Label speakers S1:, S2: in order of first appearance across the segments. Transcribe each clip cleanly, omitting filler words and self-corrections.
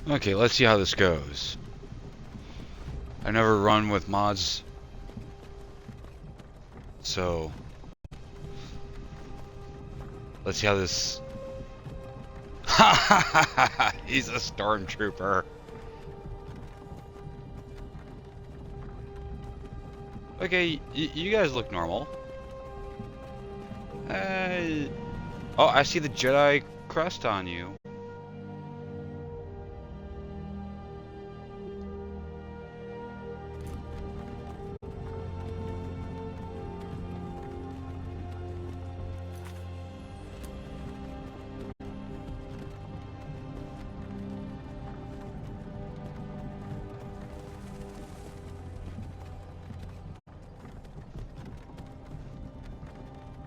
S1: Okay, let's see how this goes. I never run with mods, so let's see how this. He's a stormtrooper. Okay, you guys look normal. Oh, I see the Jedi crest on you.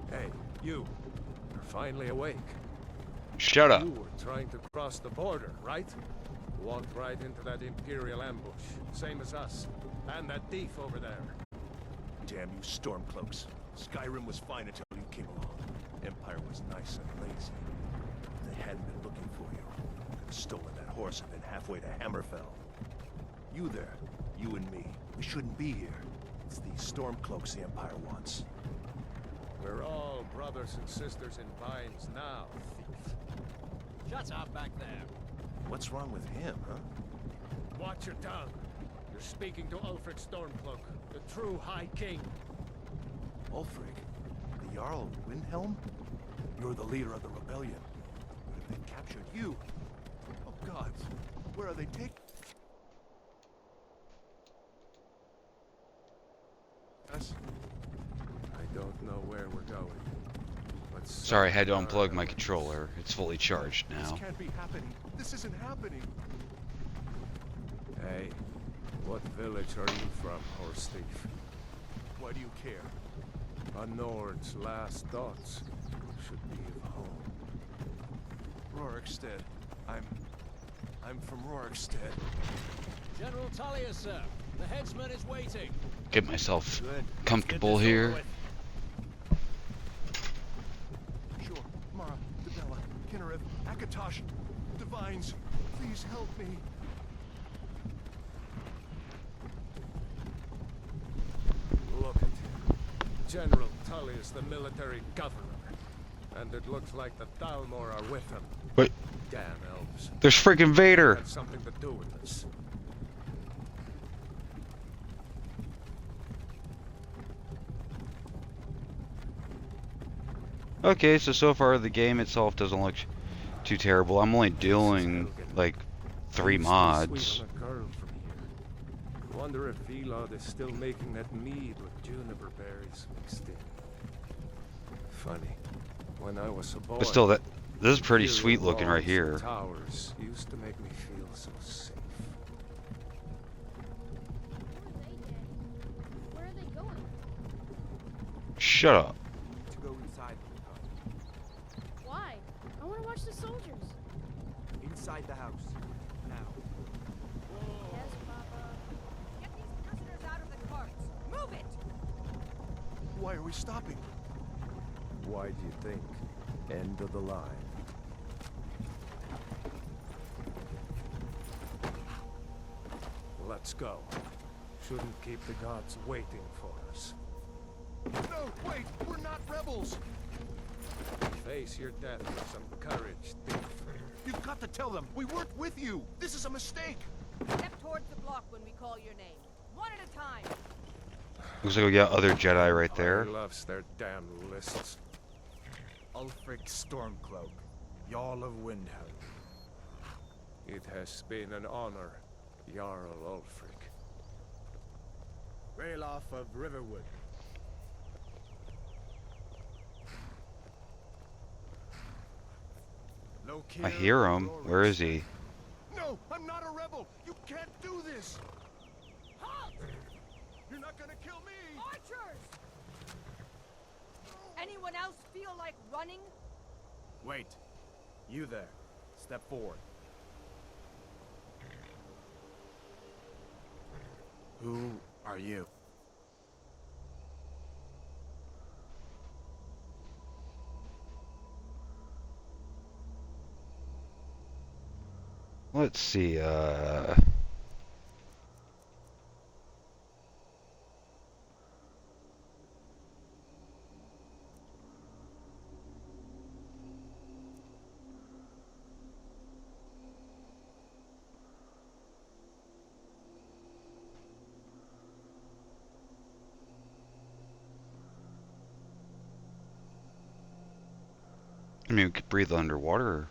S2: Hey, you. You're finally awake.
S1: Shut up.
S2: You were trying to cross the border, right? Walked right into that Imperial ambush, same as us. And that thief over there.
S3: Damn you Stormcloaks. Skyrim was fine until you came along. Empire was nice and lazy. If they hadn't been looking for you, could have stolen that horse and been halfway to Hammerfell. You there, you and me, we shouldn't be here. It's these Stormcloaks the Empire wants.
S2: We're all brothers and sisters in binds now, thief.
S4: Shut up back there.
S3: What's wrong with him, huh?
S2: Watch your tongue. You're speaking to Ulfric Stormcloak, the true High King.
S3: Ulfric? The Jarl of Windhelm? You're the leader of the rebellion. But if they captured you... Oh God, where are they taking us?
S2: I don't know where we're going. But
S1: Sorry, I had to unplug my controller. It's fully charged now.
S3: This can't be happening. This isn't happening.
S2: Hey, what village are you from, horse thief?
S3: Why do you care?
S2: A Nord's last thoughts should be of home.
S3: Rorikstead. I'm from Rorikstead.
S4: General Talia, sir. The headsman is waiting.
S1: Get myself
S3: Good.
S1: comfortable here.
S3: Sure. Mara, Debella, Kinnarev, Akatosh, Divines, please help me.
S2: Look at him. General Tully is the military governor. And it looks like the Thalmor are with him.
S1: Wait,
S2: Damn elves.
S1: there's freaking Vader.
S2: Had something to do with this.
S1: Okay, so far the game itself doesn't look too terrible. I'm only doing like 3
S2: Used to be
S1: mods.
S2: sweet on a girl from here. Wonder if Elod is still making that mead with juniper berries mixed in. Funny. When I was a boy,
S1: But still, this is pretty
S2: Imperial
S1: sweet looking right
S2: walls and
S1: here.
S2: Towers used to make me feel so safe.
S5: Where are they going?
S1: Shut up.
S6: To go inside the house.
S5: Why? I want to watch the soldiers.
S6: Inside the house. Now.
S5: Yes, Papa.
S7: Get these prisoners out of the carts. Move it!
S3: Why are we stopping?
S2: Why do you think? End of the line. Let's go. Shouldn't keep the gods waiting for us.
S3: No, wait! We're not rebels!
S2: Face your death with some courage, thief.
S3: You've got to tell them! We weren't with you! This is a mistake!
S7: Step towards the block when we call your name. One at a time.
S1: Looks like we got other Jedi right there.
S2: Fire loves their damn lists.
S6: Ulfric Stormcloak, Jarl of Windhelm.
S2: It has been an honor, Jarl Ulfric.
S6: Ralof of Riverwood.
S1: I hear him. Where is he?
S3: No! I'm not a rebel! You can't do this!
S7: Halt!
S3: You're not gonna kill me!
S7: Archers! Anyone else feel like running?
S6: Wait. You there. Step forward. Who are you?
S1: Let's see, I mean, we could breathe underwater.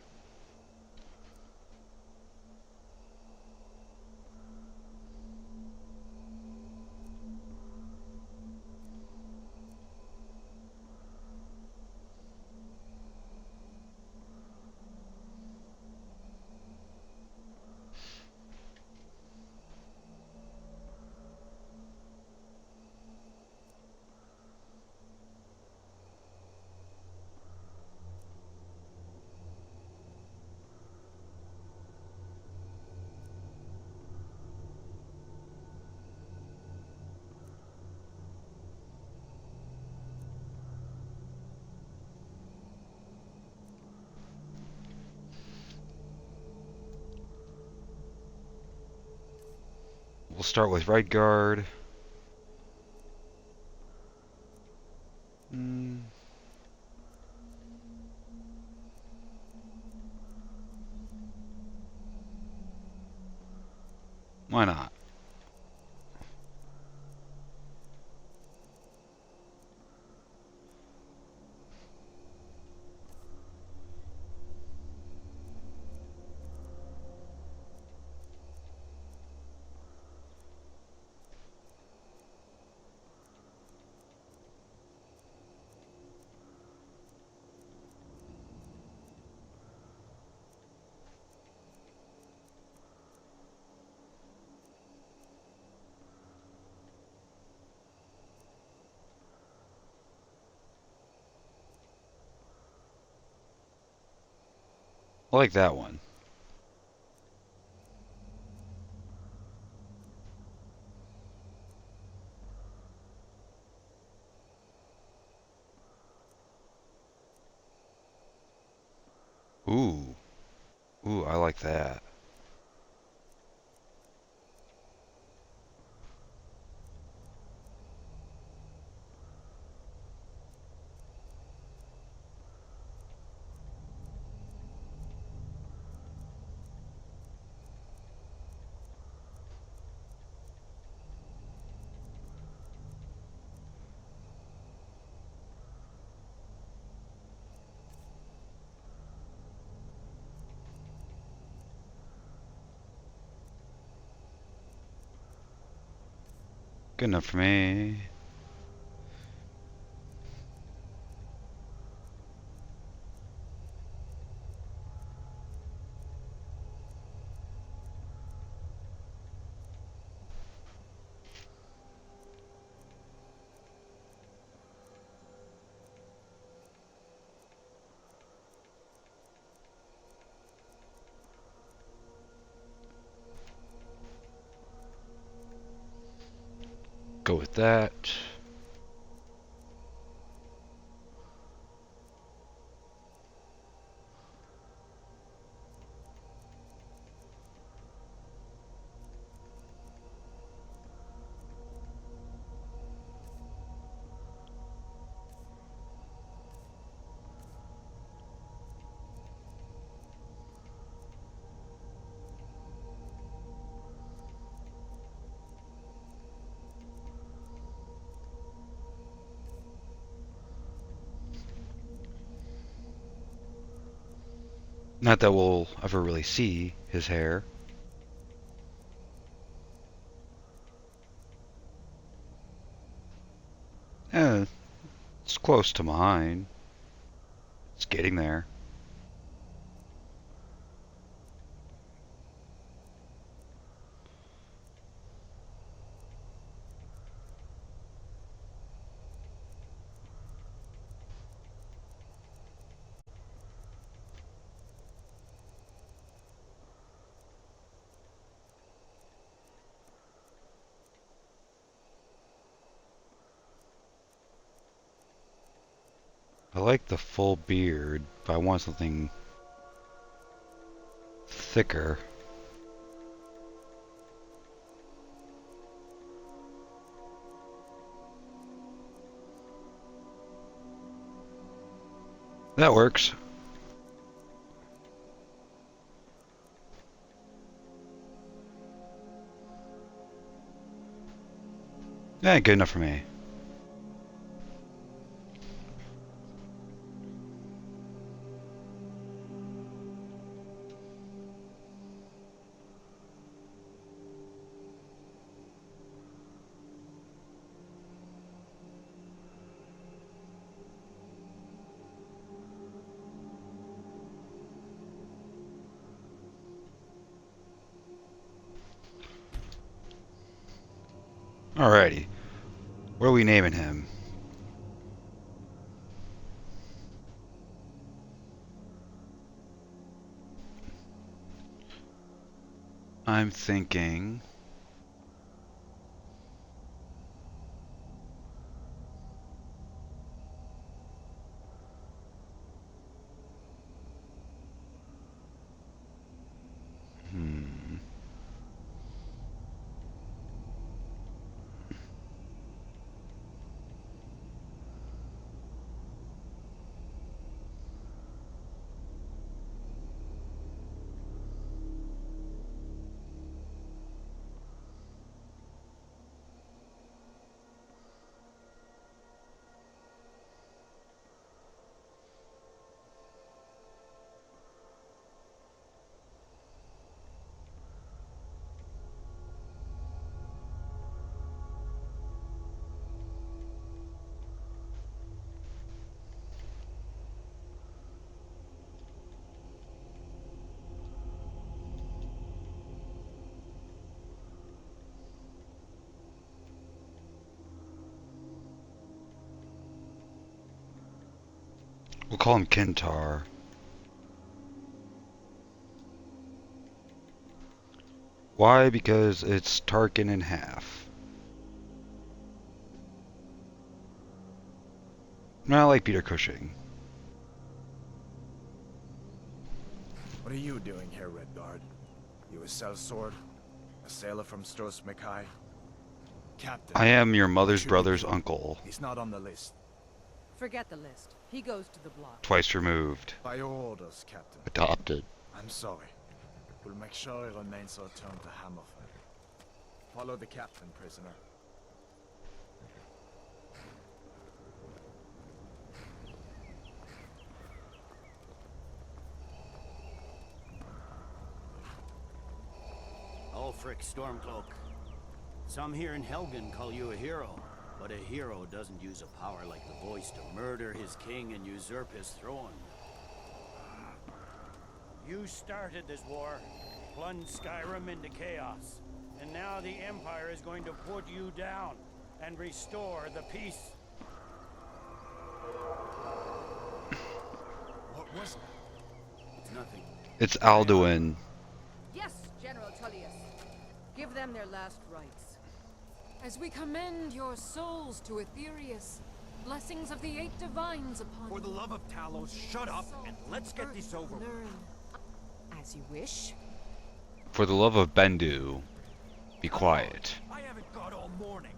S1: We'll start with right guard. Mm, why not? I like that one. Ooh. Ooh, I like that. Good enough for me. Go with that. Not that we'll ever really see his hair. Eh, it's close to mine. It's getting there. I like the full beard, but I want something thicker. That works. Yeah, good enough for me. Alrighty. What are we naming him? I'm thinking... Hmm... We'll call him Kentar. Why? Because it's Tarkin in half. Not like Peter Cushing.
S6: What are you doing here, Redguard? You a sellsword? A sailor from Stros Mackay? Captain.
S1: I am your mother's
S6: should be
S1: brother's
S6: killed.
S1: uncle.
S6: He's not on the list.
S7: Forget the list. He goes to the block.
S1: Twice removed.
S6: By your orders, Captain.
S1: Adopted.
S6: I'm sorry. We'll make sure he remains returned to Hammerfell. Follow the captain, prisoner.
S4: Ulfric Stormcloak. Some here in Helgen call you a hero, but a hero doesn't use a power like the voice to murder his king and usurp his throne. You started this war, plunged Skyrim into chaos, and now the Empire is going to put you down and restore the peace.
S6: What was that?
S4: It's nothing.
S1: It's Alduin.
S7: Yes, General Tullius. Give them their last rites.
S8: As we commend your souls to Aetherius, blessings of the eight divines upon
S9: For the
S8: you.
S9: love of Talos, shut up and let's get this over with.
S8: Learn as you wish.
S1: For the love of Bendu, be quiet.
S9: I haven't got all morning.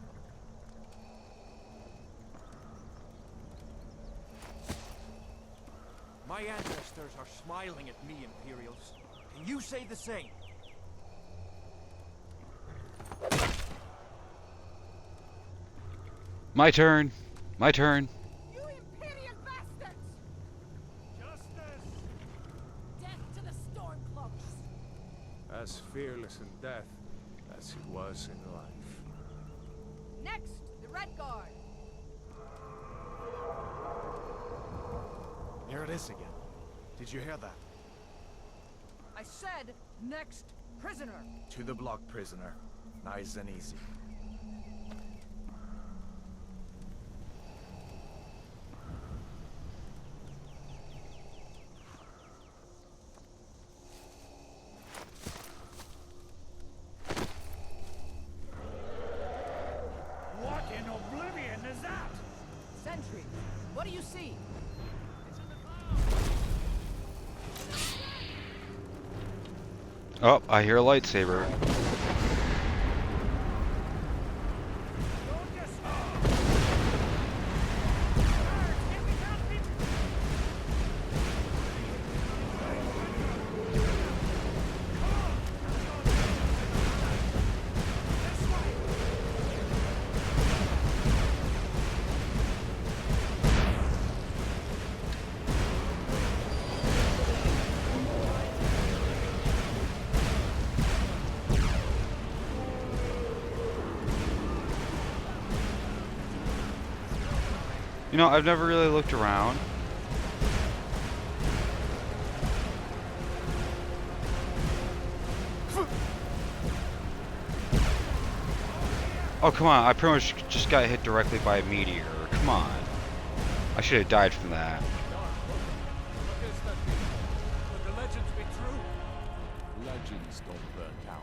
S9: My ancestors are smiling at me, Imperials. Can you say the same?
S1: My turn. My turn.
S7: You Imperial bastards!
S9: Justice!
S7: Death to the Stormcloaks!
S2: As fearless in death as he was in life.
S7: Next, the Red Guard.
S6: Here it is again. Did you hear that?
S7: I said, next prisoner.
S6: To the block, prisoner. Nice and easy.
S9: What in oblivion is that?
S7: Sentry, what do you see?
S1: Oh, I hear a lightsaber.
S9: Don't just...
S1: You know, I've never really looked around. Oh, come on. I pretty much just got hit directly by a meteor. Come on. I should have died from that.
S2: What is that mean? Would the legends be true?
S9: Legends don't burn down.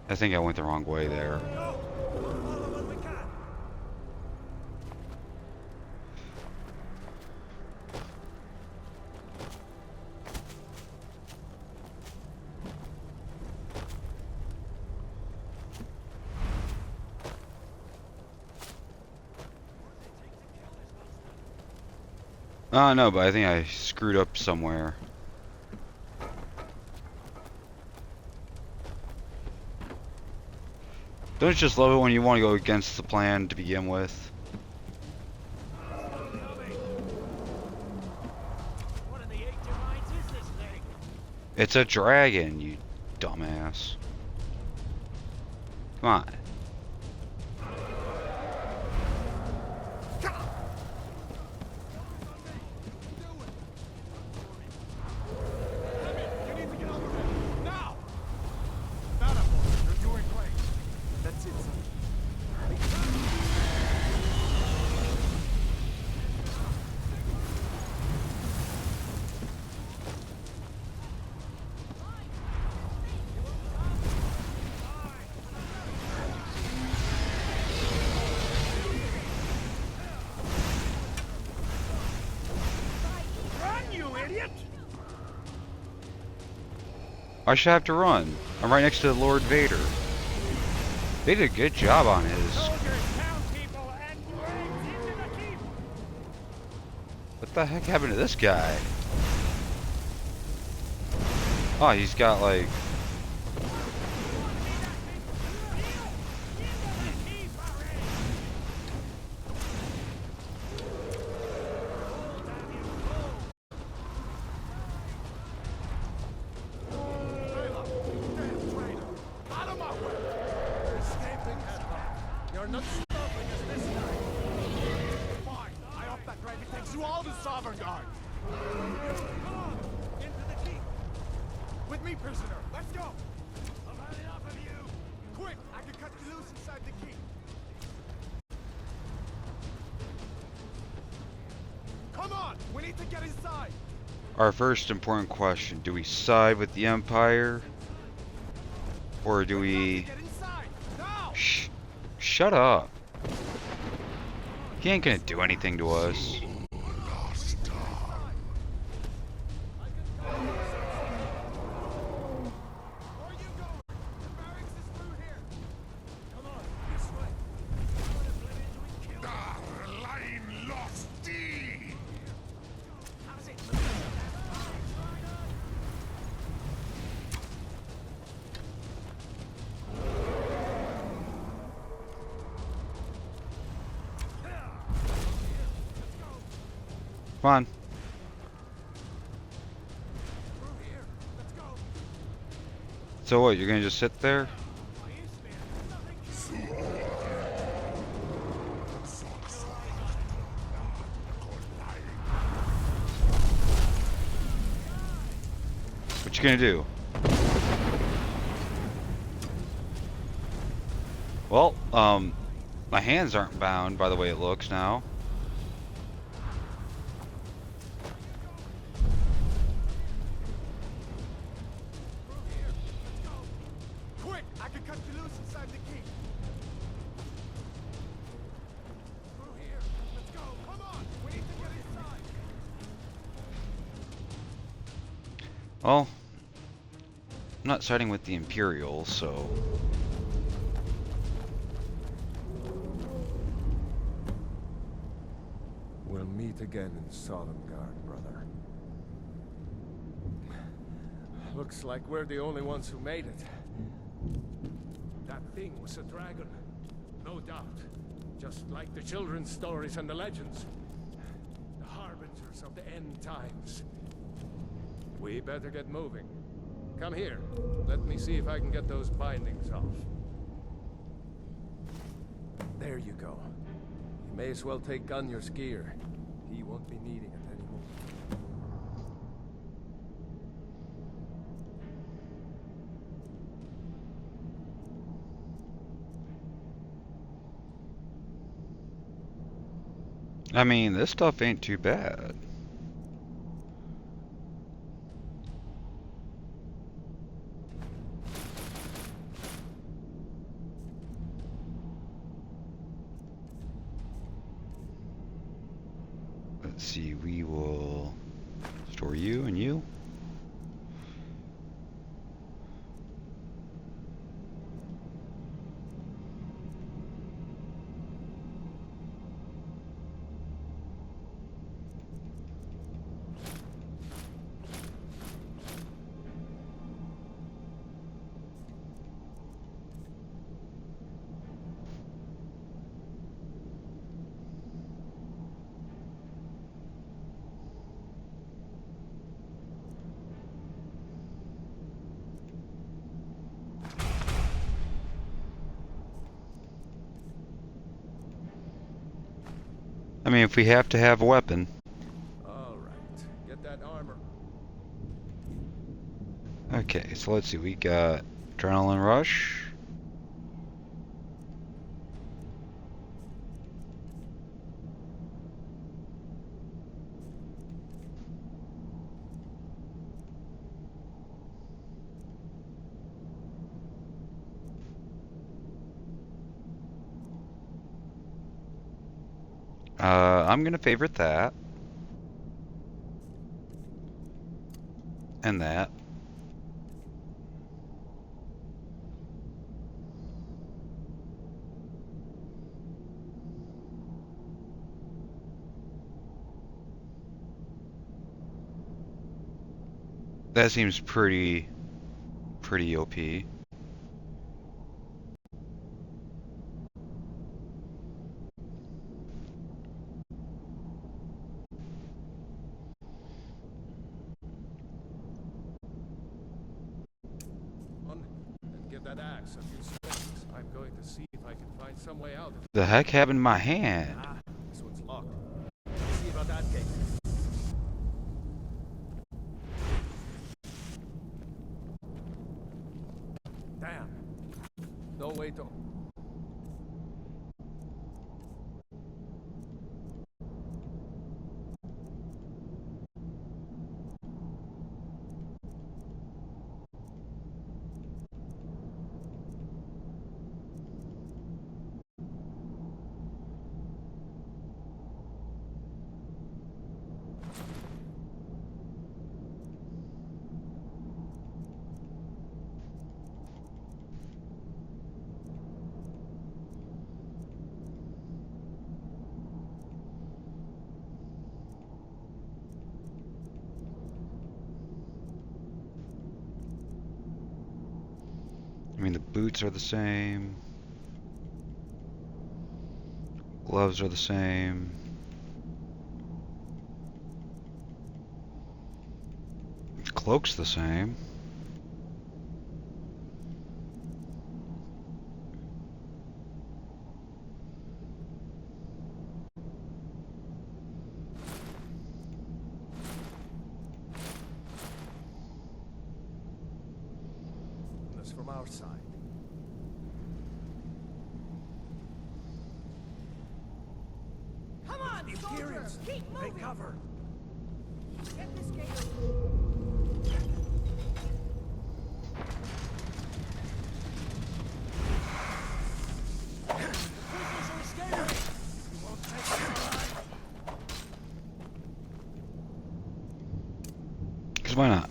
S1: I think I went the wrong way there. No, but I think I screwed up somewhere. Don't you just love it when you want to go against the plan to begin with?
S4: What in the eight divines is this thing?
S1: It's a dragon, you dumbass. Come on.
S6: You need to get over there. Now! That up, you're doing great. That's it, son.
S3: Run, you idiot!
S1: I should have to run. I'm right next to Lord Vader. They did a good job on his.
S3: Soldiers, townspeople, and braves into the keep!
S1: What the heck happened to this guy? Oh, he's got like.
S6: Out of my way! Escaping headlock. You're not stopping us this time. Fine. I hope that gravy takes you all to Sovereign Guard. Come on! Into the keep! With me, prisoner. Let's go! I've had enough of you! Quick! I can cut you loose inside the keep. Come on! We need to get inside!
S1: Our first important question: do we side with the Empire, or do we?
S6: Get inside! Now!
S1: Shut up. He ain't gonna do anything to us.
S6: Where are you going? The barracks is through here. Come on, this way. How's it look?
S1: Come on.
S6: Through here. Let's go.
S1: So what? You're gonna just sit there? What you gonna do? Well, my hands aren't bound by the way it looks now.
S6: Quick! I can cut you loose inside the keep. Through here. Let's go. Come on. We need to get inside.
S1: Well, I'm not siding with the Imperials, so.
S2: We'll meet again in Solemn Guard, brother. Looks like we're the only ones who made it. That thing was a dragon. No doubt. Just like the children's stories and the legends. The harbingers of the end times. We better get moving. Come here. Let me see if I can get those bindings off. There you go. You may as well take Gunjar's gear. He won't be needing it anymore.
S1: I mean, this stuff ain't too bad. Let's see, we will store you and you. I mean, if we have to have a weapon.
S2: All right. Get that armor.
S1: Okay, so let's see, we got Adrenaline Rush. I'm gonna favorite that. And that. That seems pretty OP.
S2: And give that axe a few swings. I'm going to see if I can find some way out.
S1: The heck happened in my hand?
S2: Ah, this one's locked. Let's see about that gate. Damn. No way to...
S1: I mean, the boots are the same. Gloves are the same. The cloak's the same.
S2: That's from our side.
S7: Come on, soldiers! Keep moving!
S2: Take cover!
S7: Get this gate open.
S1: Because why not?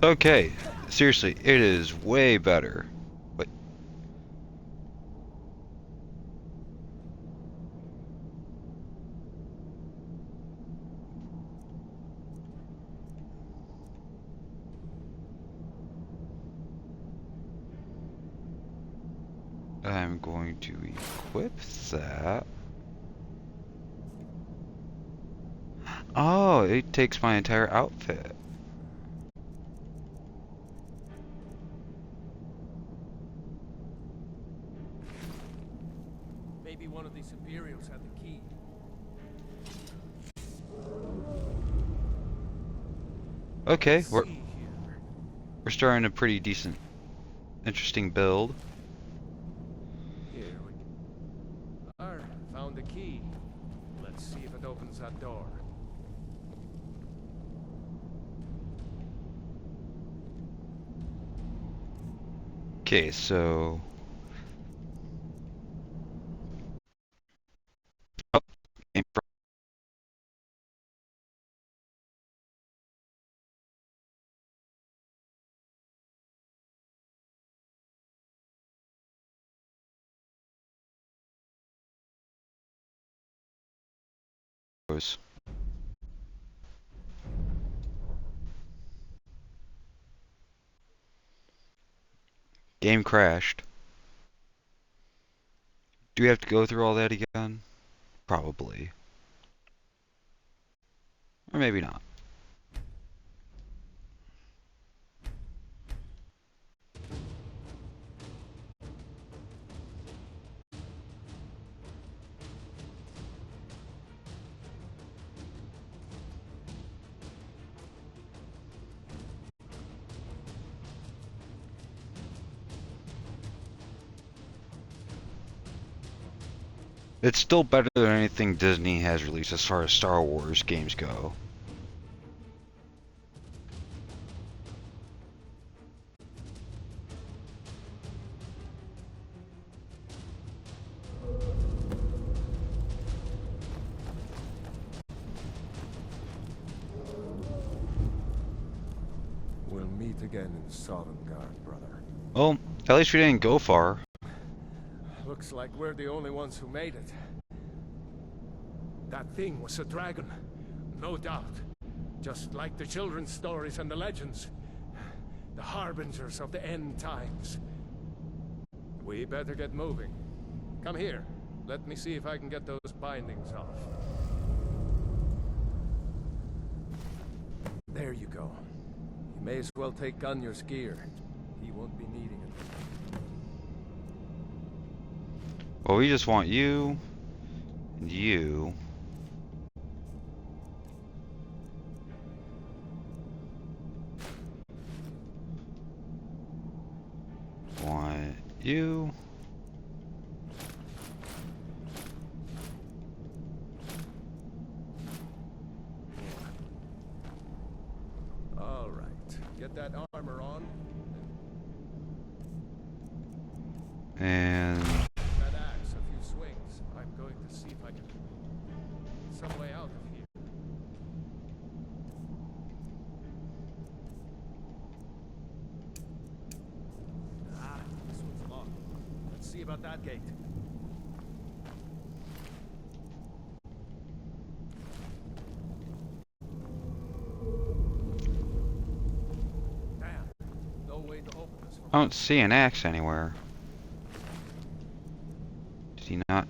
S1: Okay, seriously, it is way better. But I'm going to equip that. Oh, it takes my entire outfit.
S2: Maybe one of these Imperials had the key.
S1: Okay,
S2: Let's see here.
S1: we're starting a pretty decent, interesting build.
S2: Here we are. Found the key. Let's see if it opens that door.
S1: Okay, so oh, game froze. Game crashed. Do we have to go through all that again? Probably. Or maybe not. It's still better than anything Disney has released as far as Star Wars games go.
S2: We'll meet again in Sovngarde, brother.
S1: Well, at least we didn't go far.
S2: Looks like we're the only ones who made it. That thing was a dragon, no doubt. Just like the children's stories and the legends. The harbingers of the end times. We better get moving. Come here. Let me see if I can get those bindings off. There you go. You may as well take Gunjar's gear. He won't be needing it.
S1: Well, we just want you and you. Want you.
S2: All right. Get that armor on.
S1: And
S2: That axe a few swings. I'm going to see if I can some way out of here. Ah, this one's locked. Let's see about that gate. Damn. No way to open this from
S1: I don't see an axe anywhere. Did he not?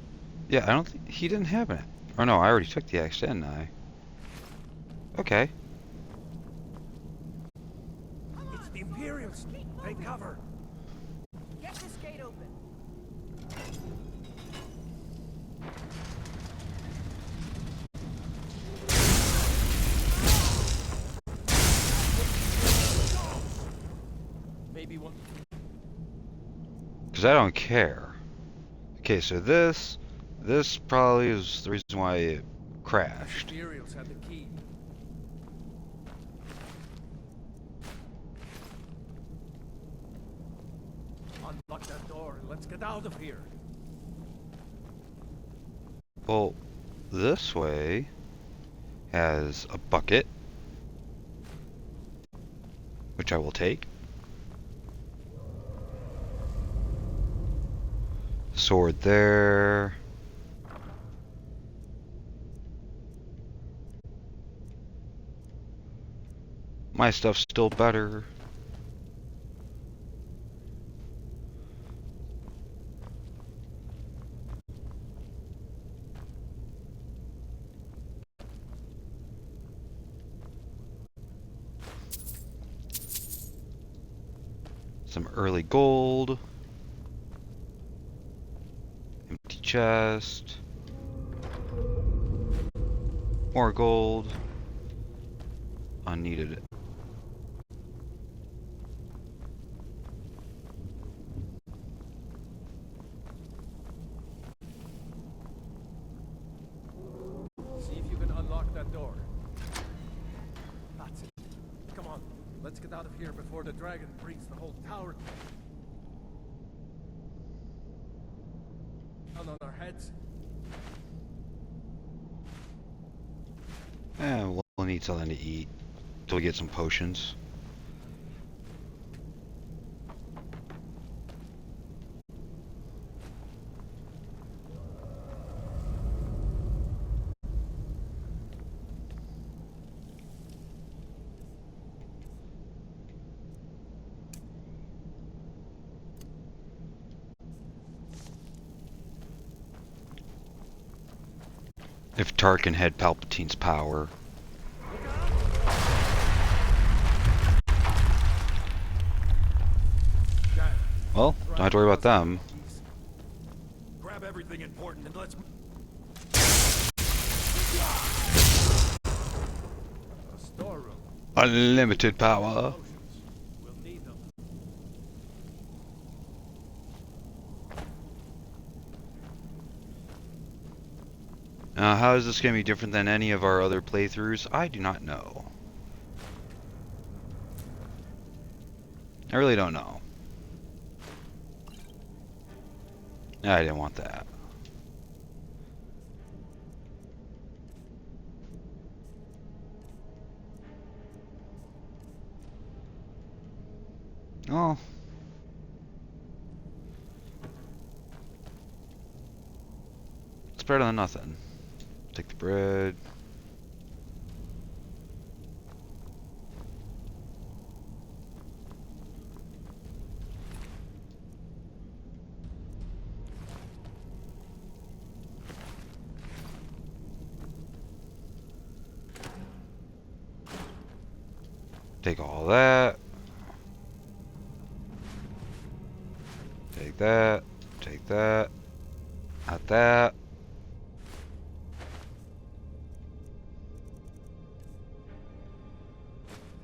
S1: Yeah, I don't think he didn't have it. Oh no, I already took the axe, didn't I? Okay.
S9: It's the Imperials. Take cover.
S7: Get this gate open.
S2: maybe one.
S1: Because I don't care. Okay, so this probably is the reason why it crashed.
S2: Imperials had the key. Unlock that door and let's get out of here.
S1: Well, this way has a bucket, which I will take. Sword there. My stuff's still better. Some early gold. Empty chest. More gold. Unneeded.
S2: See if you can unlock that door. That's it. Come on, let's get out of here before the dragon brings the whole tower down on our heads.
S1: We'll need something to eat till we get some potions. If Tarkin had Palpatine's power. Well, don't have to worry about them.
S9: Grab everything important and let's.
S2: A storeroom.
S1: Unlimited power.
S2: Potions. We'll need them.
S1: How is this going to be different than any of our other playthroughs? I do not know. I really don't know. I didn't want that. Oh. It's better than nothing. Take the bread. Take all that. Take that. Take that. Not that.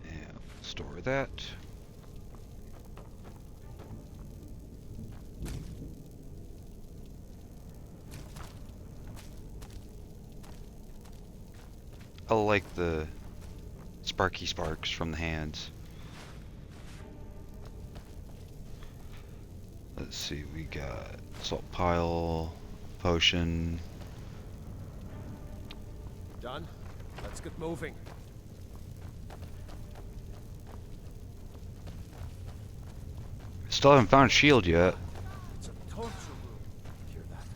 S1: And store that. I like the sparky sparks from the hands. Let's see, we got salt pile, potion.
S2: Done? Let's get moving.
S1: Still haven't found a shield yet.
S2: It's a torture room. Hear that?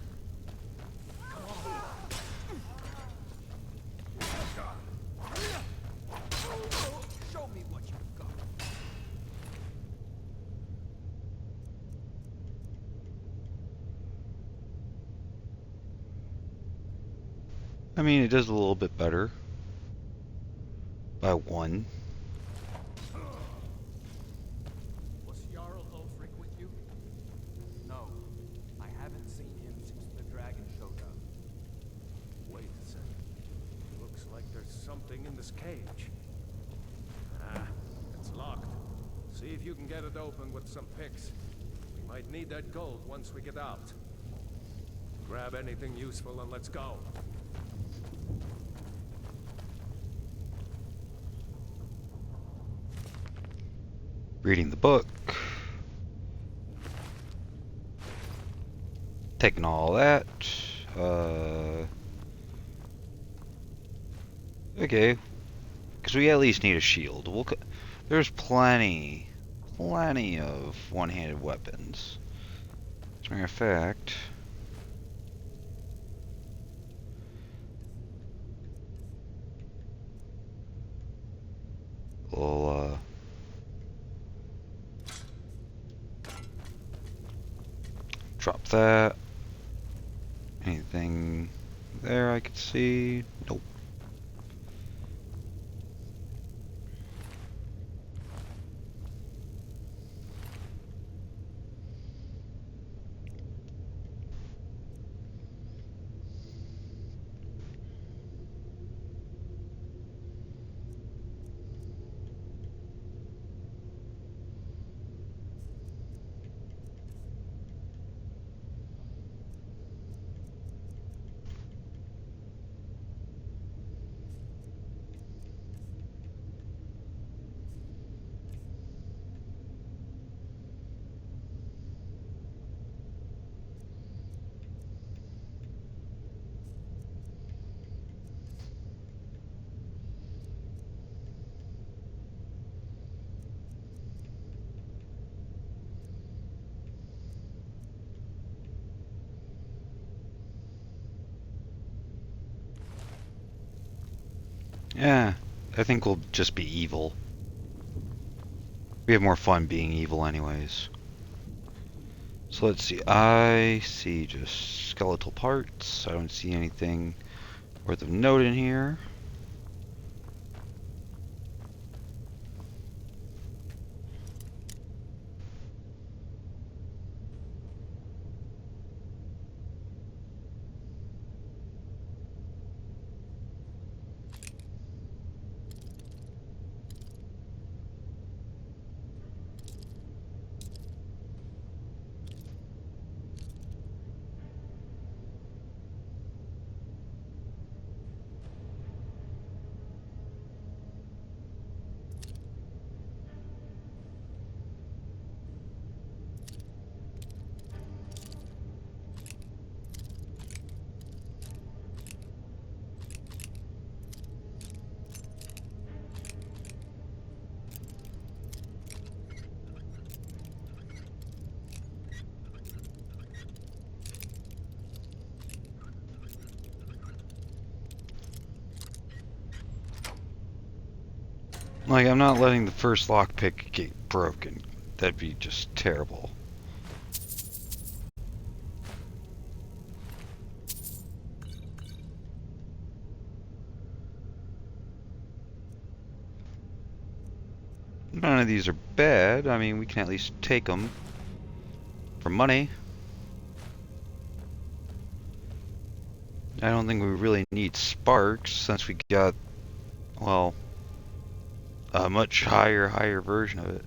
S9: Show me what you've got.
S1: I mean, it does a little bit better. By one.
S2: Was Jarl Ulfric with you?
S9: No, I haven't seen him since the dragon showed up.
S2: Wait a second. Looks like there's something in this cage. Ah, it's locked. See if you can get it open with some picks. We might need that gold once we get out. Grab anything useful and let's go.
S1: Reading the book. Taking all that. Okay. Because we at least need a shield. There's plenty of one-handed weapons. As a matter of fact, we'll drop that. Anything there I could see? Nope. Yeah, I think we'll just be evil. We have more fun being evil anyways. So let's see. I see just skeletal parts. I don't see anything worth of note in here. Like, I'm not letting the first lockpick get broken. That'd be just terrible. None of these are bad. I mean, we can at least take them for money. I don't think we really need sparks since we got, well, a much higher version of it.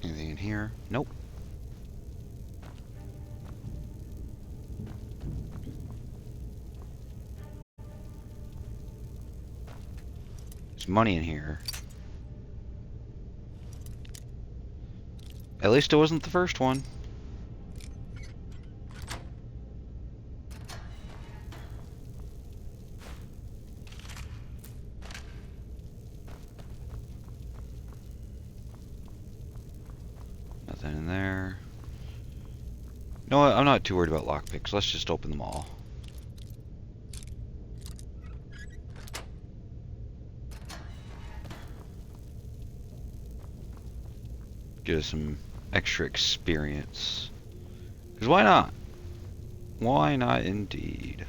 S1: Anything in here? Nope. There's money in here. At least it wasn't the first one. Nothing in there. You know what? I'm not too worried about lockpicks. Let's just open them all. Get us some extra experience. Because why not? Why not indeed?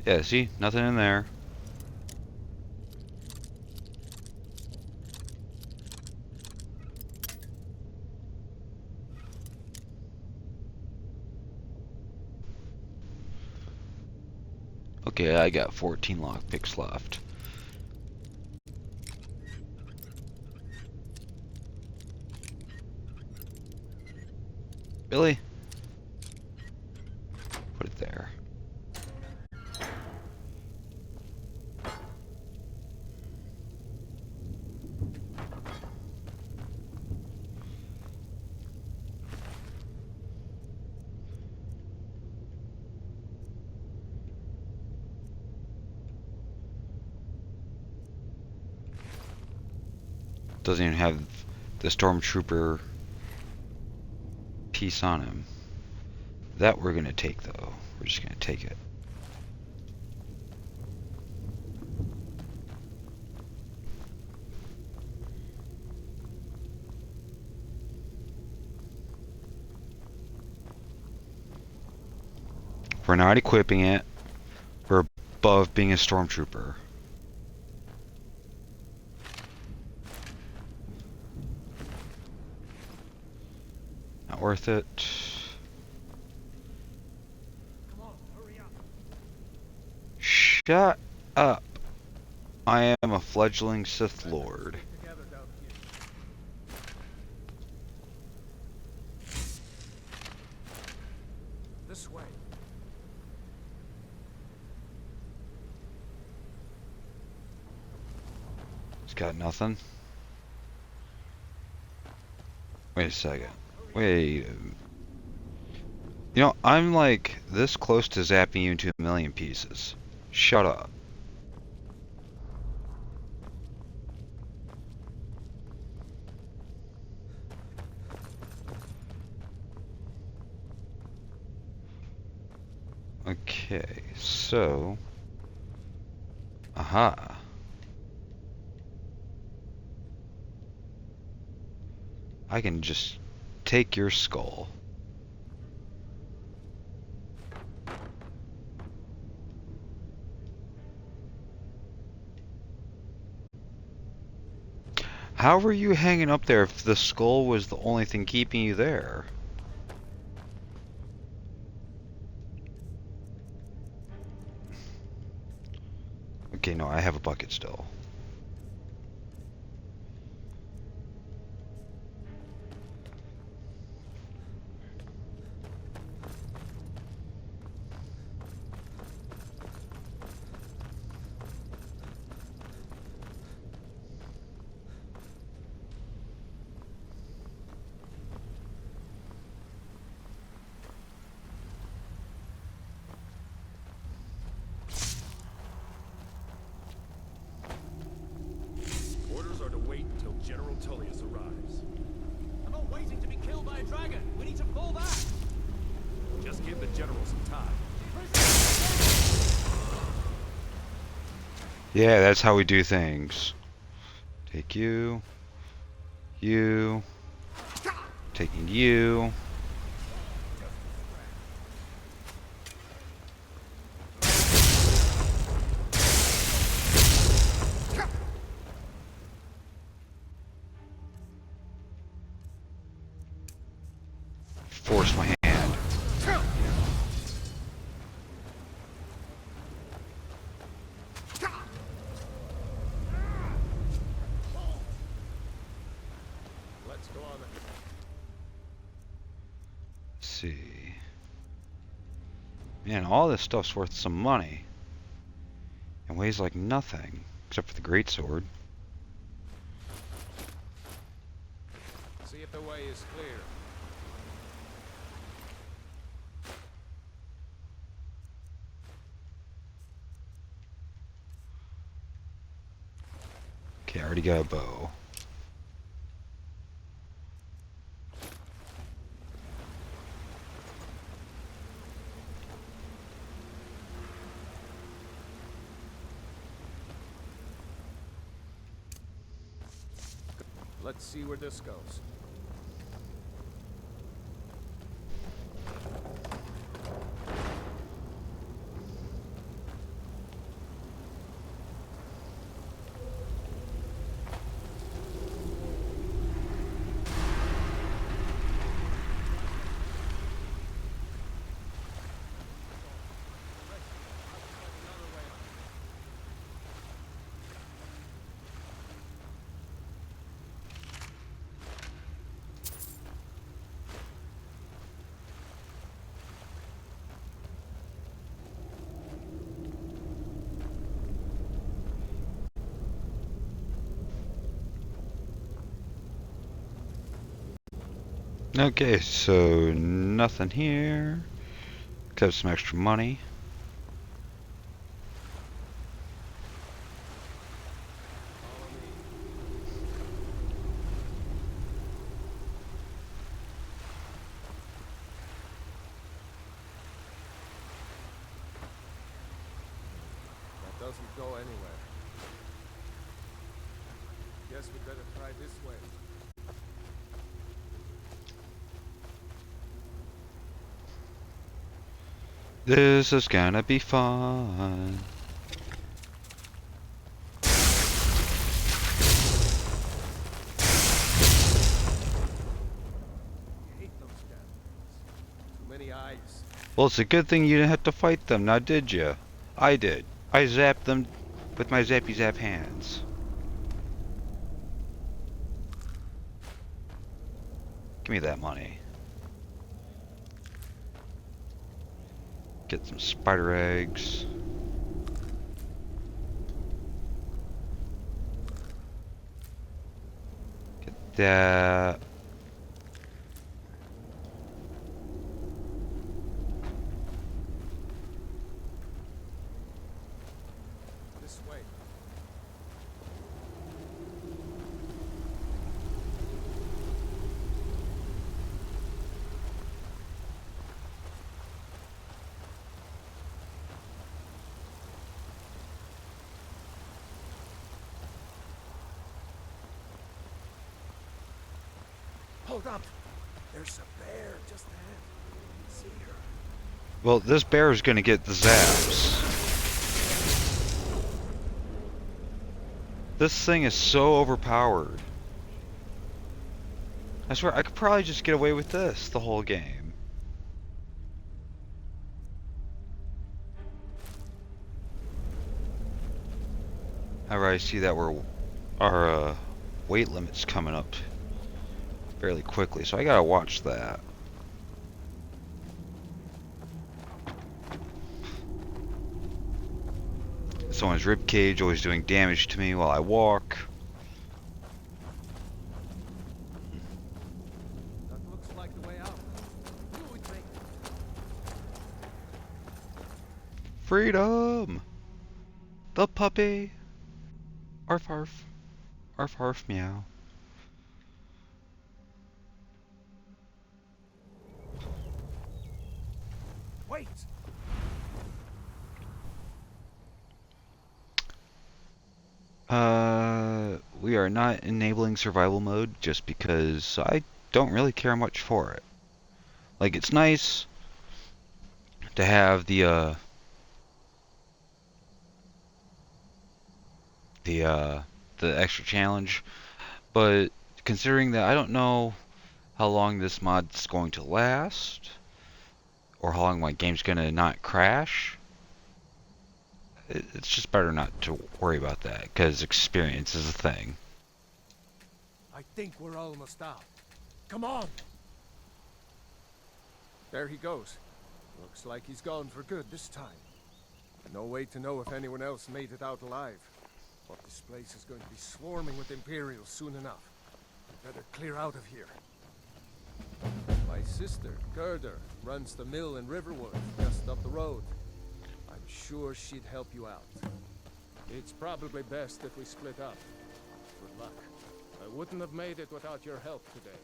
S1: Yeah, see? Nothing in there. Okay, I got 14 lockpicks left. Really? Put it there. Doesn't even have the stormtrooper piece on him. That we're gonna take though. We're just gonna take it. We're not equipping it. We're above being a stormtrooper. Not worth it.
S2: Come on, hurry up.
S1: Shut up. I am a fledgling Sith Lord.
S2: Together down here. This way.
S1: It's got nothing. Wait a second. Wait. You know, I'm like this close to zapping you into a million pieces. Shut up. Okay, so... Aha. I can just take your skull. How were you hanging up there if the skull was the only thing keeping you there? Okay, no, I have a bucket still.
S3: Orders are to wait until General Tullius arrives.
S9: I'm not waiting to be killed by a dragon. We need to fall back.
S3: Just give the general some time.
S1: Yeah, that's how we do things. Take you. You. Taking you. Force my hand.
S2: Let's go on.
S1: Let's see. Man, all this stuff's worth some money. And weighs like nothing. Except for the greatsword.
S2: See if the way is clear.
S1: Okay, I already got a bow.
S2: Let's see where this goes.
S1: Okay, so nothing here. Except some extra money.
S2: That doesn't go anywhere. Guess we better try this way.
S1: This is gonna be fun.
S2: Hate those damn things. Too many eyes.
S1: Well, it's a good thing you didn't have to fight them, now did you? I did. I zapped them with my zappy zap hands. Give me that money. Get some spider eggs. Get that.
S2: Hold up. There's a bear just ahead. See her.
S1: Well, this bear is gonna get the zaps. This thing is so overpowered. I swear, I could probably just get away with this the whole game. However, I see that our weight limit's coming up fairly quickly, so I gotta watch that. Someone's ribcage always doing damage to me while I walk.
S2: That looks like the way out. Who would make
S1: Freedom! The puppy! Arf arf. Arf arf meow.
S2: Wait!
S1: We are not enabling survival mode just because I don't really care much for it. Like, it's nice to have the extra challenge, but considering that I don't know how long this mod's going to last, or how long my game's gonna not crash, it's just better not to worry about that, because experience is a thing.
S2: I think we're almost out. Come on! There he goes. Looks like he's gone for good this time. No way to know if anyone else made it out alive. But this place is going to be swarming with Imperials soon enough. We better clear out of here. My sister, Gerda, runs the mill in Riverwood, just up the road. I'm sure she'd help you out. It's probably best if we split up. Good luck. I wouldn't have made it without your help today.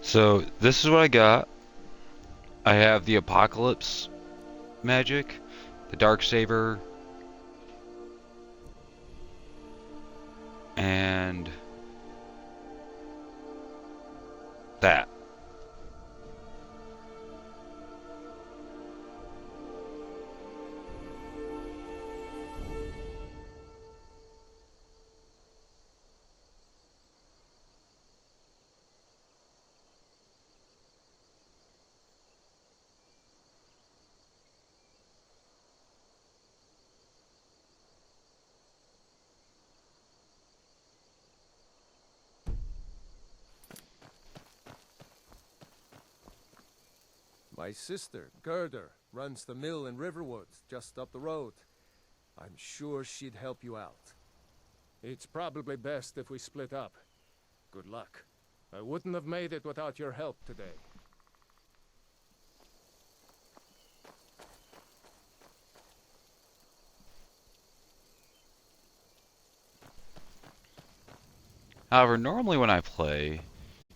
S1: So, this is what I got. I have the Apocalypse magic, the Darksaber, and that.
S2: My sister, Gerda, runs the mill in Riverwood, just up the road. I'm sure she'd help you out. It's probably best if we split up. Good luck. I wouldn't have made it without your help today.
S1: However, normally when I play,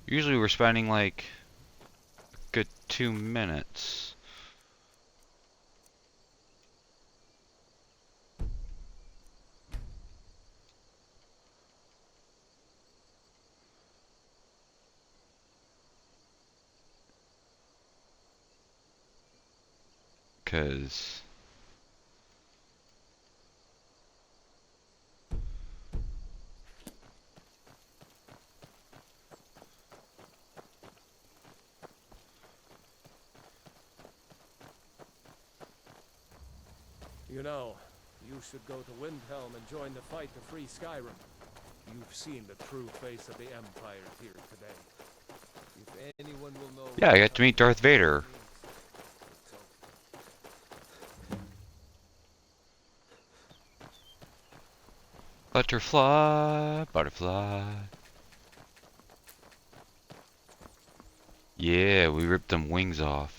S1: usually we're spending like a good 2 minutes. Because
S2: You know, you should go to Windhelm and join the fight to free Skyrim. You've seen the true face of the Empire here today. If anyone will know...
S1: yeah, I got to meet Darth Vader. Butterfly, butterfly. Yeah, we ripped them wings off.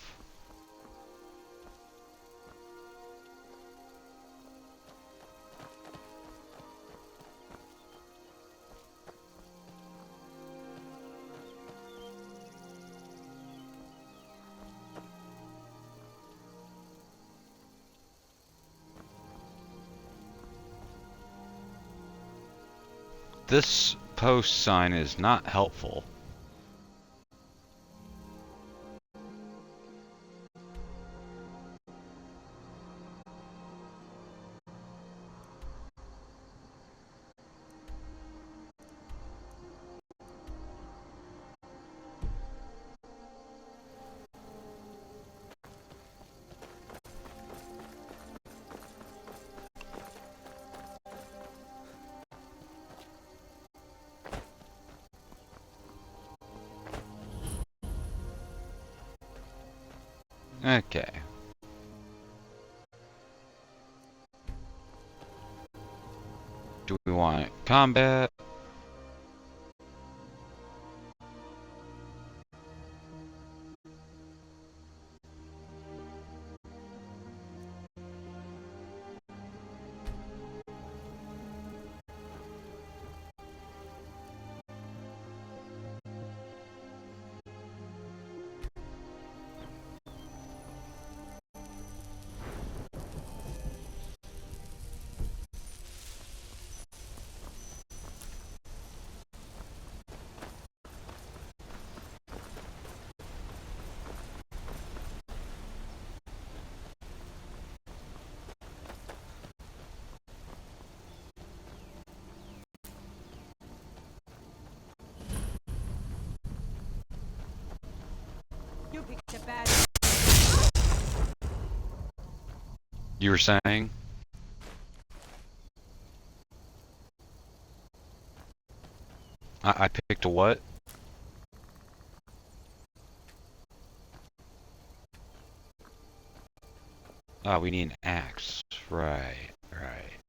S1: this post sign is not helpful. Okay. Do we want combat?
S7: You picked a bad.
S1: You were saying? I picked a what? Ah, we need an axe. Right, right.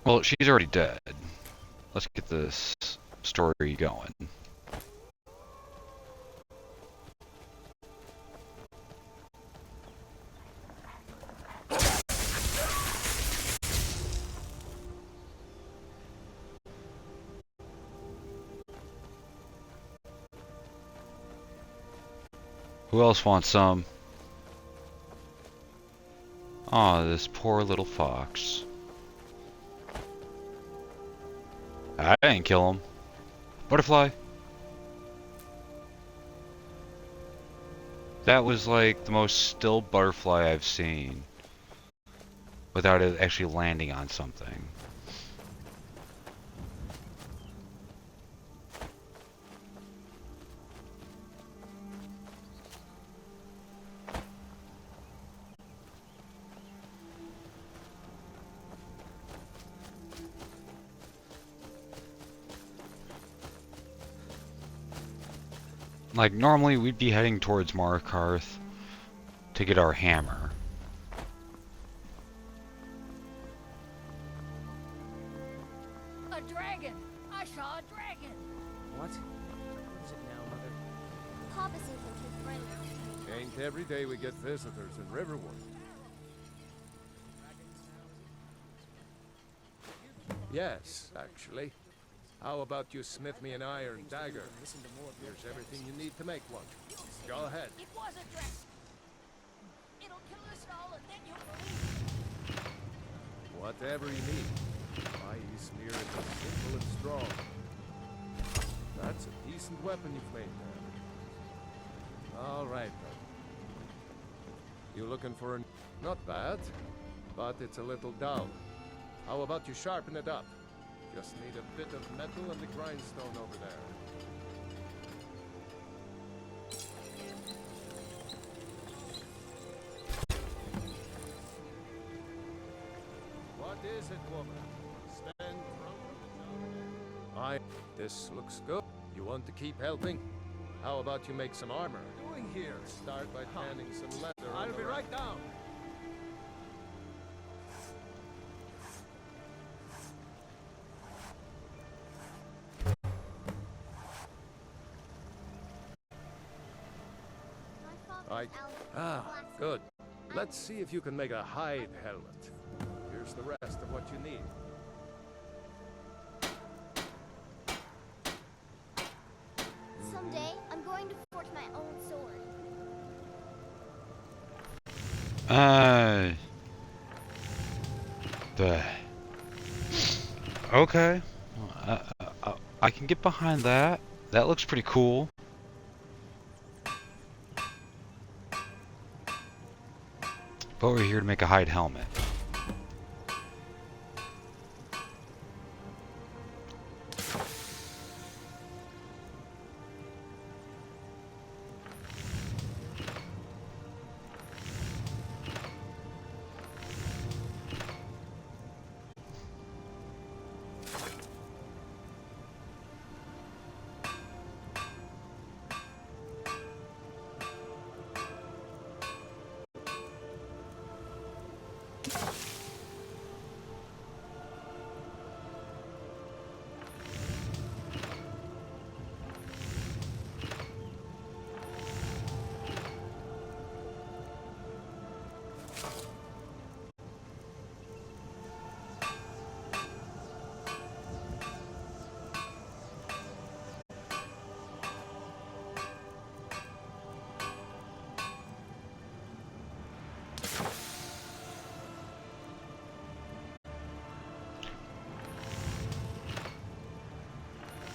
S1: Well, she's already dead. Let's get this story going. Who else wants some? Aw, this poor little fox. I didn't kill him. Butterfly. That was like the most still butterfly I've seen. Without it actually landing on something. Like, normally we'd be heading towards Markarth to get our hammer.
S5: A dragon! I saw a dragon!
S9: What? What is it now, Mother?
S5: Papa says they're too friendly.
S2: Ain't every day we get visitors in Riverwood. Yes, actually. How about you smith me an iron dagger? Here's everything you need to make one. Go ahead.
S5: It was a dragon! It'll kill us all and then you'll believe it.
S2: Whatever you need. My spear is simple and strong. That's a decent weapon you've made there. All right, then. You looking for a... Not bad, but it's a little dull. How about you sharpen it up? Just need a bit of metal and the grindstone over there. What is it, woman? Stand This looks good. You want to keep helping? How about you make some armor?
S3: What are you doing here?
S2: Start by tanning some leather.
S3: I'll be right down.
S2: Good. Let's see if you can make a hide helmet. Here's the rest of what you need.
S5: Someday, I'm going to forge my own sword.
S1: Uh, the okay. I can get behind that. That looks pretty cool. But we're here to make a hide helmet.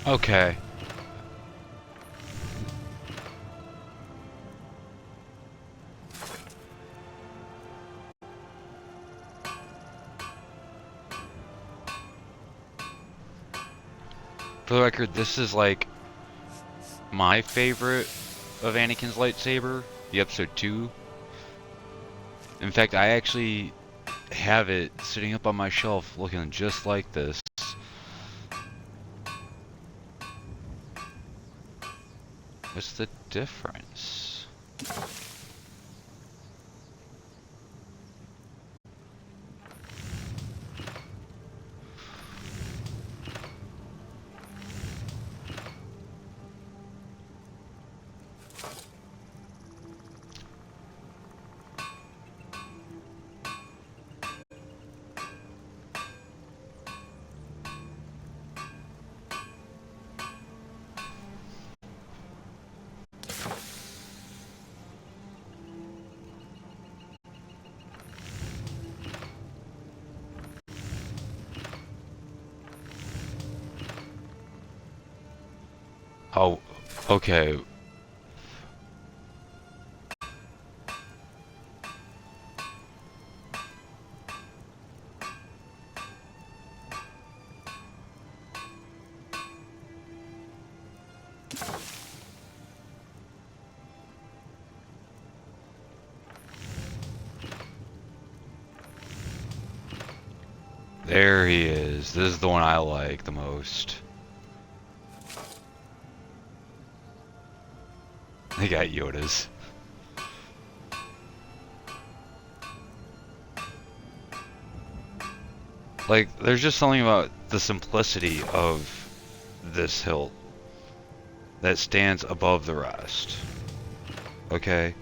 S1: Okay. For the record, this is like my favorite of Anakin's lightsaber, the episode 2. In fact, I actually have it sitting up on my shelf looking just like this. What's the difference? Oh, okay. There he is. This is the one I like the most. They got Yodas. Like, there's just something about the simplicity of this hilt that stands above the rest. Okay?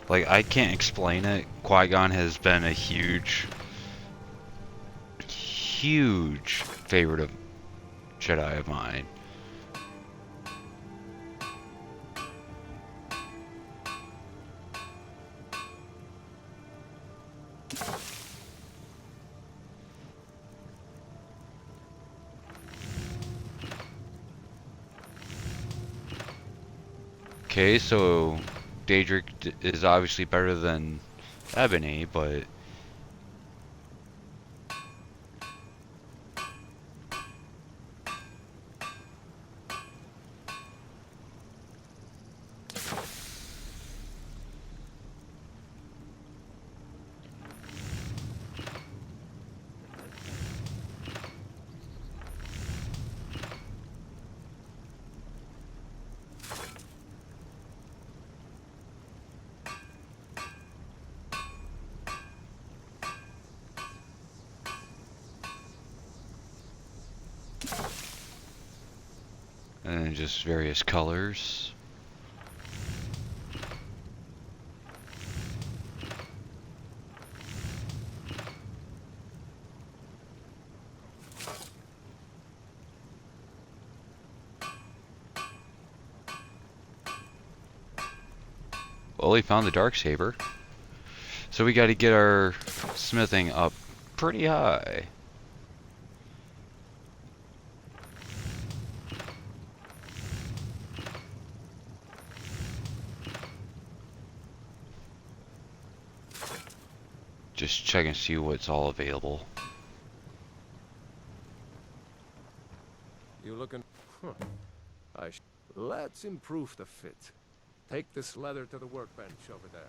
S1: Like, I can't explain it. Qui-Gon has been a huge favorite of Jedi of mine. Okay, so Daedric is obviously better than Ebony, but and then just various colors. Well, he found the Darksaber. So we got to get our smithing up pretty high. Just check and see what's all available.
S2: You looking? Huh. Let's improve the fit. Take this leather to the workbench over there.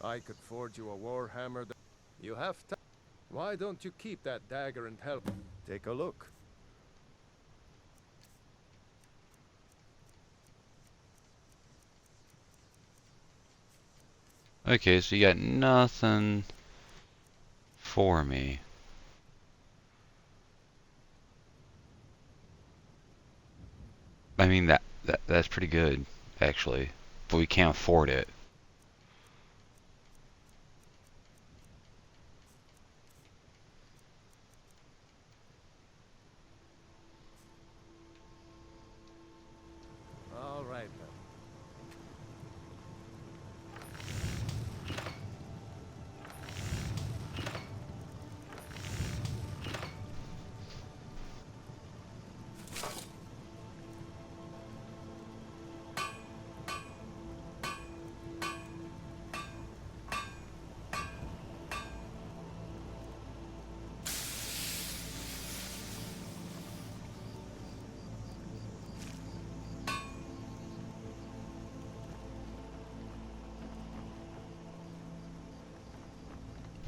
S2: I could forge you a war hammer. You have to. Why don't you keep that dagger and help? Take a look.
S1: Okay, so you got nothing for me. I mean that's pretty good, actually, but we can't afford it.
S2: All right then.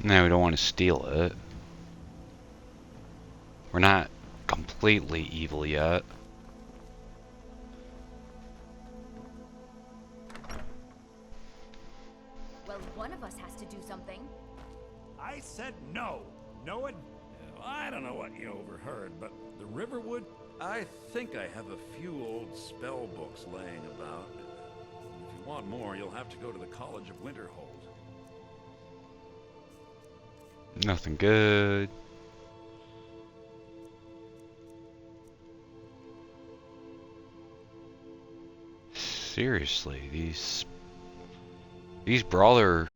S1: No, we don't want to steal it. We're not completely evil yet.
S5: Well, one of us has to do something.
S10: I said no. No one. I don't know what you overheard, but the Riverwood. I think I have a few old spell books laying about. If you want more, you'll have to go to the College of Winterhold.
S1: Nothing good. Seriously, these brawler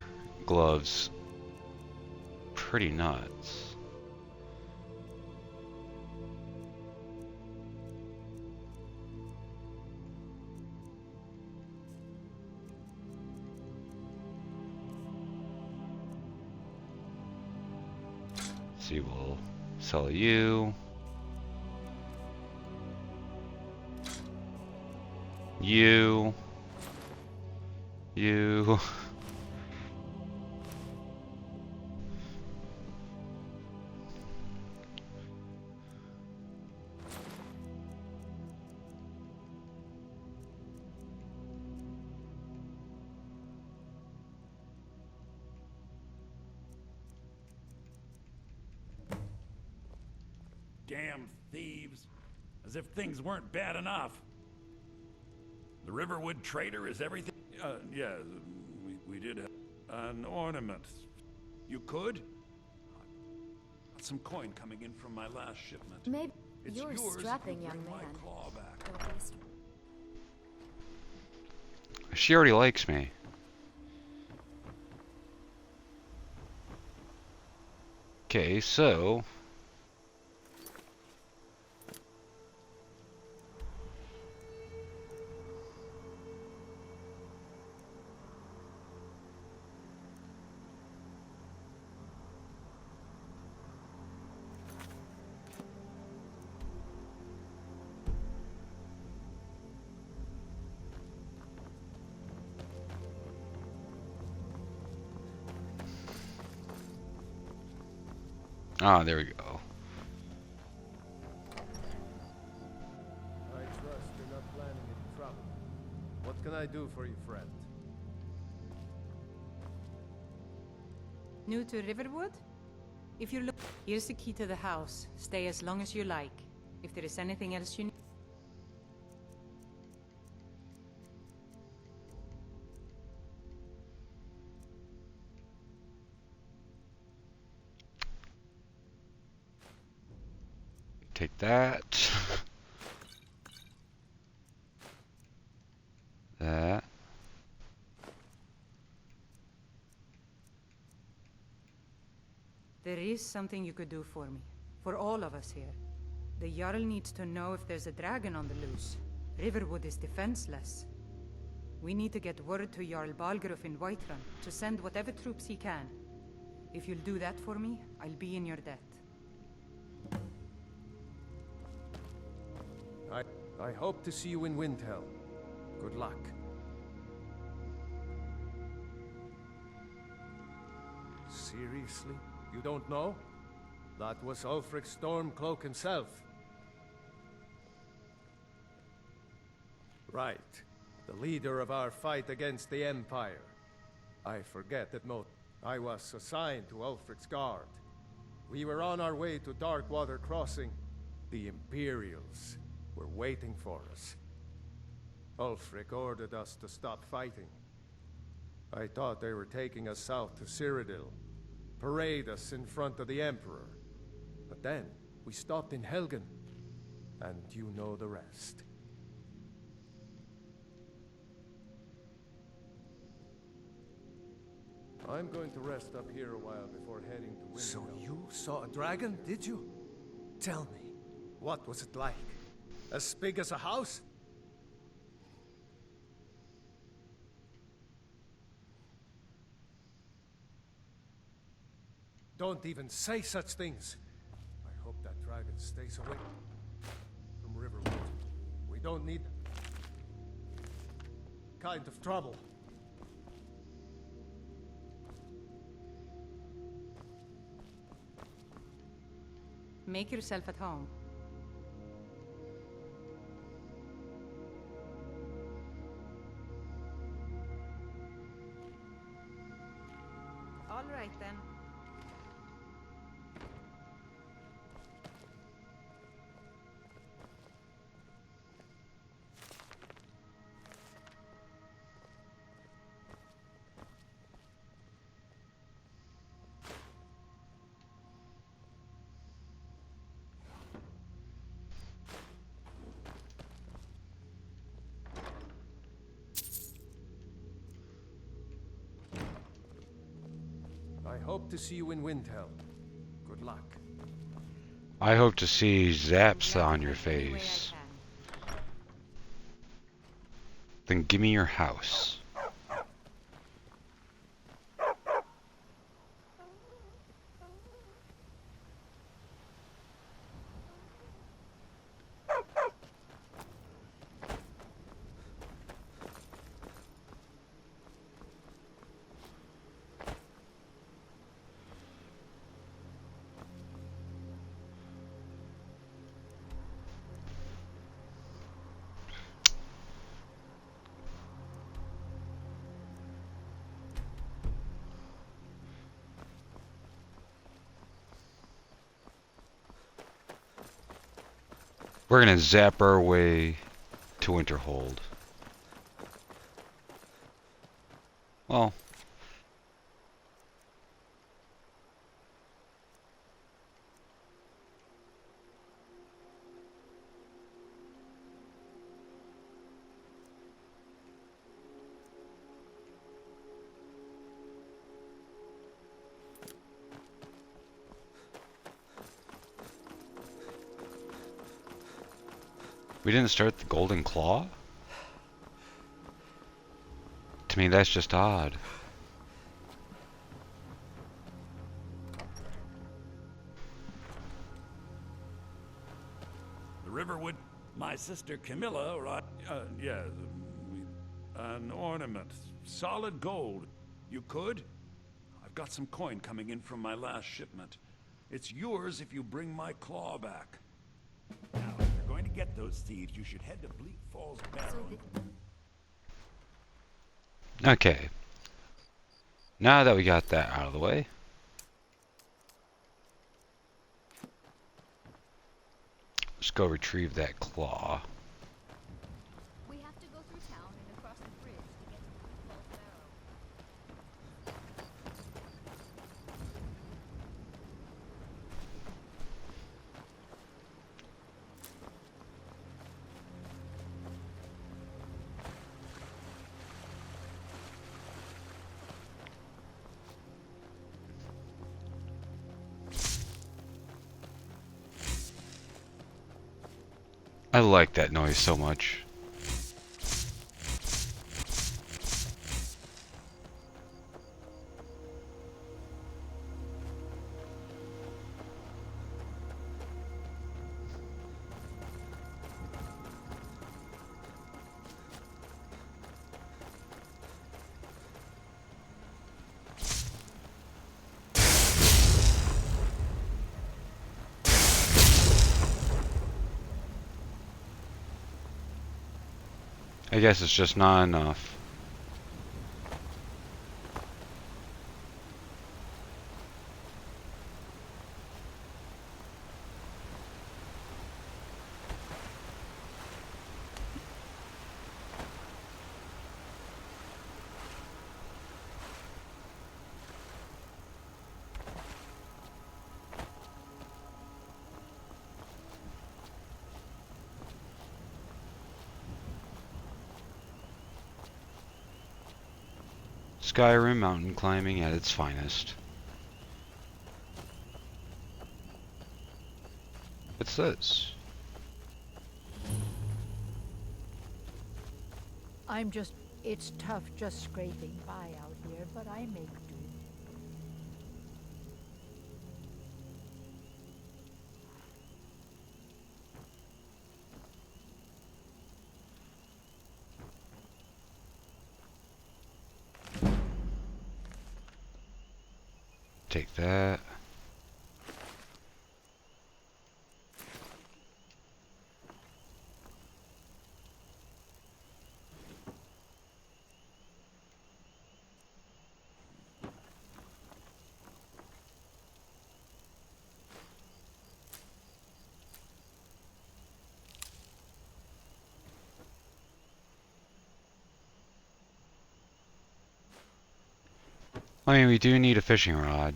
S1: gloves pretty nuts. See, we'll sell you. You.
S10: Damn thieves. As if things weren't bad enough. The Riverwood trader is everything. Yeah, we did have an ornament. You could? Got some coin coming in from my last shipment.
S5: Maybe
S10: It's
S5: you're a
S10: yours if
S5: strapping
S10: you
S5: young
S10: bring my
S5: man.
S10: claw back.
S5: Or at least
S1: She already likes me. Okay, so there we go.
S2: I trust you're not planning any trouble. What can I do for you, friend?
S11: New to Riverwood? If you look, here's the key to the house. Stay as long as you like. If there is anything else you need.
S1: Take that.
S11: There is something you could do for me. For all of us here. The Jarl needs to know if there's a dragon on the loose. Riverwood is defenseless. We need to get word to Jarl Balgruuf in Whiterun to send whatever troops he can. If you'll do that for me, I'll be in your debt.
S2: I hope to see you in Windhelm. Good luck. Seriously? You don't know? That was Ulfric Stormcloak himself. Right. The leader of our fight against the Empire. I forget that I was assigned to Ulfric's guard. We were on our way to Darkwater Crossing. The Imperials were waiting for us. Ulfric ordered us to stop fighting. I thought they were taking us south to Cyrodiil, parade us in front of the Emperor. But then, we stopped in Helgen, and you know the rest. I'm going to rest up here a while before heading to Windhelm. So you saw a dragon, did you? Tell me, what was it like? As big as a house? Don't even say such things. I hope that dragon stays away from Riverwood. We don't need that kind of trouble.
S11: Make yourself at home. All right, then.
S2: I hope to see you in Windhelm. Good luck.
S1: I hope to see zaps on your face. Then give me your house. We're gonna zap our way to Winterhold. Well, we didn't start the Golden Claw? To me, that's just odd.
S10: The Riverwood, my sister Camilla, right? Yeah, an ornament, solid gold. You could? I've got some coin coming in from my last shipment. It's yours if you bring my claw back. Now, if you're going to get those thieves, you should head to Bleak Falls Barrow.
S1: Okay. Now that we got that out of the way, let's go retrieve that claw.
S5: We have to go through town and across the bridge to get to Bleak Falls Barrow.
S1: I like that noise so much. I guess it's just not enough. Skyrim mountain climbing at its finest. What's this?
S5: It's tough just scraping by out here, but I make do.
S1: Take that. I mean, we do need a fishing rod.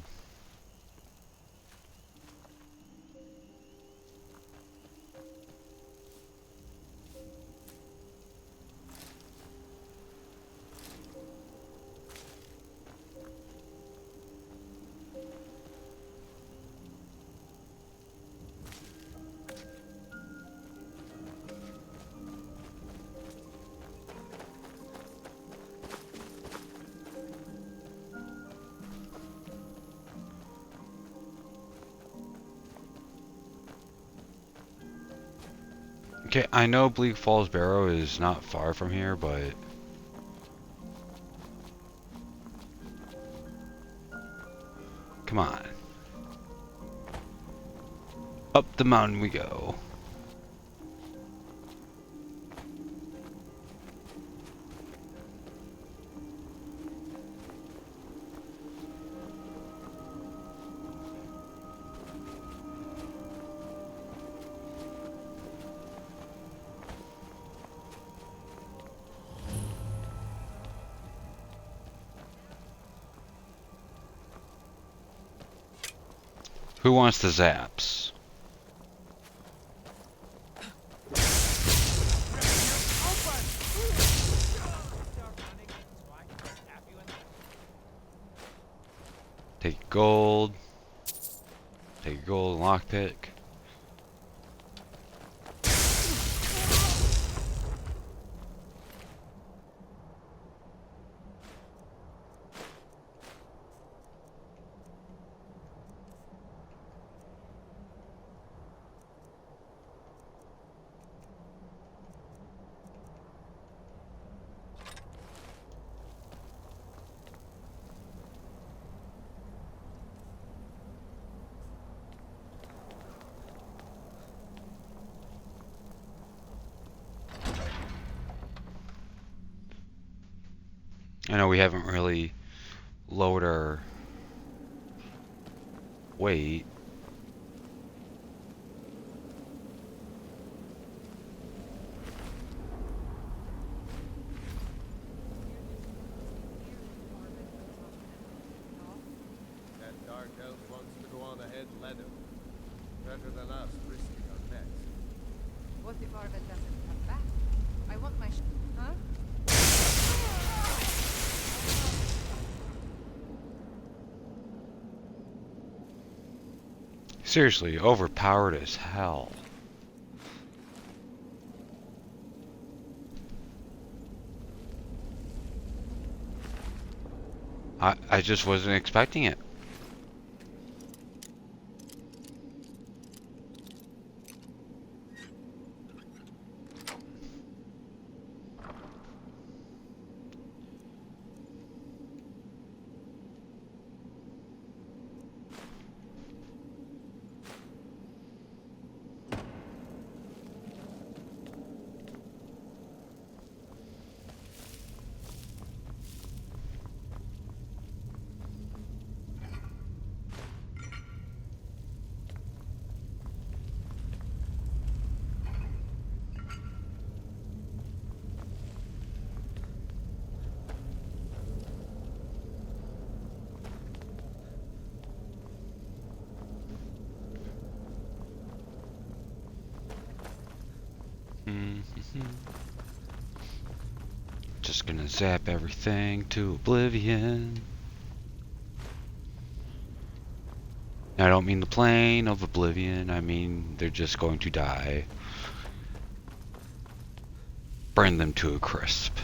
S1: Okay, I know Bleak Falls Barrow is not far from here, but come on. Up the mountain we go. Who wants the zaps? Take gold. Take gold and lockpick. I know we haven't really lowered our weight.
S2: That dark elf wants to go on ahead and let him. Better than us risking our necks.
S7: What if Arvid doesn't come back? I want my huh?
S1: Seriously, overpowered as hell. I just wasn't expecting it. Just gonna zap everything to oblivion. I don't mean the plane of oblivion, I mean they're just going to die. Burn them to a crisp.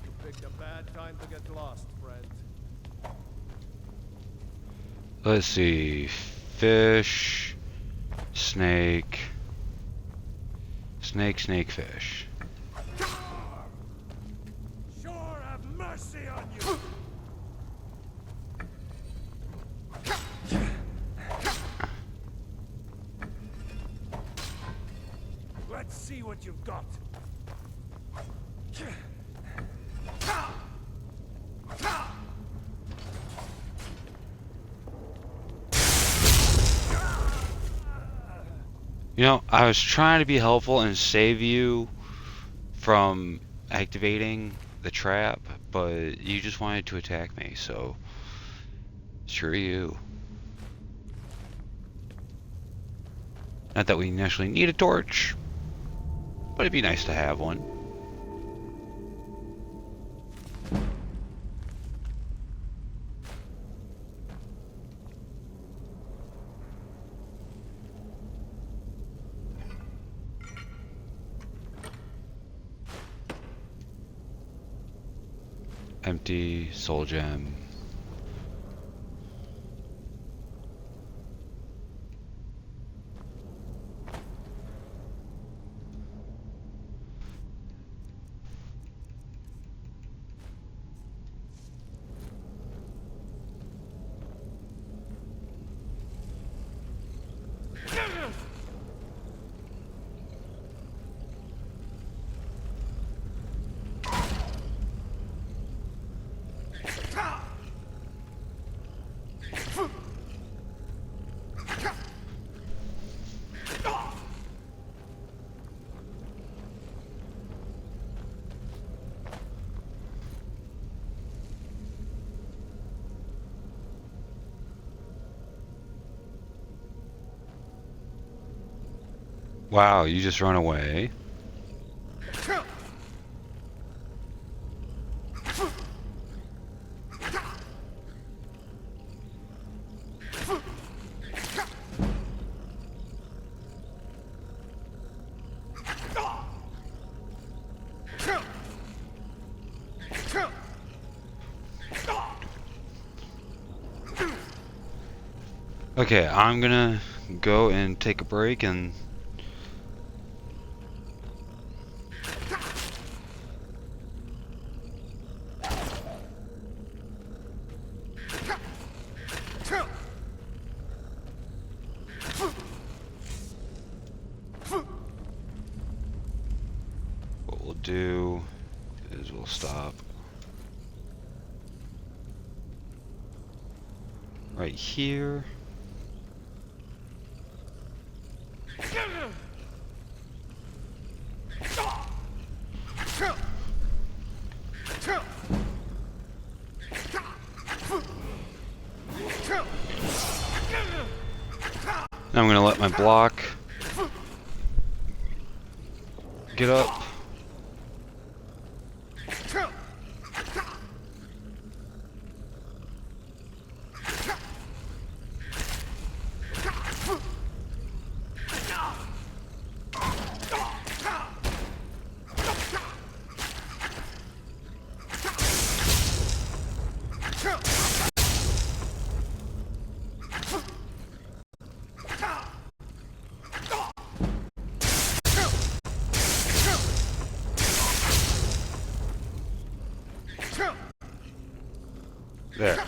S2: You picked a bad time to get lost, friend.
S1: Let's see. Fish. Snake. Snake, snake, fish.
S2: Sure have mercy on you! Let's see what you've got.
S1: You know, I was trying to be helpful and save you from activating the trap, but you just wanted to attack me, so screw you. Not that we initially need a torch, but it'd be nice to have one. Empty soul gem. Wow, you just run away. Okay, I'm gonna go and take a break and what we'll do is we'll stop right here. Now I'm gonna let my block get up. There.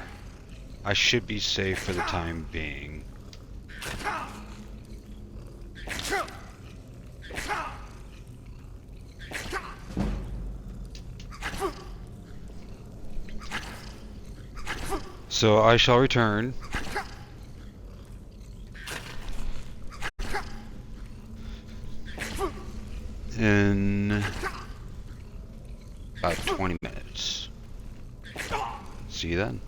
S1: I should be safe for the time being. So I shall return. In about 20 minutes. See you then.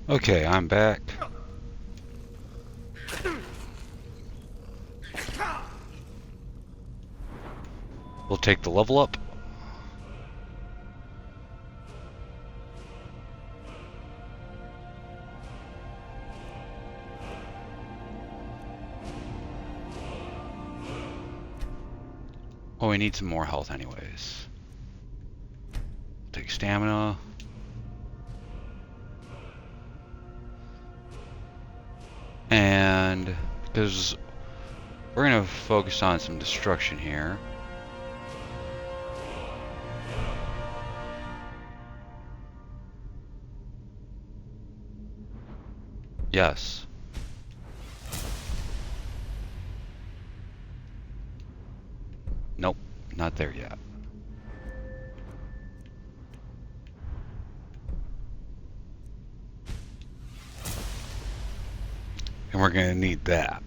S1: Okay, I'm back. We'll take the level up. Oh, we need some more health anyways. Take stamina. And because we're gonna focus on some destruction here. Yes. Nope, not there yet. And we're gonna need that.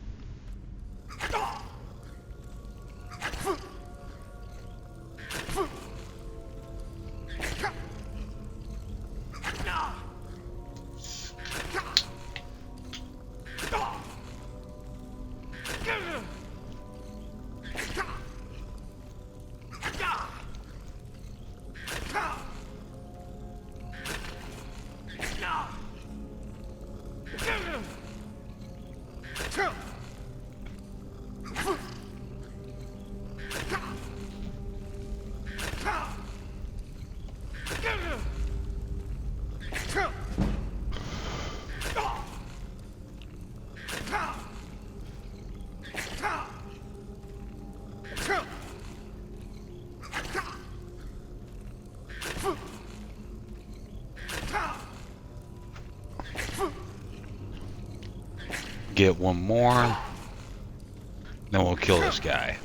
S1: Get one more, then we'll kill this guy.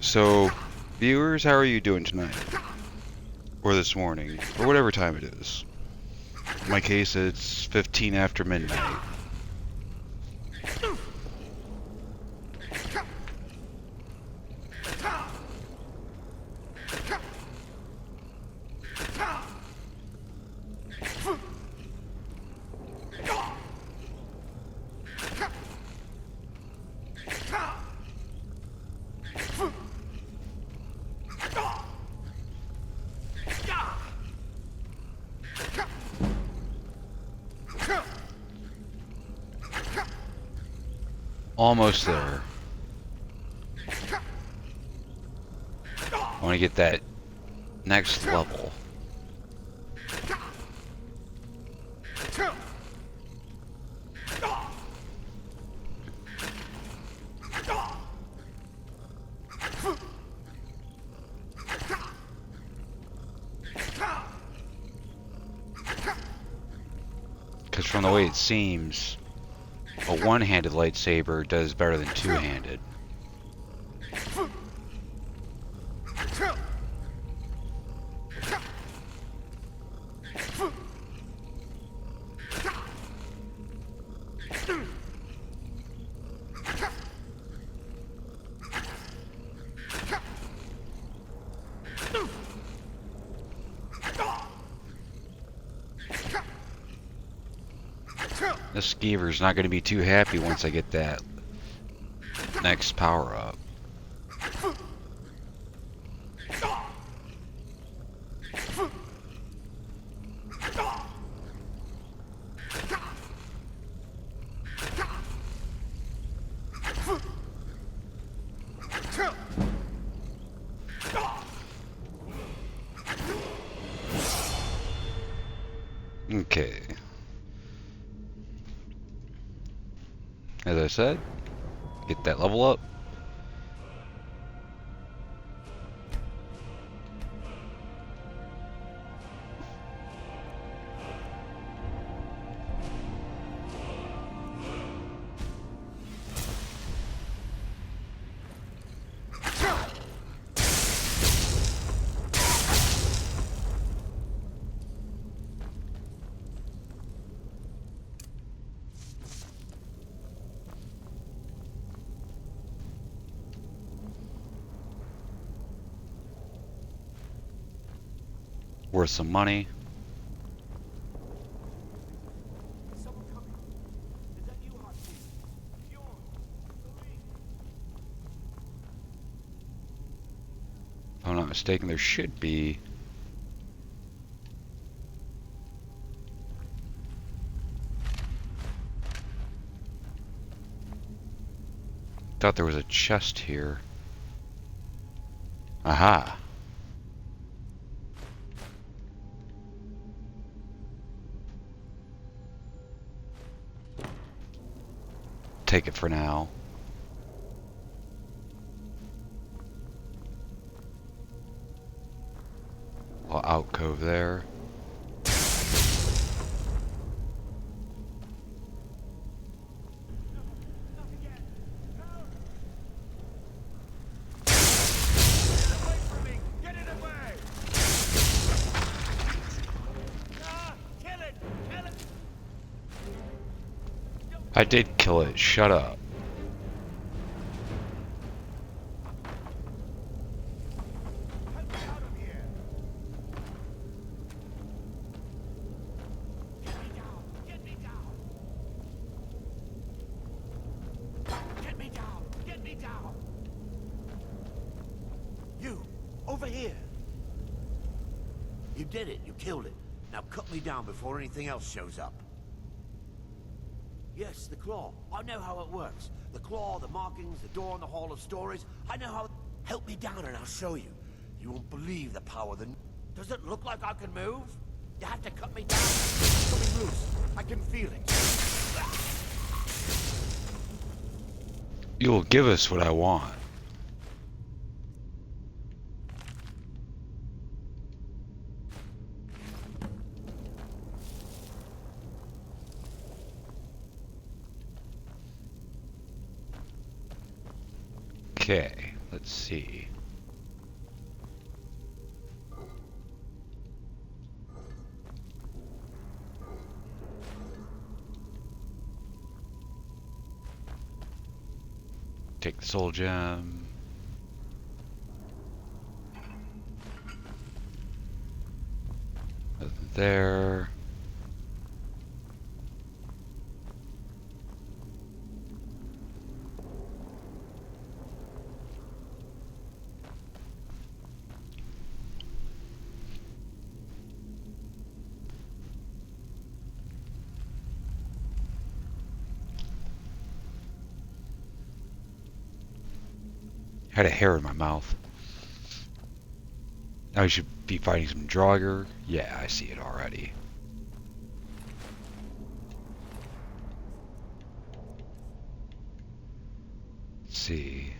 S1: So, viewers, how are you doing tonight? Or this morning? Or whatever time it is. In my case, it's 15 after midnight. Almost there. I want to get that next level. Because from the way it seems, a one-handed lightsaber does better than two-handed. This skeever's not going to be too happy once I get that next power up. Okay. As I said, get that level up. Worth some money.
S9: Someone coming. Is that you, Hotseat?
S1: If I'm not mistaken, there should be. Thought there was a chest here. Aha. Take it for now. Little alcove there. I did kill it. Shut up.
S12: Over here! You did it. You killed it. Now cut me down before anything else shows up. Yes, the claw. I know how it works. The claw, the markings, the door in the Hall of Stories. I know how... Help me down and I'll show you. You won't believe the power of the... Does it look like I can move? You have to cut me down. I'm coming loose. I can feel it.
S1: You will give us what I want. Okay, let's see. Take the soul gem. Nothing there. Had a hair in my mouth. Now we should be fighting some Draugr. Yeah, I see it already. Let's see.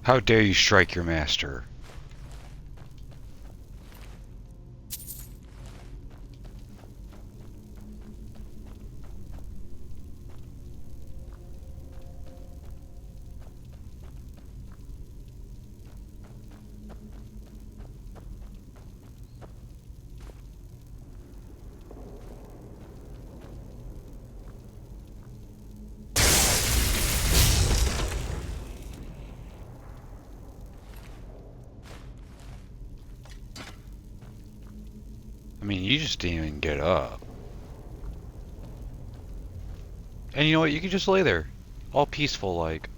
S1: How dare you strike your master? I mean, you just didn't even get up. And you know what? You can just lay there. All peaceful like.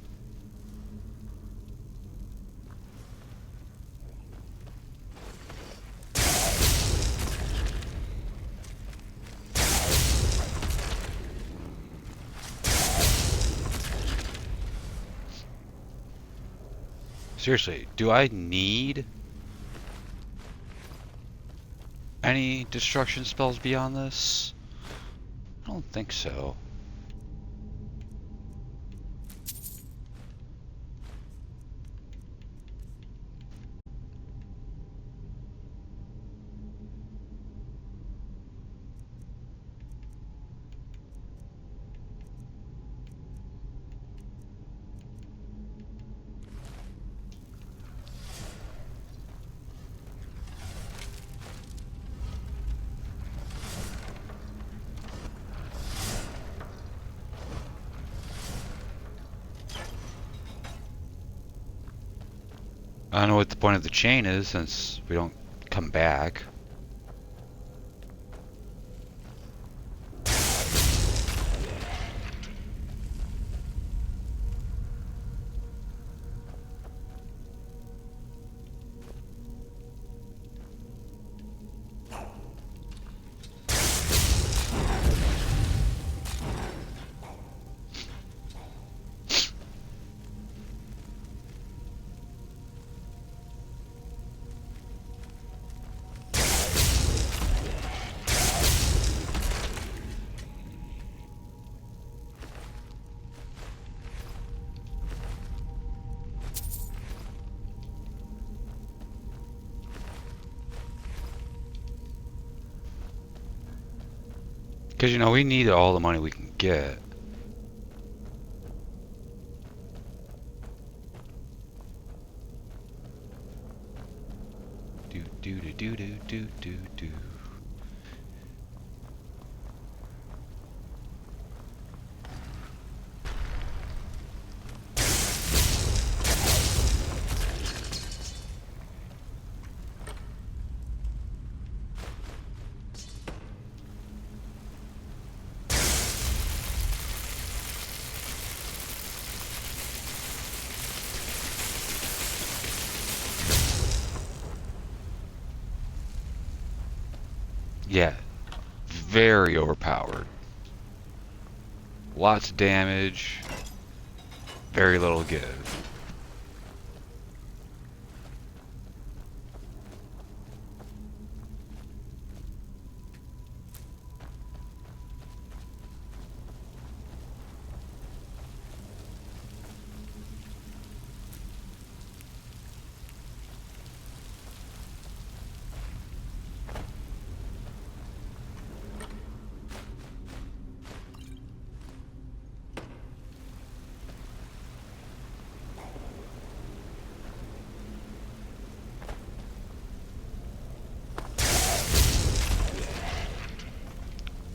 S1: Seriously, do I need any destruction spells beyond this? I don't think so. I don't know what the point of the chain is since we don't come back. Because, you know, we need all the money we can get. Do do do do do do do do. Yeah, very overpowered. Lots of damage, very little give.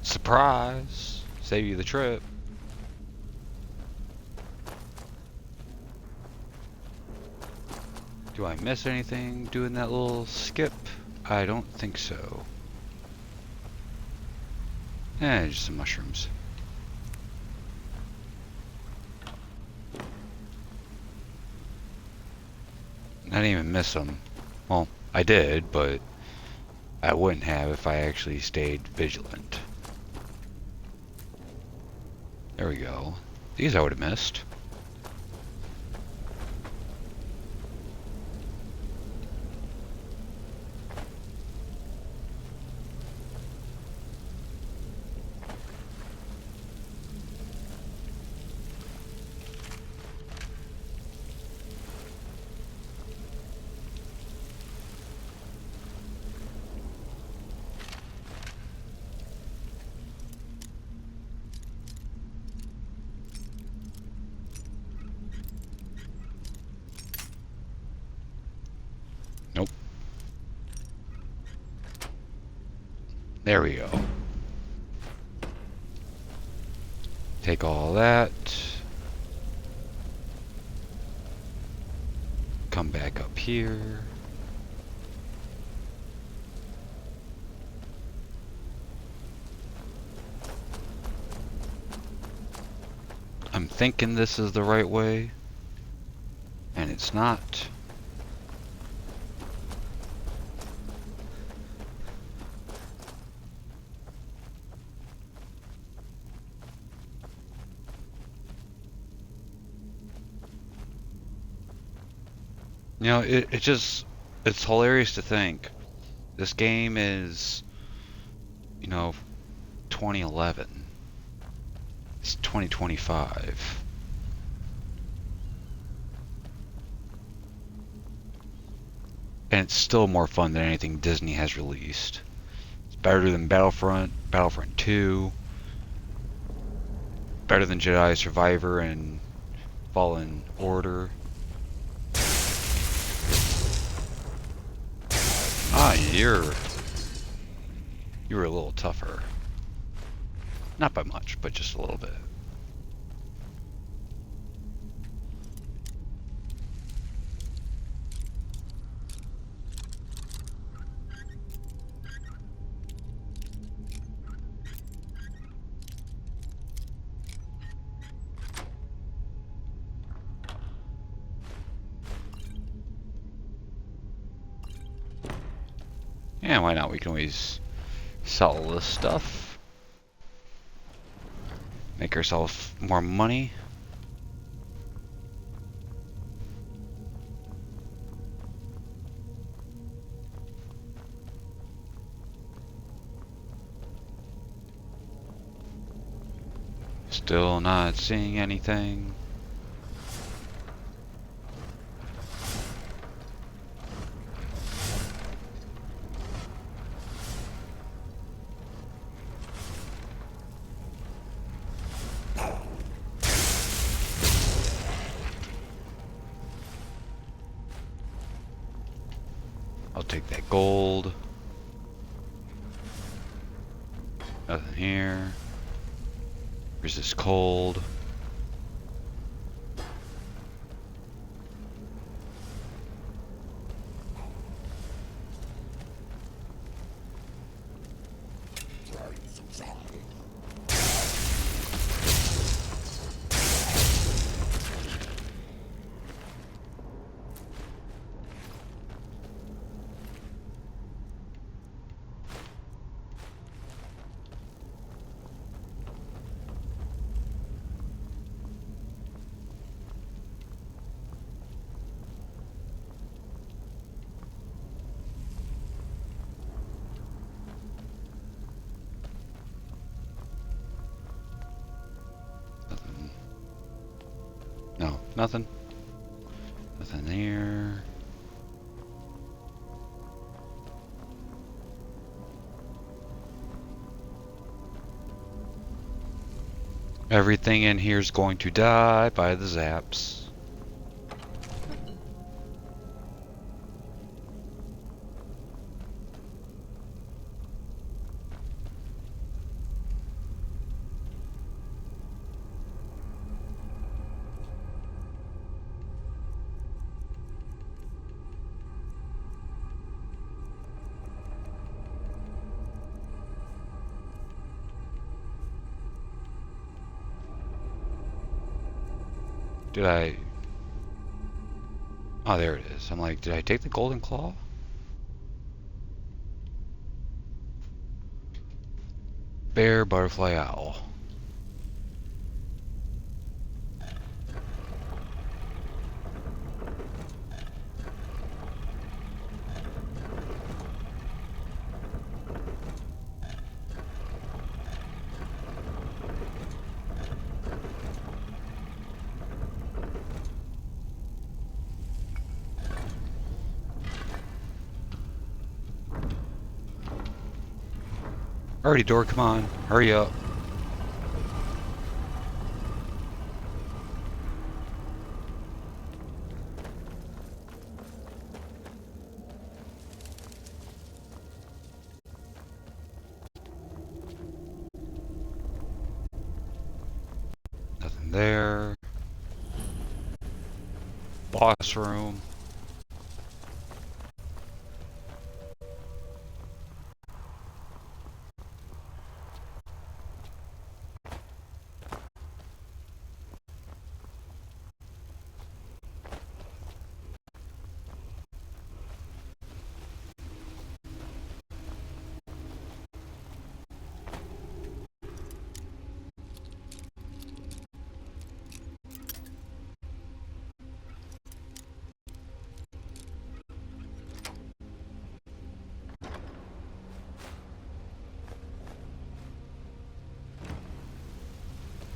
S1: Surprise! Save you the trip. Do I miss anything doing that little skip? I don't think so. Just some mushrooms. I didn't even miss them. Well, I did, but I wouldn't have if I actually stayed vigilant. There we go. These I would have missed. Nope. There we go. Take all that. Come back up here. I'm thinking this is the right way, and it's not. You know, it's hilarious to think this game is, you know, 2011. It's 2025. And it's still more fun than anything Disney has released. It's better than Battlefront, Battlefront 2, better than Jedi Survivor and Fallen Order. Ah, you were a little tougher. Not by much, but just a little bit. Yeah, why not? We can always sell this stuff. Make ourselves more money. Still not seeing anything. I'll take that gold. Nothing here. Resist cold. No, nothing. Nothing there. Everything in here is going to die by the zaps. Did I? Oh, there it is. I'm like, did I take the golden claw? Bear, butterfly, owl. Alrighty, door, come on. Hurry up. Nothing there. Boss room.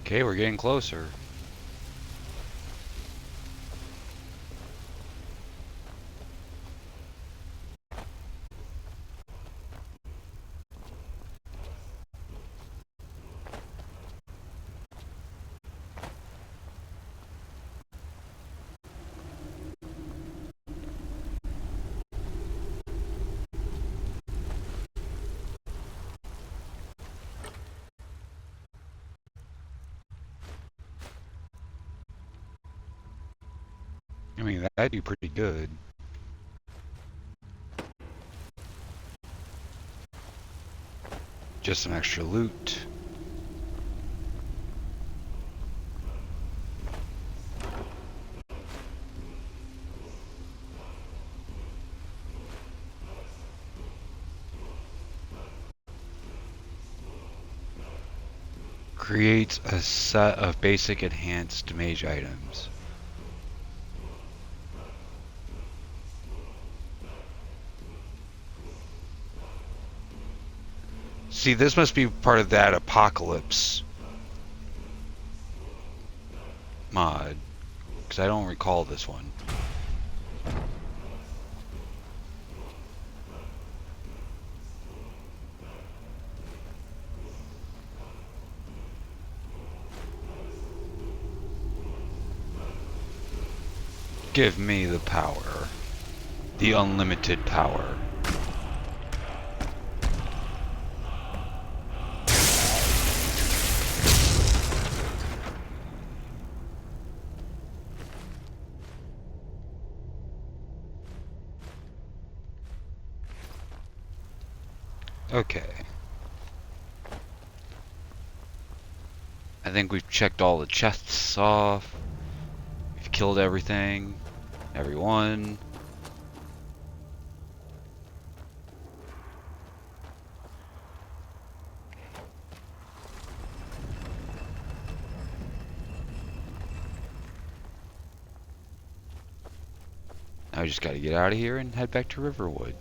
S1: Okay, we're getting closer. I mean, that'd be pretty good. Just some extra loot. Creates a set of basic enhanced mage items. See, this must be part of that apocalypse mod, because I don't recall this one. Give me the power. The unlimited power. Okay. I think we've checked all the chests off. We've killed everything. Everyone. Now we just gotta get out of here and head back to Riverwood.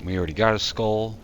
S1: We already got a skull.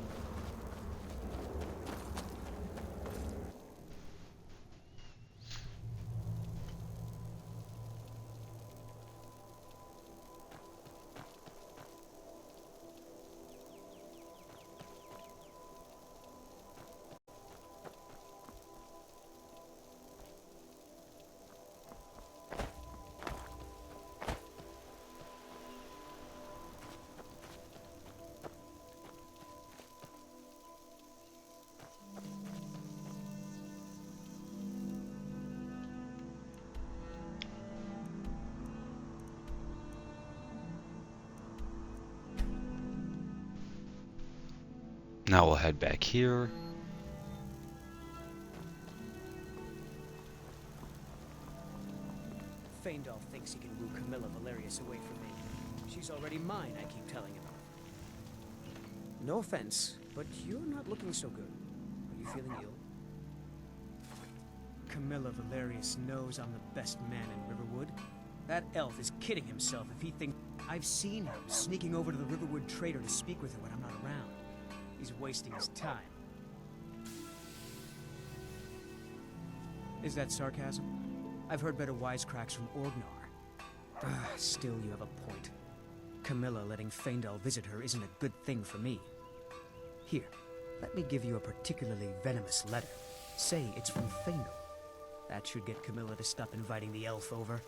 S1: Now we'll head back here.
S13: Feindal thinks he can woo Camilla Valerius away from me. She's already mine, I keep telling him. No offense, but you're not looking so good. Are you feeling ill? Camilla Valerius knows I'm the best man in Riverwood. That elf is kidding himself if he thinks... I've seen him sneaking over to the Riverwood trader to speak with her when I'm not around. He's wasting his time. Is that sarcasm? I've heard better wisecracks from Orgnar. Still, you have a point. Camilla letting Feindal visit her isn't a good thing for me. Here, let me give you a particularly venomous letter. Say it's from Feindal. That should get Camilla to stop inviting the elf over.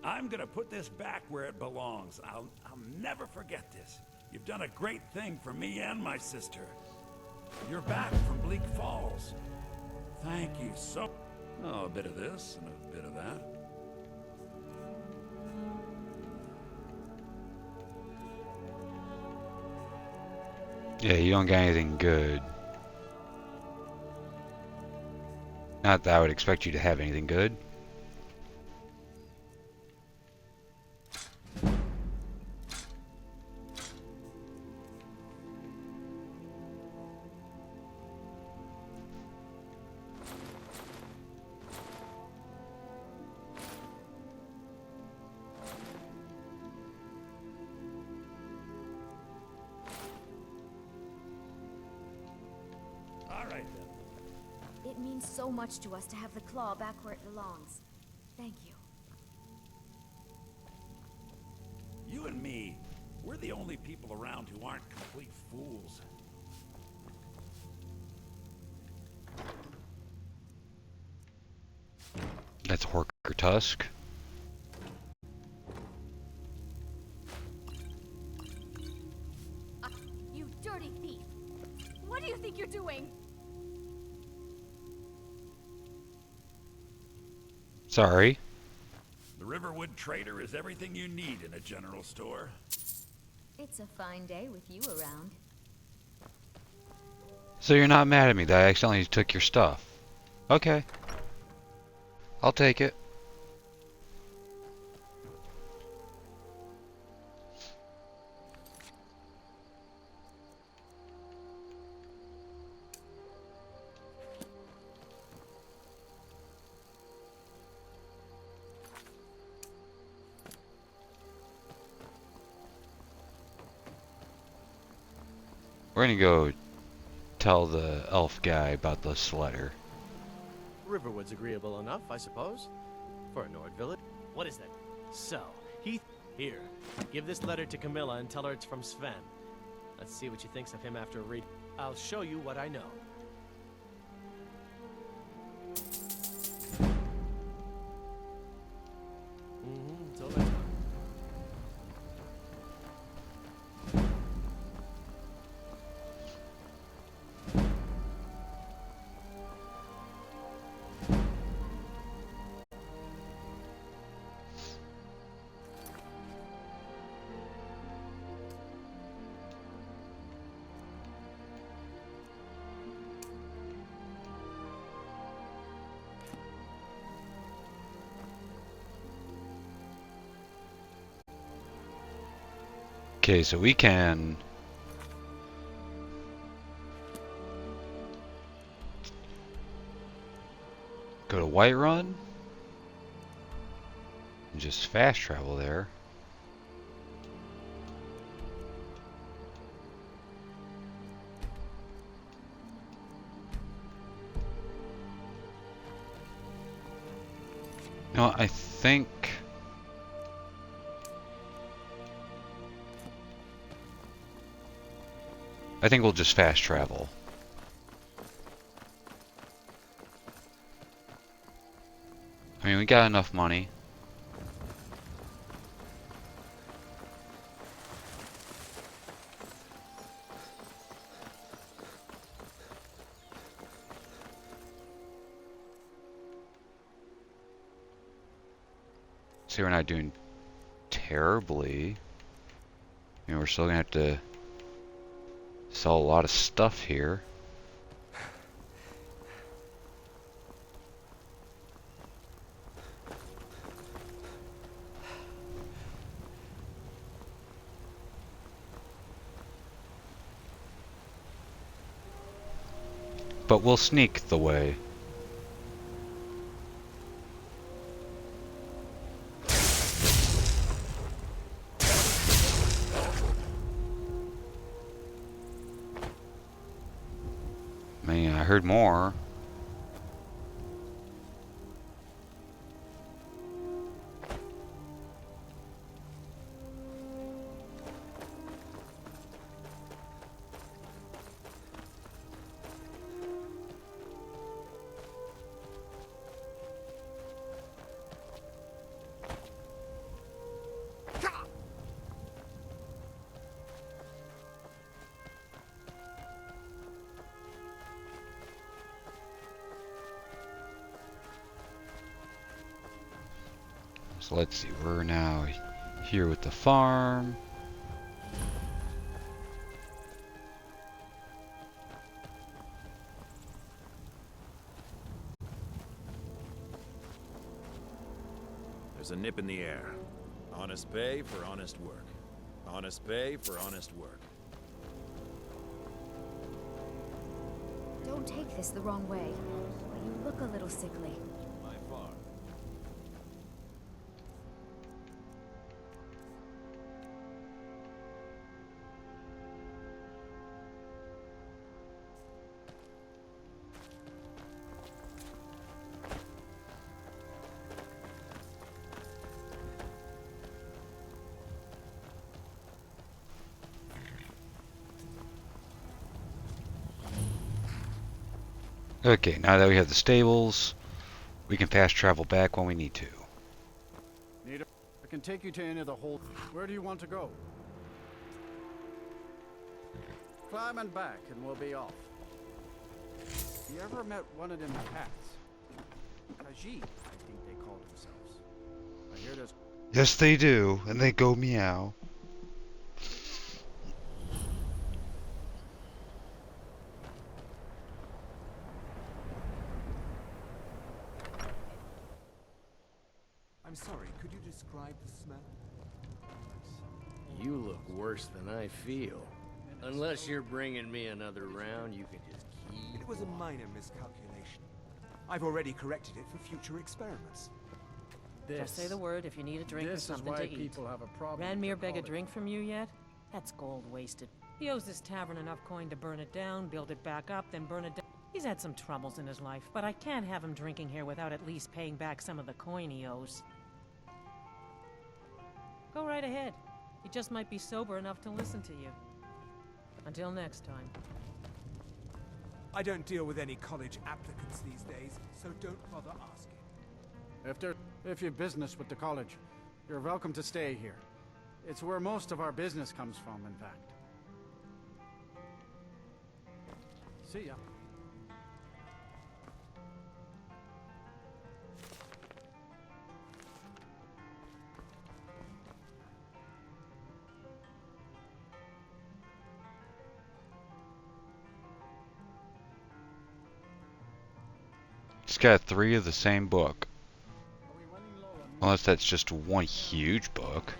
S10: I'm gonna put this back where it belongs. I'll never forget this. You've done a great thing for me and my sister. You're back from Bleak Falls. Thank you so... Oh, a bit of this and a bit of that.
S1: Yeah, you don't get anything good. Not that I would expect you to have anything good.
S10: All right, then.
S5: It means so much to us to have the claw back where it belongs. Thank you.
S10: You and me, we're the only people around who aren't complete fools.
S1: That's Horker Tusk.
S5: You dirty thief! What do you think you're doing?
S1: Sorry.
S10: The Riverwood Trader is everything you need in a general store.
S5: It's a fine day with you around.
S1: So you're not mad at me that I accidentally took your stuff? Okay. I'll take it. We're gonna go tell the elf guy about this letter.
S14: Riverwood's agreeable enough, I suppose. For a Nord village. What is that? So, here. Give this letter to Camilla and tell her it's from Sven. Let's see what she thinks of him after reading. I'll show you what I know. Until next time.
S1: Okay, so we can go to Whiterun and just fast travel there. You know, I think we'll just fast travel. I mean, we got enough money. See, we're not doing terribly. I mean, we're still gonna have to sell a lot of stuff here. But we'll sneak the way. I mean, I heard more. So let's see, we're now here with the farm.
S15: There's a nip in the air. Honest pay for honest work. Honest pay for honest work.
S5: Don't take this the wrong way, but you look a little sickly.
S15: My farm.
S1: Okay, now that we have the stables, we can fast travel back when we need to.
S6: I can take you to any of the hold. Where do you want to go? Climb and back, and we'll be off. You ever met one of them cats? Khajiit, I think they call themselves. I hear there's...
S1: Yes, they do, and they go meow.
S2: I'm sorry, could you describe the smell?
S4: You look worse than I feel. Unless you're bringing me another round, you can just keep...
S2: It was a minor miscalculation. I've already corrected it for future experiments.
S16: Just say the word if you need a drink or something to eat.
S6: People have a problem.
S16: Ranmir beg a drink from you yet? That's gold wasted. He owes this tavern enough coin to burn it down, build it back up, then burn it down. He's had some troubles in his life, but I can't have him drinking here without at least paying back some of the coin he owes. Go right ahead. He just might be sober enough to listen to you. Until next time.
S2: I don't deal with any college applicants these days, so don't bother asking.
S6: If you've business with the college, you're welcome to stay here. It's where most of our business comes from, in fact. See ya.
S1: It's got 3 of the same book. Unless that's just one huge book.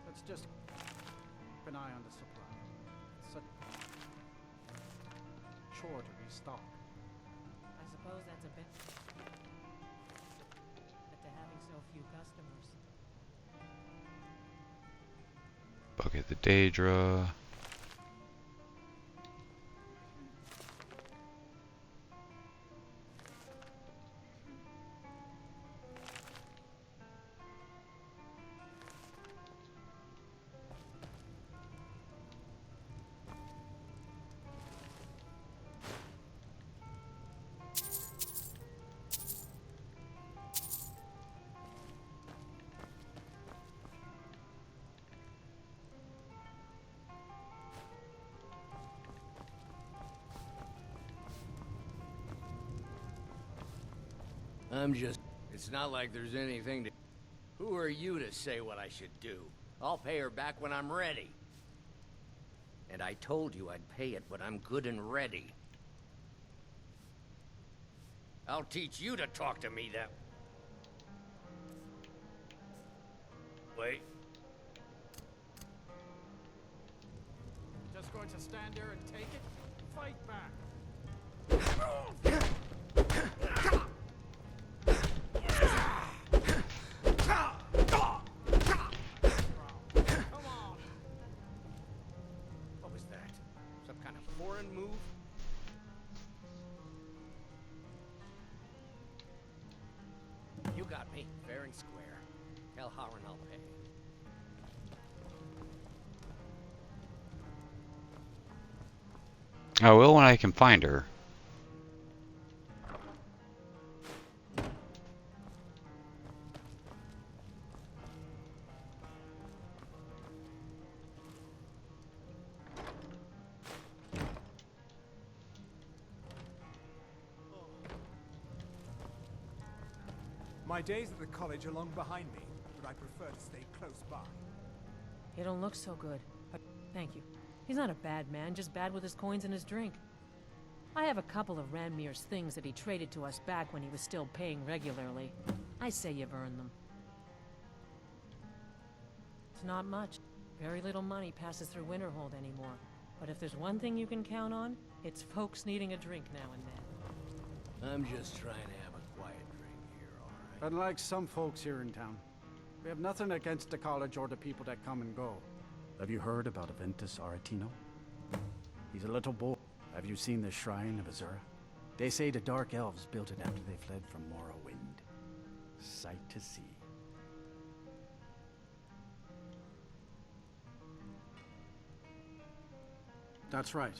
S6: Let's just keep an eye on the supply. It's such a chore to restock.
S16: I suppose that's a bit... to having so few customers.
S1: Bucket the Daedra.
S4: It's not like there's anything to... Who are you to say what I should do? I'll pay her back when I'm ready. And I told you I'd pay it when I'm good and ready. I'll teach you to talk to me that... Wait.
S6: Just going to stand there and take it? Fight back.
S4: What was that? Some kind of foreign move? You got me, fair and square. Tell Harren I'll pay.
S1: I will when I can find her.
S2: My days at the college are long behind me, but I prefer to stay close by.
S16: You don't look so good. But thank you. He's not a bad man, just bad with his coins and his drink. I have a couple of Ranmir's things that he traded to us back when he was still paying regularly. I say you've earned them. It's not much. Very little money passes through Winterhold anymore. But if there's one thing you can count on, it's folks needing a drink now and then.
S4: I'm just trying to have a quiet drink here, all right?
S6: Unlike some folks here in town, we have nothing against the college or the people that come and go. Have you heard about Aventus Aretino? He's a little boy. Have you seen the shrine of Azura? They say the Dark Elves built it after they fled from Morrowind. Sight to see. That's right.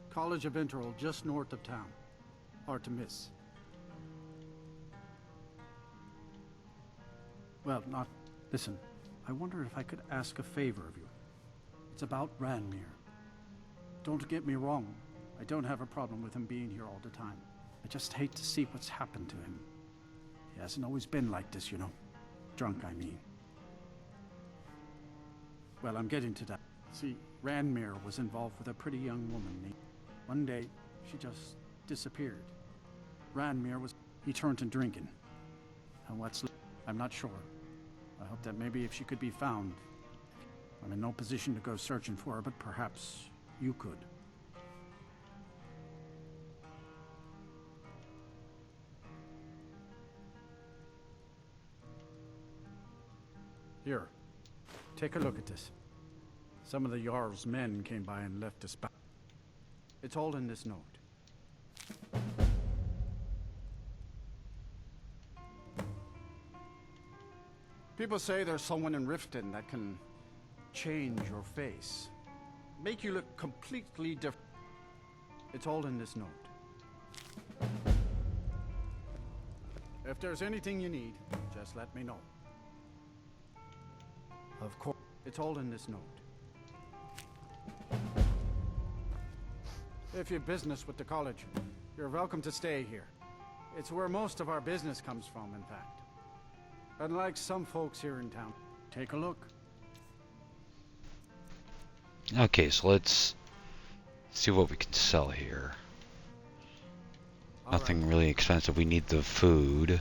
S6: College of Winterhold, just north of town. Hard to miss. Well, not... Listen, I wonder if I could ask a favor of you. It's about Ranmir. Don't get me wrong. I don't have a problem with him being here all the time. I just hate to see what's happened to him. He hasn't always been like this, you know. Drunk, I mean. Well, I'm getting to that. See, Ranmir was involved with a pretty young woman. One day, she just disappeared. Ranmir was... He turned to drinking. And what's... I'm not sure. I hope that maybe if she could be found... I'm in no position to go searching for her, but perhaps you could. Here, take a look at this. Some of the Jarl's men came by and left us back. It's all in this note. People say there's someone in Riften that can change your face. Make you look completely different. It's all in this note. If there's anything you need, just let me know. Of course, it's all in this note. If you've business with the college, you're welcome to stay here. It's where most of our business comes from, in fact. Unlike some folks here in town. Take a look.
S1: Okay, so let's see what we can sell here. Nothing really expensive. We need the food.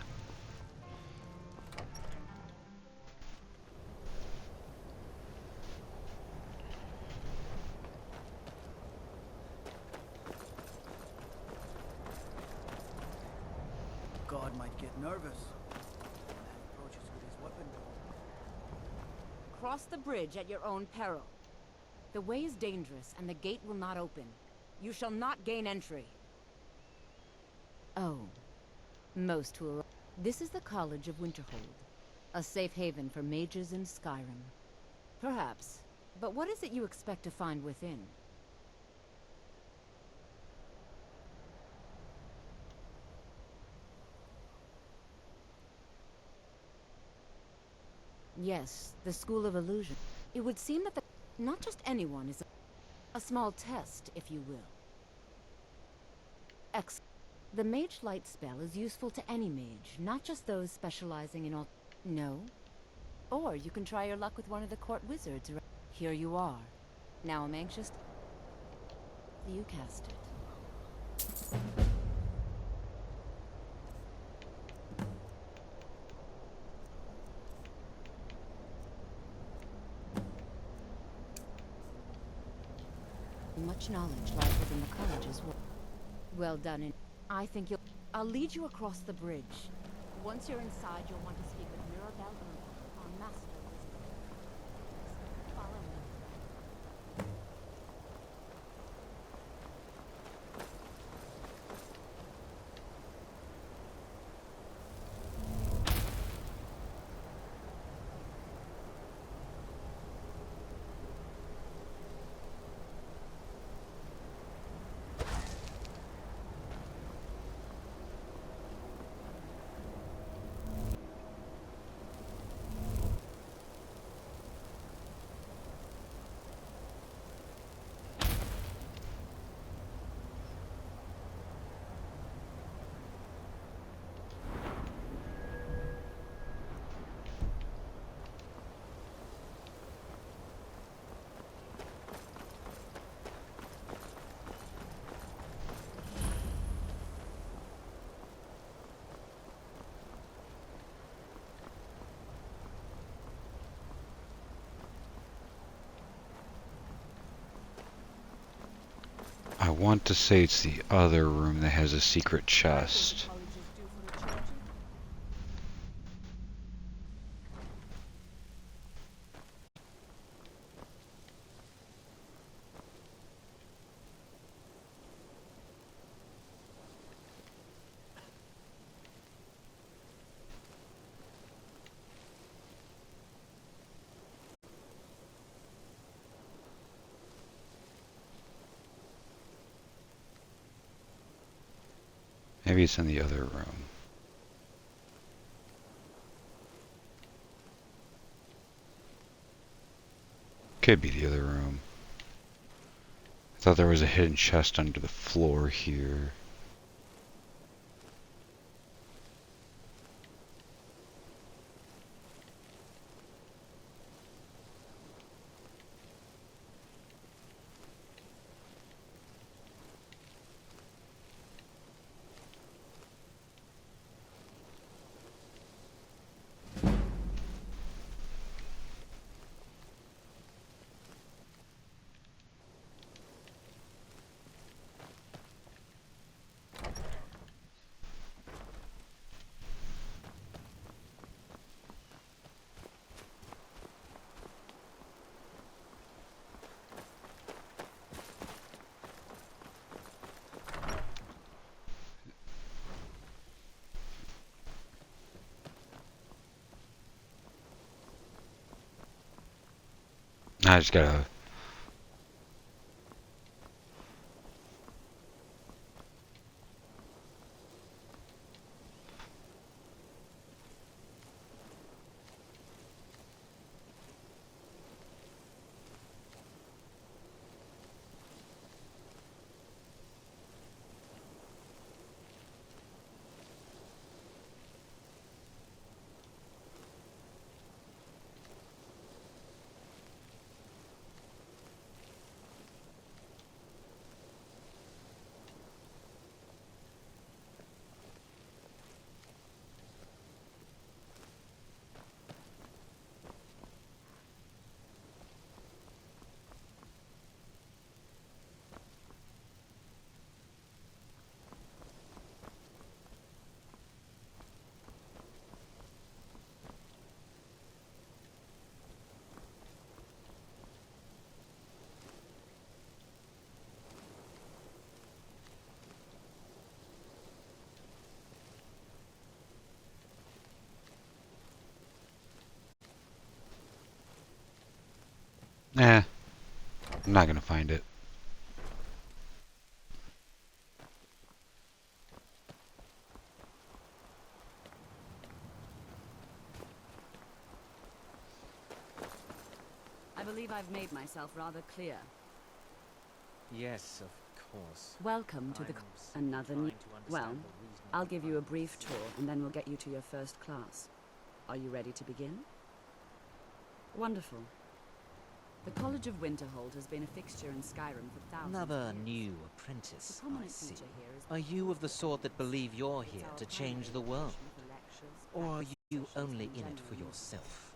S17: God might get nervous. Man approaches with his weapon.
S7: Cross the bridge at your own peril. The way is dangerous, and the gate will not open. You shall not gain entry. Oh. Most will... This is the College of Winterhold. A safe haven for mages in Skyrim. Perhaps. But what is it you expect to find within? Yes, the School of Illusion. It would seem that not just anyone is a small test, if you will. The Mage Light spell is useful to any mage, not just those specializing in all... No? Or you can try your luck with one of the court wizards. Here you are. Now I'm anxious... You cast it. Much knowledge lies within the college's work. Well done, and I think you'll... I'll lead you across the bridge. Once you're inside, you'll want to speak with Mirabelle, our master wizard. Follow me.
S1: want to say it's the other room that has a secret chest. Maybe it's in the other room. Could be the other room. I thought there was a hidden chest under the floor here. I just gotta... I'm not gonna find it.
S7: I believe I've made myself rather clear.
S13: Yes, of course.
S7: Welcome to the... Another new... Well, I'll give you a brief tour, and then we'll get you to your first class. Are you ready to begin? Wonderful. The College of Winterhold has been a fixture in Skyrim for thousands
S18: Another
S7: of years.
S18: new apprentice,
S7: The prominent
S18: I see.
S7: feature here is
S18: Are you of the sort that believe you're here to change the world? Or are you only in it for yourself?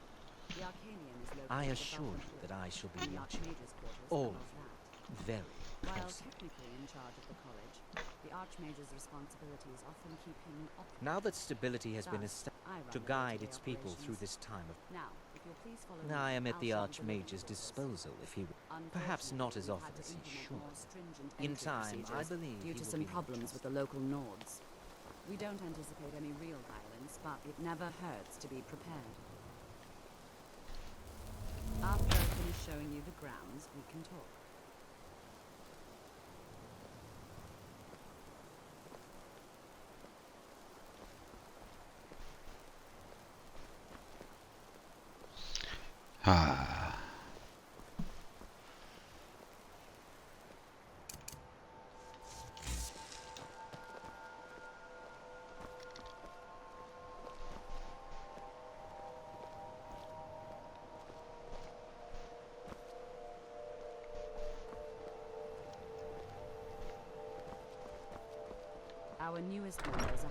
S7: The Arcanium is located
S18: I
S7: above
S18: assure
S7: the
S18: you that I shall be
S7: The
S18: watching
S7: Archmage's quarters
S18: all
S7: above
S18: of you
S7: that.
S18: very
S7: While
S18: closely.
S7: technically in charge of the college, the Archmage's responsibilities often keep him occupied.
S18: Now that stability has been
S7: Thus,
S18: established
S7: I run
S18: to
S7: the
S18: guide
S7: day-to-day
S18: its people through
S7: operations.
S18: this time of...
S7: Now, if you'll please follow
S18: I
S7: me,
S18: am at
S7: I'll
S18: the
S7: show you the
S18: Archmage's
S7: living quarters.
S18: disposal if he... Perhaps not as
S7: Unfortunately,
S18: often
S7: we've had
S18: as
S7: to
S18: he
S7: implement
S18: should.
S7: more stringent
S18: In
S7: entry
S18: time, I
S7: procedures
S18: believe
S7: due
S18: he
S7: to
S18: will
S7: some
S18: be
S7: problems with the local Nords. We don't anticipate any real violence, but it never hurts to be prepared. After I finish showing you the grounds, we can talk.
S1: Ah.
S7: Our newest members are...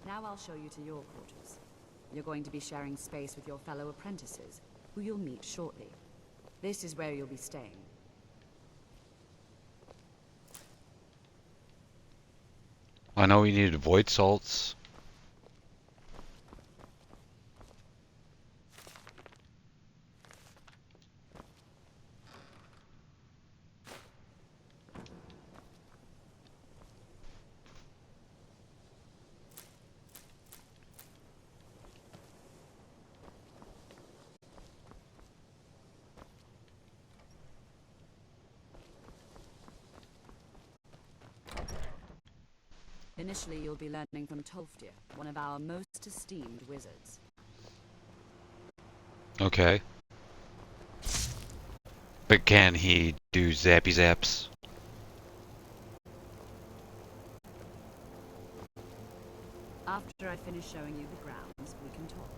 S7: Now I'll show you to your quarters.
S19: you're going to be sharing space with your fellow apprentices, who you'll meet shortly. This is where you'll be staying.
S1: I know we needed void salts.
S19: Initially, you'll be learning from Tolfdir, one of our most esteemed wizards.
S1: Okay. But can he do zappy zaps?
S19: After I finish showing you the grounds, we can talk.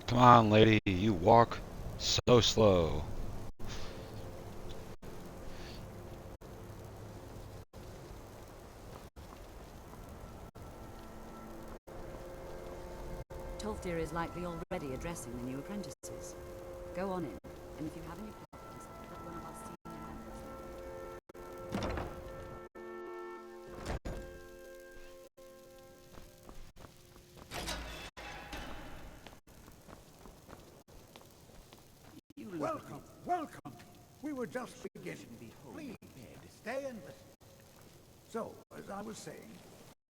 S1: Come on, lady, you walk so slow.
S19: Tolfdir is likely already addressing the new apprentices. Go on in, and if you have any problems, let one of our senior members know.
S6: Welcome, welcome. We were just beginning. Please, stay and listen. So, as I was saying,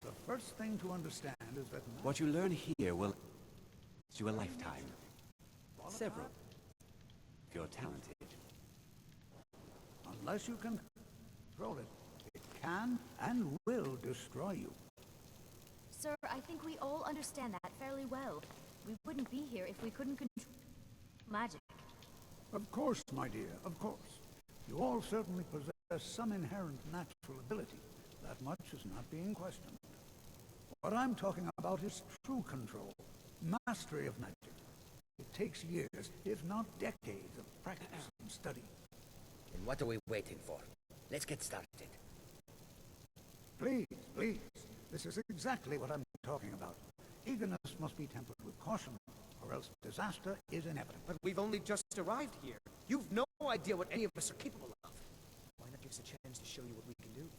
S6: the first thing to understand is that...
S20: What you learn here will last you a lifetime. Several. If you're talented.
S6: Unless you can control it, it can and will destroy you.
S5: Sir, I think we all understand that fairly well. We wouldn't be here if we couldn't control magic.
S6: Of course, my dear, of course. You all certainly possess some inherent natural ability. That much is not being questioned. What I'm talking about is true control, mastery of magic. It takes years, if not decades, of practice and study.
S4: And what are we waiting for? Let's get started.
S6: Please, please. This is exactly what I'm talking about. Eagerness must be tempered with caution, or else disaster is inevitable.
S9: But we've only just arrived here. You've no idea what any of us are capable of. Why not give us a chance to show you what we can do?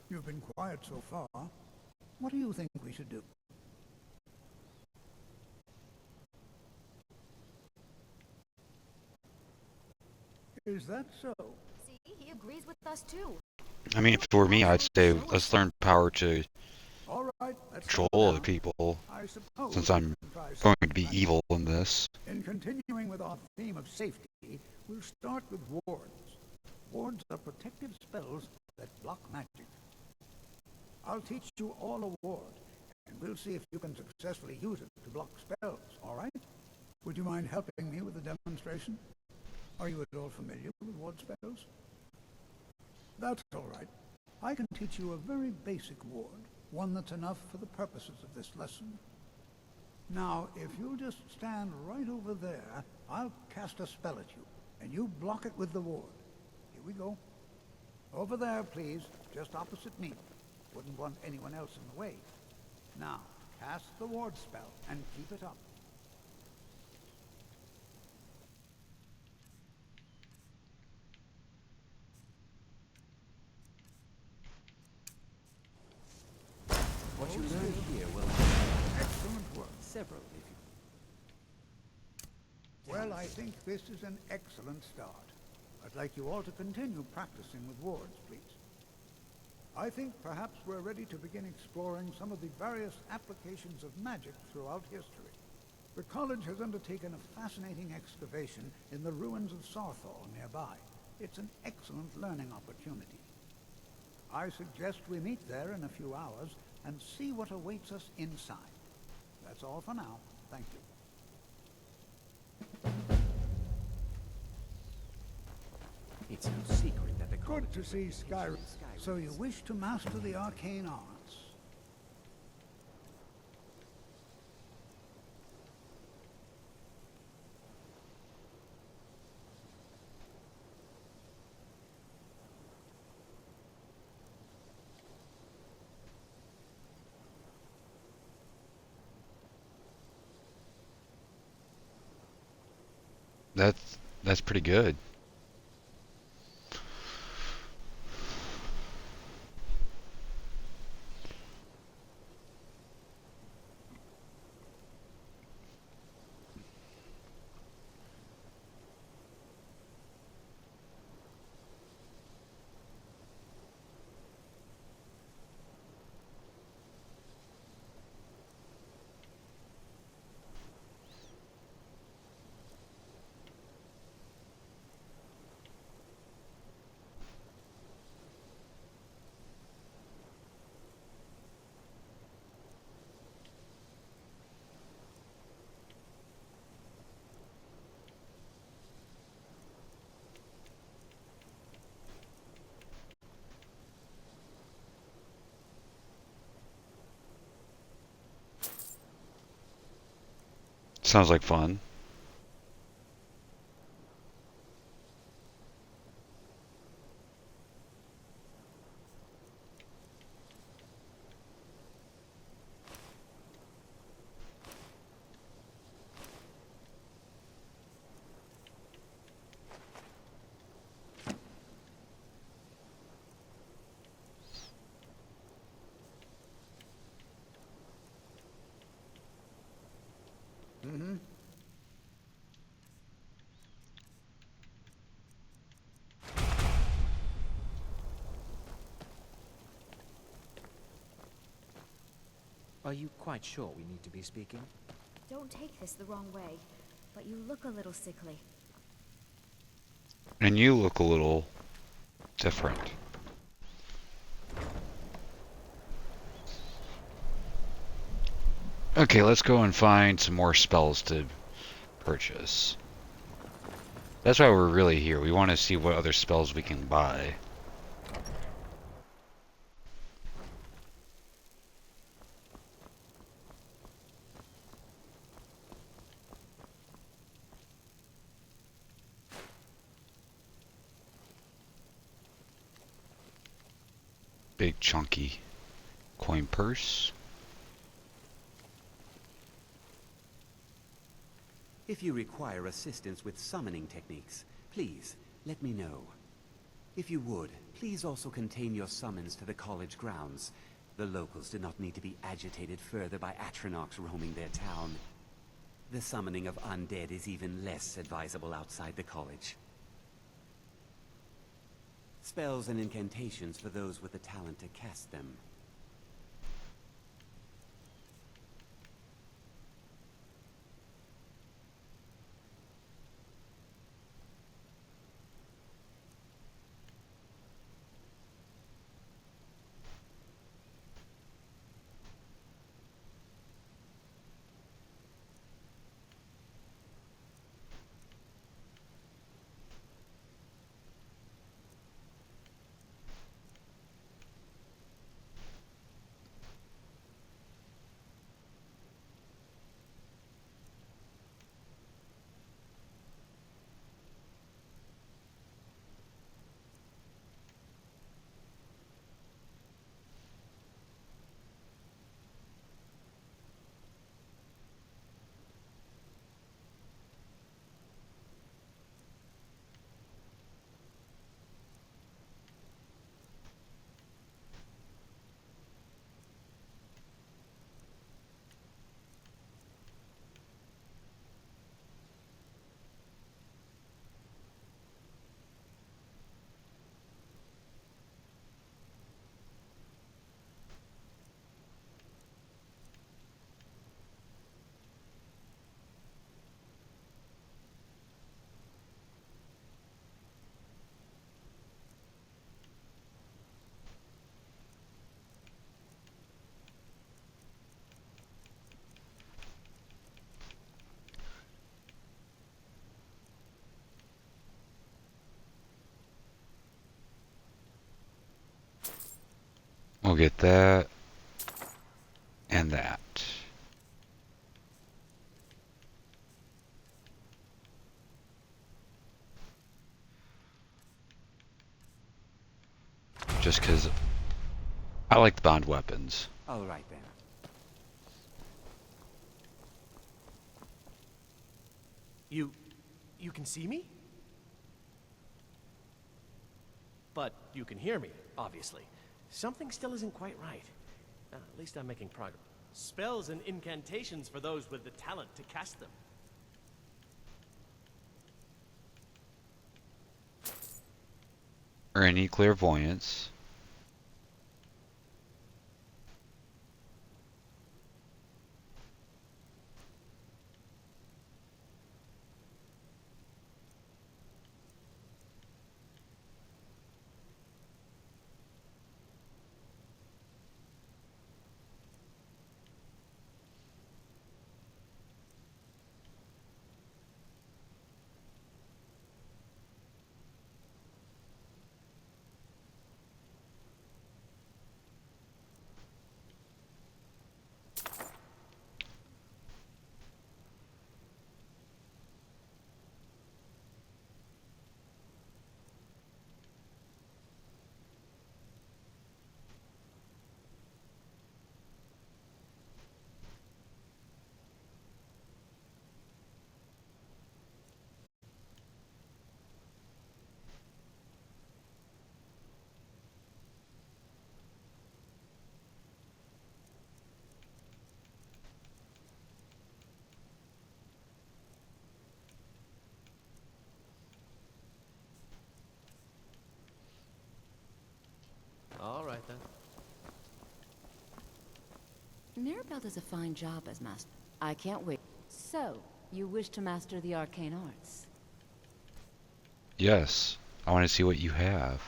S6: You've been quiet so far. What do you think we should do? Is that so?
S5: See, he agrees with us too.
S1: I mean, if it were me, I'd say let's learn power to
S6: All right, let's
S1: control
S6: settle
S1: other
S6: down.
S1: people,
S6: I suppose
S1: since
S6: we
S1: I'm
S6: can try
S1: going to
S6: something
S1: be
S6: like
S1: evil in this.
S6: In continuing with our theme of safety, we'll start with wards. Wards are protective spells that block magic. I'll teach you all a ward, and we'll see if you can successfully use it to block spells, all right? Would you mind helping me with the demonstration? Are you at all familiar with ward spells? That's all right. I can teach you a very basic ward, one that's enough for the purposes of this lesson. Now, if you'll just stand right over there, I'll cast a spell at you, and you block it with the ward. Here we go. Over there, please, just opposite me. Wouldn't want anyone else in the way. Now, cast the ward spell, and keep it up.
S20: What you learn here will
S6: Excellent work.
S20: several if you...
S6: Well, I think this is an excellent start. I'd like you all to continue practicing with wards, please. I think perhaps we're ready to begin exploring some of the various applications of magic throughout history. The college has undertaken a fascinating excavation in the ruins of Sarthal nearby. It's an excellent learning opportunity. I suggest we meet there in a few hours and see what awaits us inside. That's all for now. Thank you.
S20: It's no secret that the
S6: Good to see Skyrim. So you wish to master the arcane arts?
S1: That's pretty good. Sounds like fun.
S20: Mm-hmm.
S13: Are you quite sure we need to be speaking?
S5: Don't take this the wrong way, but you look a little sickly.
S1: And you look a little different. Okay, let's go and find some more spells to purchase. That's why we're really here. We want to see what other spells we can buy. Big chunky coin purse.
S20: If you require assistance with summoning techniques, please let me know. If you would, please also contain your summons to the college grounds. The locals do not need to be agitated further by Atronachs roaming their town. The summoning of undead is even less advisable outside the college. Spells and incantations for those with the talent to cast them.
S1: We'll get that and that. Just because I like the bound weapons.
S20: All right then.
S14: You can see me? But you can hear me, obviously. Something still isn't quite right. At least I'm making progress. Spells and incantations for those with the talent to cast them.
S1: Or any clairvoyance.
S14: All right, then.
S7: Mirabelle does a fine job as master. I can't wait. So, you wish to master the arcane arts?
S1: Yes. I want to see what you have.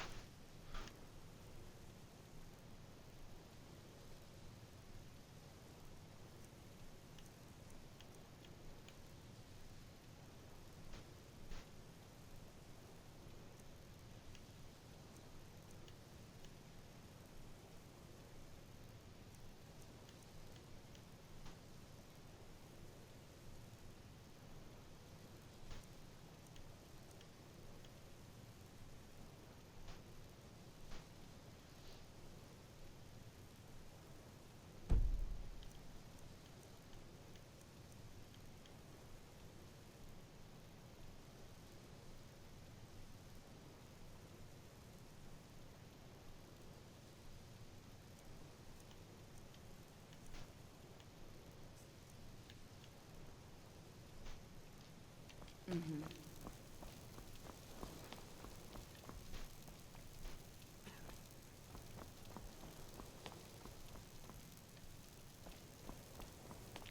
S7: Mm-hmm.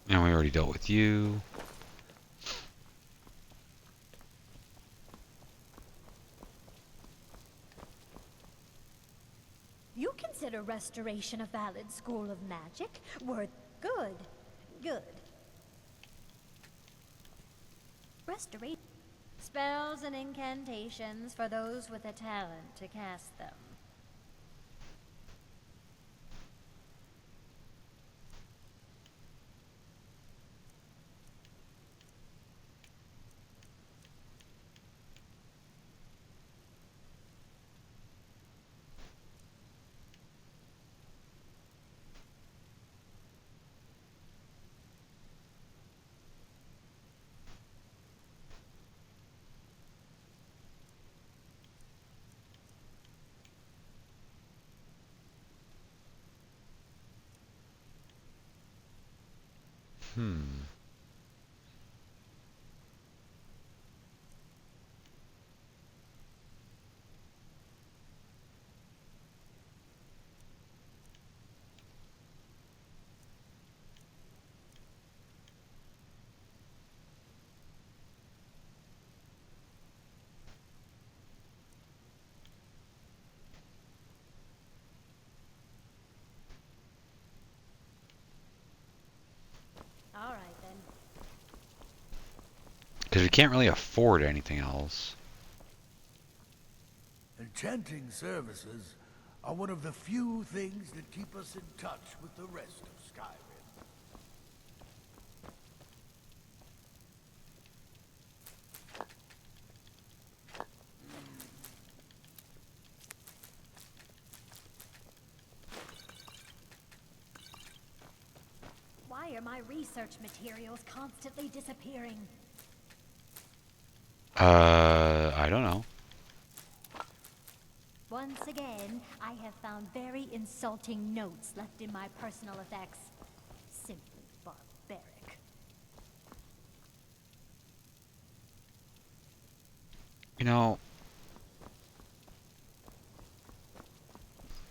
S1: And we already dealt with you.
S5: You consider restoration a valid school of magic? Worth good. Good. Restoration. Spells and incantations for those with the talent to cast them.
S1: Hmm.
S5: All right, then.
S1: Because we can't really afford anything else.
S21: Enchanting services are one of the few things that keep us in touch with the rest of Skyrim.
S5: Why are my research materials constantly disappearing?
S1: I don't know.
S8: Once again, I have found very insulting notes left in my personal effects. Simply barbaric.
S1: You know,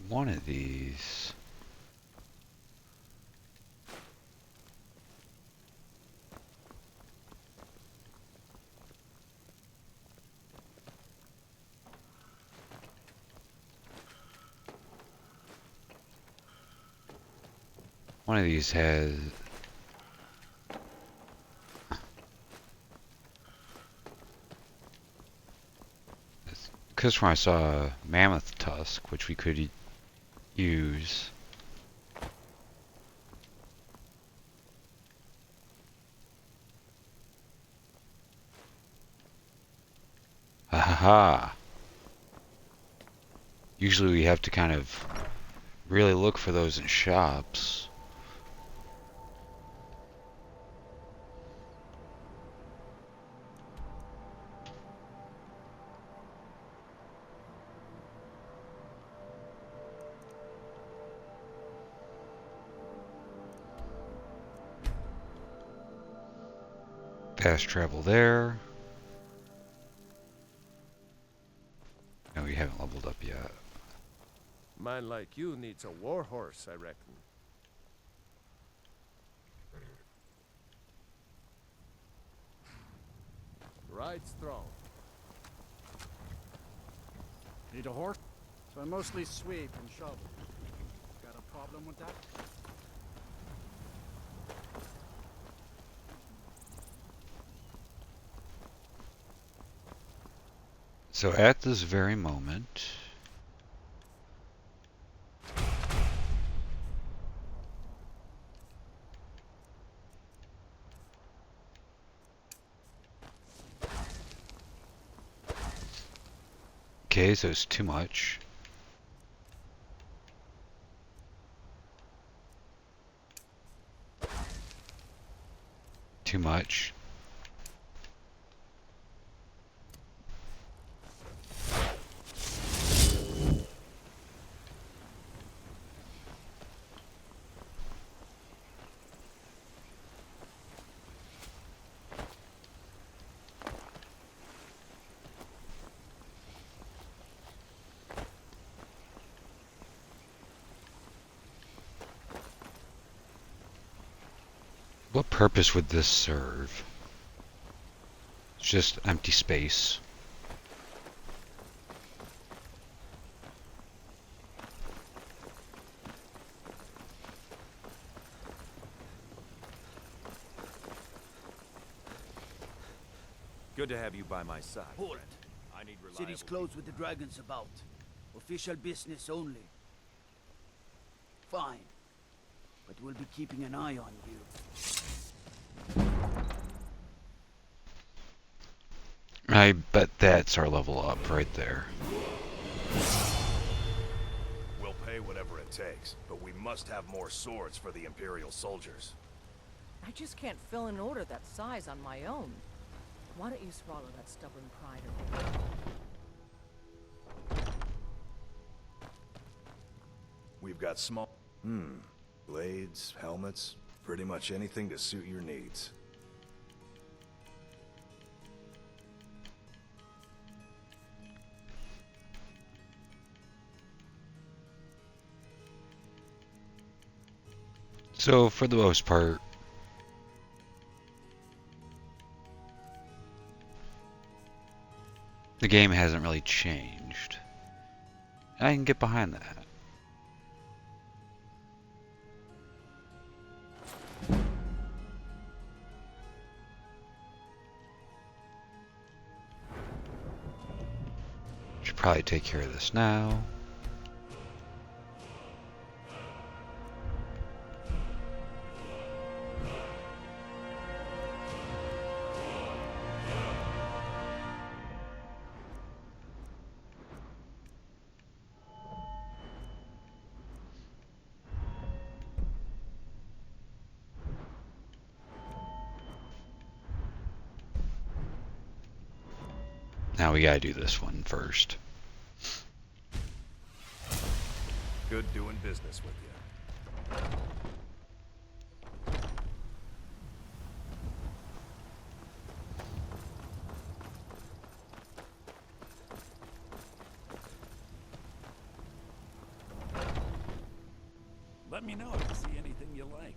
S1: one of these. One of these has. Because when I saw a mammoth tusk, which we could use. Ha ha ha. Usually we have to kind of really look for those in shops. Fast travel there. No, we haven't leveled up yet.
S2: Man like you needs a war horse, I reckon. Ride strong.
S6: Need a horse? So I mostly sweep and shovel. Got a problem with that?
S1: So at this very moment, okay, so it's too much. Too much. What purpose would this serve? It's just empty space.
S15: Good to have you by my side.
S17: Hold it.
S15: I need reliable...
S17: City's closed with the dragons about. Official business only. Fine. But we'll be keeping an eye on you.
S1: I bet that's our level up right there.
S3: We'll pay whatever it takes, but we must have more swords for the Imperial soldiers.
S22: I just can't fill an order that size on my own. Why don't you swallow that stubborn pride of yours?
S3: We've got small... blades, helmets, pretty much anything to suit your needs.
S1: So for the most part, the game hasn't really changed. I can get behind that. Should probably take care of this now. Now we gotta do this one first.
S3: Good doing business with you.
S10: Let me know if you see anything you like.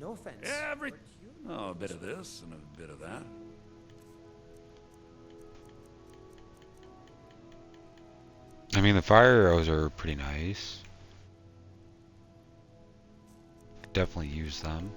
S13: No offense.
S10: Oh, a bit of this and a bit of that.
S1: I mean, the fire arrows are pretty nice. Could definitely use them.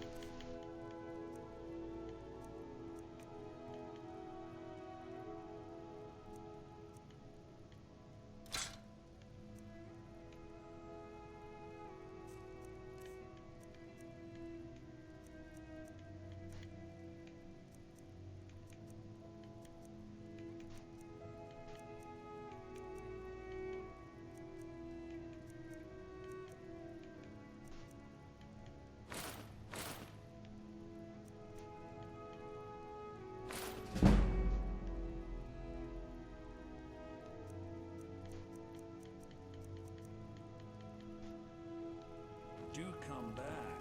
S10: Do come back.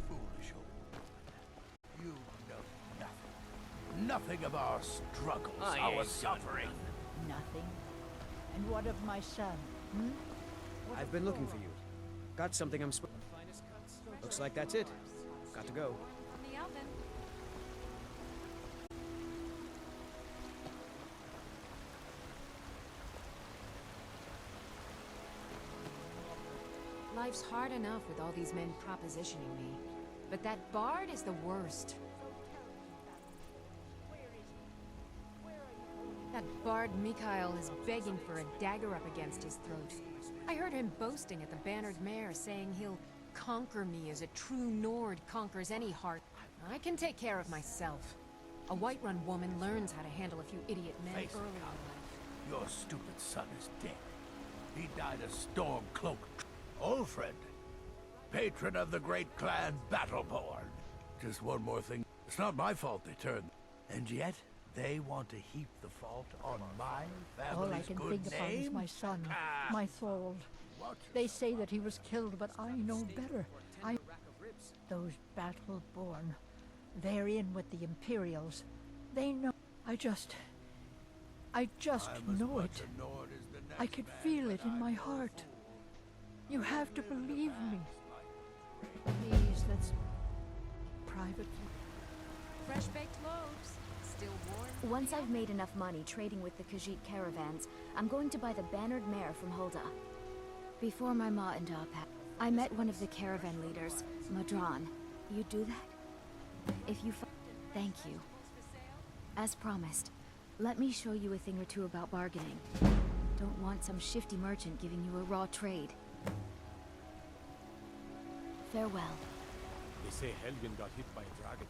S21: Foolish old. You know nothing. Nothing of our struggles, our suffering.
S11: Nothing. And what of my son? Hmm?
S13: I've been looking for you. Got something I'm supposed. Looks like that's it. Got to go.
S7: From the oven. Life's hard enough with all these men propositioning me. But that bard is the worst. That bard Mikhail is begging for a dagger up against his throat. I heard him boasting at the Bannered Mare, saying he'll conquer me as a true Nord conquers any heart. I can take care of myself. A Whiterun woman learns how to handle a few idiot men
S21: Face it,
S7: early in
S21: Cowboy.
S7: life.
S21: Your stupid son is dead. He died a storm-cloaked Ulfred, patron of the great clan Battleborn. Just one more thing. It's not my fault they turned. And yet, they want to heap the fault on my
S11: All I
S21: family's
S11: can
S21: good
S11: think about is
S21: name?
S11: my son,
S21: Ah.
S11: my Thorold. They say that he was killed, but I know better. Those Battleborn, they're in with the Imperials. They know. I just know it. I could feel it in my heart. You have to believe me. Please, let's privately.
S7: Fresh baked loaves, still warm.
S12: Once I've made enough money trading with the Khajiit caravans, I'm going to buy the Bannered Mare from Hulda. Before my ma and Da passed, I met one of the caravan leaders, Madran. You do that? If you thank you. As promised, let me show you a thing or two about bargaining. Don't want some shifty merchant giving you a raw trade. Farewell.
S23: They say Helgen got hit by a dragon.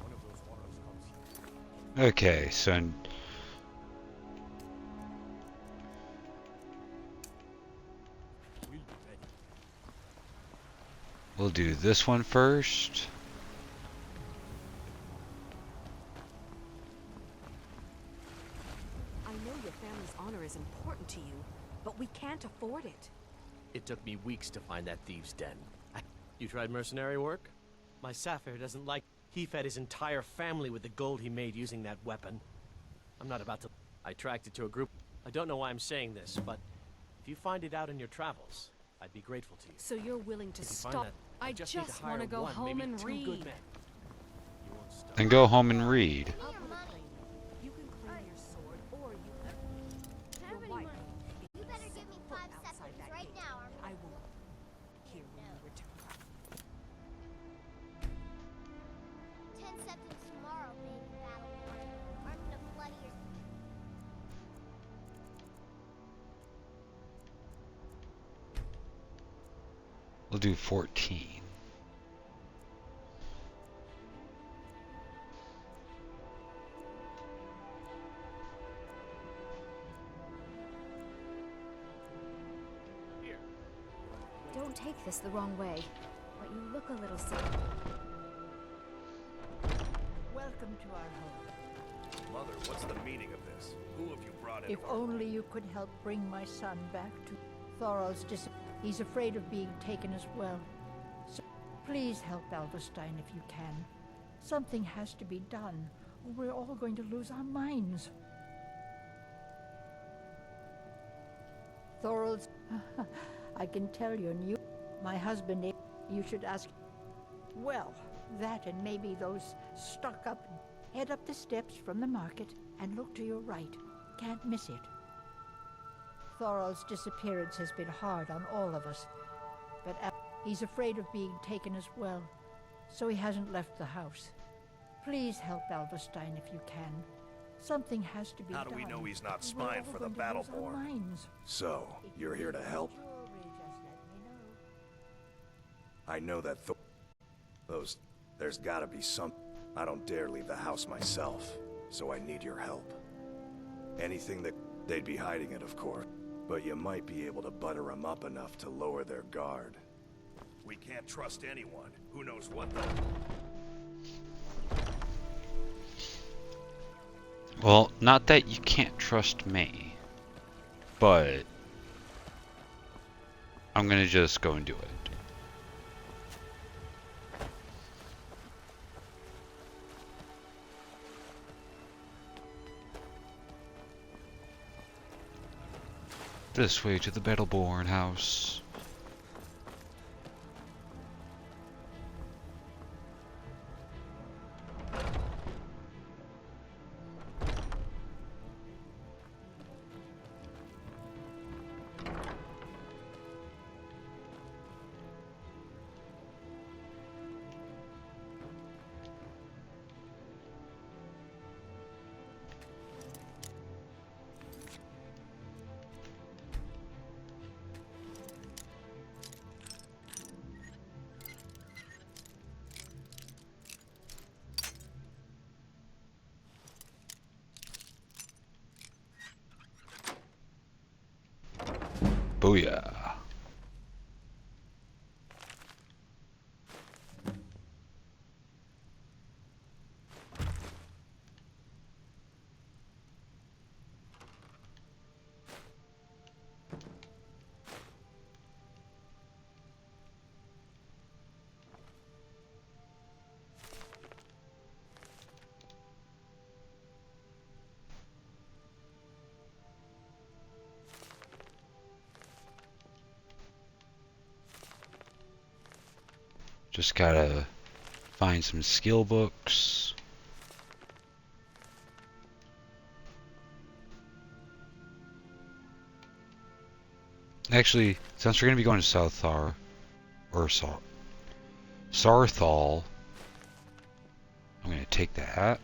S23: One of those horrors comes here.
S1: Okay, so we'll do this one first.
S22: I know your family's honor is important to you, but we can't afford it.
S14: It took me weeks to find that thieves' den. You tried mercenary work? My Sapphire doesn't like... He fed his entire family with the gold he made using that weapon. I'm not about to... I tracked it to a group... I don't know why I'm saying this, but if you find it out in your travels, I'd be grateful to you.
S22: So you're willing to
S14: If you find
S22: stop?
S14: that,
S22: I
S14: just need to
S22: want to
S14: hire
S22: go
S14: one,
S22: home
S14: maybe
S22: and
S14: two
S22: read.
S14: good men. You won't stop.
S1: Then go home and read.
S22: I'll put a claim in. You can claim your sword, or you can... Your wife.
S5: You better give me 5
S22: Outside
S5: seconds
S22: that
S5: right
S22: gate.
S5: now, or
S22: I will hear when you return.
S5: 10 seconds tomorrow, baby Battleborn. I'm gonna bloody your...
S1: We'll do 14.
S12: Don't take this the wrong way, but you look a little sick.
S11: Welcome to our home.
S3: Mother, what's the meaning of this? Who have you brought in?
S11: If only you could help bring my son back to Thorald's He's afraid of being taken as well. So please help Alverstein if you can. Something has to be done, or we're all going to lose our minds. Thorald's... I can tell you're new. My husband, you should ask... Well, that and maybe those stuck-up... Head up the steps from the market and look to your right. Can't miss it. Thorald's disappearance has been hard on all of us, but he's afraid of being taken as well, so he hasn't left the house. Please help Alverstein if you can. Something has to be done.
S3: How do we know he's not spying for the Battleborn? So, you're here to help? I know that there's gotta be some... I don't dare leave the house myself, so I need your help. Anything that... They'd be hiding it, of course, but you might be able to butter them up enough to lower their guard. We can't trust anyone. Who knows what the...
S1: Well, not that you can't trust me, but I'm gonna just go and do it. This way to the Battleborn house. Booyah. Just gotta find some skill books. Actually, since we're gonna be going to Southar, or Sarthal, I'm gonna take that.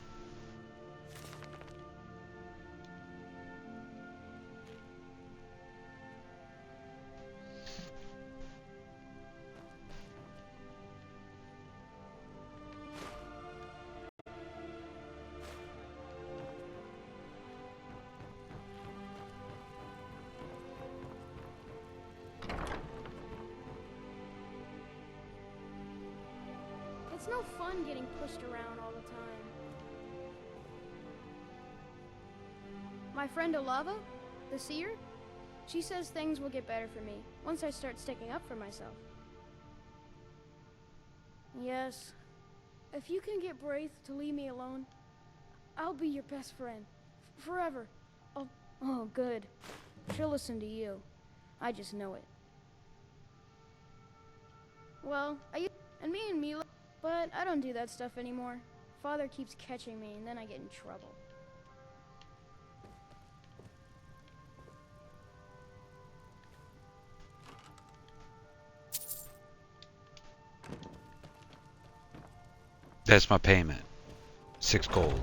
S16: It's no fun getting pushed around all the time. My friend Olava, the seer, she says things will get better for me once I start sticking up for myself. Yes, if you can get Braith to leave me alone, I'll be your best friend. Forever. Oh, good. She'll listen to you. I just know it. Well, and me and Mila, but I don't do that stuff anymore. Father keeps catching me, and then I get in trouble.
S1: That's my payment. 6 gold.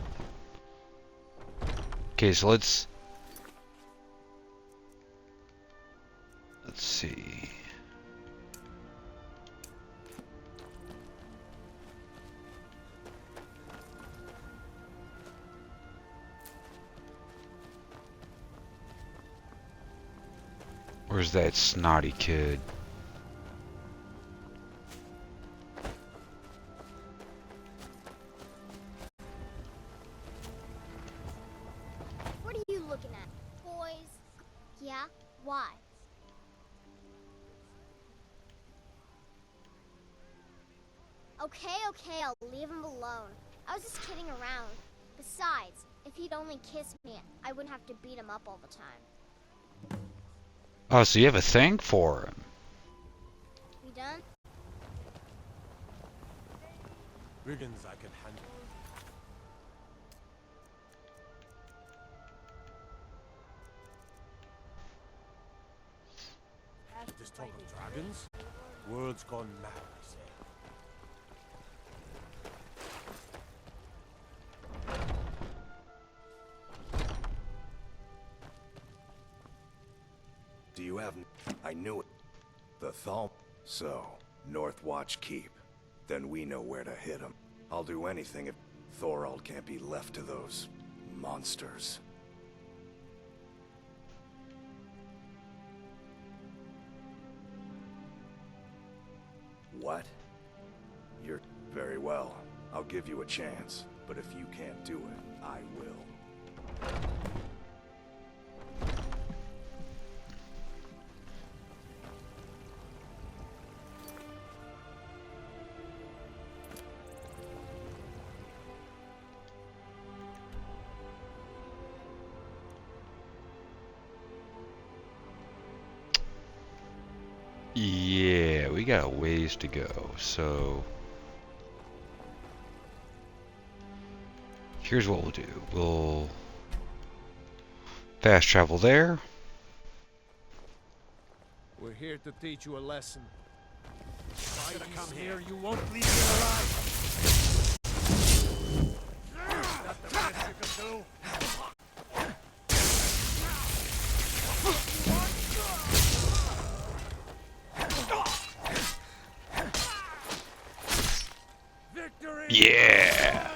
S1: Okay, so let's see. Where's that snotty kid?
S5: looking at? Boys. Yeah? Why? Okay, I'll leave him alone. I was just kidding around. Besides, if he'd only kiss me, I wouldn't have to beat him up all the time.
S1: Oh, so you have a thing for him.
S5: We done?
S23: Riggins, I can handle. This talk of dragons? World's gone mad, I say.
S3: Do you have... I knew it. The Thal... So, Northwatch Keep. Then we know where to hit him. I'll do anything if Thorald can't be left to those... monsters. What? You're... Very well. I'll give you a chance. But if you can't do it, I will.
S1: Yeah, we got a ways to go, so here's what we'll do. We'll fast travel there.
S2: We're here to teach you a lesson. Why you come here? You won't leave me alive. Is that the best you can do?
S1: Yeah.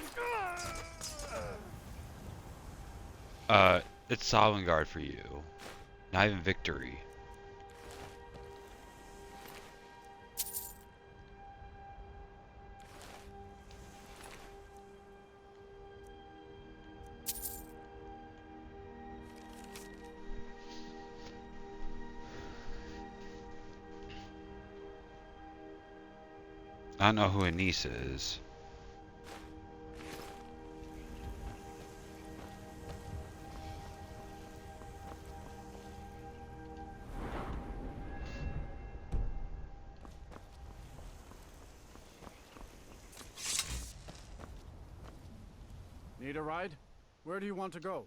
S1: It's Sovngarde for you. Not even victory. I don't know who Anissa is.
S23: Need a ride? Where do you want to go?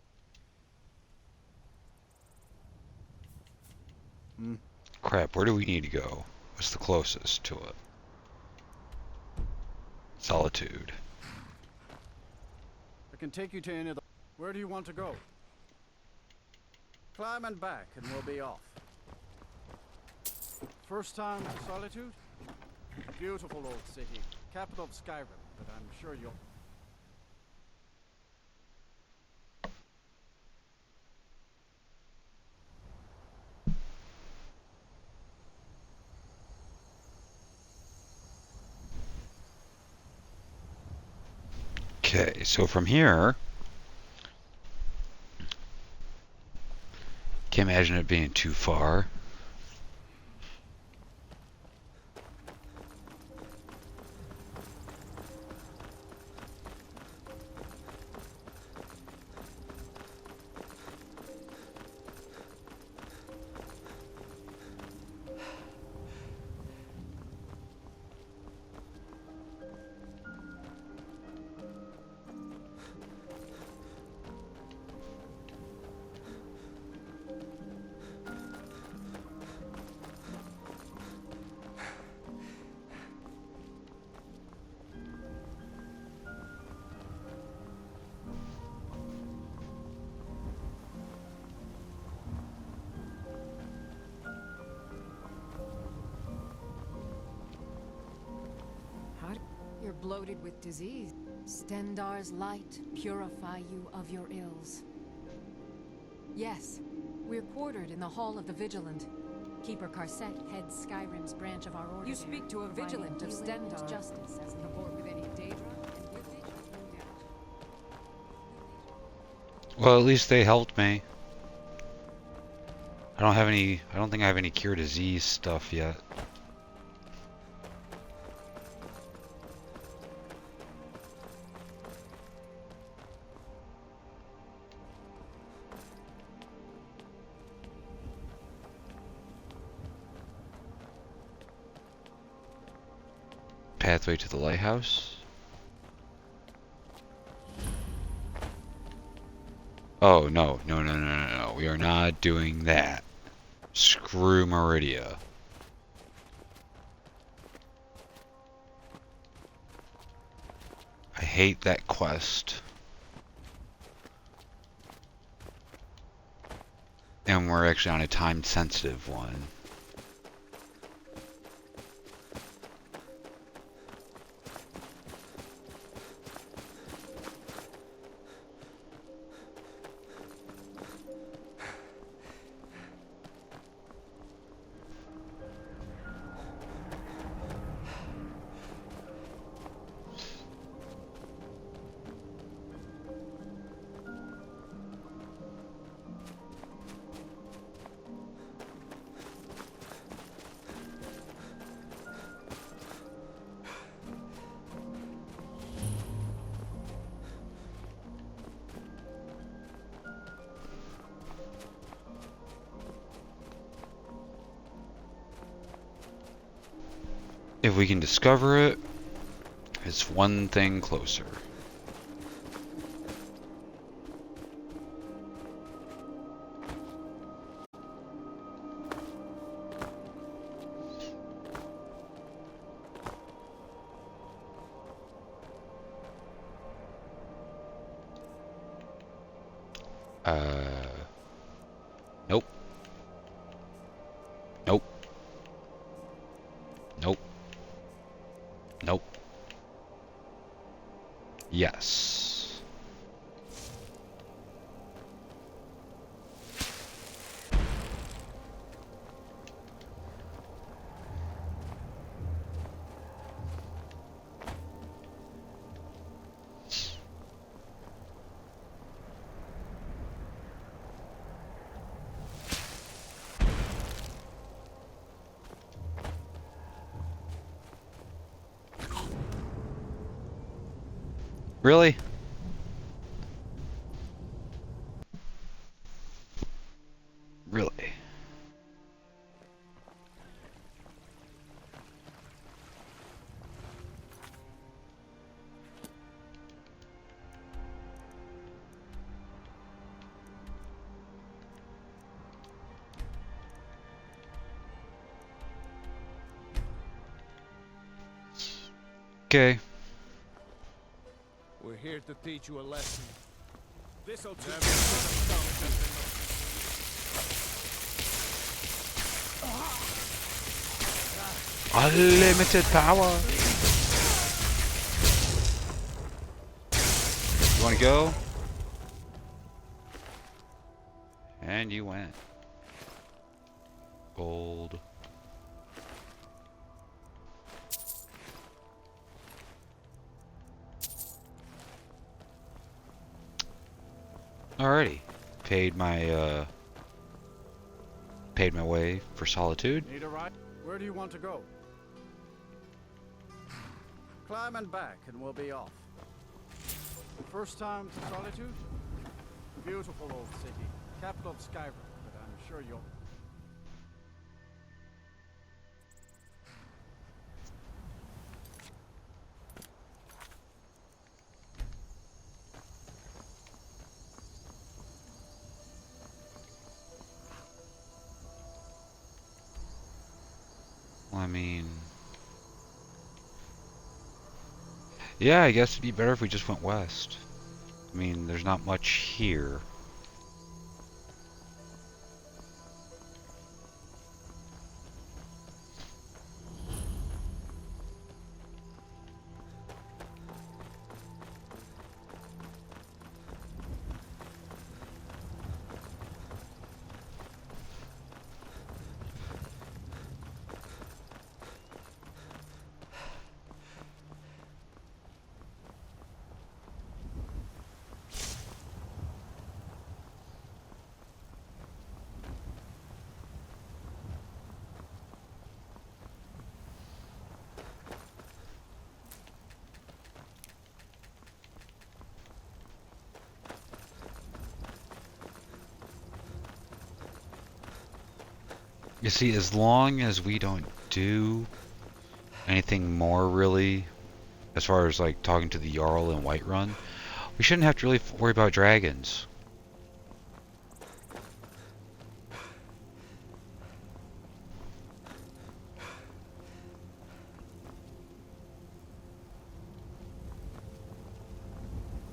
S1: Crap, where do we need to go? What's the closest to it? Solitude.
S23: I can take you to any of the... Where do you want to go? Climb and back and we'll be off. First time to Solitude? Beautiful old city. Capital of Skyrim, but I'm sure you'll...
S1: Okay, so from here, can't imagine it being too far.
S4: You're bloated with disease. Stendar's light purify you of your ills. Yes, we're quartered in the Hall of the Vigilant. Keeper Karset heads Skyrim's branch of our order. You speak to a Vigilant of Stendar. Justice as an aboard with any Daedra, and with it,
S1: Well, at least they helped me. I don't think I have any cure disease stuff yet. Pathway to the lighthouse. Oh, no. No. We are not doing that. Screw Meridia. I hate that quest. And we're actually on a time-sensitive one. If we can discover it, it's one thing closer. Nope. Nope. Nope. Nope. Yes. Really? Really? Okay.
S2: We're here to teach you a lesson.
S6: This'll teach
S2: Never something.
S1: Unlimited power. You want to go? And you went. Gold. Alrighty. Paid my way for solitude.
S9: Need a ride? Where do you want to go? Climb and back and we'll be off. First time to Solitude? Beautiful old city. Capital of Skyrim, but I'm sure you'll...
S1: I mean... Yeah, I guess it'd be better if we just went west. I mean, there's not much here. You see, as long as we don't do anything more really, as far as like talking to the Jarl in Whiterun, we shouldn't have to really worry about dragons.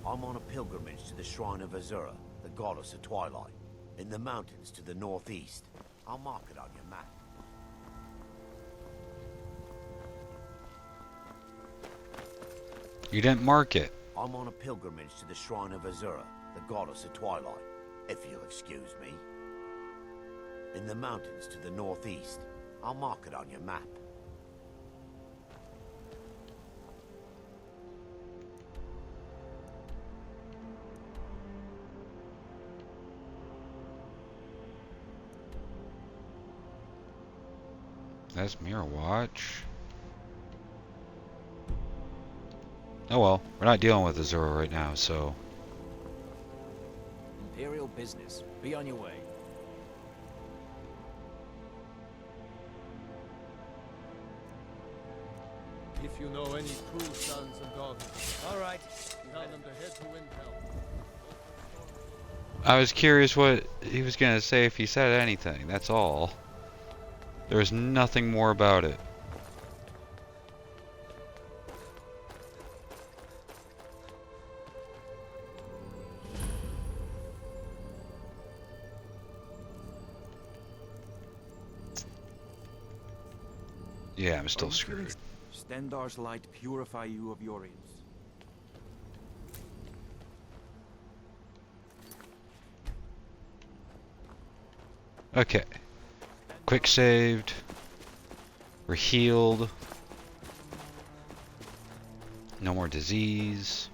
S18: I'm on a pilgrimage to the shrine of Azura, the goddess of twilight, in the mountains to the northeast. I'll mark it on your map.
S1: You didn't mark it.
S18: I'm on a pilgrimage to the shrine of Azura, the goddess of twilight, if you'll excuse me. In the mountains to the northeast. I'll mark it on your map.
S1: That's Mirror Watch. Oh well, we're not dealing with Azura right now, so...
S17: Imperial business. Be on your way.
S2: If you know any true sons and daughters. Alright. Tell them to head to Intel.
S1: I was curious what he was gonna say if he said anything, that's all. There was nothing more about it. Yeah, I'm still screwed.
S17: Stendar's light purify you of your ills.
S1: Okay. Quick saved. We're healed. No more disease.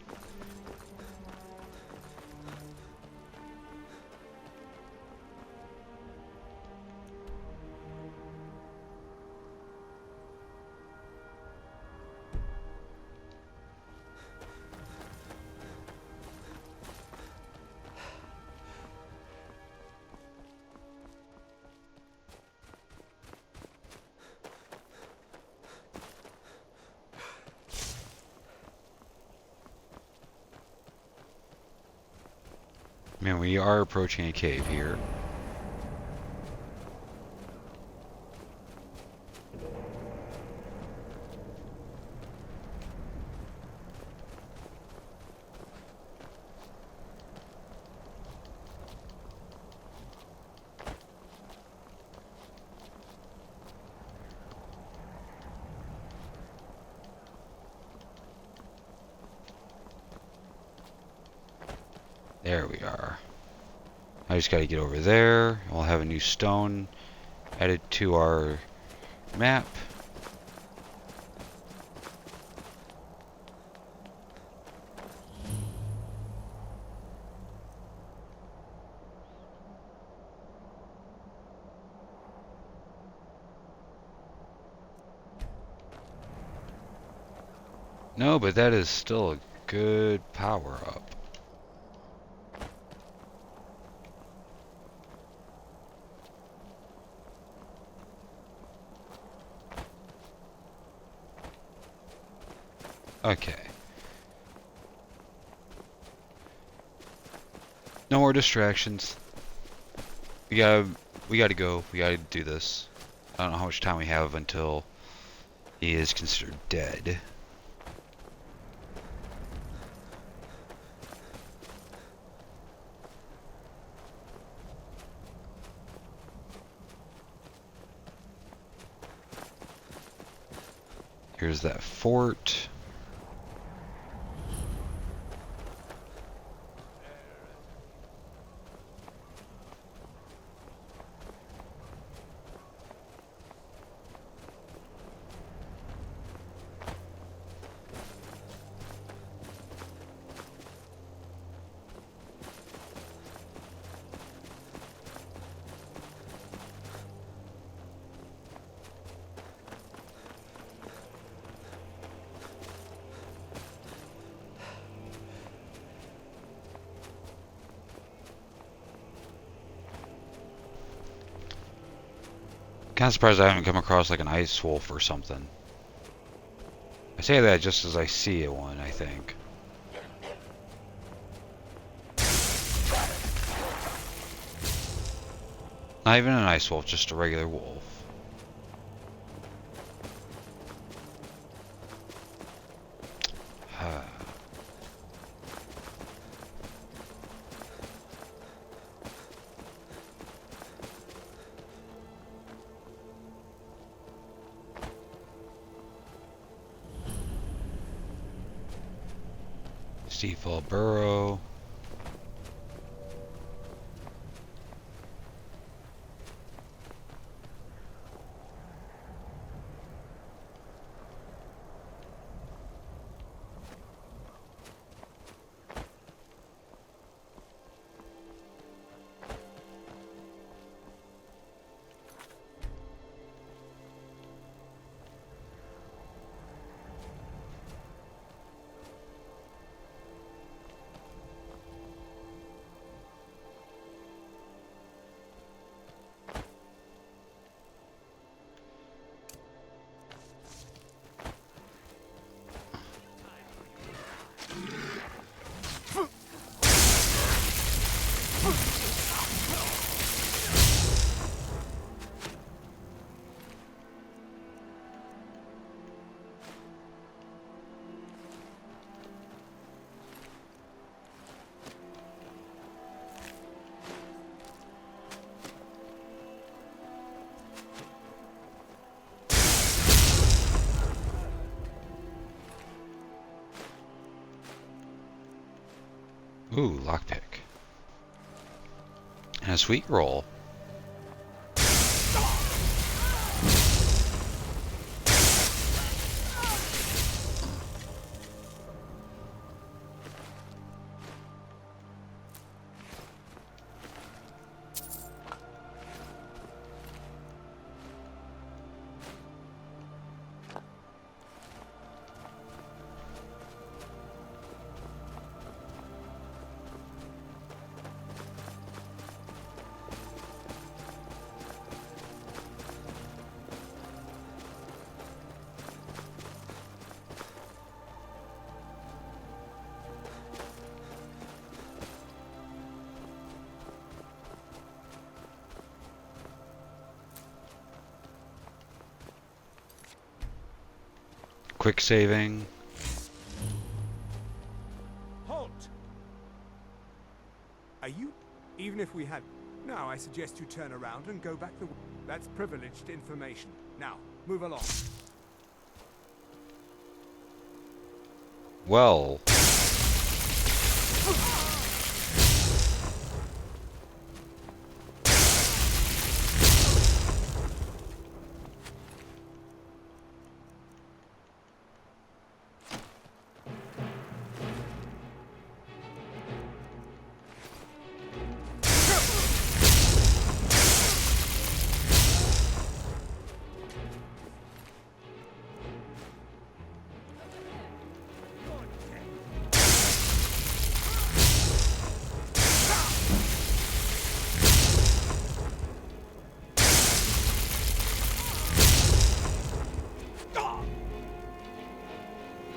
S1: Man, we are approaching a cave here. There we are. I just got to get over there. We'll have a new stone added to our map. No, but that is still a good power up. Okay. No more distractions. We gotta go. We gotta do this. I don't know how much time we have until he is considered dead. Here's that fort. Kind of surprised I haven't come across like an ice wolf or something. I say that just as I see one, I think. Not even an ice wolf, just a regular wolf. Default burrow. Ooh, lockpick. And a sweet roll. Quick saving.
S6: Halt! Are you... Even if we had... Now, I suggest you turn around and go back the... That's privileged information. Now, move along.
S1: Well.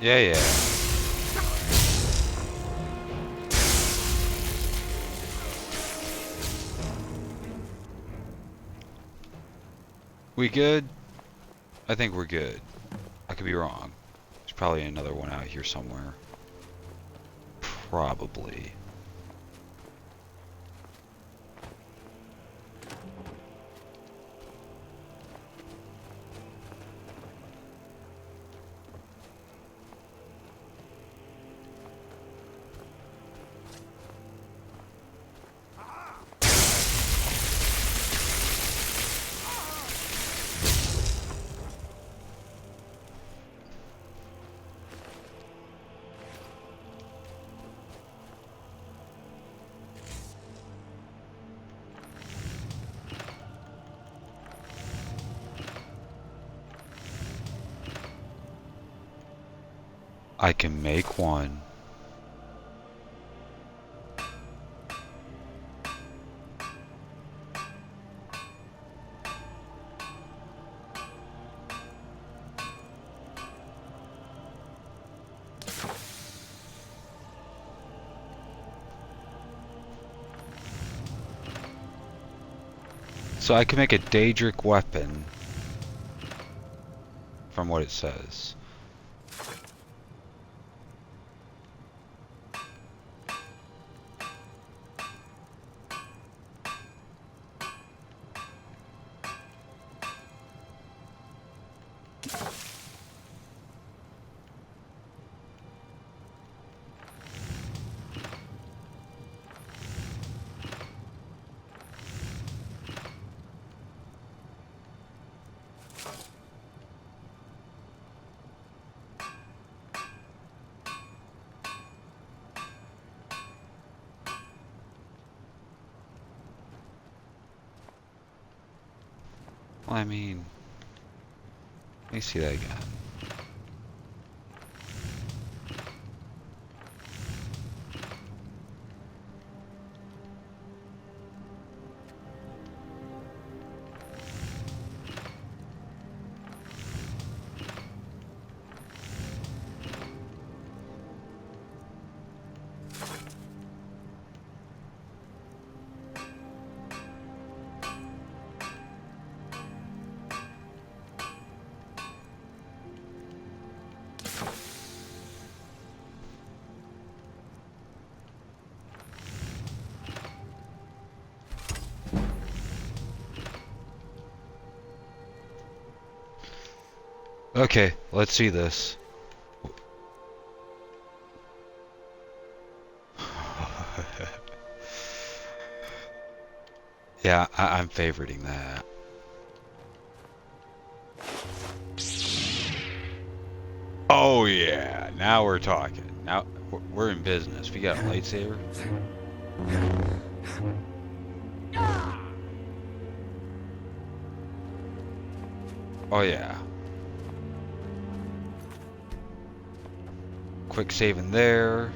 S1: Yeah. We good? I think we're good. I could be wrong. There's probably another one out here somewhere. Probably. I can make one. So I can make a Daedric weapon from what it says. Well, I mean, let me see that again. Okay, let's see this. Yeah, I'm favoriting that. Oh yeah, now we're talking. Now we're in business. We got a lightsaber. Oh yeah. Quick saving there.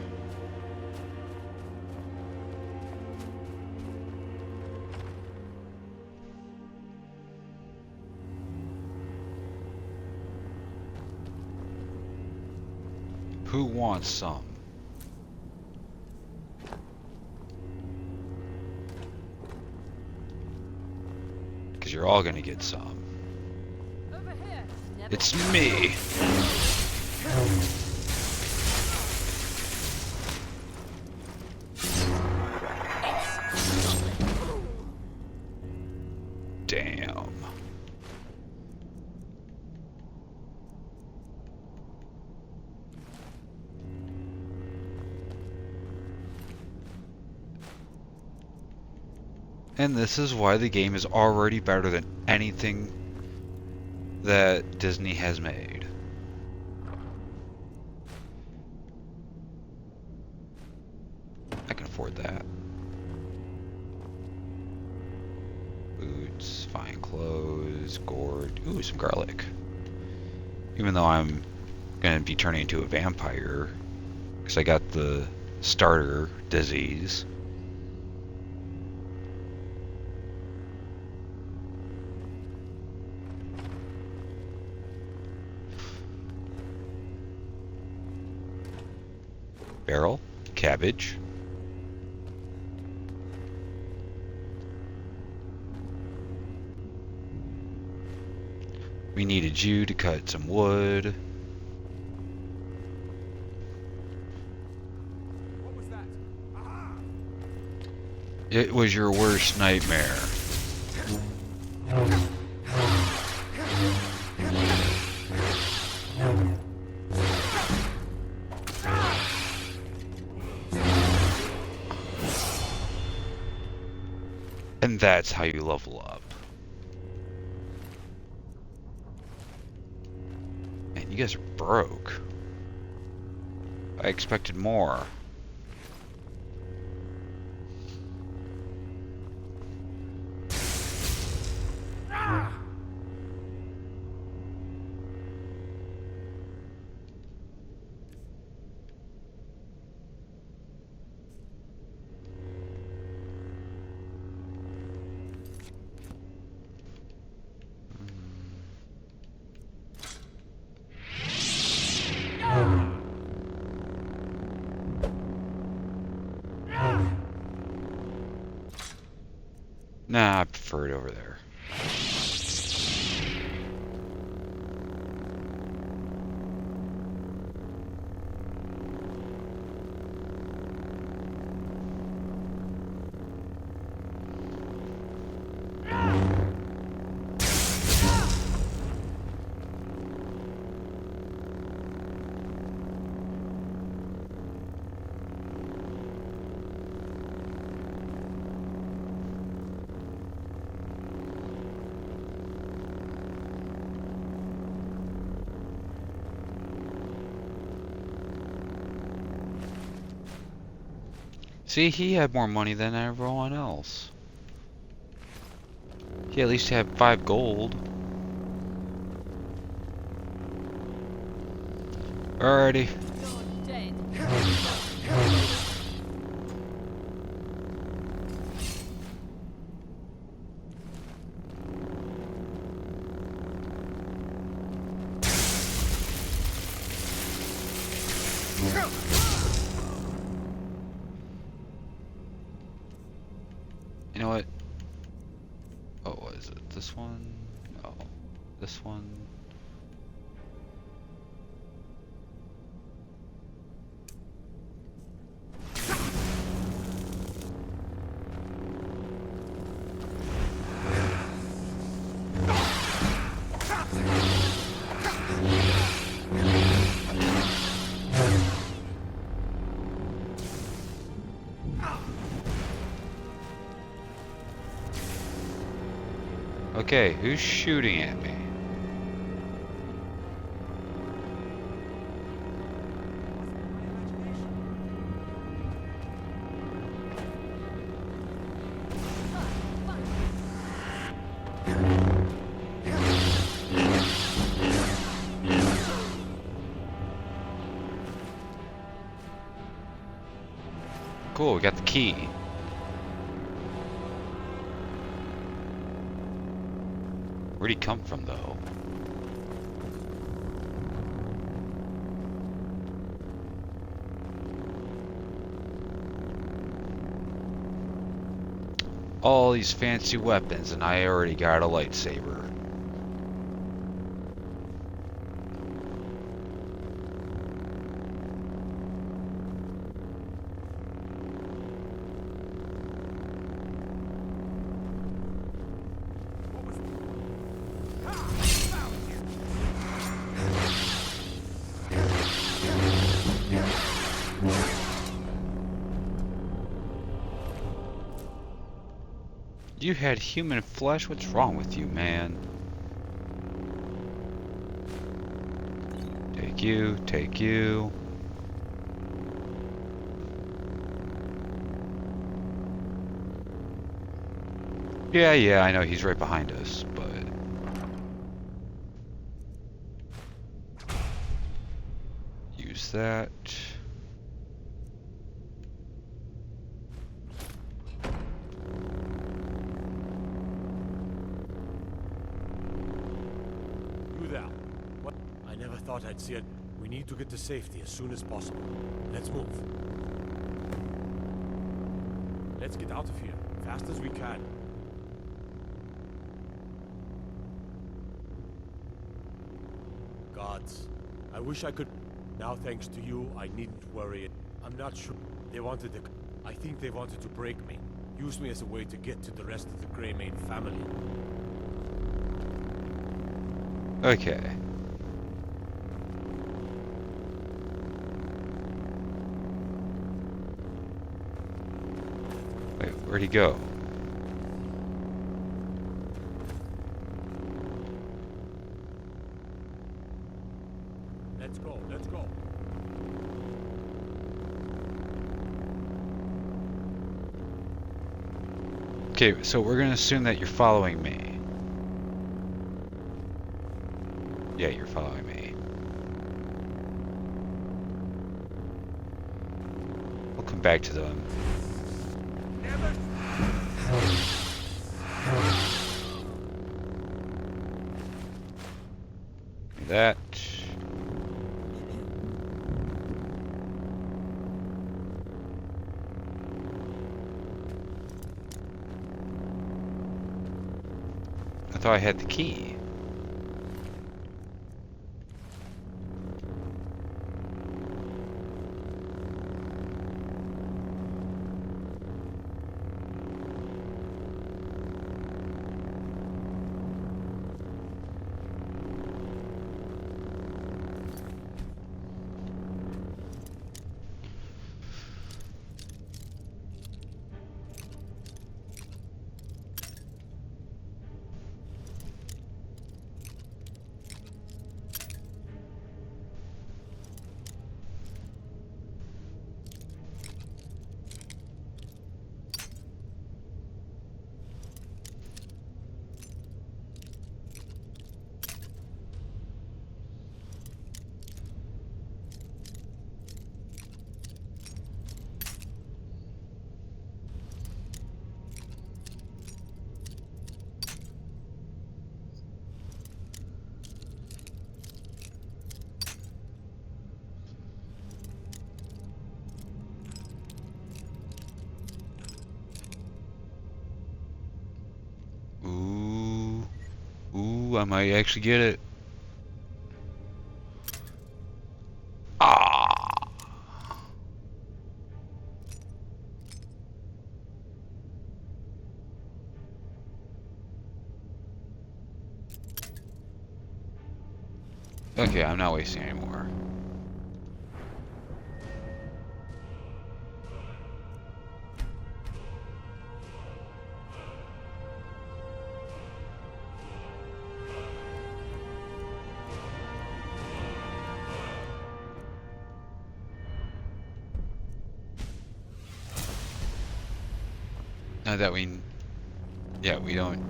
S1: Who wants some? Because you're all gonna get some. It's me. Damn. And this is why the game is already better than anything that Disney has made. I can afford that. Boots, fine clothes, gourd. Ooh, some garlic. Even though I'm gonna be turning into a vampire, because I got the starter disease. Barrel, cabbage. We needed you to cut some wood.
S6: What was that? Aha!
S1: It was your worst nightmare. And that's how you level up. Man, you guys are broke. I expected more. Nah, I prefer it over there. See, he had more money than everyone else. He at least had 5 gold. Alrighty. You know what? Oh, what is it? This one? No. This one? Okay, who's shooting at me? Cool, we got the key. Where'd he come from, though? All these fancy weapons, and I already got a lightsaber. You had human flesh? What's wrong with you, man? Take you, take you. Yeah, I know he's right behind us, but... use that.
S23: I never thought I'd see it. We need to get to safety as soon as possible. Let's move. Let's get out of here, fast as we can. Gods, I wish I could... Now thanks to you, I needn't worry. I'm not sure. They wanted to... I think they wanted to break me. Use me as a way to get to the rest of the Greymane family.
S1: Okay. Wait, where'd he go?
S23: Let's go, let's go.
S1: Okay, so we're gonna assume that you're following me. Yeah, you're following me. We'll come back to them. That. thought I had the key. Ooh, I might actually get it. Ah! Okay, I'm not wasting any more. Now that we don't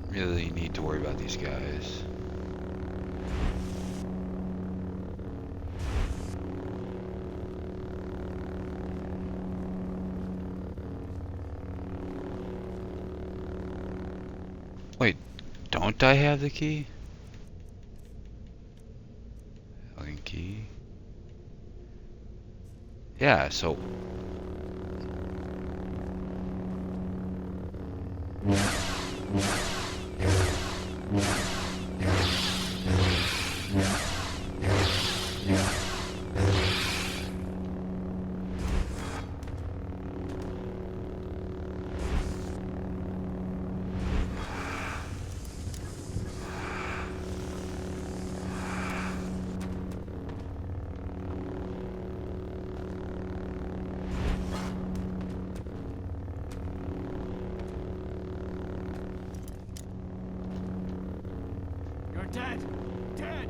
S1: really need to worry about these guys. Wait, don't I have the key? Alien key. Yeah, so
S21: You're dead! Dead!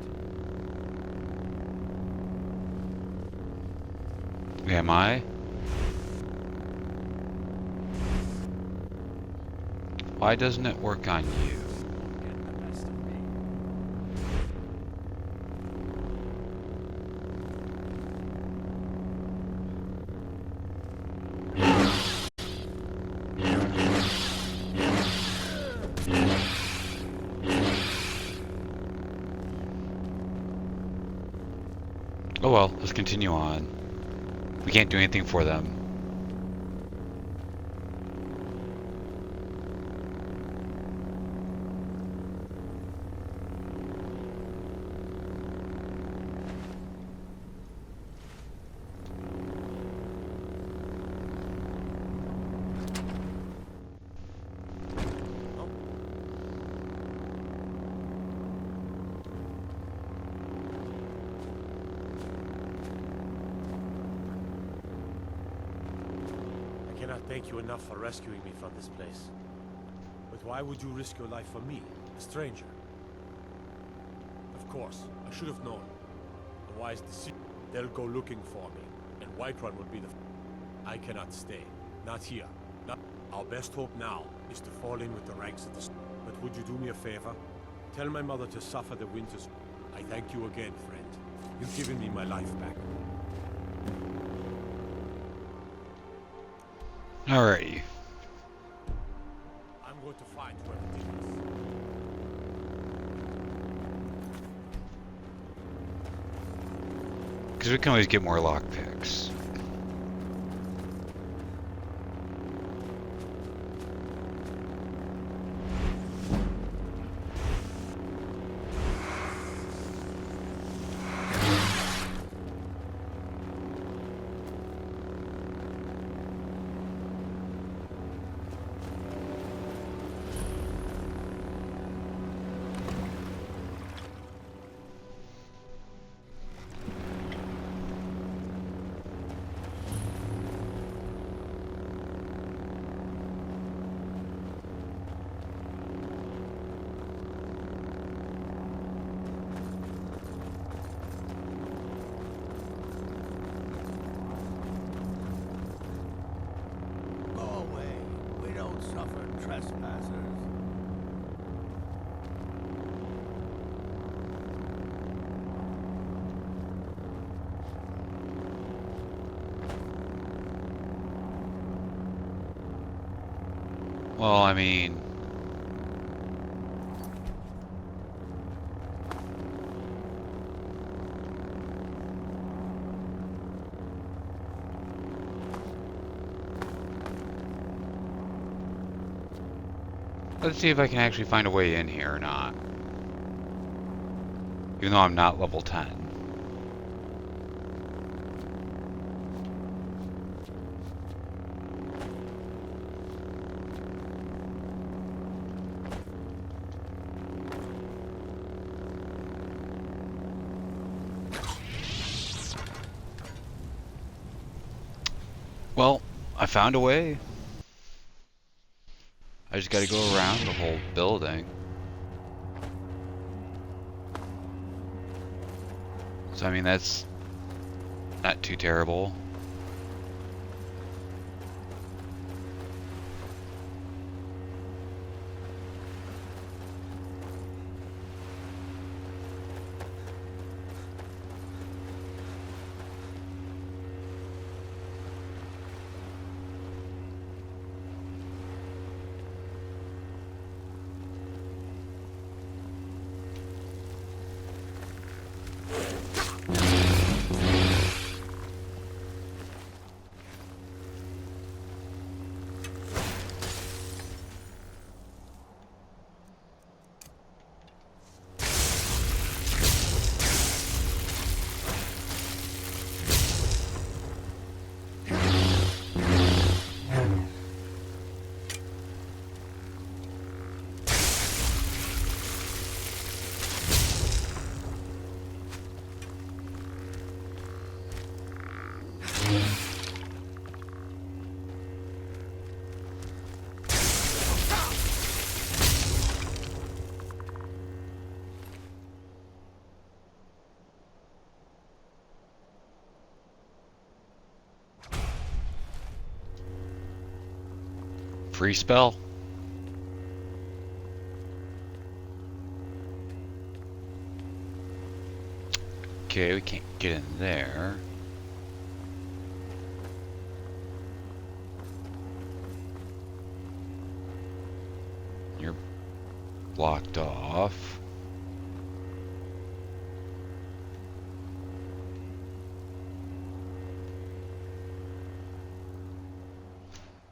S1: am I? Why doesn't it work on you? Oh well, let's continue on. We can't do anything for them.
S23: I cannot thank you enough for rescuing me from this place. But why would you risk your life for me, a stranger? Of course, I should have known. The wise decision. They'll go looking for me, and Whiterun will be the... I cannot stay. Not here. Not... Our best hope now is to fall in with the ranks of the... But would you do me a favor? Tell my mother to suffer the winters. I thank you again, friend. You've given me my life back.
S1: Alrighty.
S23: I'm going to find whoever did this.
S1: Because we can always get more lockpicks.
S21: suffer trespassers.
S1: Well, I mean... Let's see if I can actually find a way in here or not. Even though I'm not level 10. Well, I found a way. I just gotta go around the whole building. So I mean, that's not too terrible. Free spell. Okay, we can't get in there. You're blocked off.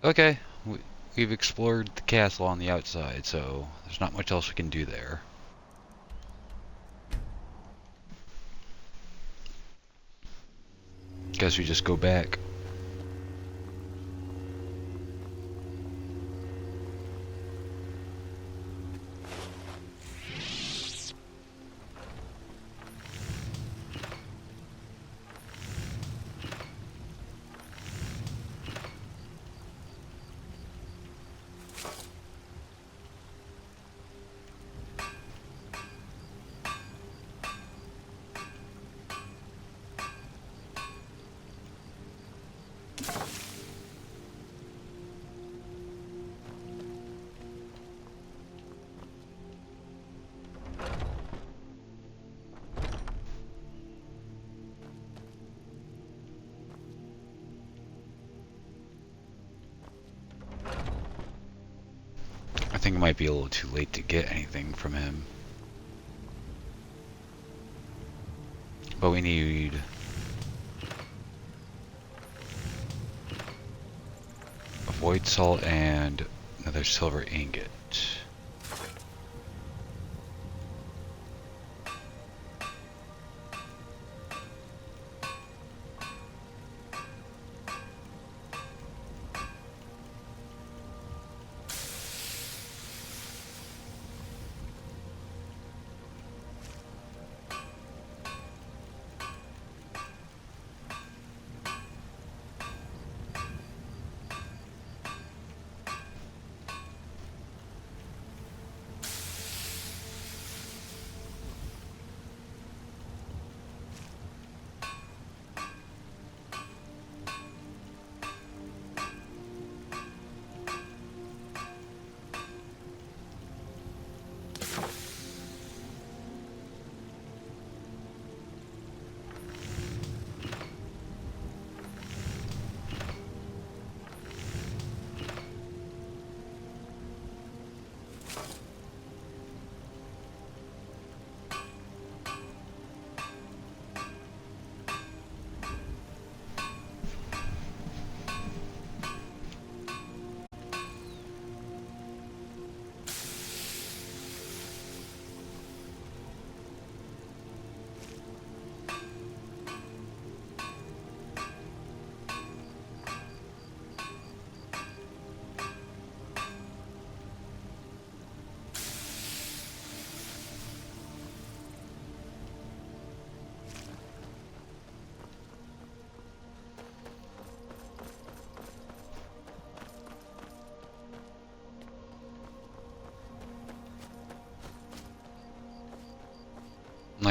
S1: Okay, we've explored the castle on the outside, so there's not much else we can do there. Guess we just go back. I think it might be a little too late to get anything from him. But we need a void salt and another silver ingot.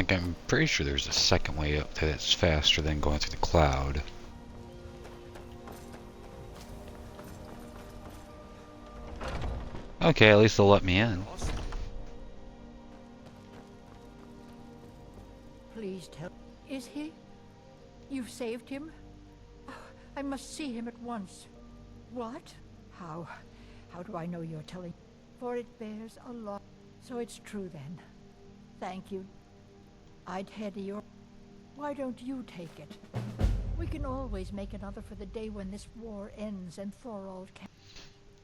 S1: like I'm pretty sure there's a second way up that's faster than going through the cloud. Okay, at least they'll let me in.
S11: Please tell. Is he? You've saved him? Oh, I must see him at once. What? How? How do I know you're telling? For it bears a lot. So it's true then. Thank you. I'd head your... Why don't you take it? We can always make another for the day when this war ends and Thorold can...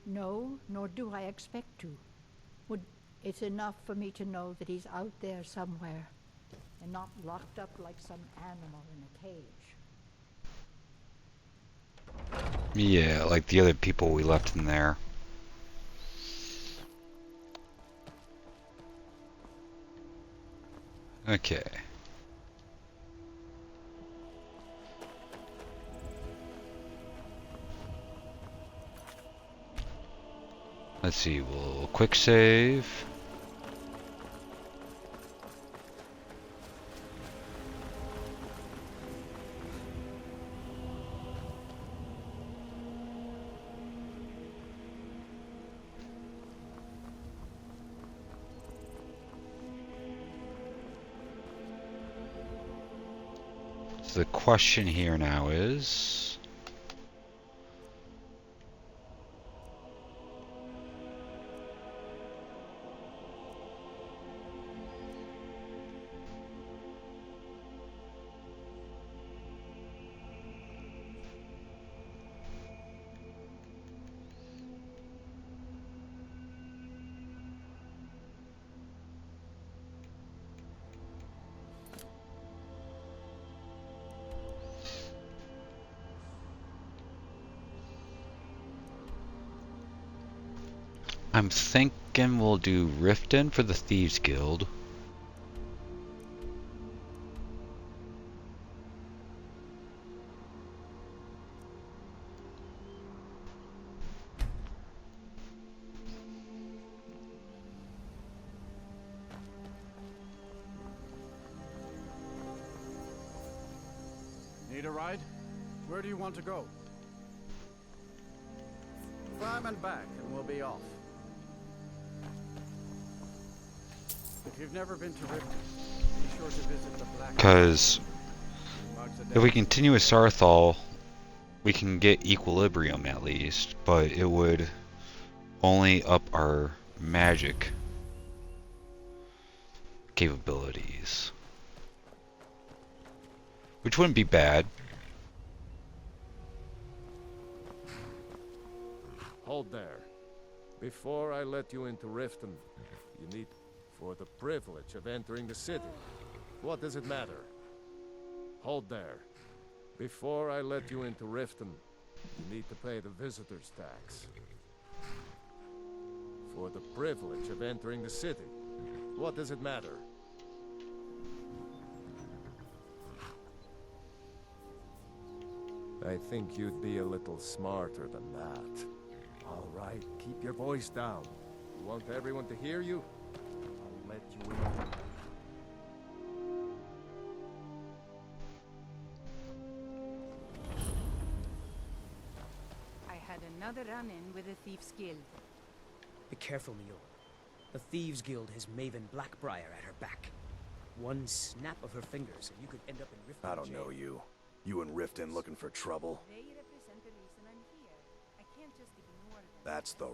S11: No, nor do I expect to. It's enough for me to know that he's out there somewhere, and not locked up like some animal in a cage.
S1: Yeah, like the other people we left in there. Okay. Let's see, we'll quick save. So the question here now is... I'm thinking we'll do Riften for the Thieves Guild.
S9: Need a ride? Where do you want to go? Climb and back, and we'll be off. If you've never been to Riften, be sure to visit the Black...
S1: Because if we continue with Sarthal, we can get Equilibrium at least, but it would only up our magic capabilities. Which wouldn't be bad.
S2: Hold there. Before I let you into Riften, you need... For the privilege of entering the city. What does it matter? Hold there. Before I let you into Riften, you need to pay the visitor's tax. For the privilege of entering the city. What does it matter? I think you'd be a little smarter than that. All right, keep your voice down. You want everyone to hear you? I'll let you in.
S8: I had another run-in with the Thieves Guild.
S13: Be careful, Mule. The Thieves Guild has Maven Blackbriar at her back. One snap of her fingers and you could end up in Riften
S3: I don't
S13: jail.
S3: know you. You in Riften looking for trouble?
S8: They represent the reason I'm here. I can't just ignore them.
S3: That's the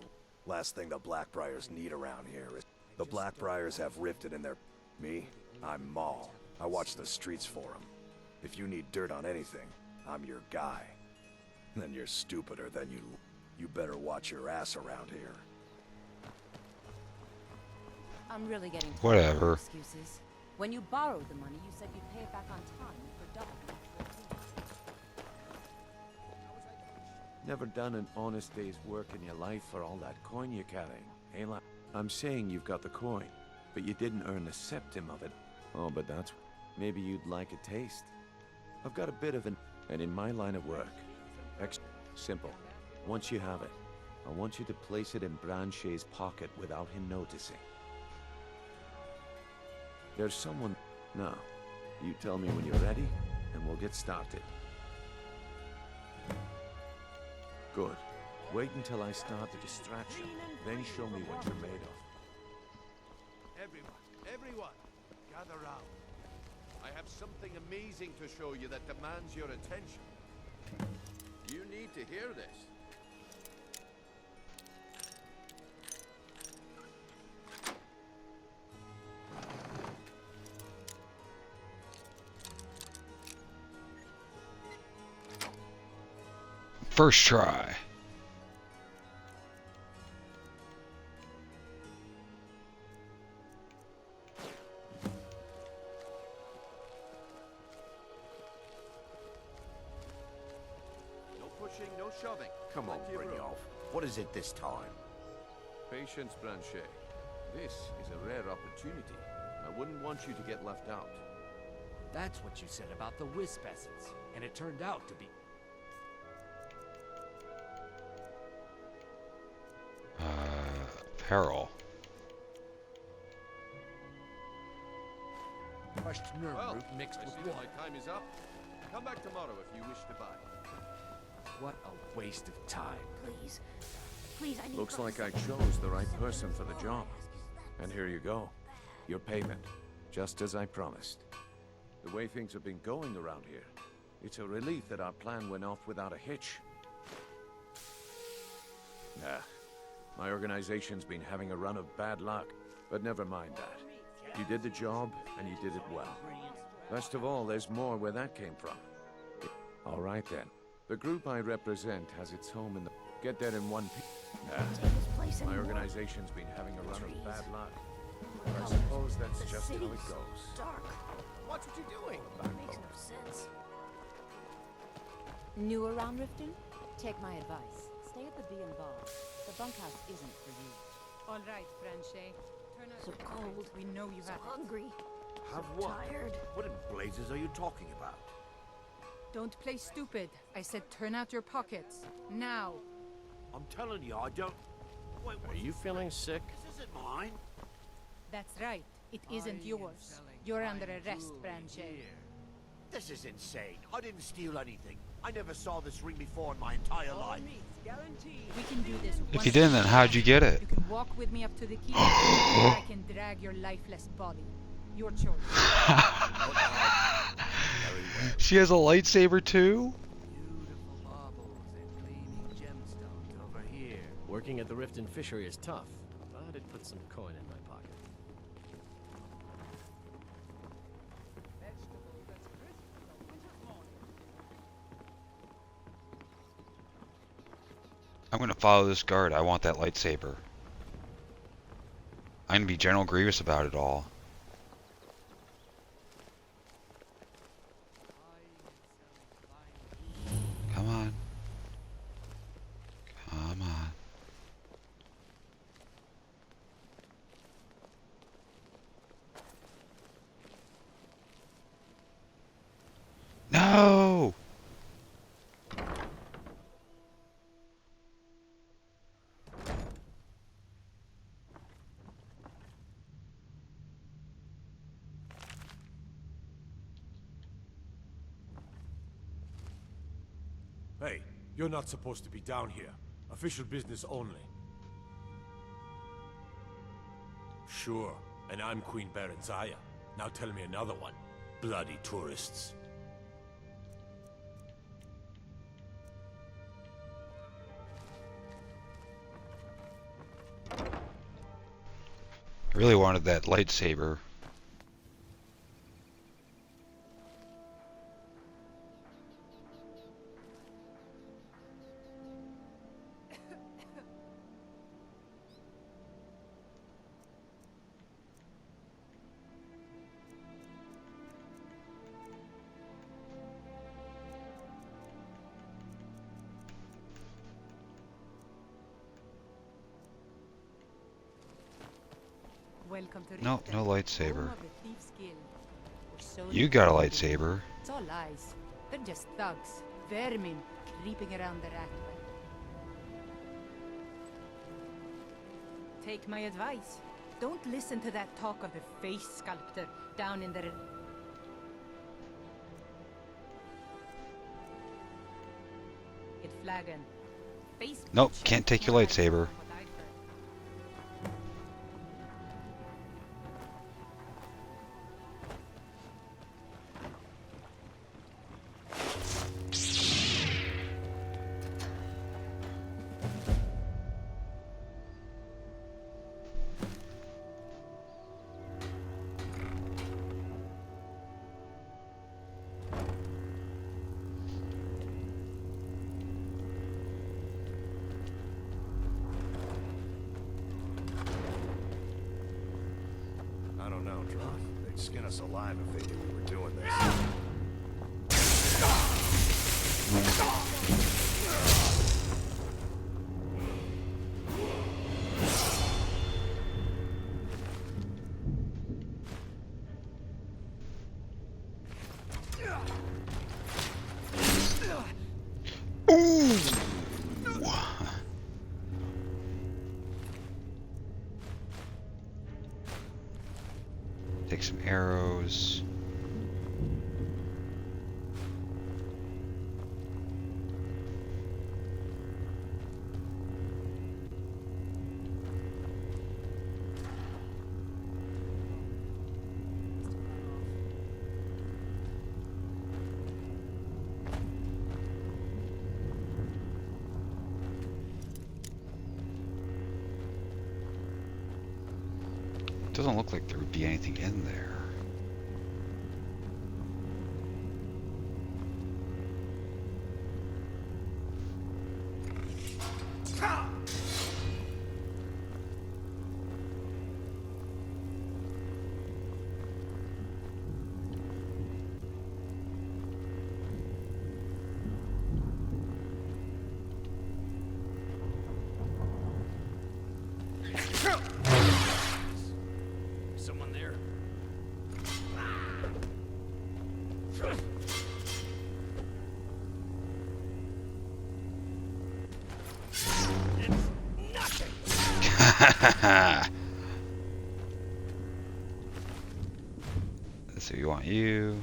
S3: last thing the Blackbriars need around here. The Blackbriars have Riften in their... Me? I'm Maul. I watch the streets for them. If you need dirt on anything, I'm your guy. Then you're stupider than you... You better watch your ass around here.
S7: I'm really getting tired
S1: Whatever.
S7: of excuses. When you borrowed the money, you said you'd pay it back on time for double.
S10: Never done an honest day's work in your life for all that coin you're carrying, eh, lad? I'm saying you've got the coin, but you didn't earn a septim of it. Oh, but that's... Maybe you'd like a taste. I've got a bit of an... And in my line of work, simple. Once you have it, I want you to place it in Branche's pocket without him noticing. There's someone...
S3: Now, you tell me when you're ready, and we'll get started. Good. Wait until I start the distraction, then show me what you're made of.
S21: Everyone, gather round. I have something amazing to show you that demands your attention. You need to hear this.
S1: First try.
S21: No pushing, no shoving.
S18: Come on,
S21: Plenty of room.
S18: Brynjolf. What is it this time?
S21: Patience, Blanchet. This is a rare opportunity. I wouldn't want you to get left out.
S15: That's what you said about the wisp essence, and it turned out to be...
S1: Peril.
S15: Crushed nerve
S21: Well,
S15: root mixed
S21: I
S15: with
S21: see that
S15: water.
S21: my time is up. Come back tomorrow if you wish to buy.
S15: What a waste of time.
S12: Please. Please, I need
S3: Looks like I chose the right person for the job. And here you go. Your payment. Just as I promised. The way things have been going around here, it's a relief that our plan went off without a hitch. Nah. My organization's been having a run of bad luck, but never mind that. You did the job, and you did it well. Best of all, there's more where that came from. All right, then. The group I represent has its home in the... Get that in one piece. Nah. My organization's been having a run of bad luck. But I suppose that's just how it goes.
S12: Dark.
S21: Watch what you're doing.
S12: Makes no sense.
S7: New around Riften? Take my advice. Stay at the B&Bar. The bunkhouse isn't for you.
S8: All right, Franchet. Turn out
S12: So
S8: your
S12: cold.
S8: light. We know you
S12: So
S8: have it.
S12: hungry.
S18: Have
S12: So
S18: what?
S12: tired.
S18: What in blazes are you talking about?
S8: Don't play stupid. I said turn out your pockets. Now.
S18: I'm telling you, I don't... Wait,
S14: Are you feeling sick?
S18: This isn't mine.
S8: That's right. It isn't yours. You're under arrest, Franchet.
S18: This is insane. I didn't steal anything. I never saw this ring before in my entire life.
S8: We can do this
S1: If
S8: once
S1: you didn't, then how'd you get it?
S8: You can walk with me up to the key, or I can drag your lifeless body. Your choice.
S1: She has a lightsaber too?
S14: Over here. Working at the Riften fishery is tough, but it puts some coin in my pocket.
S1: I'm gonna follow this guard. I want that lightsaber. I'm gonna be General Grievous about it all. Come on. Come on. No!
S23: Hey, you're not supposed to be down here. Official business only. Sure, and I'm Queen Berenzaya. Now tell me another one. Bloody tourists.
S1: I really wanted that lightsaber.
S8: Welcome to
S1: No,
S8: Riften,
S1: no lightsaber.
S8: home of the Thieves' Guild. We're so
S1: You got a lightsaber.
S8: It's all lies. They're just thugs, vermin, creeping around the Ratway. Take my advice. Don't listen to that talk of the face sculptor down in the... flagon. Face
S1: Nope, can't take your lightsaber.
S3: I don't know, Drunk. They'd skin us alive if they knew we were doing this.
S1: Take some arrows. Doesn't look like there would be anything in there.
S15: Someone there?
S1: So you want you,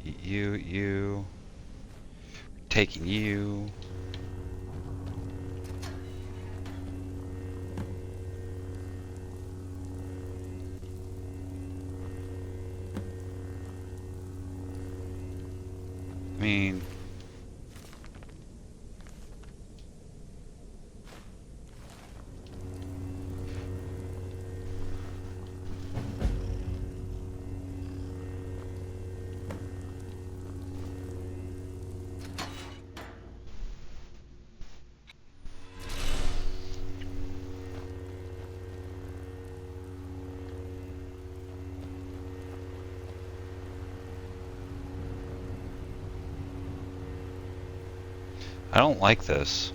S1: you, taking you. I mean, I don't like this.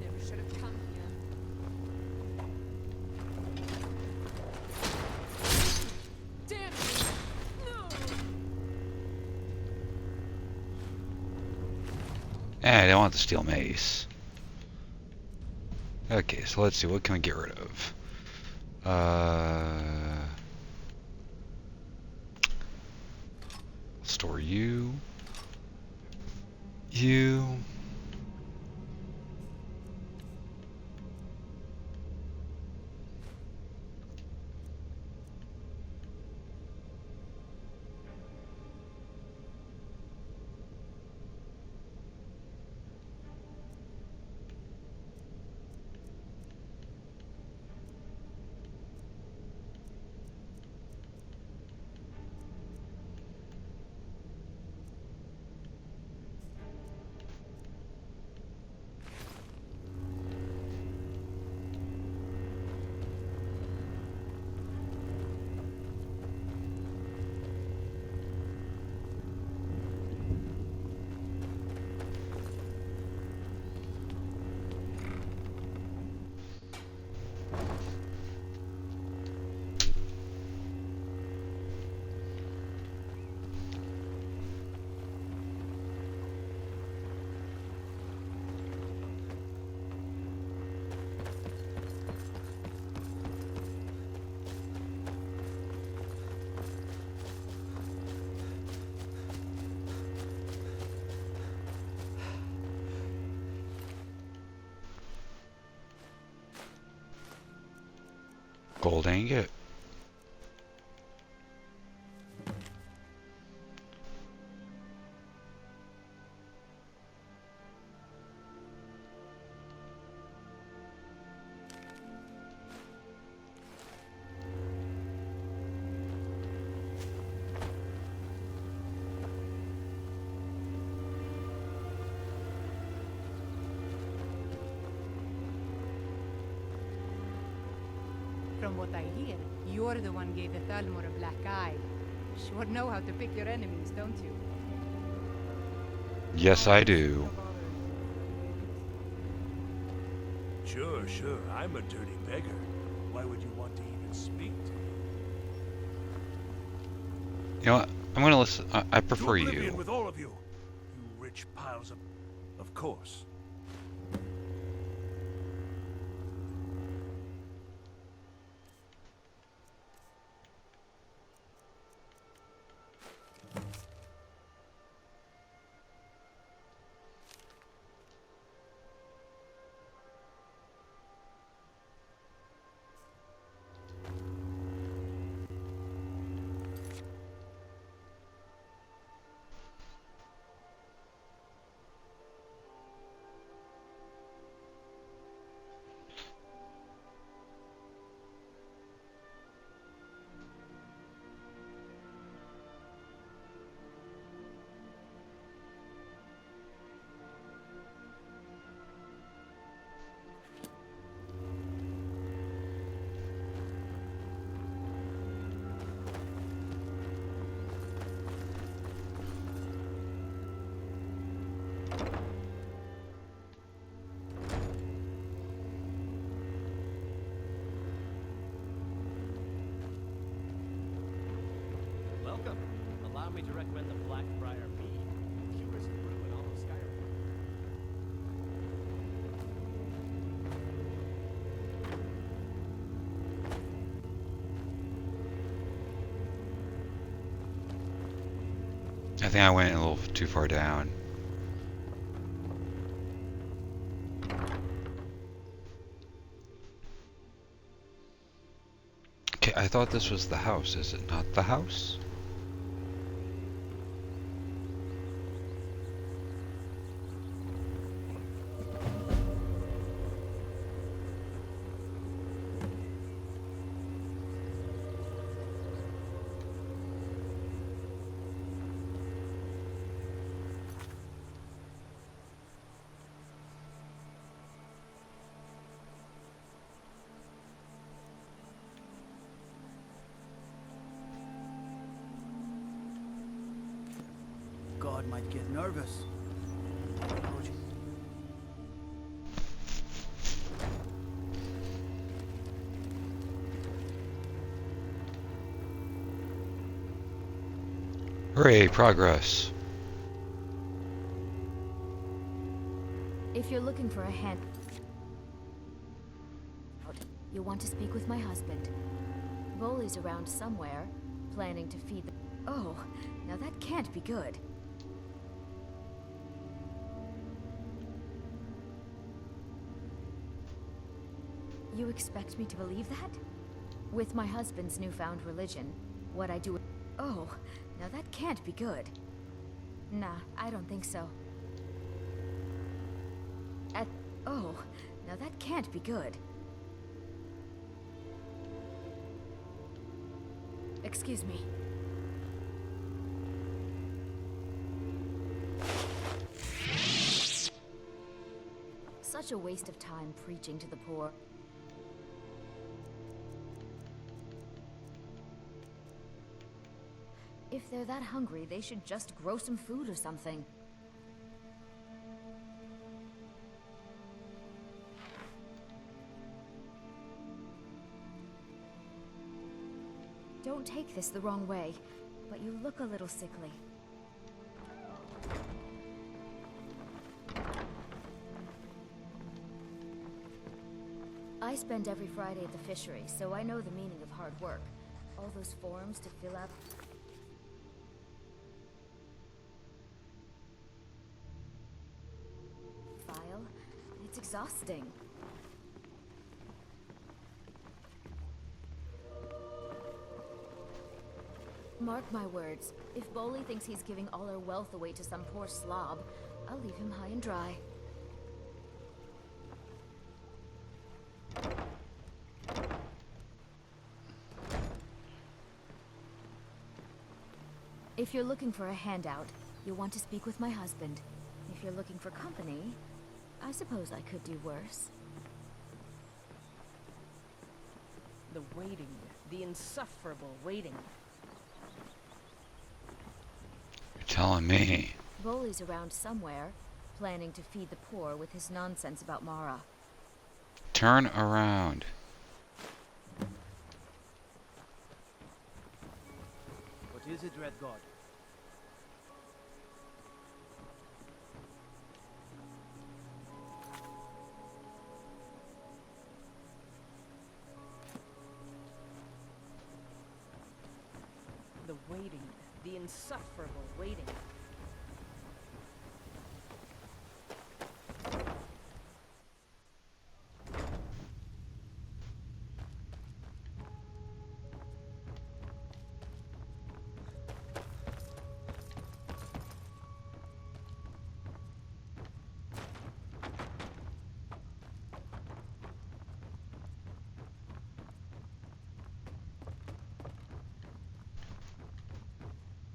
S8: Never should have come here. Damn you! No!
S1: I don't want the steel mace. Okay, so let's see, what can we get rid of? Store you. You. Gold ingot.
S8: From what I hear, you're the one gave the Thalmor a black eye. Sure know how to pick your enemies, don't you?
S1: Yes, I do.
S3: Sure, sure. I'm a dirty beggar. Why would you want to even speak to me?
S1: You know what? I'm gonna listen. I
S3: To
S1: prefer
S3: oblivion
S1: you.
S3: with all of you. You rich piles of... Of course.
S14: Welcome. Allow me to recommend the Blackbriar Mead. Purest brew in all of Skyrim.
S1: I think I went a little too far down. Okay, I thought this was the house. Is it not the house?
S17: God might get nervous. Approach.
S1: Hooray, progress.
S12: If you're looking for a hand... You'll want to speak with my husband. Boley's around somewhere, planning to feed the... Oh, now that can't be good. You expect me to believe that? With my husband's newfound religion, what I do... Oh, now that can't be good. Nah, I don't think so. Oh, now that can't be good. Excuse me. Such a waste of time preaching to the poor. If they're that hungry, they should just grow some food or something. Don't take this the wrong way, but you look a little sickly. I spend every Friday at the fishery, so I know the meaning of hard work. All those forms to fill out. File. It's exhausting. Mark my words, if Boley thinks he's giving all our wealth away to some poor slob, I'll leave him high and dry. If you're looking for a handout, you'll want to speak with my husband. If you're looking for company, I suppose I could do worse.
S19: The waiting. The insufferable waiting.
S1: You're telling me.
S12: Boley's around somewhere, planning to feed the poor with his nonsense about Mara.
S1: Turn around.
S17: What is it, Red God?
S19: The waiting. The insufferable waiting.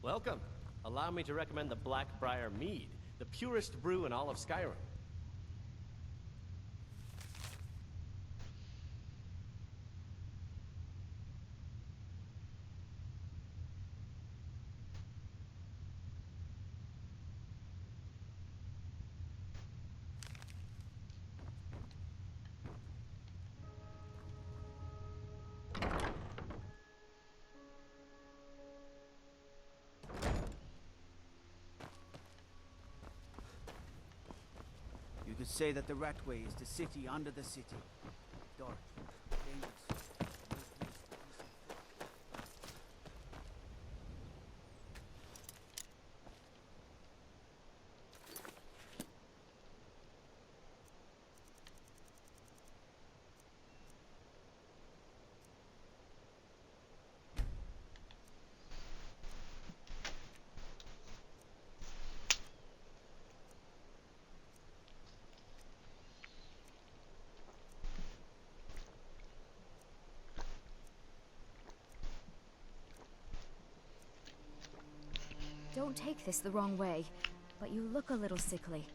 S14: Welcome. Allow me to recommend the Blackbriar Mead, the purest brew in all of Skyrim.
S17: You could say that the Ratway is the city under the city. Dark, dangerous.
S12: Don't take this the wrong way, but you look a little sickly.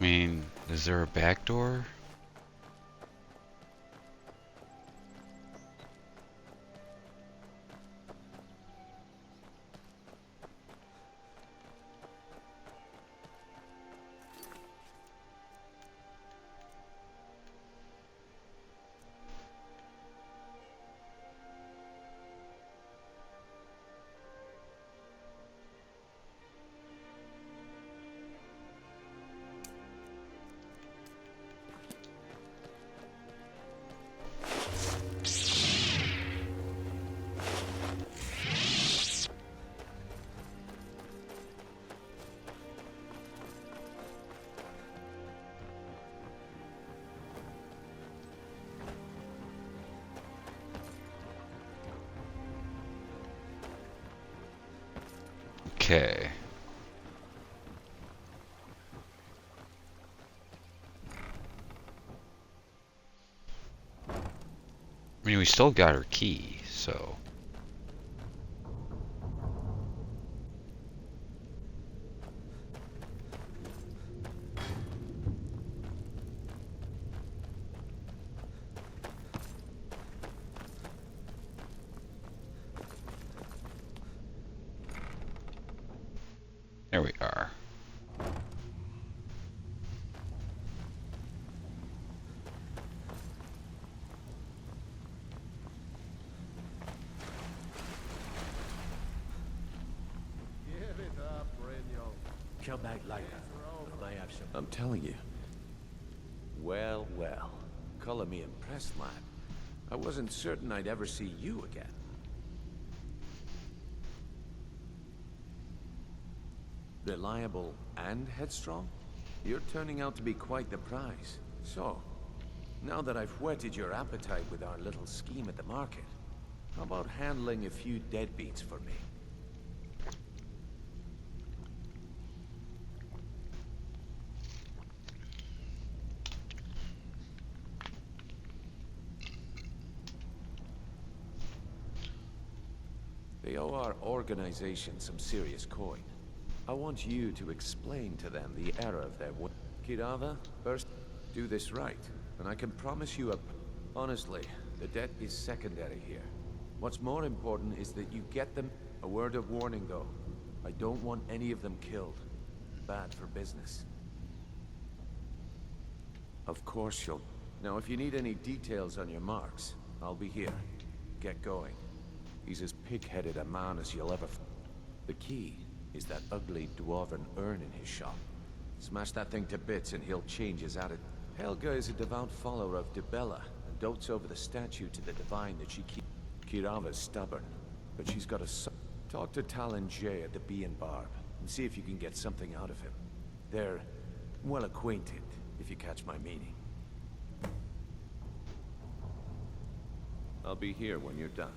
S1: I mean, is there a back door? Okay. I mean, we still got her key, so... There we are.
S2: Give it up, Breno.
S3: Come back later. I have some. I'm telling you. Well, well. Color me impressed, lad. I wasn't certain I'd ever see you again. Reliable and headstrong? You're turning out to be quite the prize. So, now that I've whetted your appetite with our little scheme at the market, how about handling a few deadbeats for me? They owe our organization some serious coin. I want you to explain to them the error of their work. Kirava, first, do this right, and I can promise you honestly, the debt is secondary here. What's more important is that you get them a word of warning, though. I don't want any of them killed. Bad for business. Of course you'll... Now, if you need any details on your marks, I'll be here. Get going. He's as pig-headed a man as you'll ever... The key is that ugly dwarven urn in his shop. Smash that thing to bits and he'll change his attitude. Helga is a devout follower of Dibella and dotes over the statue to the divine that she keeps. Kirava's stubborn, but she's got a son. Talk to Talon Jay at the Bee and Barb and see if you can get something out of him. They're well acquainted, if you catch my meaning. I'll be here when you're done.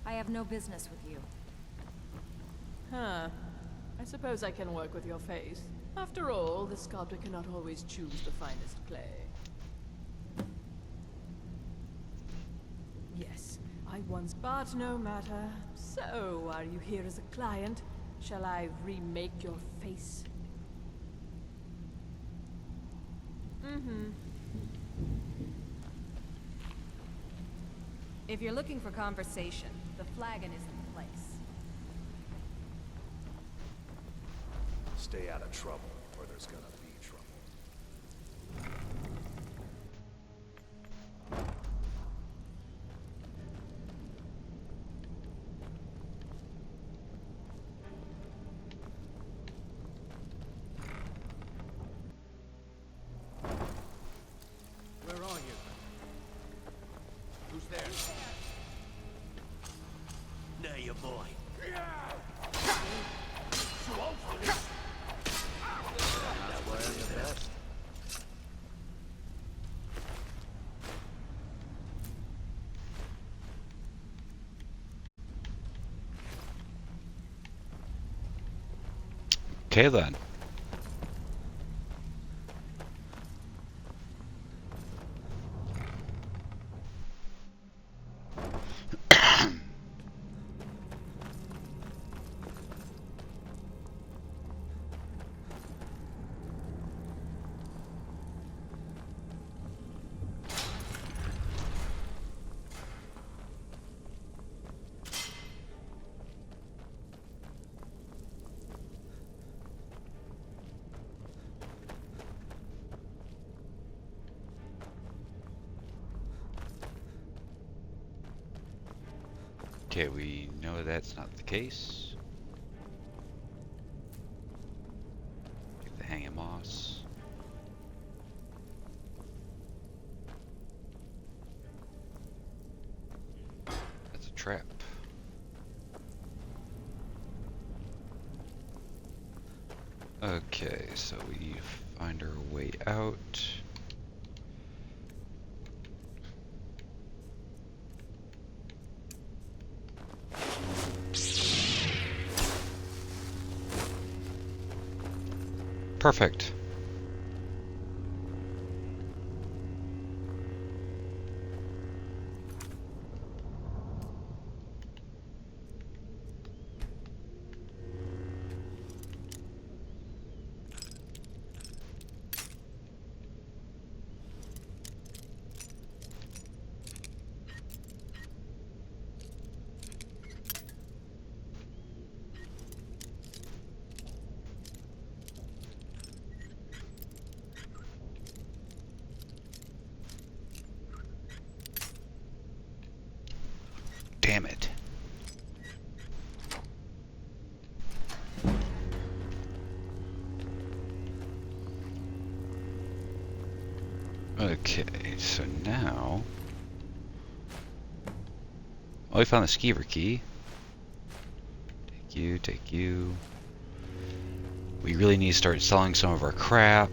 S12: I have no business with you.
S16: Huh. I suppose I can work with your face. After all, the sculptor cannot always choose the finest clay. Yes, I once... But no matter. So, are you here as a client? Shall I remake your face? Mm-hmm.
S12: If you're looking for conversation, the flagon is in place.
S3: Stay out of trouble, or there's gonna be trouble.
S2: Where are you? Who's there?
S18: Now your boy. That way I'm the best.
S1: Okay then. Okay, we know that's not the case. Get the hanging moss. That's a trap. Okay, so we find our way out. Perfect. Damn it. Okay, so now... Oh, we found the skeever key. Take you, take you. We really need to start selling some of our crap.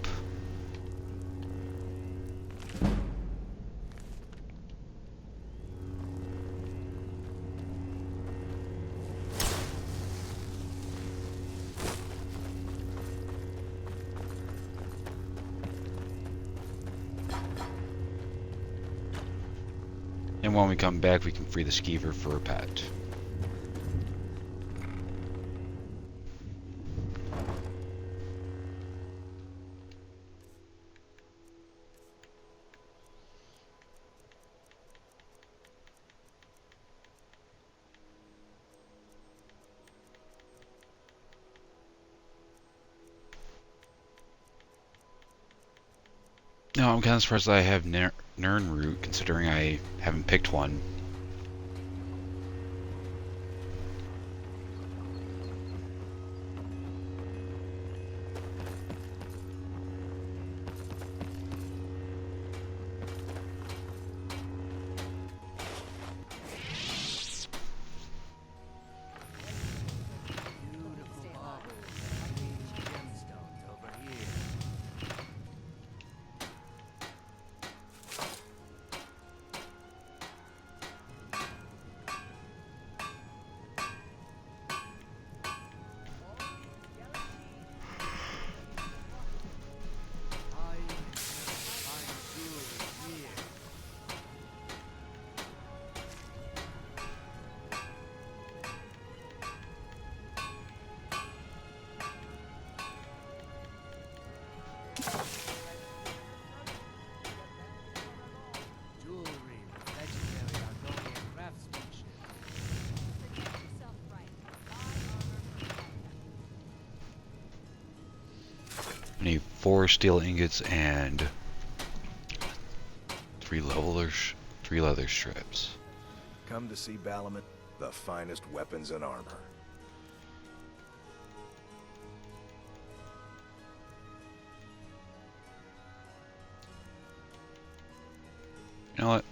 S1: And when we come back, we can free the skeever for a pet. No, I'm kind of surprised I have Nern root, considering I haven't picked one. I need 4 steel ingots and 3 leather strips.
S3: Come to see Balamut, the finest weapons and armor.
S1: You know what?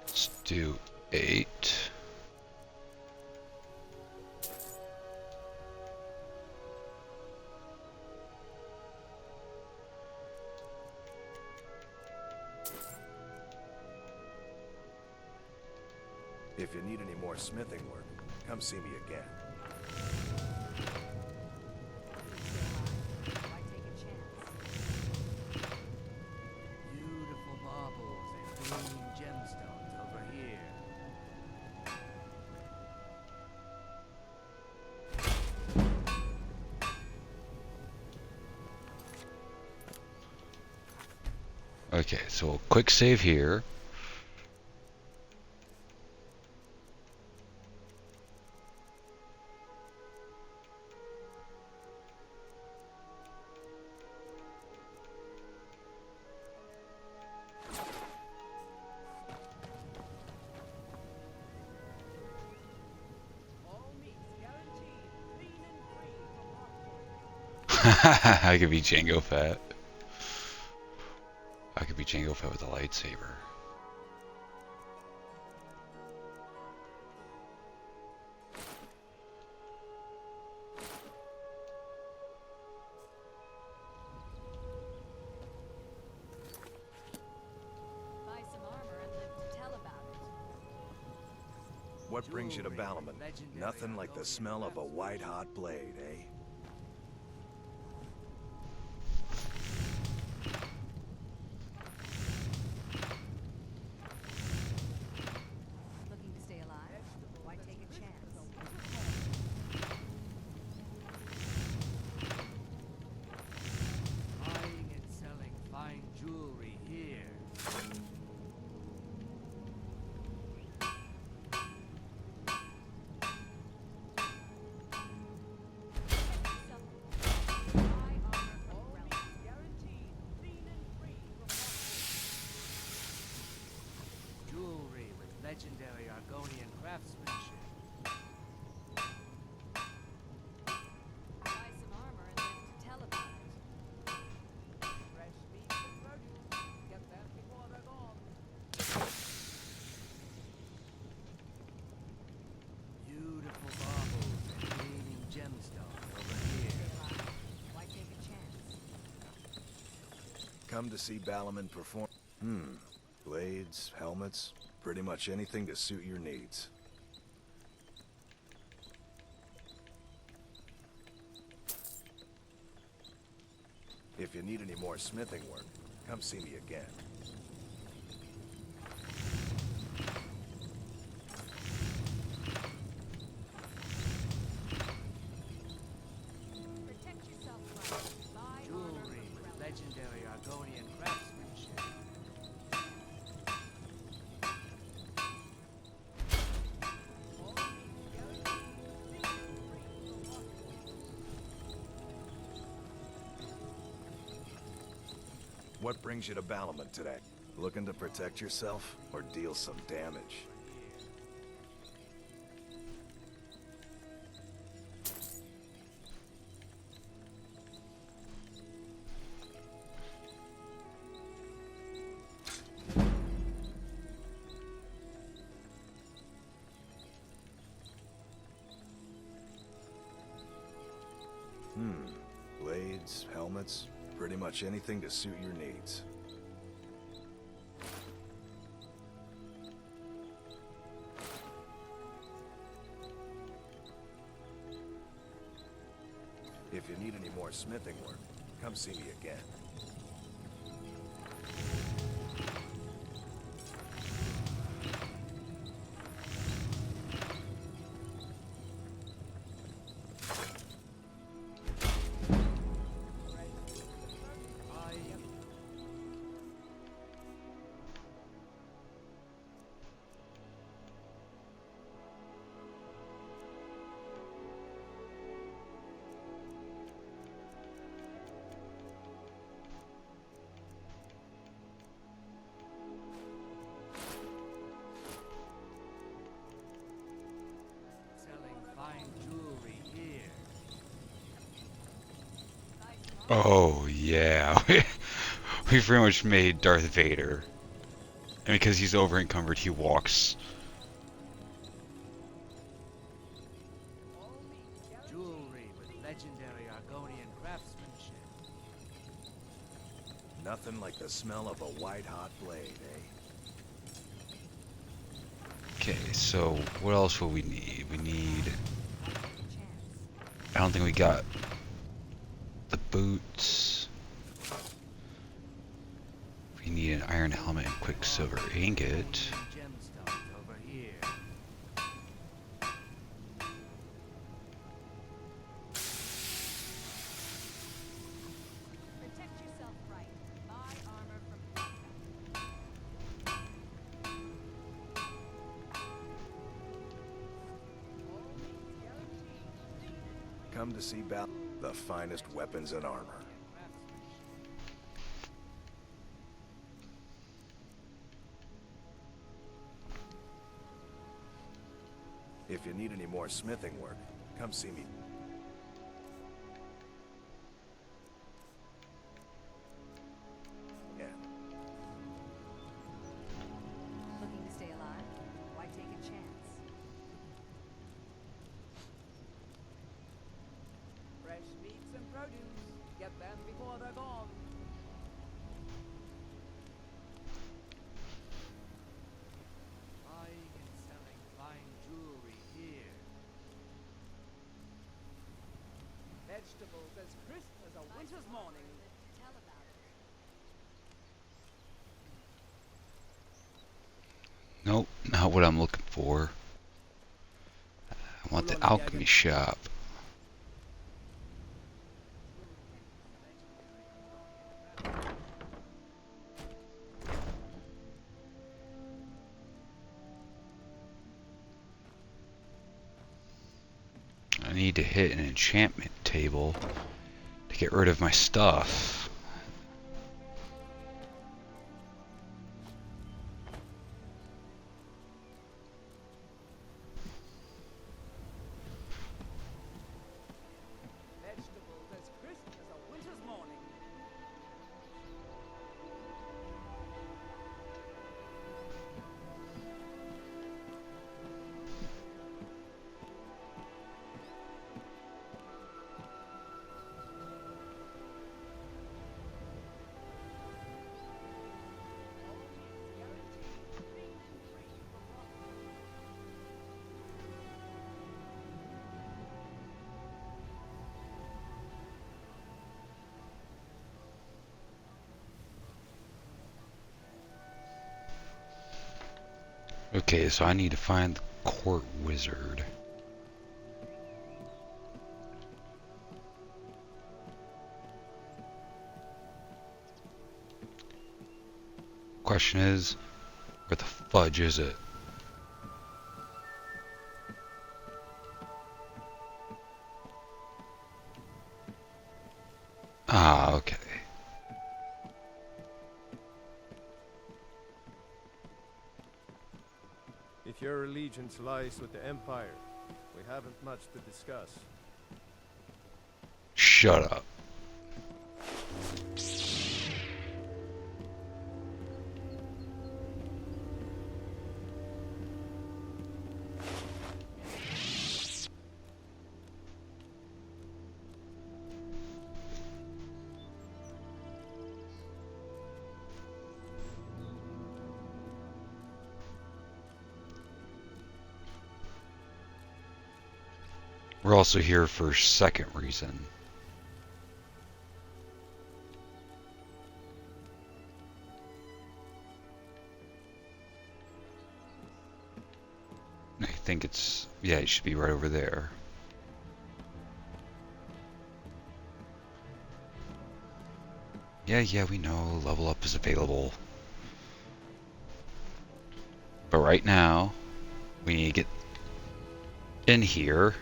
S1: Let's do 8.
S3: If you need any more smithing work, come see me again.
S15: Beautiful marbles and green gemstones over here.
S1: Okay, so a quick save here. I could be Jango Fett. I could be Jango Fett with a lightsaber.
S12: Buy some armor and live to tell about it.
S3: What brings you to Balaman? Nothing like the smell of a white-hot blade, eh?
S12: Looking to stay alive? Why take a chance?
S15: Buying and selling fine jewelry here. Jewelry with legendary Argonian craftsmanship.
S12: Buy some armor and live to tell about it.
S15: Fresh meat and produce. Get them before they're gone. Beautiful marbles and gleaming gemstones over here.
S12: Why take a chance?
S3: Come to see Balaman perform. Blades, helmets, pretty much anything to suit your needs. If you need any more smithing work, come see me again.
S12: Protect yourself right. Buy armor
S15: Jewelry
S12: from
S15: with
S12: relics.
S15: legendary Argonian craftsmanship.
S3: What brings you to Balaman today? Looking to protect yourself or deal some damage? Blades, helmets, pretty much anything to suit your needs. If you need any more smithing work, come see me again.
S15: Selling fine jewelry here.
S1: Oh yeah, we pretty much made Darth Vader, and because he's over encumbered, he walks.
S15: Jewelry with legendary Argonian craftsmanship.
S3: Nothing like the smell of a white-hot blade, eh?
S1: Okay, so what else will we need? We need. I don't think we got the boots. We need an iron helmet and quicksilver ingot.
S15: Gemstones over here.
S12: Protect yourself right. Buy armor from
S3: Come to see the finest weapons and armor. If you need any more smithing work, come see me.
S17: produce. Get them before they're gone.
S15: Buying and selling fine jewelry here.
S17: Vegetables as crisp as a winter's morning.
S1: Nope, not what I'm looking for. I want the alchemy shop. I need to hit an enchantment table to get rid of my stuff.
S17: Vegetables as crisp as a winter's morning.
S1: Okay, so I need to find the court wizard. Question is, where the fudge is it? Ah, okay.
S3: If your allegiance lies with the Empire, we haven't much to discuss.
S1: Shut up. We're also here for a second reason. I think it's, yeah, it should be right over there. Yeah, we know level up is available. But right now, we need to get in here.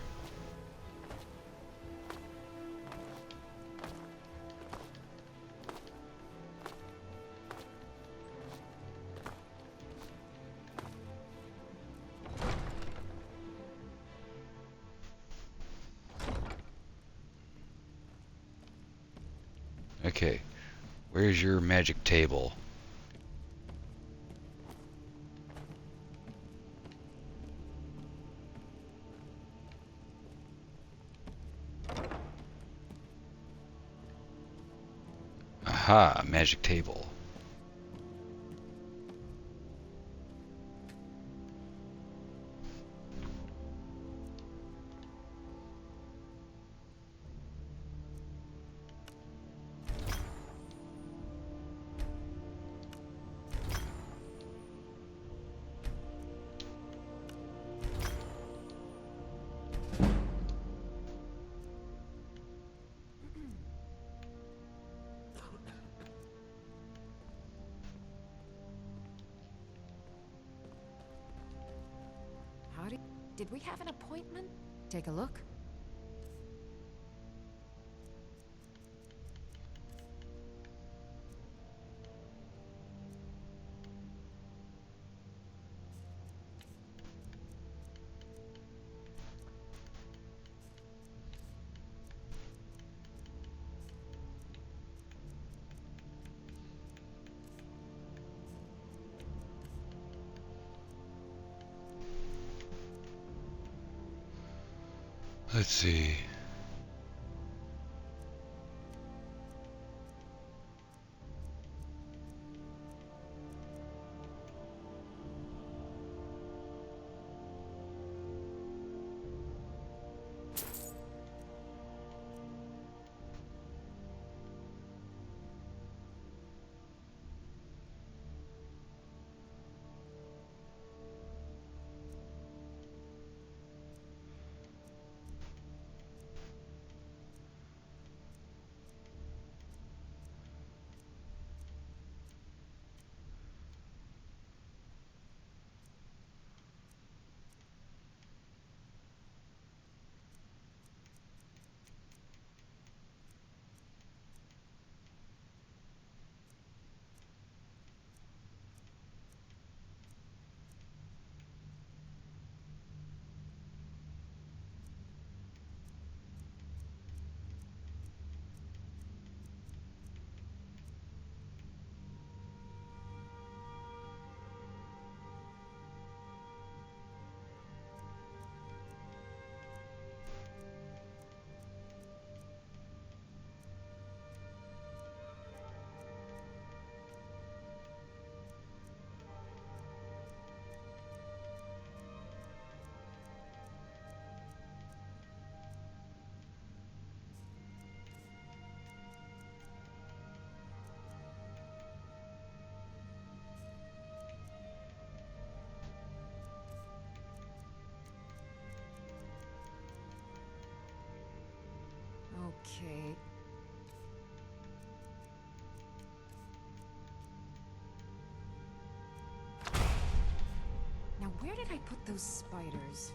S1: Okay, where's your magic table? Aha, magic table.
S4: Howdy. Did we have an appointment? Take a look.
S1: Let's see.
S4: Where did I put those spiders?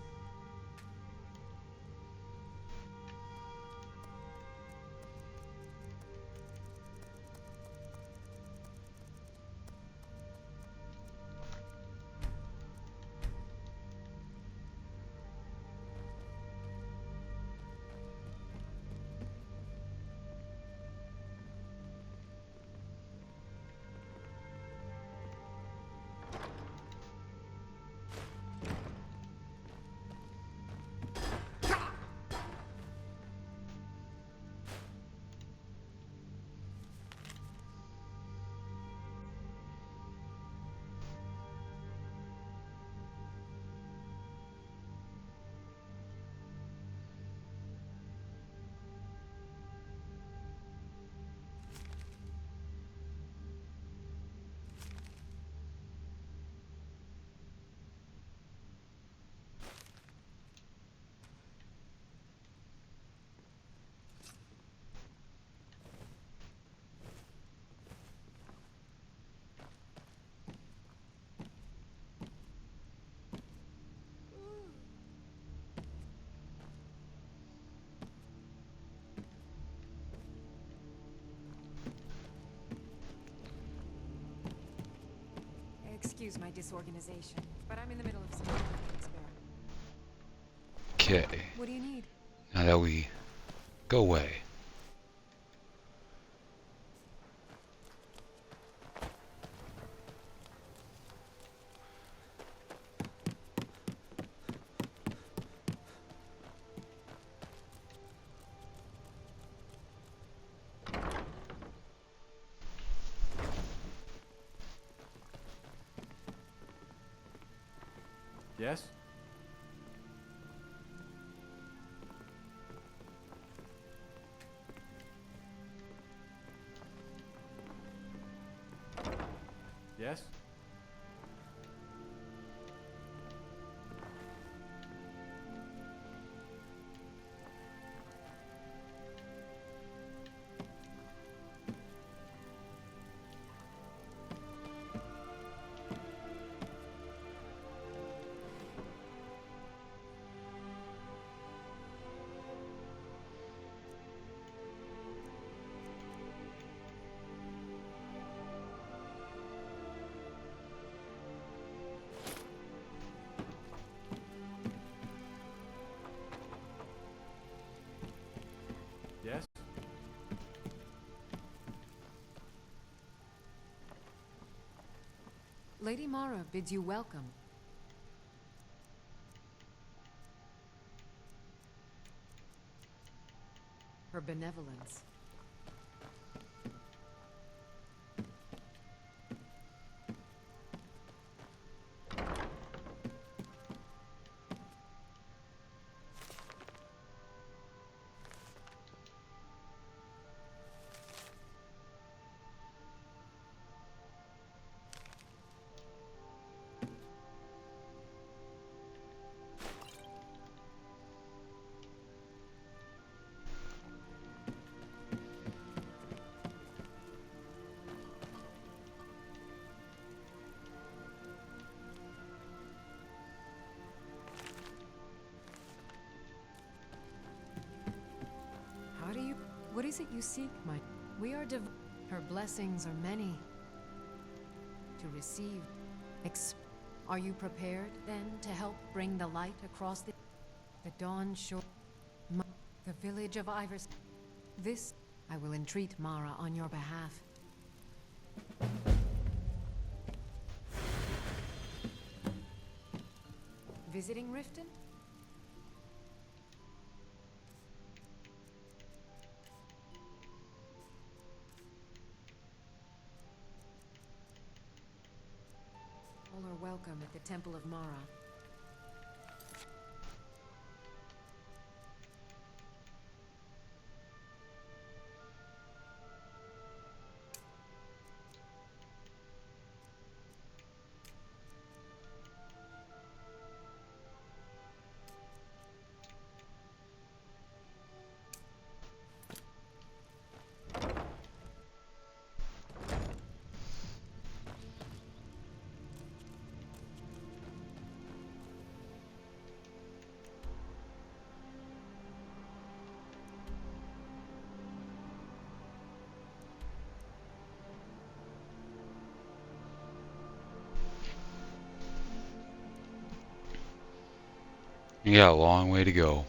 S4: Excuse my disorganization, but I'm in the middle of some experiment.
S1: Okay.
S4: What do you need?
S1: Now that we go away.
S9: Yes? Yes? Yes?
S4: Lady Mara bids you welcome. Her benevolence. What is it you seek, my... We are Her blessings are many. To receive... Are you prepared, then, to help bring the light across the dawn shore? The village of Ivers... This... I will entreat Mara on your behalf. Visiting Riften? All are welcome at the Temple of Mara.
S1: You got a long way to go.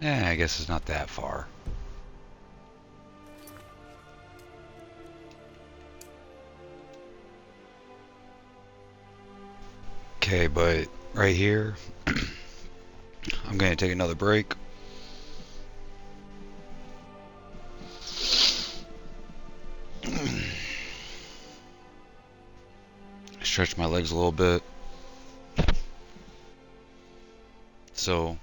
S1: I guess it's not that far. Okay, but right here, I'm going to take another break. Stretch my legs a little bit. So,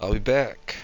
S1: I'll be back.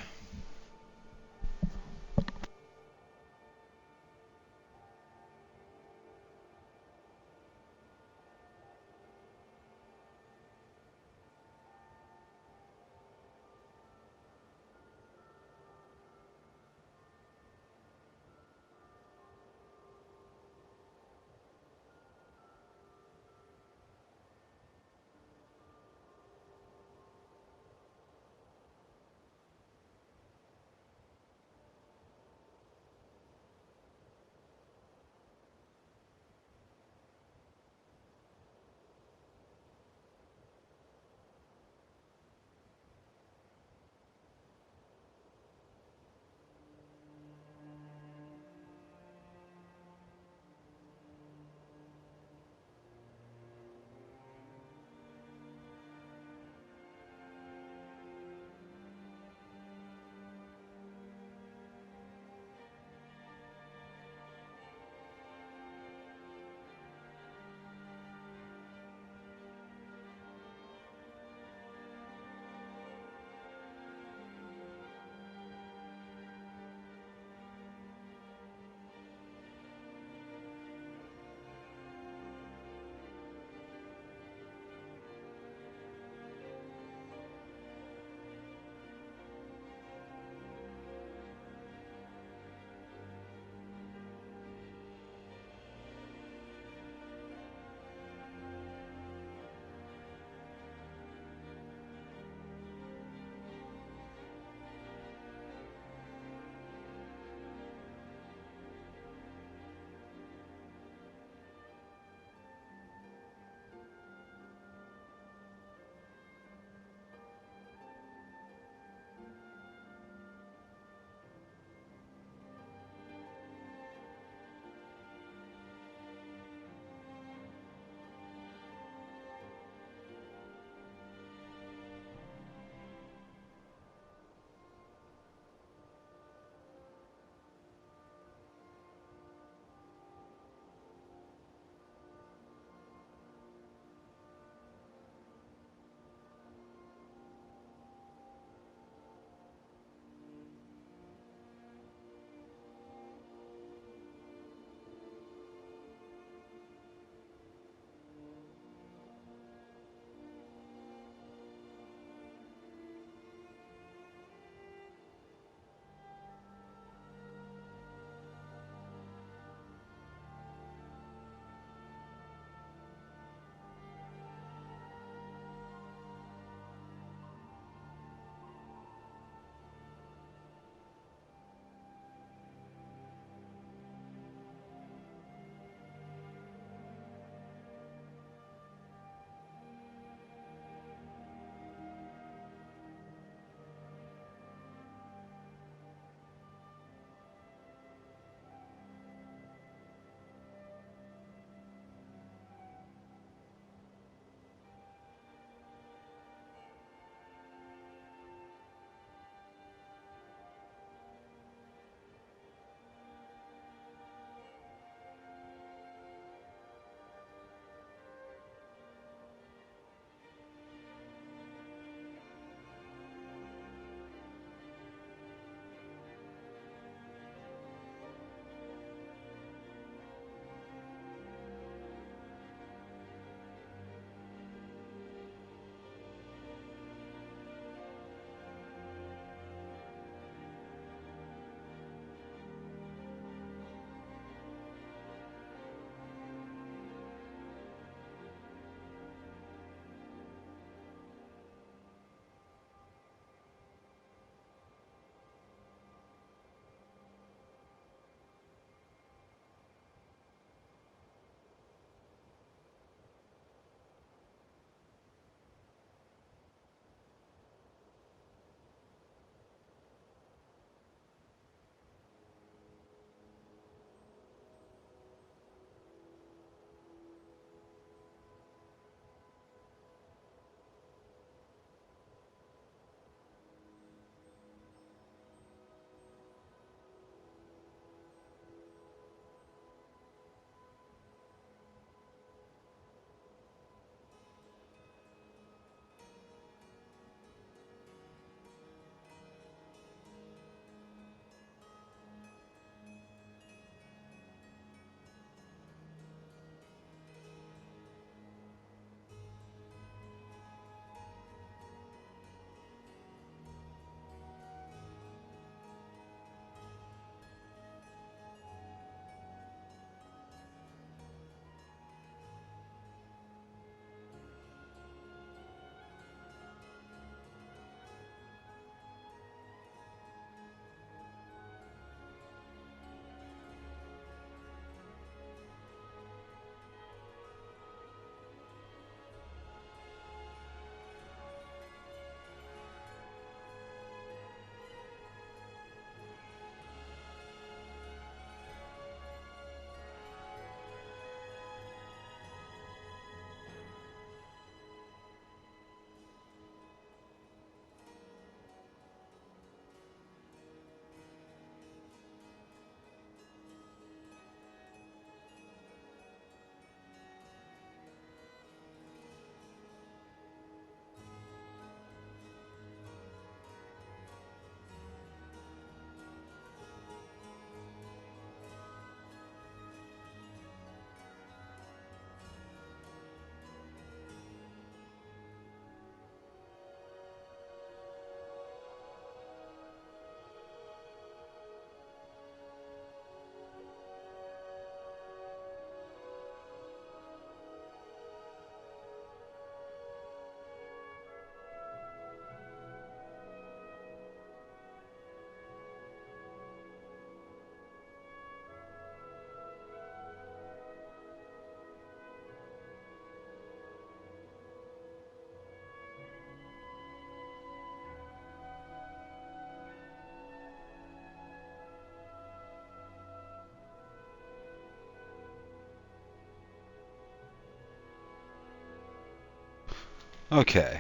S1: Okay,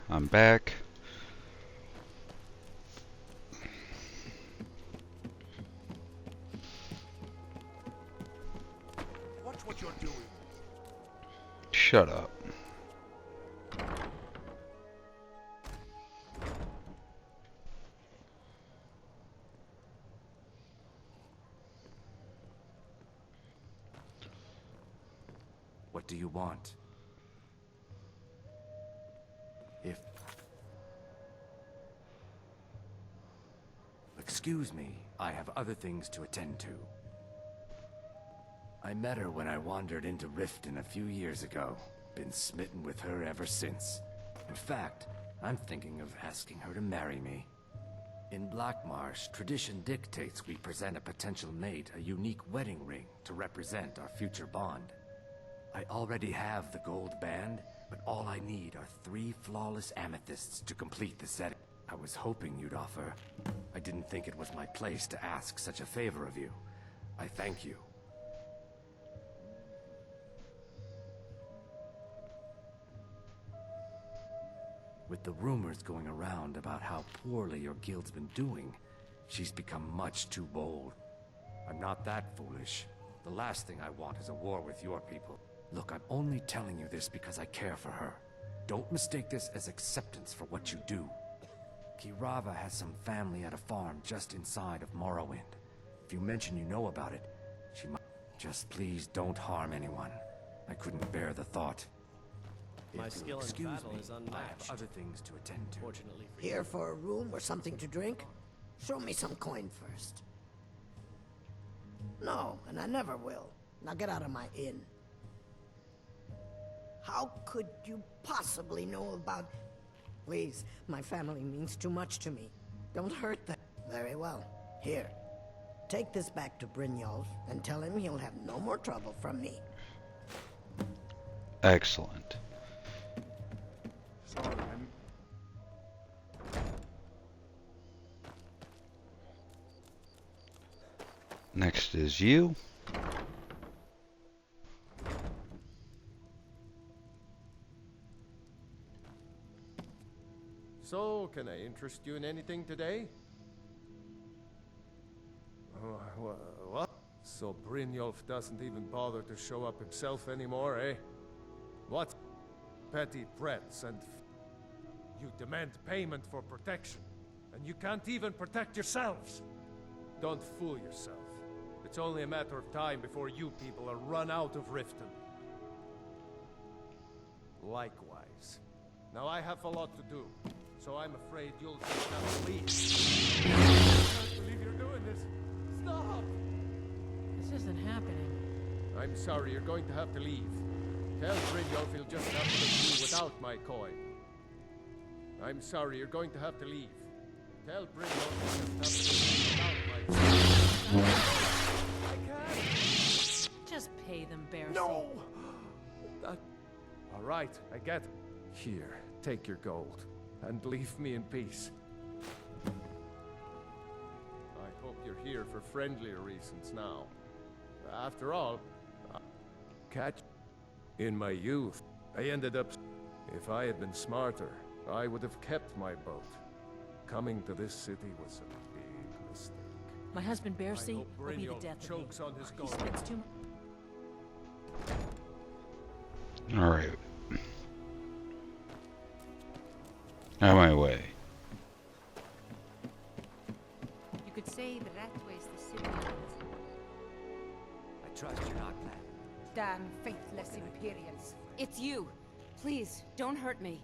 S1: I'm back.
S3: Watch what you're doing.
S1: Shut up.
S15: What do you want? If... Excuse me, I have other things to attend to. I met her when I wandered into Riften a few years ago. Been smitten with her ever since. In fact, I'm thinking of asking her to marry me. In Blackmarsh, tradition dictates we present a potential mate a unique wedding ring to represent our future bond. I already have the gold band, but all I need are 3 flawless amethysts to complete the setting. I was hoping you'd offer. I didn't think it was my place to ask such a favor of you. I thank you. With the rumors going around about how poorly your guild's been doing, she's become much too bold. I'm not that foolish. The last thing I want is a war with your people. Look, I'm only telling you this because I care for her. Don't mistake this as acceptance for what you do. Kirava has some family at a farm just inside of Morrowind. If you mention you know about it, she might... Just please don't harm anyone. I couldn't bear the thought.
S14: My
S15: If you'll
S14: skill in
S15: excuse
S14: battle
S15: me,
S14: is
S15: I
S14: unmatched.
S15: have other things to attend to.
S14: Fortunately for
S5: Here for a room or something to drink? Show me some coin first. No, and I never will. Now get out of my inn. How could you possibly know about... Please, my family means too much to me. Don't hurt them. Very well. Here. Take this back to Brynjolf and tell him he'll have no more trouble from me.
S1: Excellent.
S2: Sorry,
S1: Next is you.
S2: So, can I interest you in anything today? What? So Brynjolf doesn't even bother to show up himself anymore, eh? What? Petty threats and... You demand payment for protection, and you can't even protect yourselves. Don't fool yourself. It's only a matter of time before you people are run out of Riften. Likewise. Now I have a lot to do, so I'm afraid you'll just have to leave. I can't believe you're doing this. Stop!
S19: This isn't happening.
S2: I'm sorry, you're going to have to leave. Tell Brynjolf he'll just have to let you without my coin. I'm sorry, you're going to have to leave. Tell Brynjolf he'll just have to leave without my coin. I can't!
S19: Just pay them, Bear.
S2: No! All right, I get it. Here, take your gold, and leave me in peace. I hope you're here for friendlier reasons now. After all, catch in my youth, I ended up... If I had been smarter, I would have kept my boat. Coming to this city was a big mistake.
S19: My husband, Bercy,
S2: I hope
S19: will be the
S2: Brynjolf
S19: death of
S2: chokes
S19: me.
S2: on his
S19: He
S2: gold.
S19: spends too much.
S1: All right. On my way.
S8: You could say the Ratway's the city of it.
S15: I trust you're not mad.
S8: Damn faithless Imperials.
S7: It's you. Please, don't hurt me.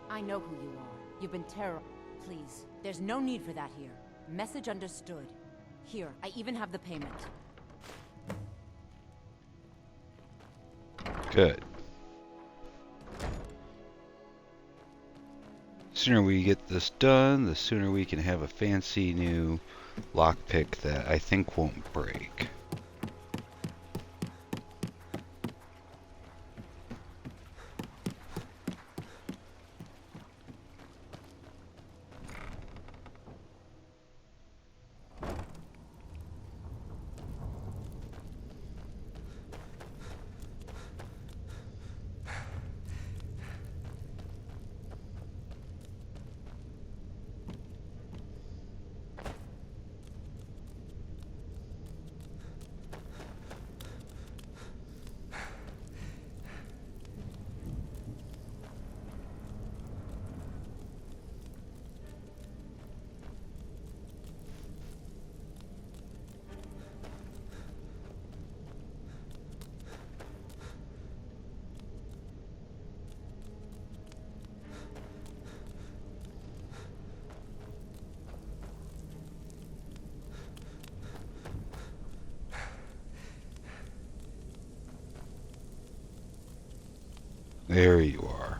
S7: I know who you are. You've been terror. Please, there's no need for that here. Message understood. Here, I even have the payment.
S1: Good. The sooner we get this done, the sooner we can have a fancy new lockpick that I think won't break. There you are.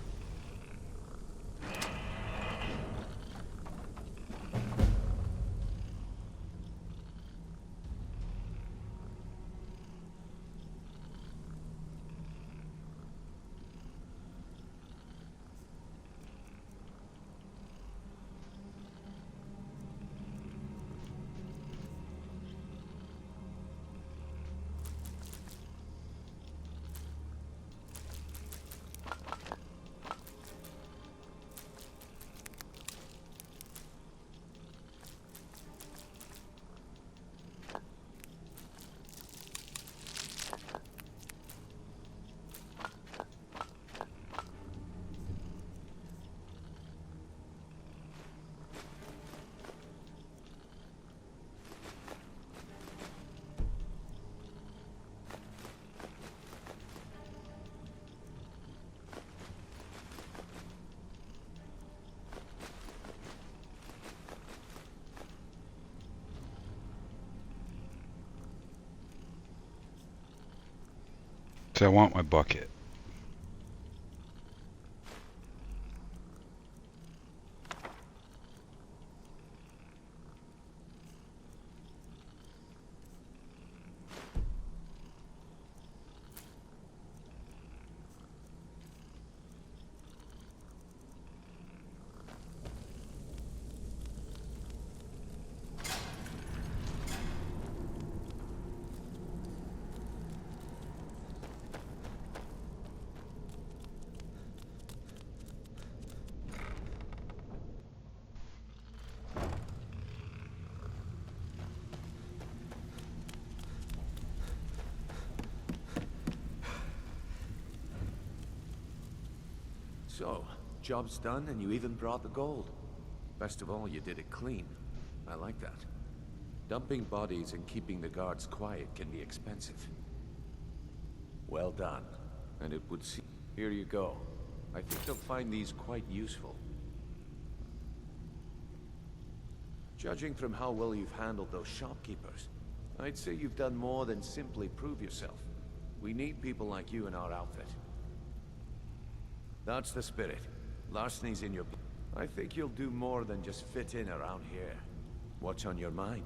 S1: So I want my bucket.
S6: So, job's done and you even brought the gold. Best of all, you did it clean. I like that. Dumping bodies and keeping the guards quiet can be expensive. Well done. And it would seem... Here you go. I think you'll find these quite useful. Judging from how well you've handled those shopkeepers, I'd say you've done more than simply prove yourself. We need people like you in our outfit. That's the spirit. Larceny's in your blood. I think you'll do more than just fit in around here. What's on your mind?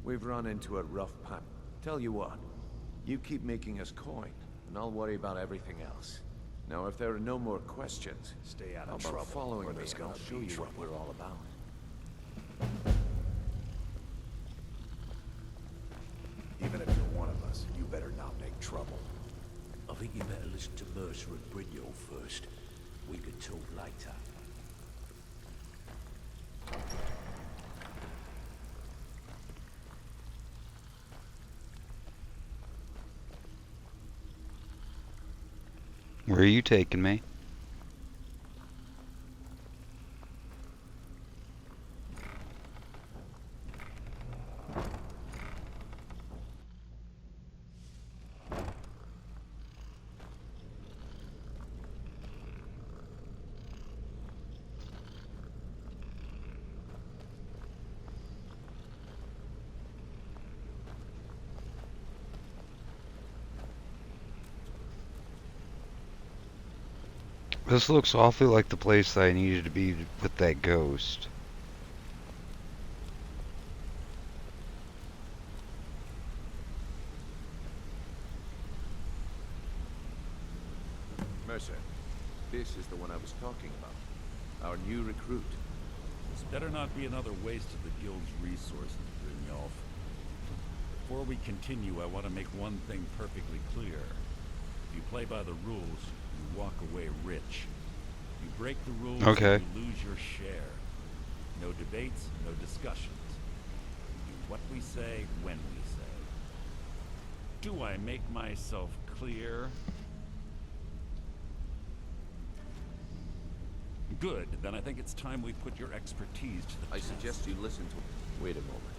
S6: We've run into a rough patch. Tell you what, you keep making us coin, and I'll worry about everything else. Now, if there are no more questions,
S3: stay out
S6: how
S3: of
S6: about
S3: trouble,
S6: following
S3: or
S6: me
S3: there's
S6: and I'll
S3: gonna
S6: show
S3: be
S6: you what
S3: trouble.
S6: we're all about.
S3: Even if you're one of us, you better not make trouble.
S20: I think you better listen to Mercer and Brynjolf first. We can talk later.
S1: Where are you taking me? This looks awfully like the place that I needed to be with that ghost.
S6: Mercer, this is the one I was talking about. Our new recruit.
S10: This better not be another waste of the guild's resources, Brynjolf. Before we continue, I want to make one thing perfectly clear. If you play by the rules, you walk away rich. You break the rules,
S1: Okay.
S10: and you lose your share. No debates, no discussions. We do what we say, when we say. Do I make myself clear? Good, then I think it's time we put your expertise to the
S6: I
S10: test.
S6: suggest you listen to... Wait a moment.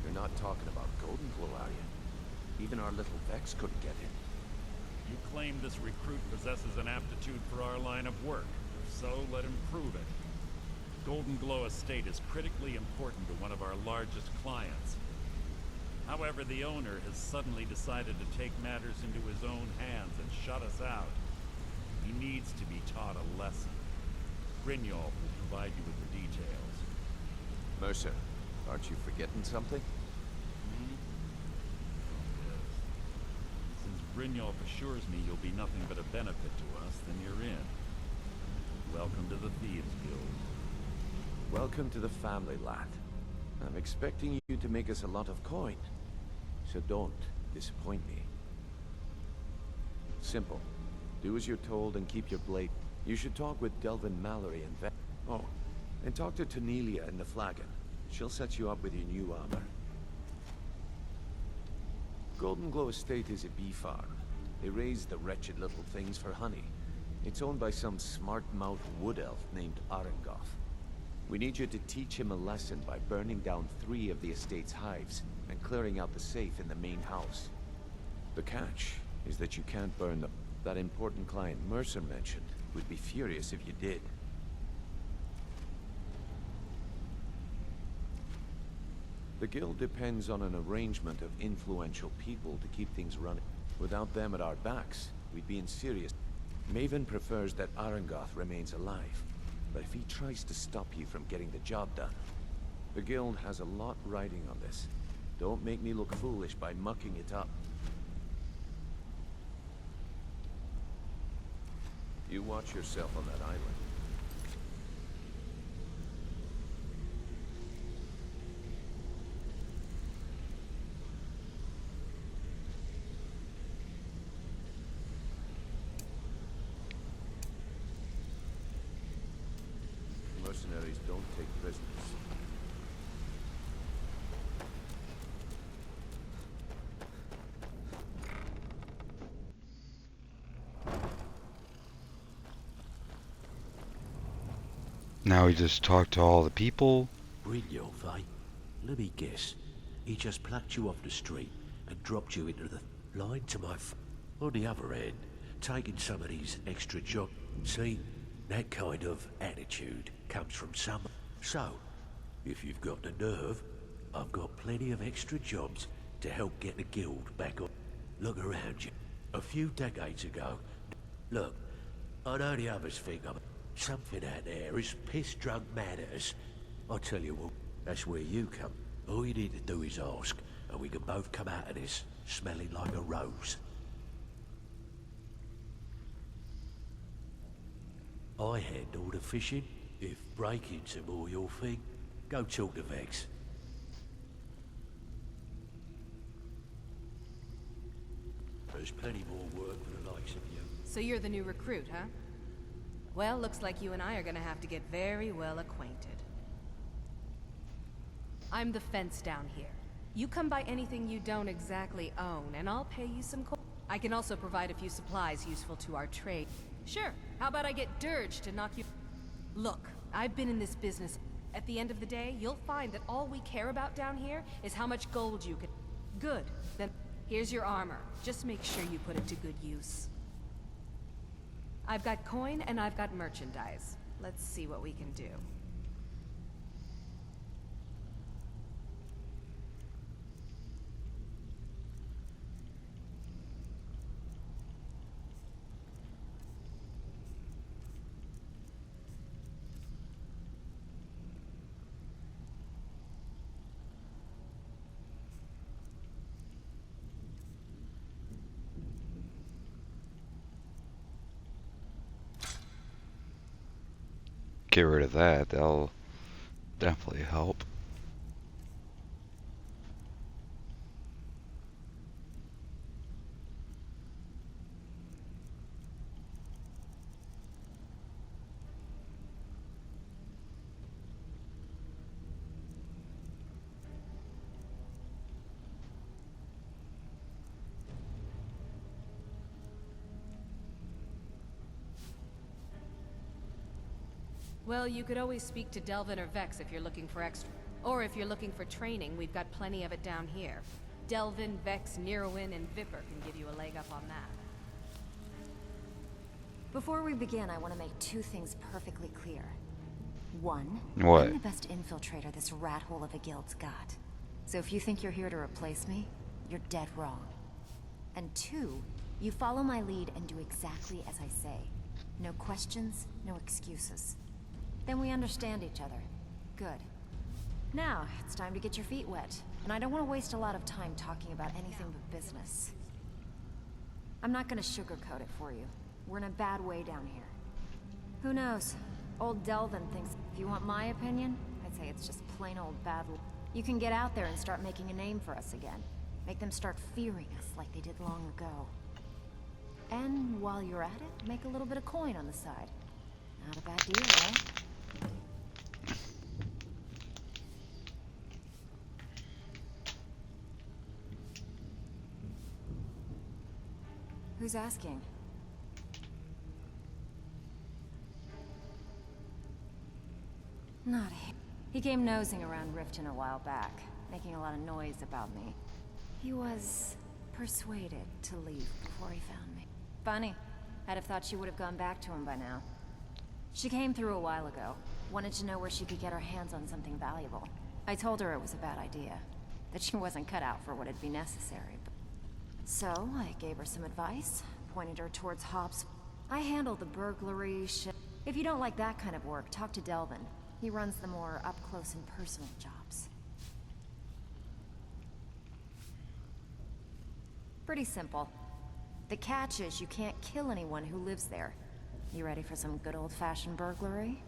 S6: You're not talking about Golden Glow, are you? Even our little Vex couldn't get in.
S10: You claim this recruit possesses an aptitude for our line of work. If so, let him prove it. Golden Glow Estate is critically important to one of our largest clients. However, the owner has suddenly decided to take matters into his own hands and shut us out. He needs to be taught a lesson. Brynjolf will provide you with the details.
S6: Mercer, aren't you forgetting something?
S10: Since Brynjolf assures me you'll be nothing but a benefit to us, then you're in. Welcome to the Thieves Guild.
S6: Welcome to the family, lad. I'm expecting you to make us a lot of coin. So don't disappoint me. Simple. Do as you're told and keep your blade. You should talk with Delvin Mallory and Vet. Oh, and talk to Tanelia in the Flagon. She'll set you up with your new armor. Golden Glow Estate is a bee farm. They raise the wretched little things for honey. It's owned by some smart-mouthed wood elf named Arengoth. We need you to teach him a lesson by burning down 3 of the estate's hives and clearing out the safe in the main house. The catch is that you can't burn them. That important client Mercer mentioned would be furious if you did. The guild depends on an arrangement of influential people to keep things running. Without them at our backs, we'd be in serious. Maven prefers that Arengoth remains alive, but if he tries to stop you from getting the job done, the guild has a lot riding on this. Don't make me look foolish by mucking it up. You watch yourself on that island. Mercenaries don't take prisoners.
S1: Now we just talk to all the people.
S20: Brynjolf, eh? Let me guess. He just plucked you off the street and dropped you into the line to my on the other hand, taking some of these extra jobs. See, that kind of attitude comes from some. So, if you've got the nerve, I've got plenty of extra jobs to help get the guild back up. Look around you. A few decades ago, look, I know the others think I'm something out there is piss-drunk mad at us. I tell you what, that's where you come. All you need to do is ask, and we can both come out of this smelling like a rose. I handle the fishing. If breaking's a more your thing, go talk to Vex. There's plenty more work for the likes of you.
S4: So you're the new recruit, huh? Well, looks like you and I are gonna have to get very well acquainted. I'm the fence down here. You come by anything you don't exactly own, and I'll pay you some coin. I can also provide a few supplies useful to our trade. Sure, how about I get Dirge to knock you... Look, I've been in this business. At the end of the day, you'll find that all we care about down here is how much gold you can... Good, then here's your armor. Just make sure you put it to good use. I've got coin and I've got merchandise. Let's see what we can do.
S1: Get rid of that. That'll definitely help.
S4: Well, you could always speak to Delvin or Vex if you're looking for extra. Or if you're looking for training, we've got plenty of it down here. Delvin, Vex, Neerwin, and Vipper can give you a leg up on that.
S12: Before we begin, I want to make 2 things perfectly clear. 1,
S1: What?
S12: I'm the best infiltrator this rat hole of a guild's got.
S7: So if you think you're here to replace me, you're dead wrong. And 2, you follow my lead and do exactly as I say. No questions, no excuses. Then we understand each other. Good. Now, it's time to get your feet wet. And I don't want to waste a lot of time talking about anything but business. I'm not gonna sugarcoat it for you. We're in a bad way down here. Who knows? Old Delvin thinks, if you want my opinion, I'd say it's just plain old bad luck. You can get out there and start making a name for us again. Make them start fearing us like they did long ago. And while you're at it, make a little bit of coin on the side. Not a bad deal, eh? Who's asking? Not him. He came nosing around Riften a while back, making a lot of noise about me. He was persuaded to leave before he found me. Funny. I'd have thought she would have gone back to him by now. She came through a while ago. Wanted to know where she could get her hands on something valuable. I told her it was a bad idea. That she wasn't cut out for what'd be necessary. So, I gave her some advice. Pointed her towards Hobbs. I handle the burglary shit. If you don't like that kind of work, talk to Delvin. He runs the more up-close and personal jobs. Pretty simple. The catch is you can't kill anyone who lives there. You ready for some good old-fashioned burglary?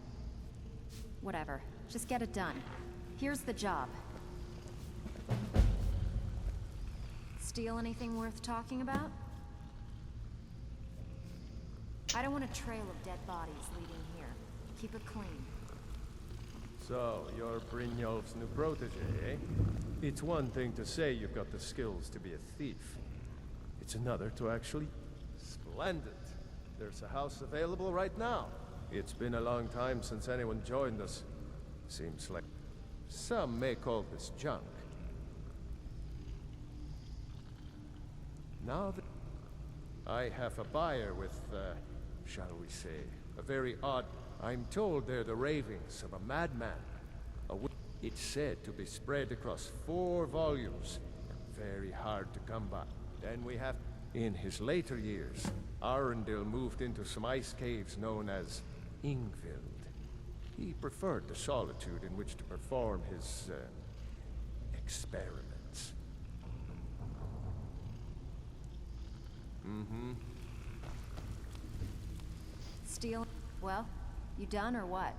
S7: Whatever. Just get it done. Here's the job. Steal anything worth talking about? I don't want a trail of dead bodies leading here. Keep it clean.
S3: So, you're Brynjolf's new protege, eh? It's one thing to say you've got the skills to be a thief. It's another to actually... Splendid. There's a house available right now. It's been a long time since anyone joined us. Seems like... Some may call this junk. Now that... I have a buyer with, shall we say, a very odd... I'm told they're the ravings of a madman. It's said to be spread across 4 volumes. Very hard to come by. Then we have... In his later years, Arundel moved into some ice caves known as Ingvild. He preferred the solitude in which to perform his, experiments. Mm-hmm.
S7: Steal... Well, you done or what?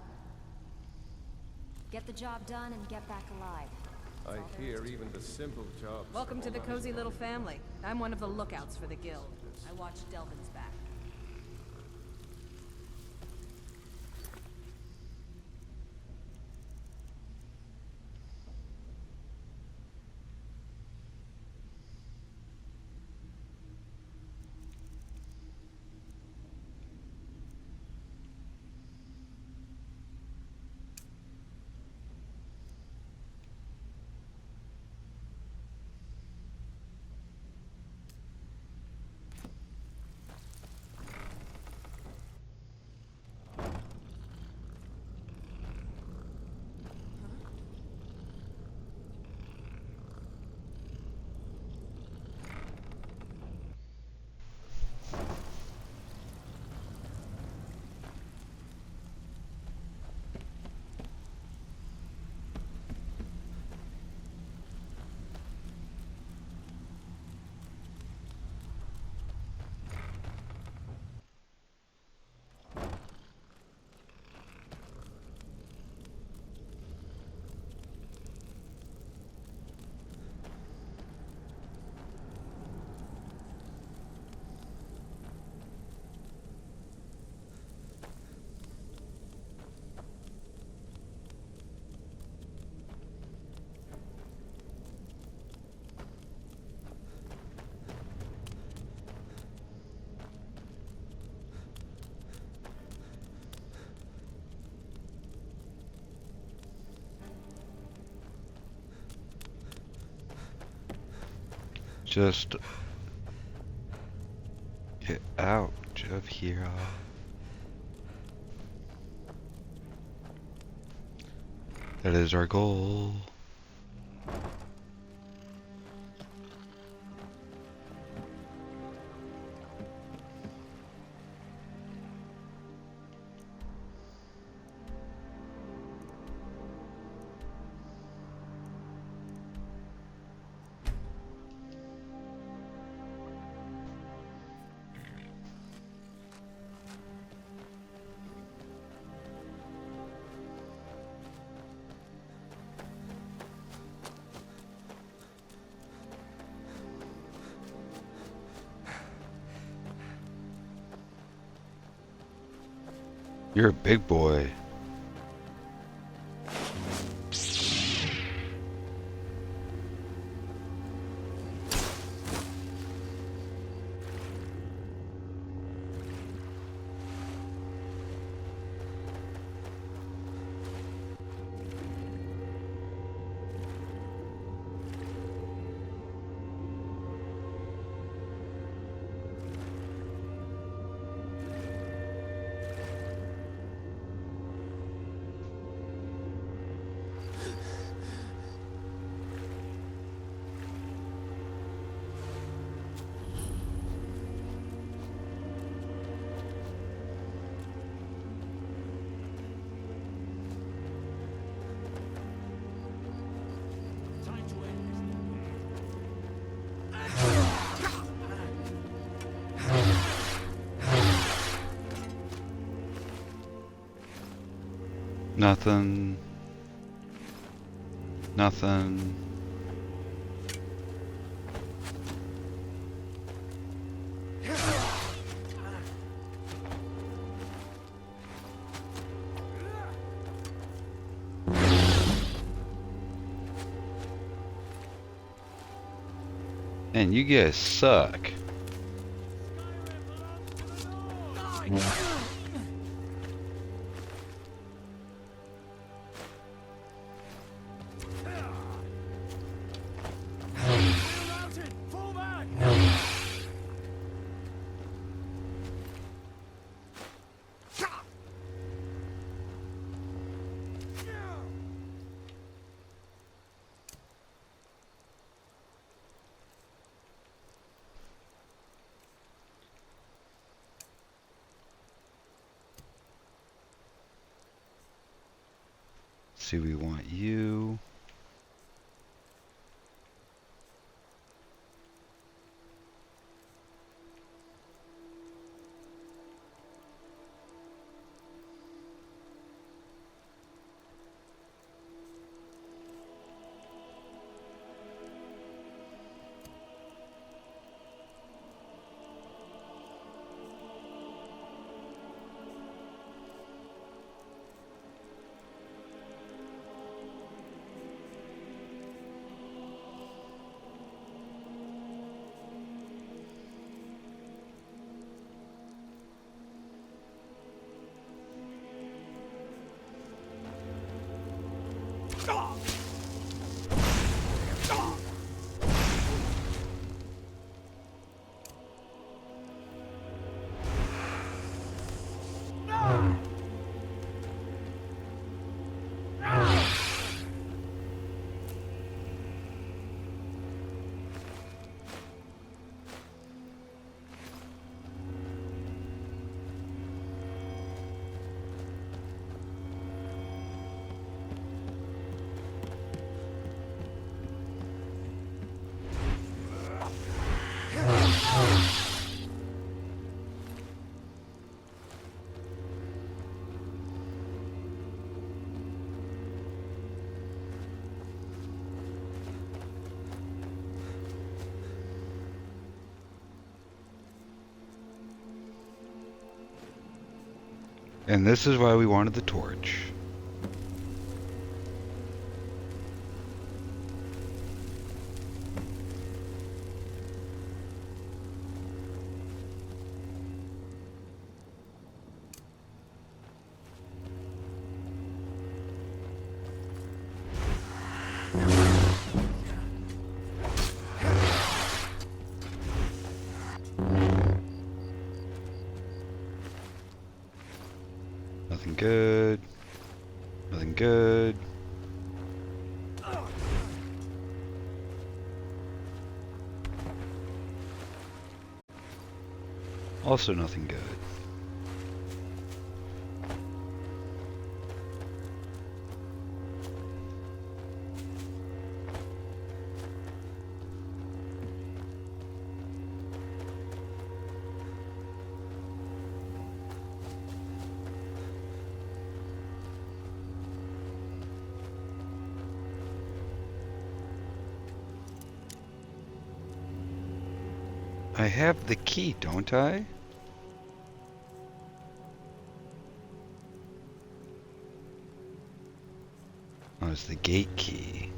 S7: Get the job done and get back alive.
S3: I hear even the simple jobs...
S16: Welcome to the cozy little family. I'm one of the lookouts for the guild. I watch Delvin's back.
S1: Just get out of here. That is our goal. You're a big boy. Nothing. Nothing. And you guys suck. See, we want you. And this is why we wanted the torch. Nothing good. Nothing good. Also nothing good. I have the key, don't I? known as the gate key.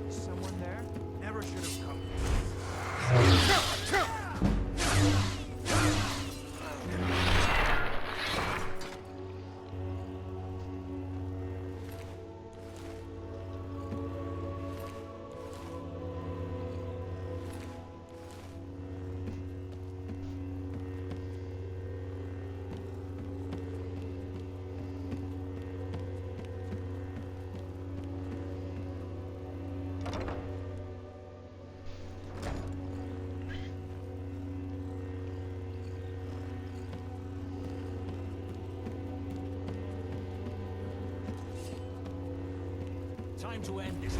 S17: Someone there? Never should have come.
S20: Time to end this.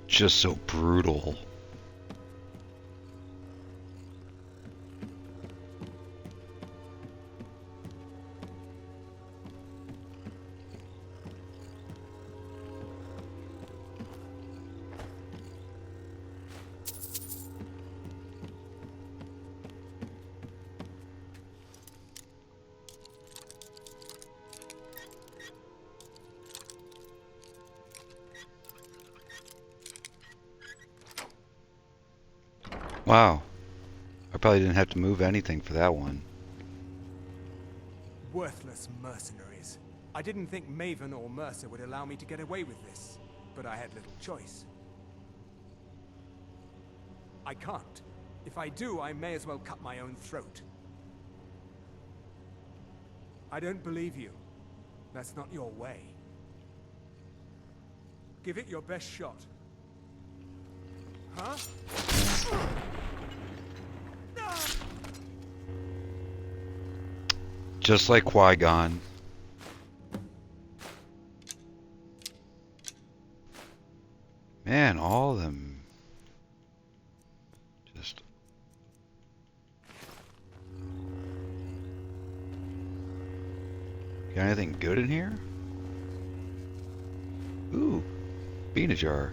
S1: Just so brutal. Wow. I probably didn't have to move anything for that one.
S2: Worthless mercenaries. I didn't think Maven or Mercer would allow me to get away with this, but I had little choice. I can't. If I do, I may as well cut my own throat. I don't believe you. That's not your way. Give it your best shot. Huh?
S1: Just like Qui-Gon. Man, all of them. Just... Got anything good in here? Ooh, bean a jar.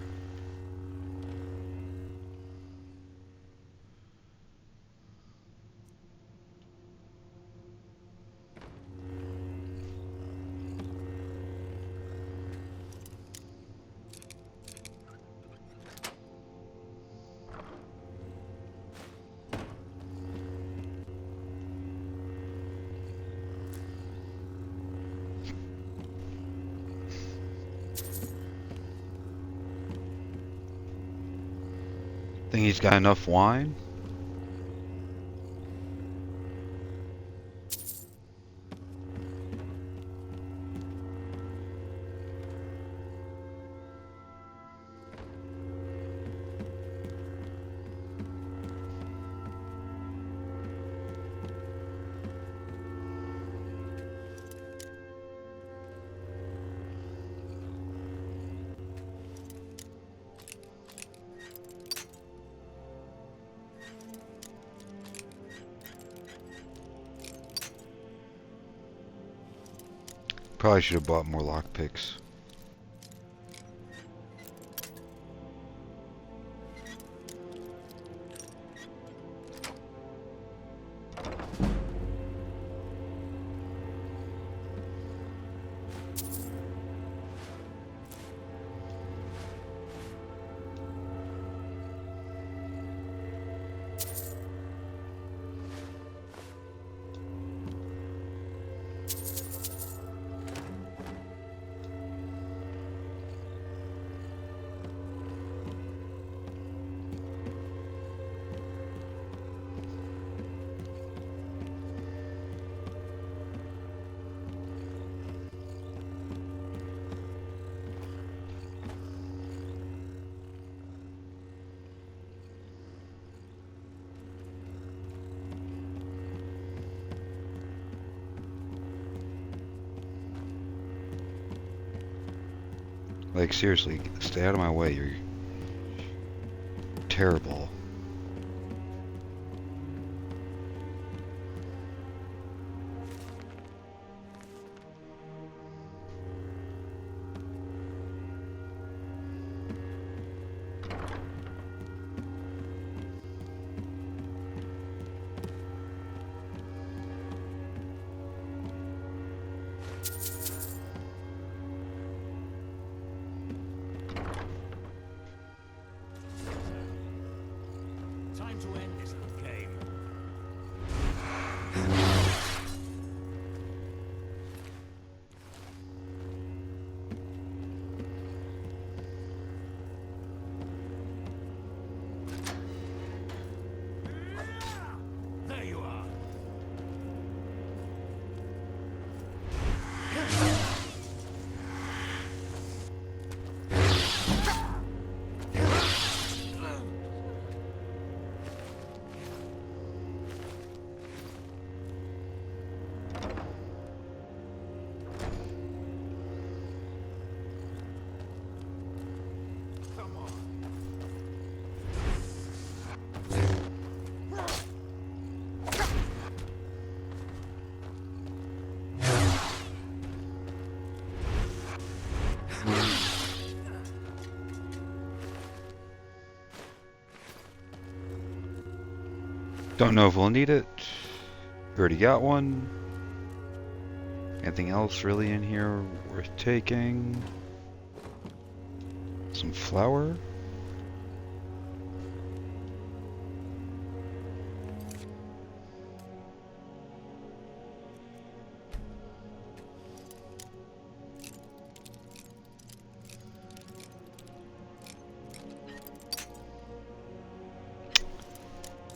S1: Think he's got enough wine? Probably should have bought more lockpicks. Like, seriously, stay out of my way. You're terrible.
S10: Time to end this game. There you are. Come on.
S1: Don't know if we'll need it. Already got one. Anything else really in here worth taking? Some flour?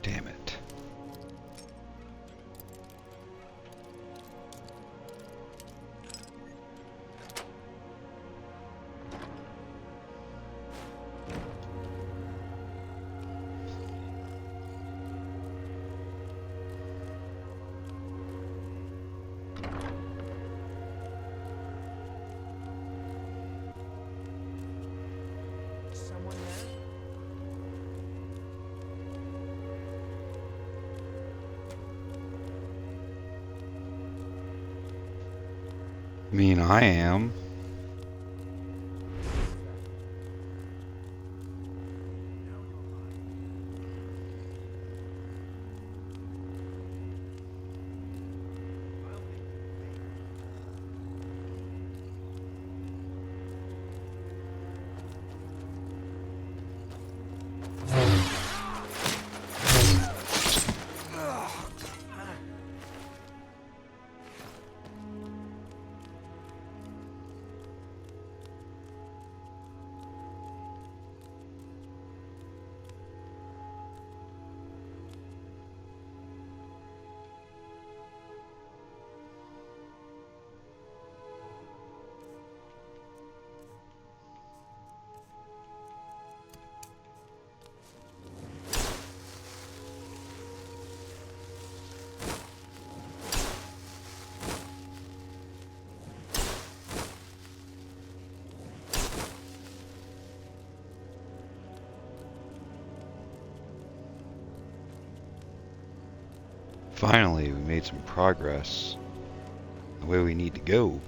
S1: Damn it.
S16: Someone there?
S1: I mean, I am. Finally, we made some progress the way we need to go.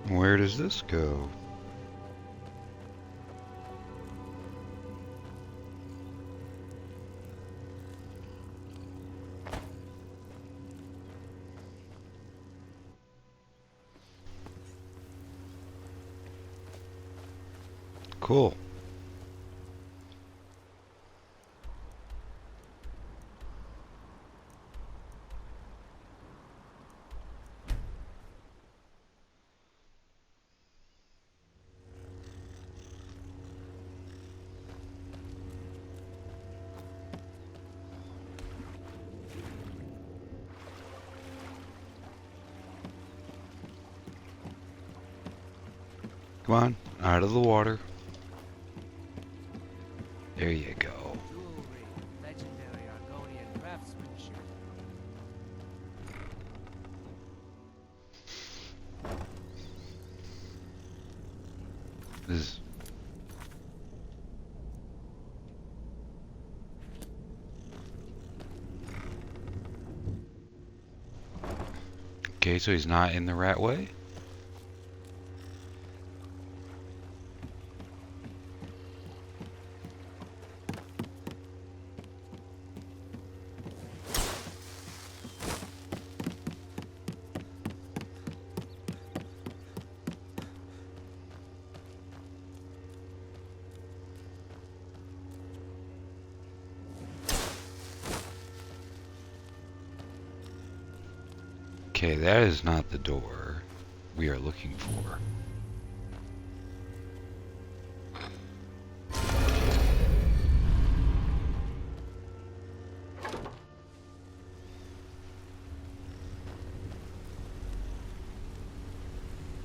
S1: Where does this go? Cool. Come on, out of the water. There you go.
S17: Jewelry, legendary Argonian craftsmanship.
S1: This. Okay, so he's not in the rat way? Okay, that is not the door we are looking for.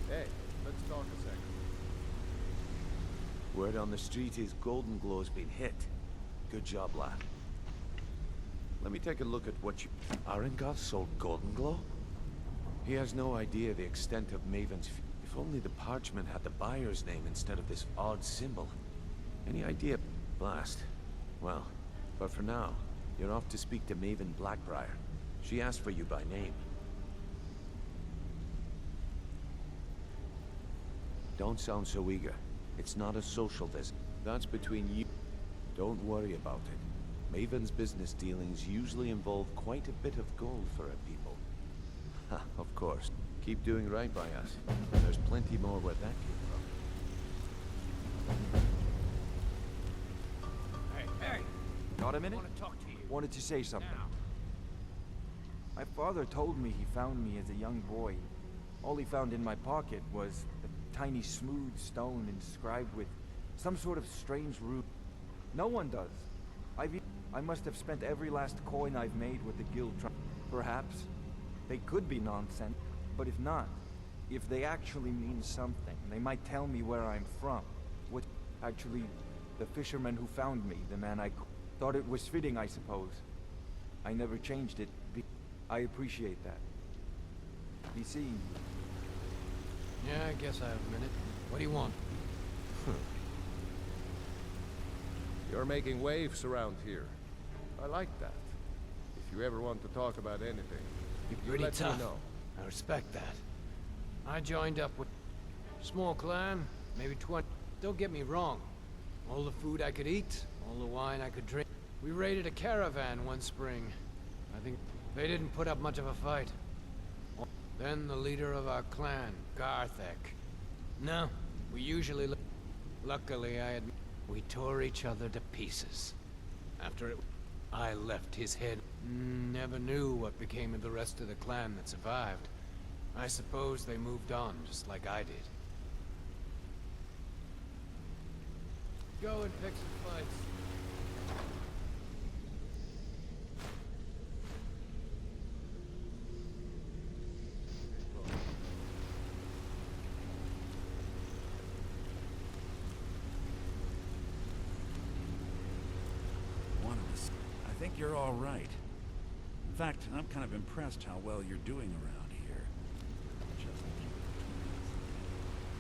S3: Hey, let's talk a second.
S6: Word on the street is Golden Glow's been hit. Good job, lad. Let me take a look at what you... Arengar sold Golden Glow? He has no idea the extent of Maven's... If only the parchment had the buyer's name instead of this odd symbol. Any idea? Blast. Well, but for now, you're off to speak to Maven Blackbriar. She asked for you by name. Don't sound so eager. It's not a social visit. That's between you. Don't worry about it. Maven's business dealings usually involve quite a bit of gold for her people. Ha, of course. Keep doing right by us. There's plenty more where that came from.
S11: Hey! Got a minute?
S17: I want to talk to you.
S11: Wanted to say something.
S17: Now.
S11: My father told me he found me as a young boy. All he found in my pocket was a tiny smooth stone inscribed with some sort of strange rune. No one does. I must have spent every last coin I've made with the guild. Perhaps they could be nonsense, but if not, if they actually mean something, they might tell me where I'm from. What actually, the fisherman who found me, the man I thought it was fitting, I suppose. I never changed it. I appreciate that. Be seeing you.
S13: Yeah, I guess I have a minute. What do you want?
S2: You're making waves around here. I like that. If you ever want to talk about anything,
S13: You're
S2: you
S13: pretty
S2: let
S13: tough.
S2: me know.
S13: I respect that. I joined up with small clan, maybe 20. Don't get me wrong. All the food I could eat, all the wine I could drink. We raided a caravan one spring. I think they didn't put up much of a fight. Then the leader of our clan, Garthek. No, we usually... Luckily, we tore each other to pieces. After it, I left his head. Never knew what became of the rest of the clan that survived. I suppose they moved on, just like I did. Go and pick some fights.
S10: I think you're all right. In fact, I'm kind of impressed how well you're doing around here. Just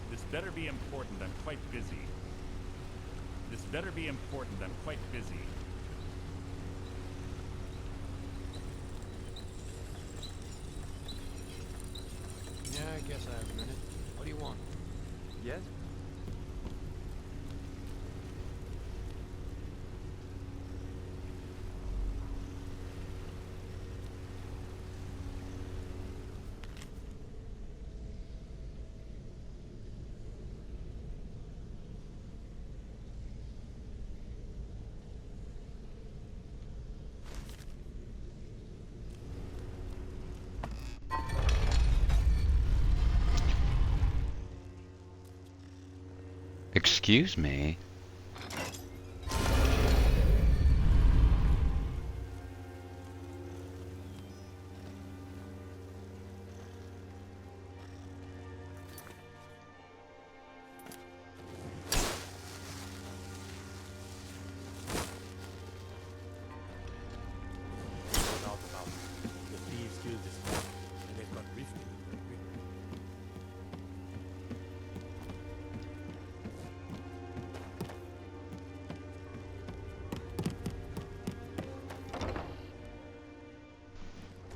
S10: this better be important. I'm quite busy. This better be important. I'm quite busy.
S13: Yeah, I guess I have a minute. What do you want?
S11: Yes?
S1: Excuse me.
S14: The thieves killed this man, and they've got rift.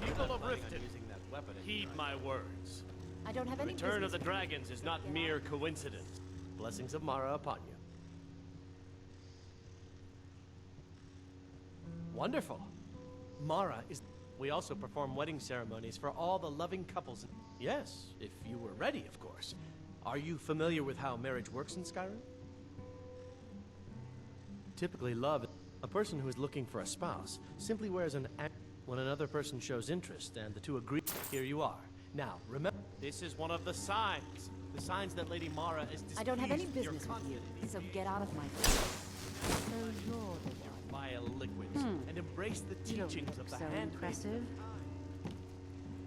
S14: People of Riften, heed my words.
S7: I don't have
S14: The
S7: any
S14: return of
S7: business
S14: the dragons is not mere coincidence. Blessings of Mara upon you. Wonderful. Mara is... We also perform wedding ceremonies for all the loving couples. Yes, if you were ready, of course. Are you familiar with how marriage works in Skyrim? Typically, love... A person who is looking for a spouse simply wears an act when another person shows interest and the two agree. Here you are. Now, remember, this is one of the signs. The signs that Lady Mara is
S7: I don't have any
S14: displeased with your
S7: business with you,
S14: confidence.
S7: so get out of my face. So you're the one.
S14: Vile liquids and embrace the
S7: You don't
S14: teachings
S7: look
S14: of the
S7: so
S14: handmaiden.
S7: impressive.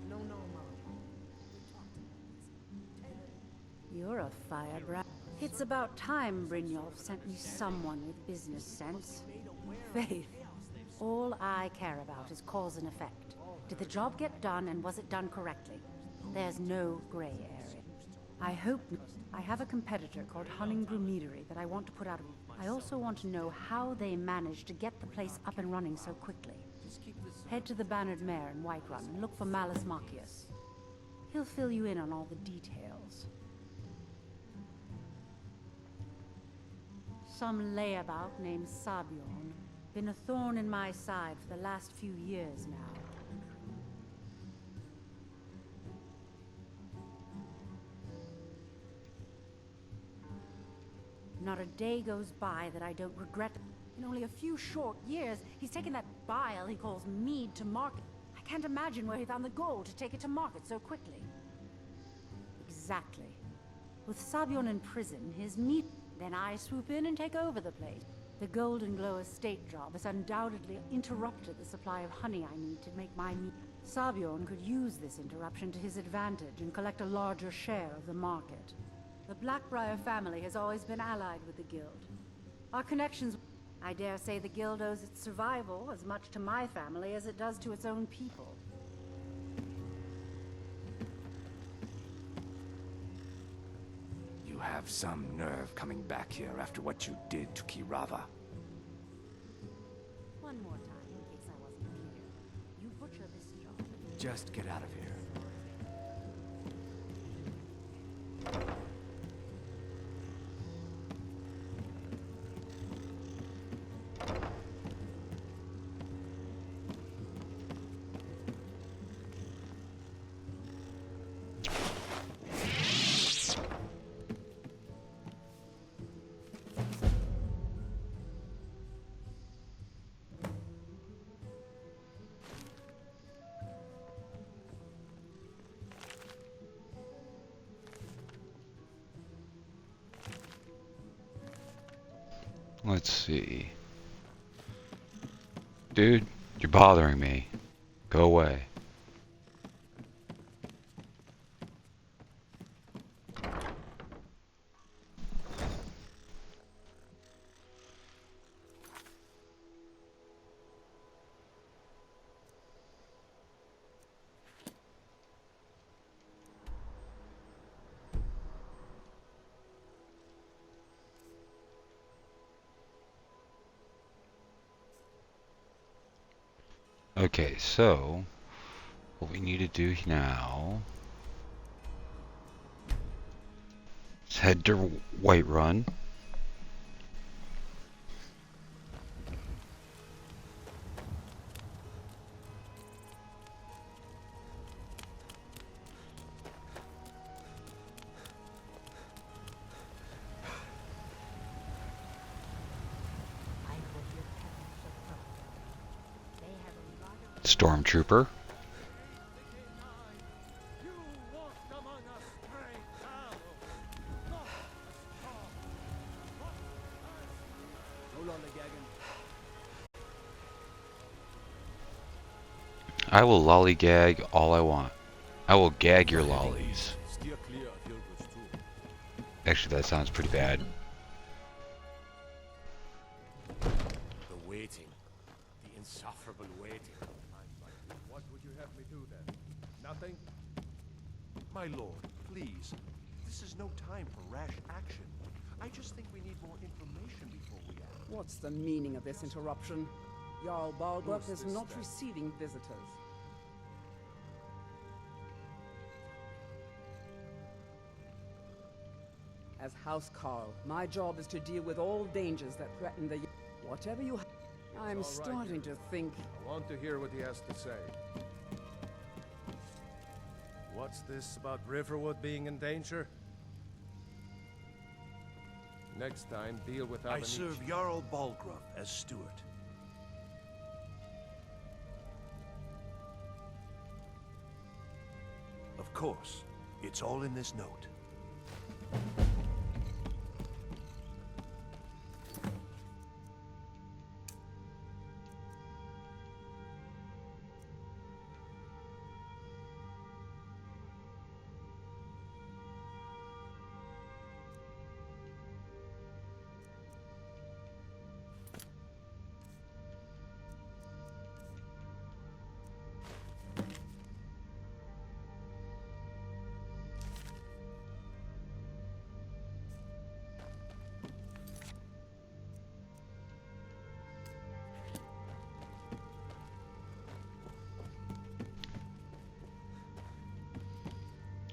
S5: No, Mom.
S21: You're a firebrand. It's about time Brynjolf sent me someone with business sense. Faith, all I care about is cause and effect. Did the job get done, and was it done correctly? There's no gray area. I hope I have a competitor called Hunningbrew Meadery that I want to put out of... I also want to know how they managed to get the place up and running so quickly. Head to the Bannered Mare in Whiterun and look for Malus Machius. He'll fill you in on all the details. Some layabout named Sabiorn. Been a thorn in my side for the last few years now. Not a day goes by that I don't regret. In only a few short years, he's taken that bile he calls mead to market. I can't imagine where he found the gold to take it to market so quickly. Exactly. With Sabiorn in prison, his meat... Then I swoop in and take over the place. The Golden Glow estate job has undoubtedly interrupted the supply of honey I need to make my meat. Sabiorn could use this interruption to his advantage and collect a larger share of the market. The Blackbriar family has always been allied with the Guild. Our connections... I dare say the Guild owes its survival as much to my family as it does to its own people.
S15: You have some nerve coming back here after what you did to Kirava.
S21: One more time, in case I wasn't clear. You butcher this job.
S15: Just get out of here.
S1: Let's see. Dude, you're bothering me. Go away. Okay, so what we need to do now is head to Whiterun. Stormtrooper. I will lollygag all I want. I will gag your lollies.
S3: Steer clear of Hildred's tomb.
S1: Actually, that sounds pretty bad.
S3: The waiting. The insufferable waiting.
S2: What would you have me do then? Nothing?
S3: My lord, please. This is no time for rash action. I just think we need more information before we act.
S18: What's the meaning of this interruption? Jarl Balgruuf
S3: Who's
S18: is
S3: this
S18: not
S3: then?
S18: receiving visitors. As House Carl, my job is to deal with all dangers that threaten the... Whatever you... I'm
S2: It's all right,
S18: starting to think...
S2: I want to hear what he has to say. What's this about Riverwood being in danger? Next time, deal with
S3: I
S2: Avanish.
S3: serve Jarl Balgruuf as steward. Of course, it's all in this note.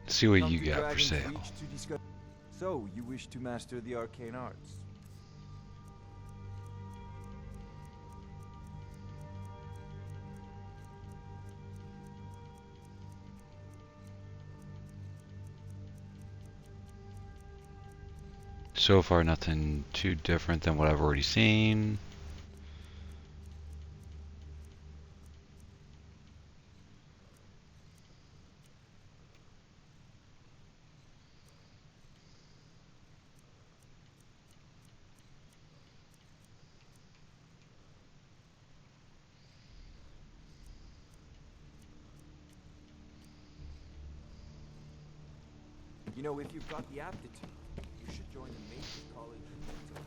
S1: See what
S11: Come
S1: you
S11: to
S1: got for
S11: Dragon's
S1: sale.
S11: Reach to discuss. So, you wish to master the arcane arts?
S1: So far, nothing too different than what I've already seen.
S11: You know, if you've got the aptitude, you should join the Mages College in Pensacola.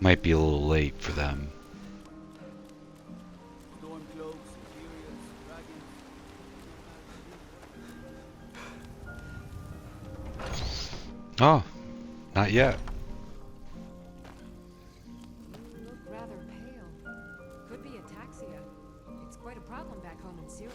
S1: Might be a little late for them.
S17: Stormcloaks, Imperials, dragons.
S1: Oh, not yet.
S4: You look rather pale. Could be ataxia. It's quite a problem back home in Cyril.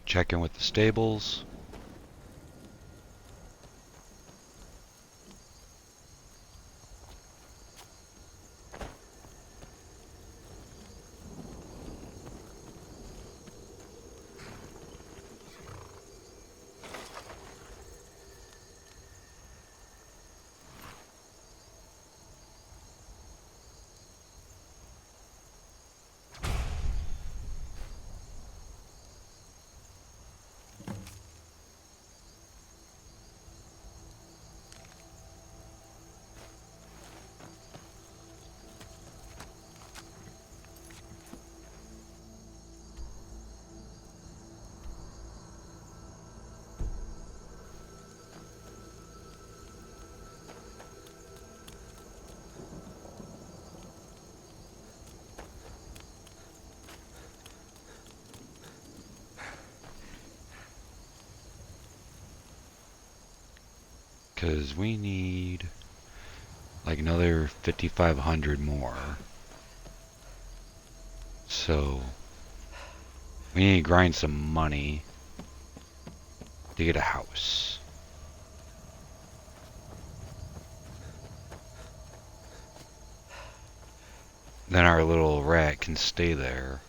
S1: Check in with the stables. Because we need like another 5,500 more. So we need to grind some money to get a house. Then our little rat can stay there.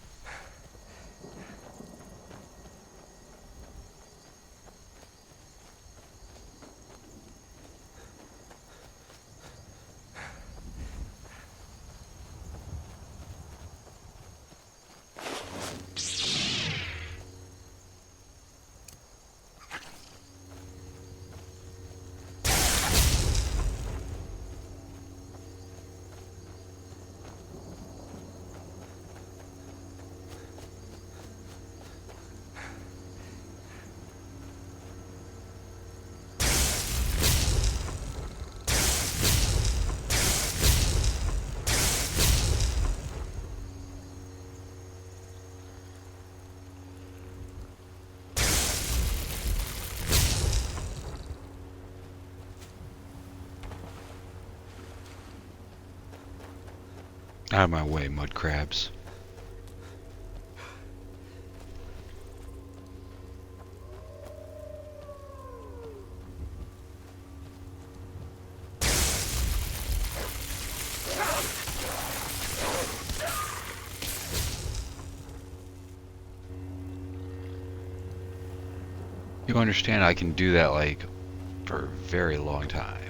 S1: Out of my way, mud crabs. You understand I can do that like for a very long time.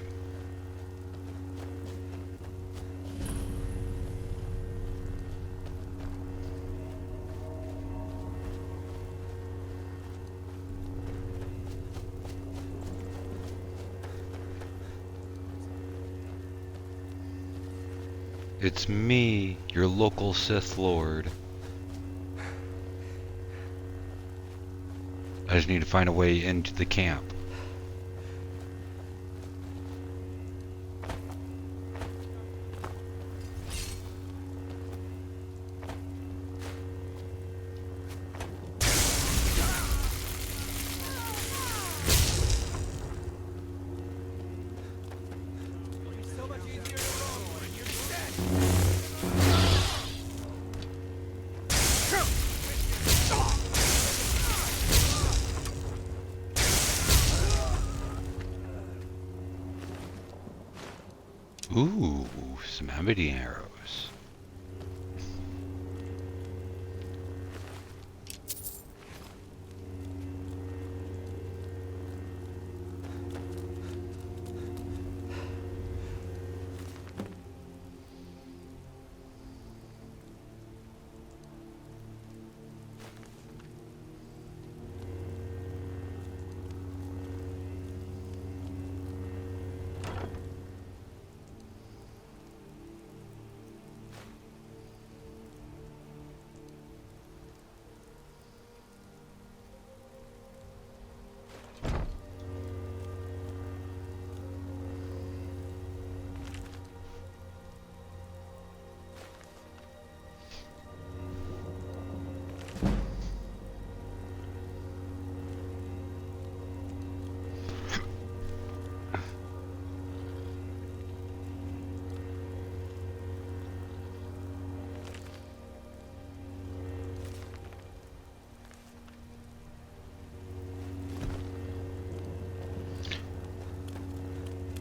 S1: It's me, your local Sith Lord. I just need to find a way into the camp. Ooh, some heavy arrows.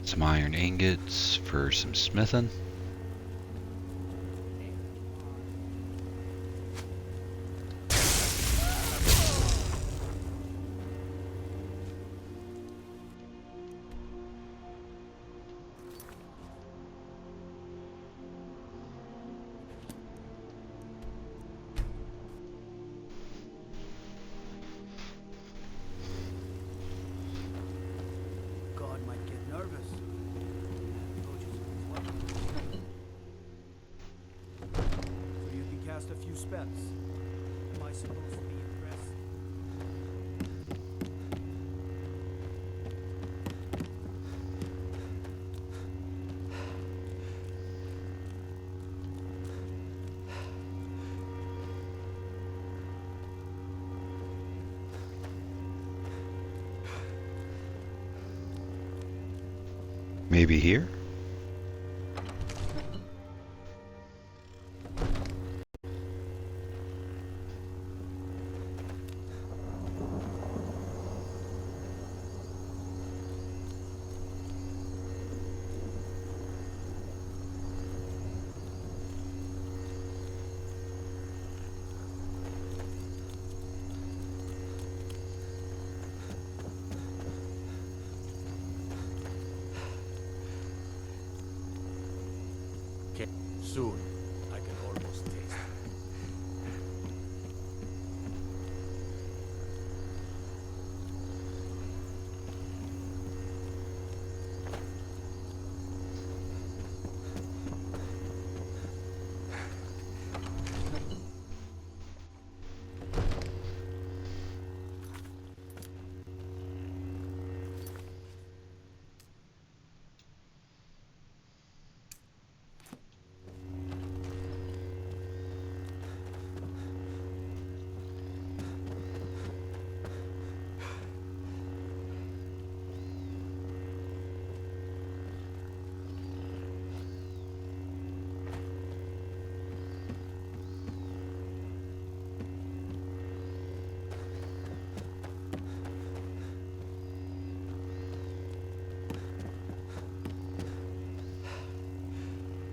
S1: Some iron ingots for some smithing.
S17: God might get nervous. So you can cast a few spells. Am I supposed to be impressed?
S1: Maybe here?
S6: Soon, I can almost taste it.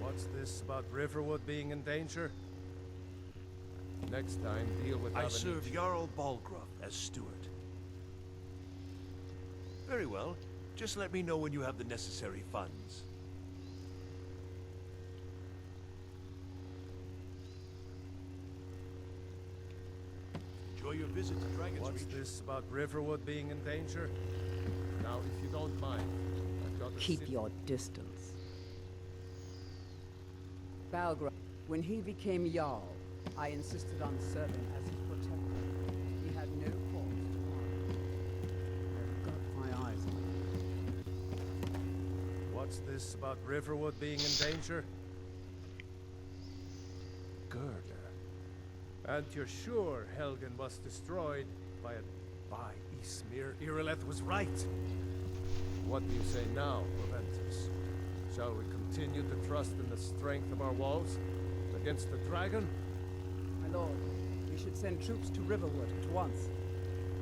S2: What's this about Riverwood being in danger? Next time, deal with
S3: I
S2: Avenue.
S3: serve Jarl Balgruff as steward. Very well. Just let me know when you have the necessary funds. Enjoy your visit to Dragon's
S2: What's
S3: Reach.
S2: this about Riverwood being in danger? Now, if you don't mind, I've got a
S18: Keep
S2: city-
S18: your distance. Balgraf, when he became Jarl, I insisted on serving as his protector. He had no cause to harm. I've got my eyes on him.
S2: What's this about Riverwood being in danger? Gerda. And you're sure Helgen was destroyed by Ysmir? Irileth was right. What do you say now, Proventus? Shall we continue to trust in the strength of our walls against the dragon?
S18: My lord, we should send troops to Riverwood at once.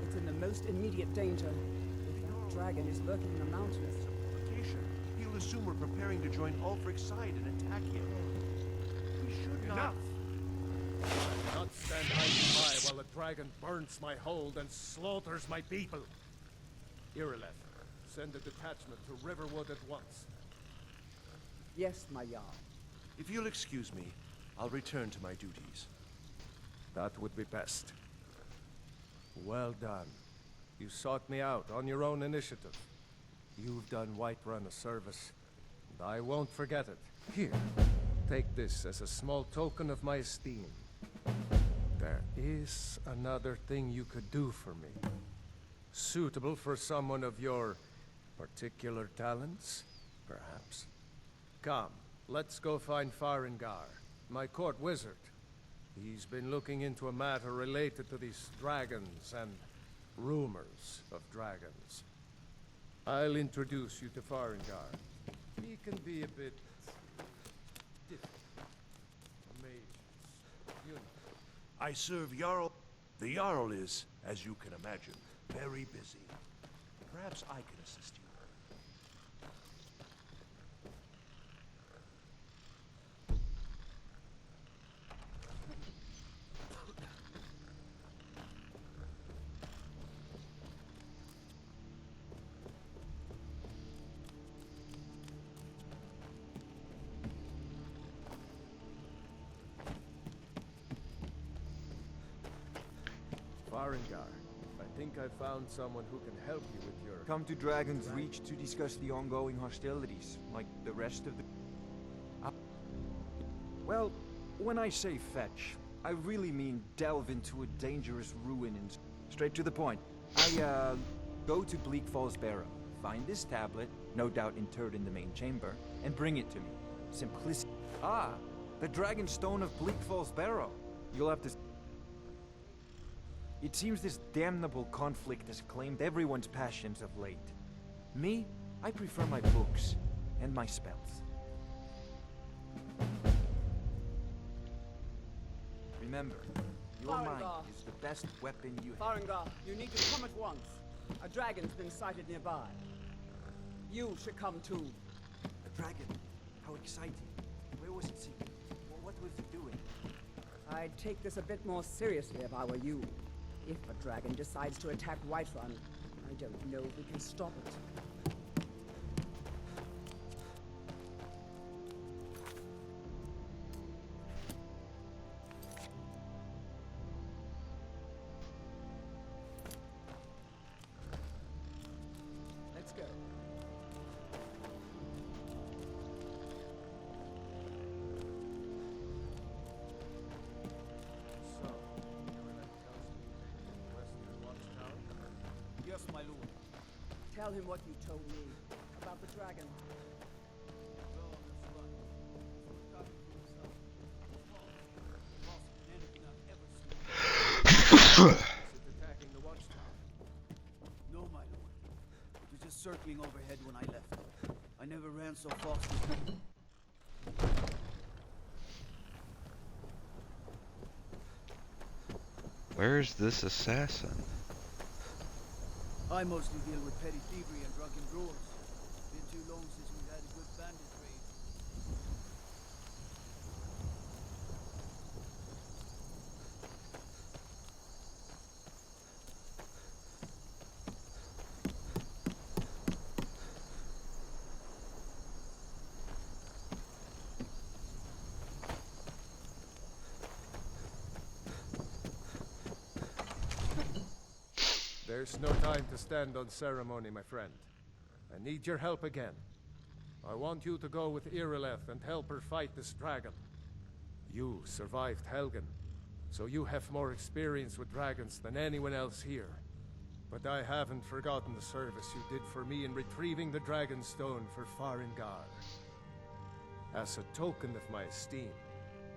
S18: It's in the most immediate danger. If that dragon is lurking in the mountains.
S3: Provocation. He'll assume we're preparing to join Ulfric's side and attack him. We should not.
S2: Enough! I cannot stand hiding by while the dragon burns my hold and slaughters my people. Irileth, send a detachment to Riverwood at once.
S18: Yes, my Jarl.
S3: If you'll excuse me, I'll return to my duties.
S2: That would be best. Well done. You sought me out on your own initiative. You've done Whiterun a service, and I won't forget it. Here, take this as a small token of my esteem. There is another thing you could do for me. Suitable for someone of your particular talents, perhaps. Come, let's go find Farengar, my court wizard. He's been looking into a matter related to these dragons and rumors of dragons. I'll introduce you to Farengar. He can be a bit difficult. Mages, you know.
S3: I serve Jarl. The Jarl is, as you can imagine, very busy. Perhaps I can assist you.
S2: Farengar, I think I found someone who can help you with your...
S11: Come to Dragon's Reach to discuss the ongoing hostilities, like the rest of the... Well, when I say fetch, I really mean delve into a dangerous ruin and... Straight to the point. I, go to Bleak Falls Barrow, find this tablet, no doubt interred in the main chamber, and bring it to me. Simplicity. Ah, the Dragon Stone of Bleak Falls Barrow. You'll have to... It seems this damnable conflict has claimed everyone's passions of late. Me, I prefer my books. and my spells. Remember, your mind
S18: Farengar.
S11: is the best weapon you have.
S18: Farengar, you need to come at once. A dragon's been sighted nearby. You should come too.
S11: A dragon? How exciting. Where was it seen? What was it doing?
S18: I'd take this a bit more seriously if I were you. If a dragon decides to attack Whiterun, I don't know if we can stop it. Let's go.
S17: Yes, my lord.
S18: Tell him what you told me about the dragon.
S17: Attacking the watchtower. No, my lord. It was just circling overhead when I left. I never ran so fast as...
S1: Where's this assassin?
S17: I mostly deal with petty thievery and drunken brawls. Been too long since we've had a good bandit raid.
S2: There's no time to stand on ceremony, my friend. I need your help again. I want you to go with Irileth and help her fight this dragon. You survived Helgen, so you have more experience with dragons than anyone else here. But I haven't forgotten the service you did for me in retrieving the Dragon Stone for Farengar. As a token of my esteem,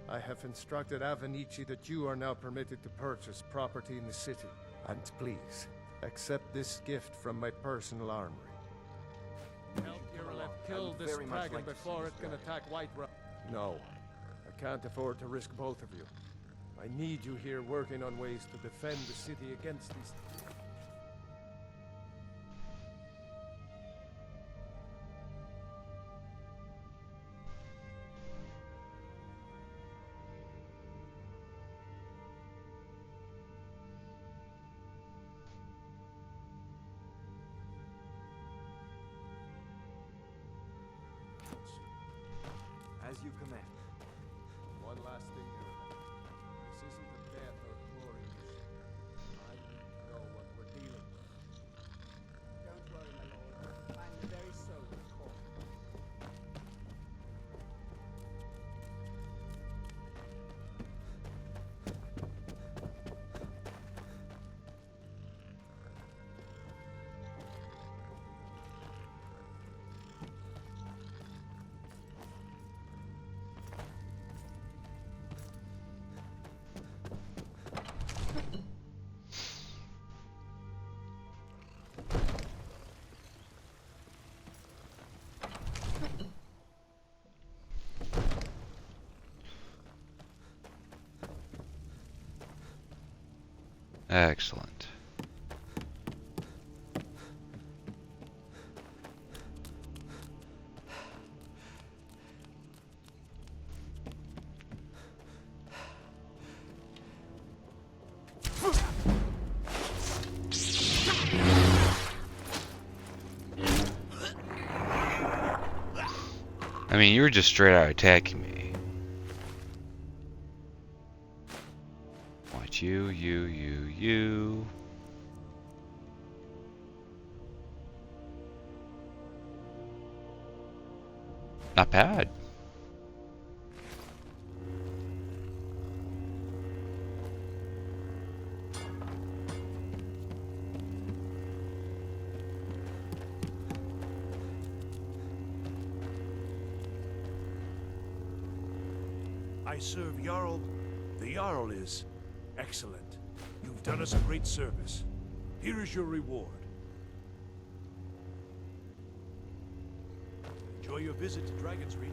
S2: I have instructed Avenici that you are now permitted to purchase property in the city. And please, accept this gift from my personal armory. Help Irileth kill this dragon before it can attack Whiterun. No, I can't afford to risk both of you. I need you here working on ways to defend the city against these...
S11: As you command.
S2: One last thing, Irileth. This isn't a death or glory mission. I need to know what we're dealing with.
S18: Don't worry, my lord. I'm the very soul of court.
S1: Excellent. I mean, you were just straight out attacking me. Watch you. Not bad.
S3: I serve Jarl. The Jarl is excellent. You've done us a great service. Here is your reward. Enjoy Enjoy your visit to Dragon's Reach.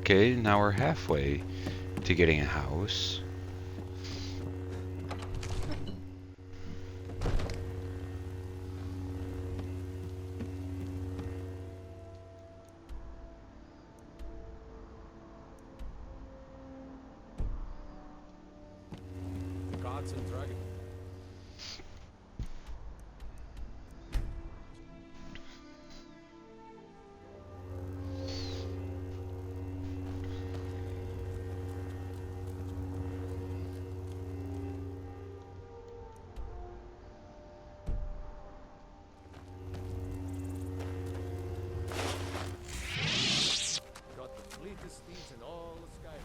S1: Okay, now we're halfway to getting a house.
S14: Gods and dragons.
S2: Got the fleetest steeds in all of Skyrim.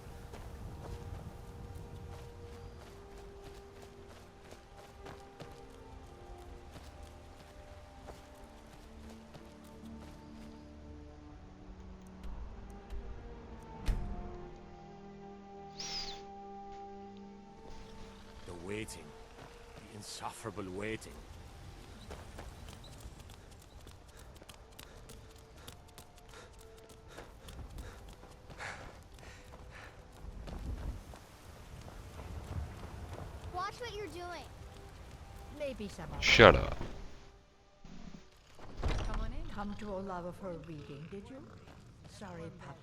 S3: The waiting. The insufferable waiting.
S9: Watch what you're doing.
S22: Maybe some of
S1: Shut up.
S22: Come on in. Come to love of her reading, did you? Sorry, Pup,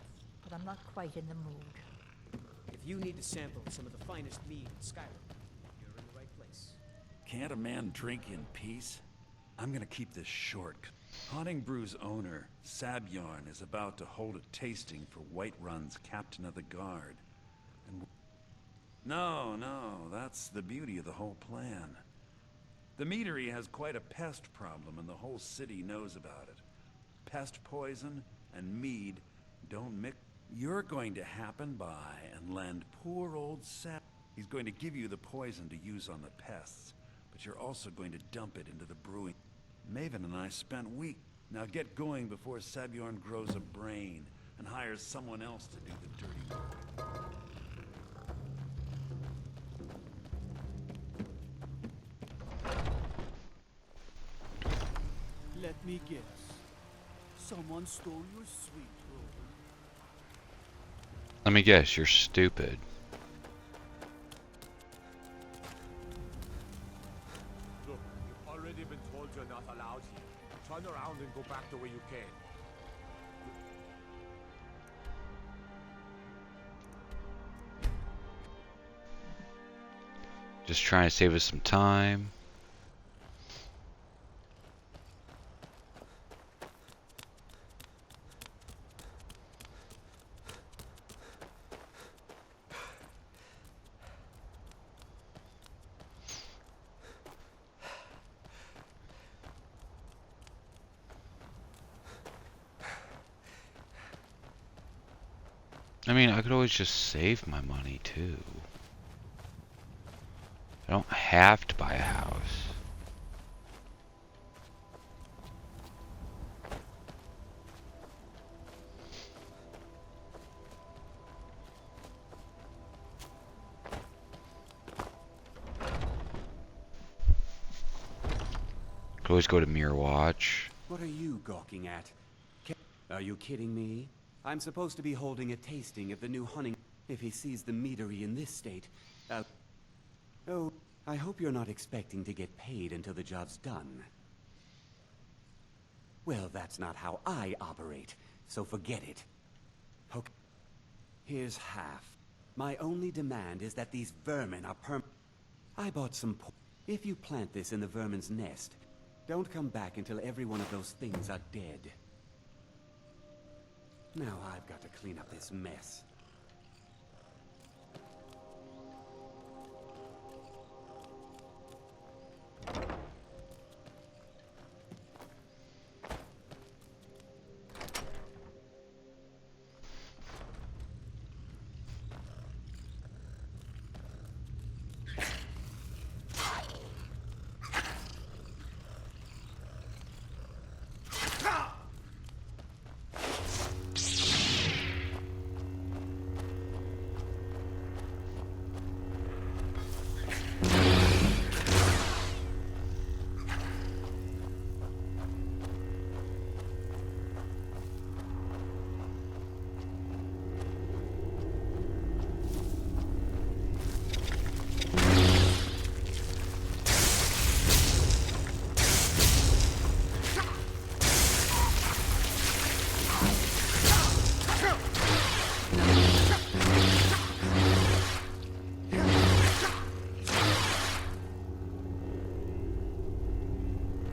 S22: but I'm not quite in the mood.
S23: If you need to sample some of the finest mead in Skyrim, you're in the right place.
S10: Can't a man drink in peace? I'm gonna keep this short. Haunting Brew's owner, Sabjorn, is about to hold a tasting for Whiterun's captain of the guard. And no, that's the beauty of the whole plan. The meadery has quite a pest problem, and the whole city knows about it. Pest poison and mead don't mix. You're going to happen by and lend poor old Sab. He's going to give you the poison to use on the pests, but you're also going to dump it into the brewing. Maven and I spent weeks. Now get going before Sabjorn grows a brain and hires someone else to do the dirty work.
S17: Let me guess. Someone stole your sweet roll.
S1: Let me guess, you're stupid.
S2: Look, you've already been told you're not allowed here. Turn around and go back the way you came.
S1: Just trying to save us some time. I mean, I could always just save my money too. I don't have to buy a house. Could always go to Mirror Watch.
S24: What are you gawking at? Are you kidding me? I'm supposed to be holding a tasting of the new hunting. If he sees the meadery in this state, oh, I hope you're not expecting to get paid until the job's done. Well, that's not how I operate, so forget it. Okay. Here's half. My only demand is that these vermin are I bought some If you plant this in the vermin's nest, don't come back until every one of those things are dead. Now I've got to clean up this mess.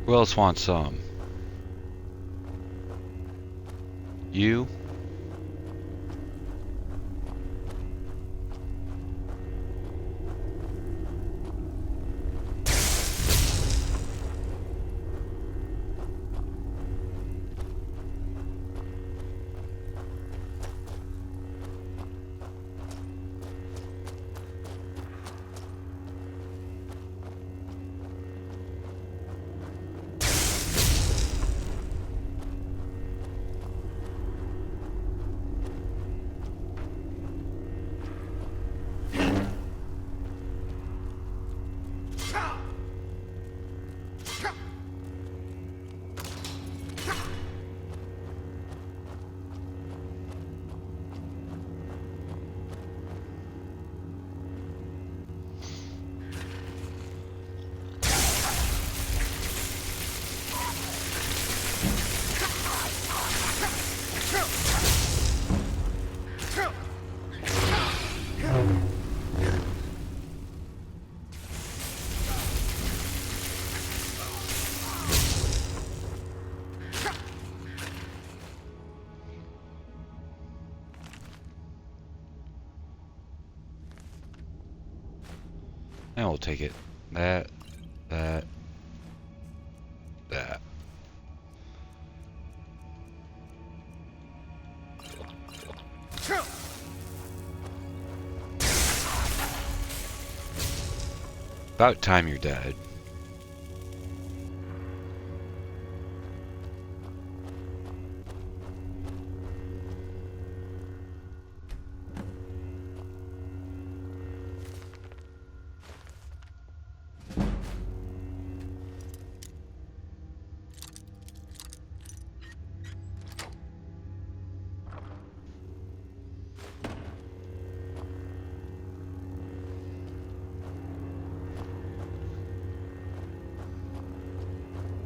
S1: Who else wants some? You? And we'll take it. That. About time you're dead.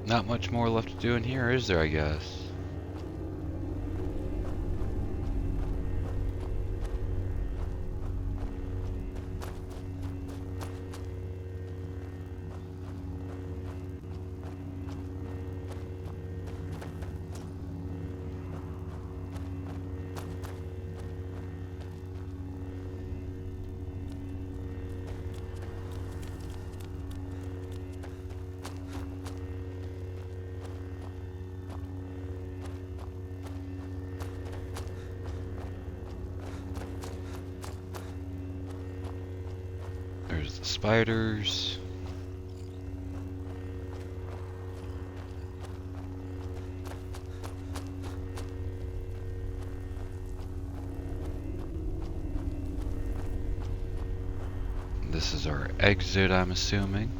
S1: Not much more left to do in here, is there, I guess? There's the spiders. This is our exit, I'm assuming.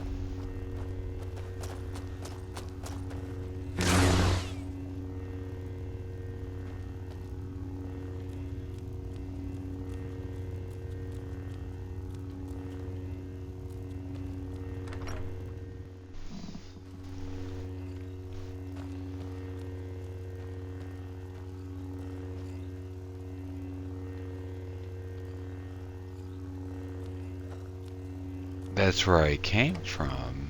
S1: That's where I came from.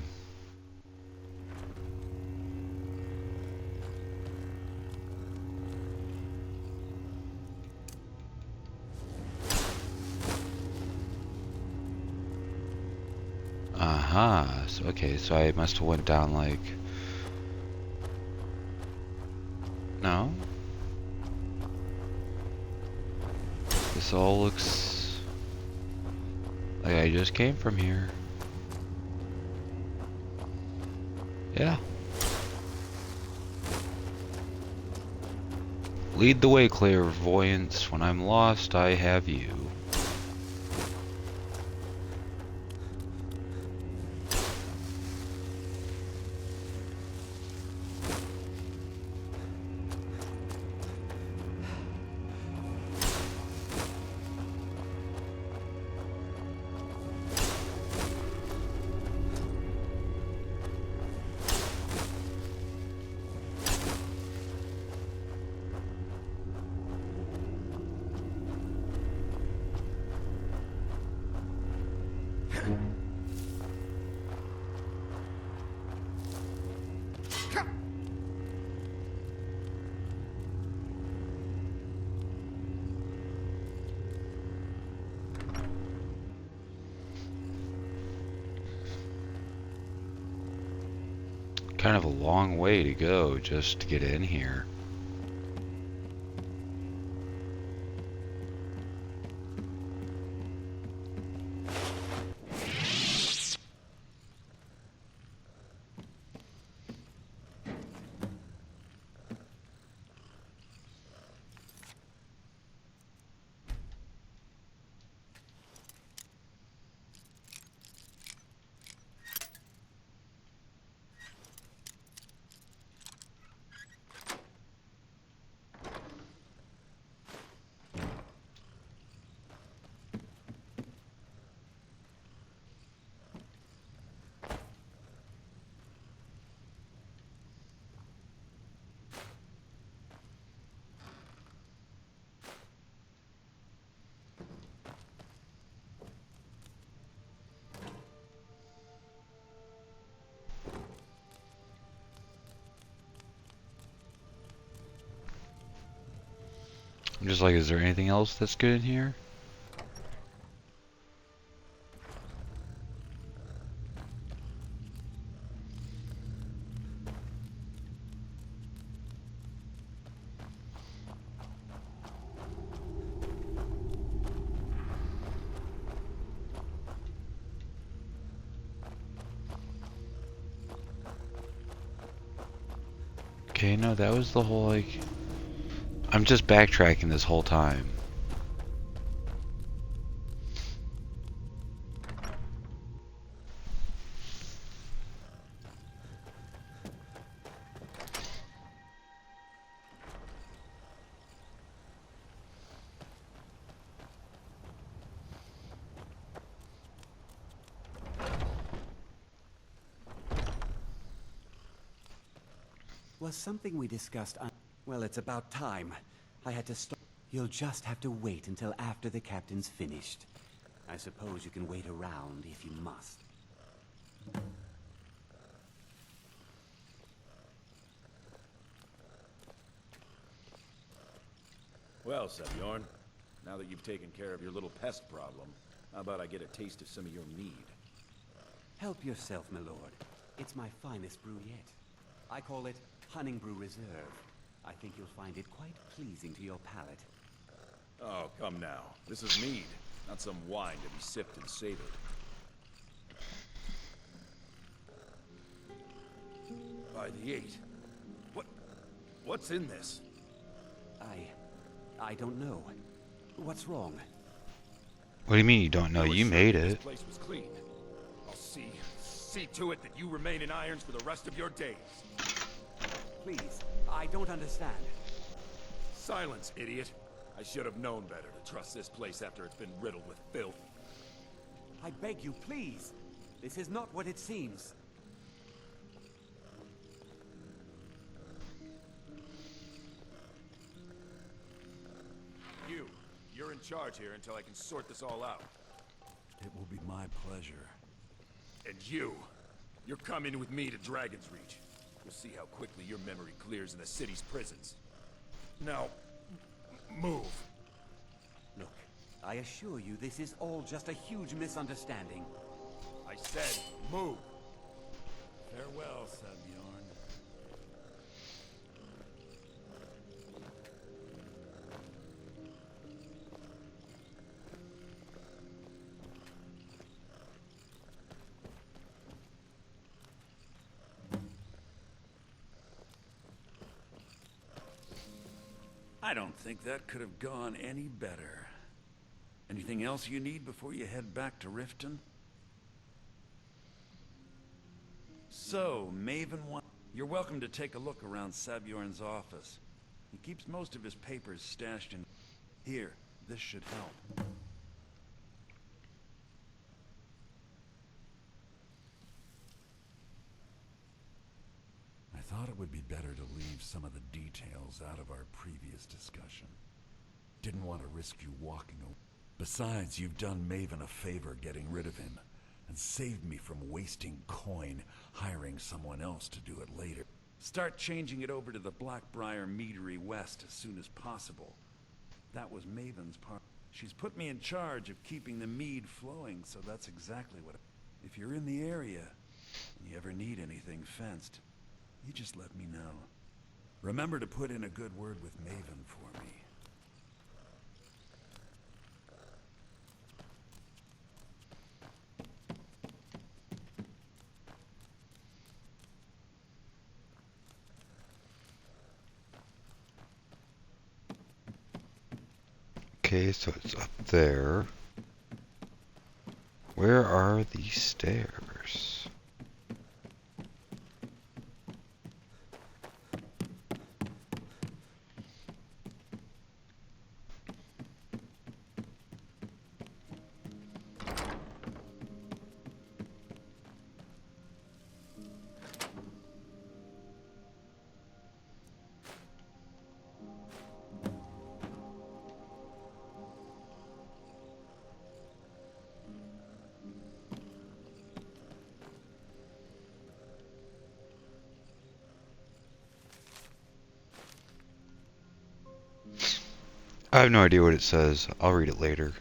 S1: Uh-huh. So, okay, so I must have went down like... No? This all looks... like I just came from here. Yeah. Lead the way, clairvoyance. When I'm lost, I have you. Kind of a long way to go just to get in here. I'm just like, is there anything else that's good in here? Okay, no, that was the whole, like... I'm just backtracking this whole time.
S24: Was something we discussed well, it's about time. I had to stop. You'll just have to wait until after the captain's finished. I suppose you can wait around if you must.
S10: Well, Sebjorn, now that you've taken care of your little pest problem, how about I get a taste of some of your mead?
S24: Help yourself, my lord. It's my finest brew yet. I call it Honningbrew Reserve. I think you'll find it quite pleasing to your palate.
S10: Oh, come now. This is mead, not some wine to be sipped and savored. By the 8. What's in this?
S24: I don't know. What's wrong?
S1: What do you mean you don't know? You made
S10: This
S1: it.
S10: place was clean. I'll see to it that you remain in irons for the rest of your days.
S24: Please, I don't understand.
S10: Silence, idiot. I should have known better to trust this place after it's been riddled with filth.
S24: I beg you, please. This is not what it seems.
S10: You're in charge here until I can sort this all out.
S8: It will be my pleasure.
S10: And you're coming with me to Dragon's Reach. You'll see how quickly your memory clears in the city's prisons. Now, move.
S24: Look, I assure you this is all just a huge misunderstanding.
S10: I said, move. Farewell, Sabjorn. I don't think that could have gone any better. Anything else you need before you head back to Riften? So, Maven, you're welcome to take a look around Sabjorn's office. He keeps most of his papers stashed in... Here, this should help. I thought it would be better to leave some of the details out of our previous discussion. Didn't want to risk you walking away. Besides, you've done Maven a favor getting rid of him, and saved me from wasting coin hiring someone else to do it later. Start changing it over to the Blackbriar Meadery West as soon as possible. That was Maven's part. She's put me in charge of keeping the mead flowing, so that's exactly what... If you're in the area, and you ever need anything fenced, you just let me know. Remember to put in a good word with Maven for me.
S1: Okay, so it's up there. Where are these stairs? I have no idea what it says. I'll read it later.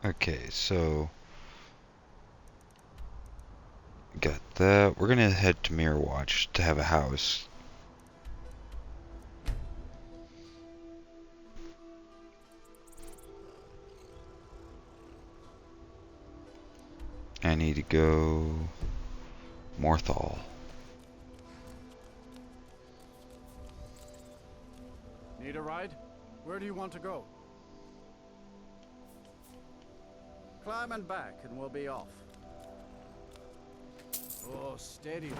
S1: Okay, so got that. We're gonna head to Mirror Watch to have a house. I need to go Morthal.
S9: Need a ride? Where do you want to go? Climb and back and we'll be off. Oh, steady.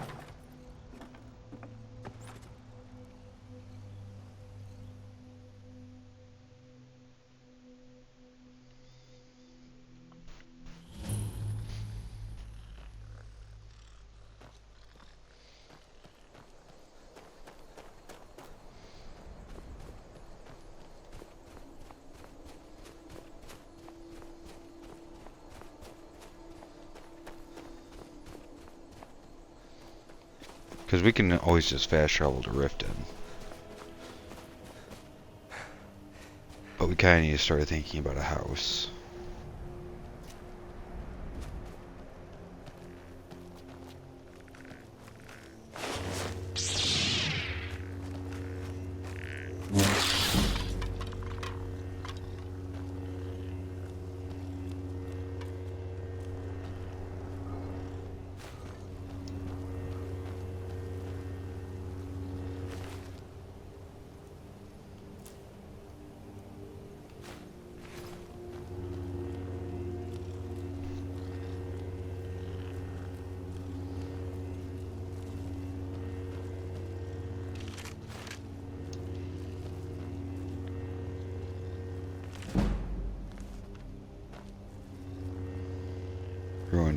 S1: Because we can always just fast travel to Riften. But we kind of need to start thinking about a house.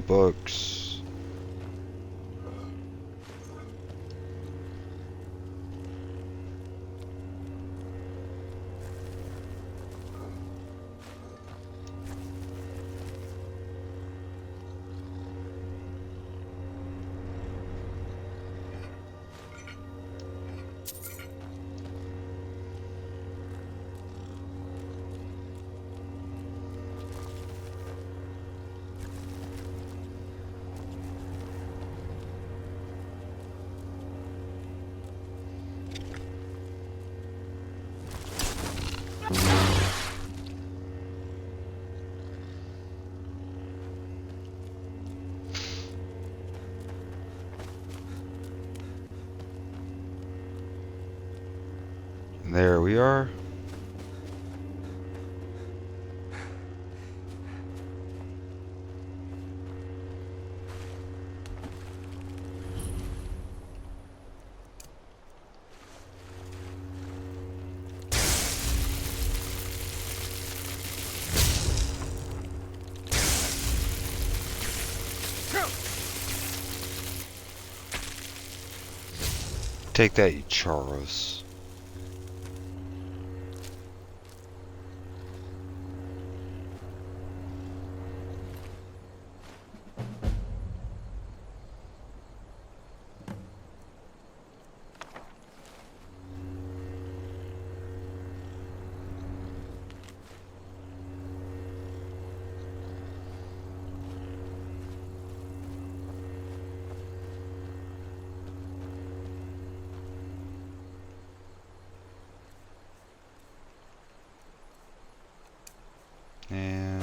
S1: books. There we are. Take that, you Charos. And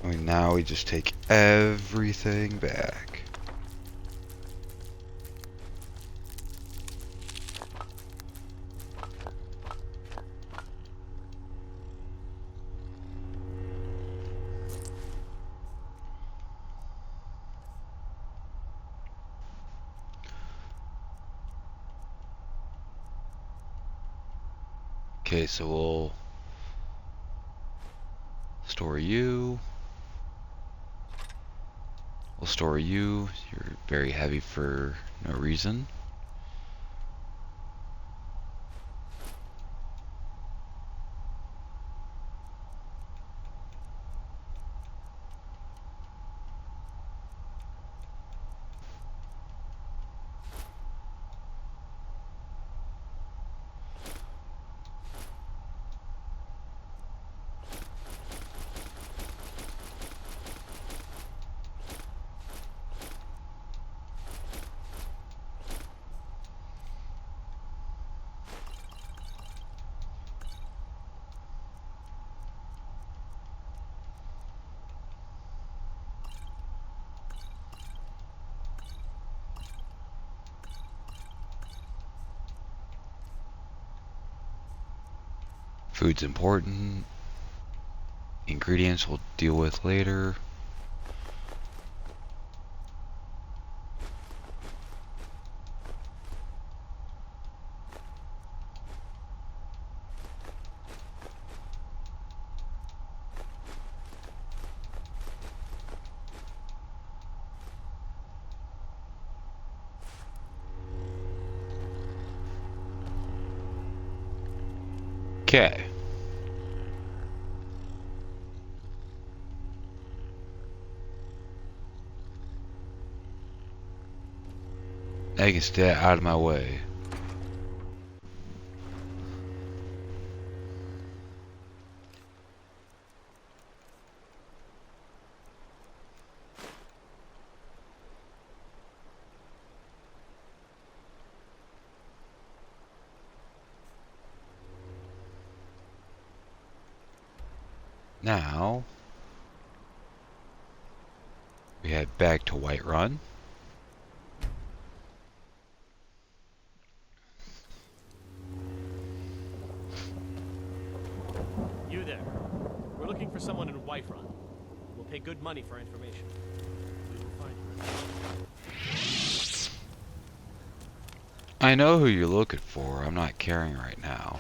S1: I mean, now we just take everything back. Okay, so we'll store you. We'll store you. You're very heavy for no reason. Food's important. Ingredients we'll deal with later. Okay. They can stay out of my way. Now, we head back to Whiterun.
S14: You there. We're looking for someone in Whiterun. We'll pay good money for information. We will find you.
S1: I know who you're looking for. I'm not caring right now.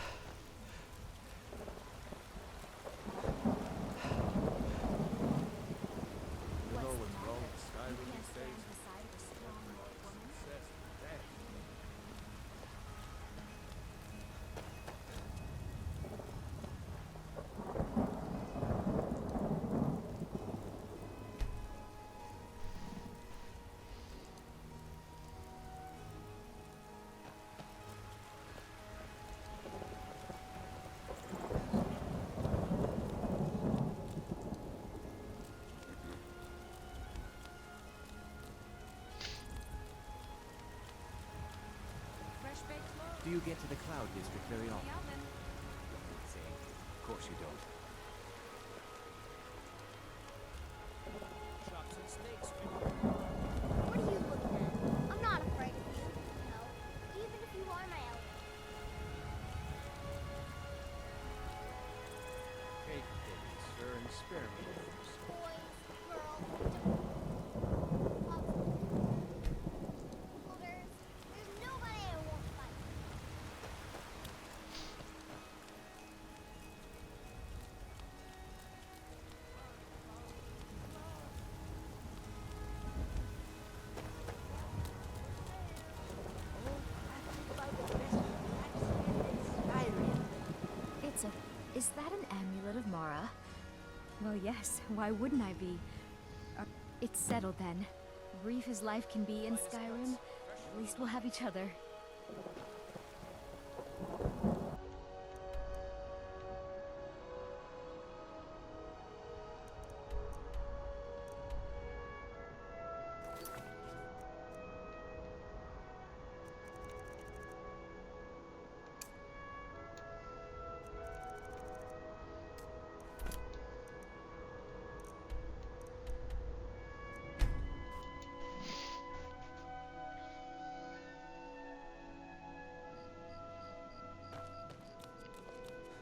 S6: Do you get to the Cloud District very often? Say, of course you don't.
S23: Chops and steaks,
S12: What are you looking at? I'm not afraid of you. No, even if you are my elder.
S9: Cake, please, sir, and spare me.
S12: Boys, girls, holders. There's nobody I won't fight.
S16: Is that an amulet of Mara? Well, yes. Why wouldn't I be? It's settled then. Brief as life can be in Skyrim, at least we'll have each other.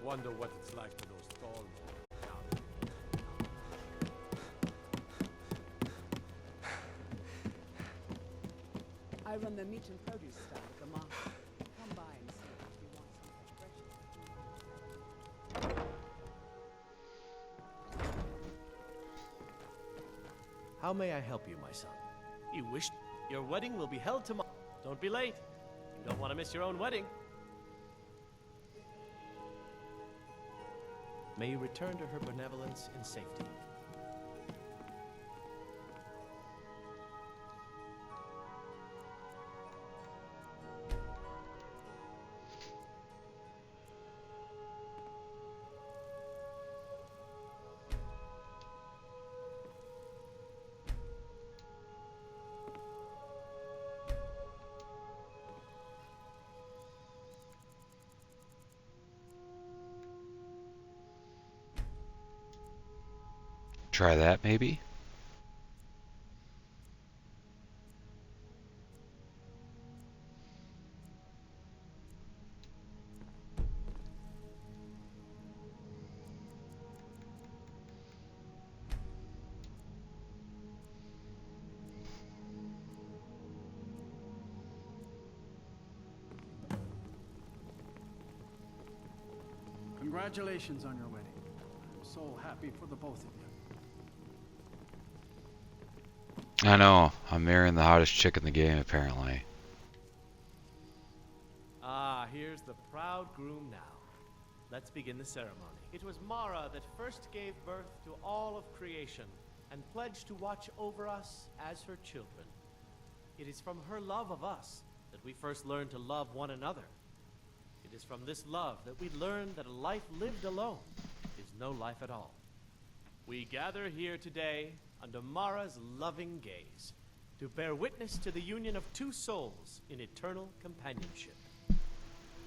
S2: Wonder what it's like for those tall men.
S18: I run the meat and produce stall at the market. Come by and see if you want something
S14: How may I help you, my son? You wish your wedding will be held tomorrow. Don't be late. You don't want to miss your own wedding. May you return to her benevolence in safety.
S1: Try that, maybe?
S9: Congratulations on your wedding. I'm so happy for the both of you.
S1: I know. I'm marrying the hottest chick in the game, apparently.
S14: Ah, here's the proud groom now. Let's begin the ceremony. It was Mara that first gave birth to all of creation and pledged to watch over us as her children. It is from her love of us that we first learn to love one another. It is from this love that we learn that a life lived alone is no life at all. We gather here today under Mara's loving gaze to bear witness to the union of two souls in eternal companionship.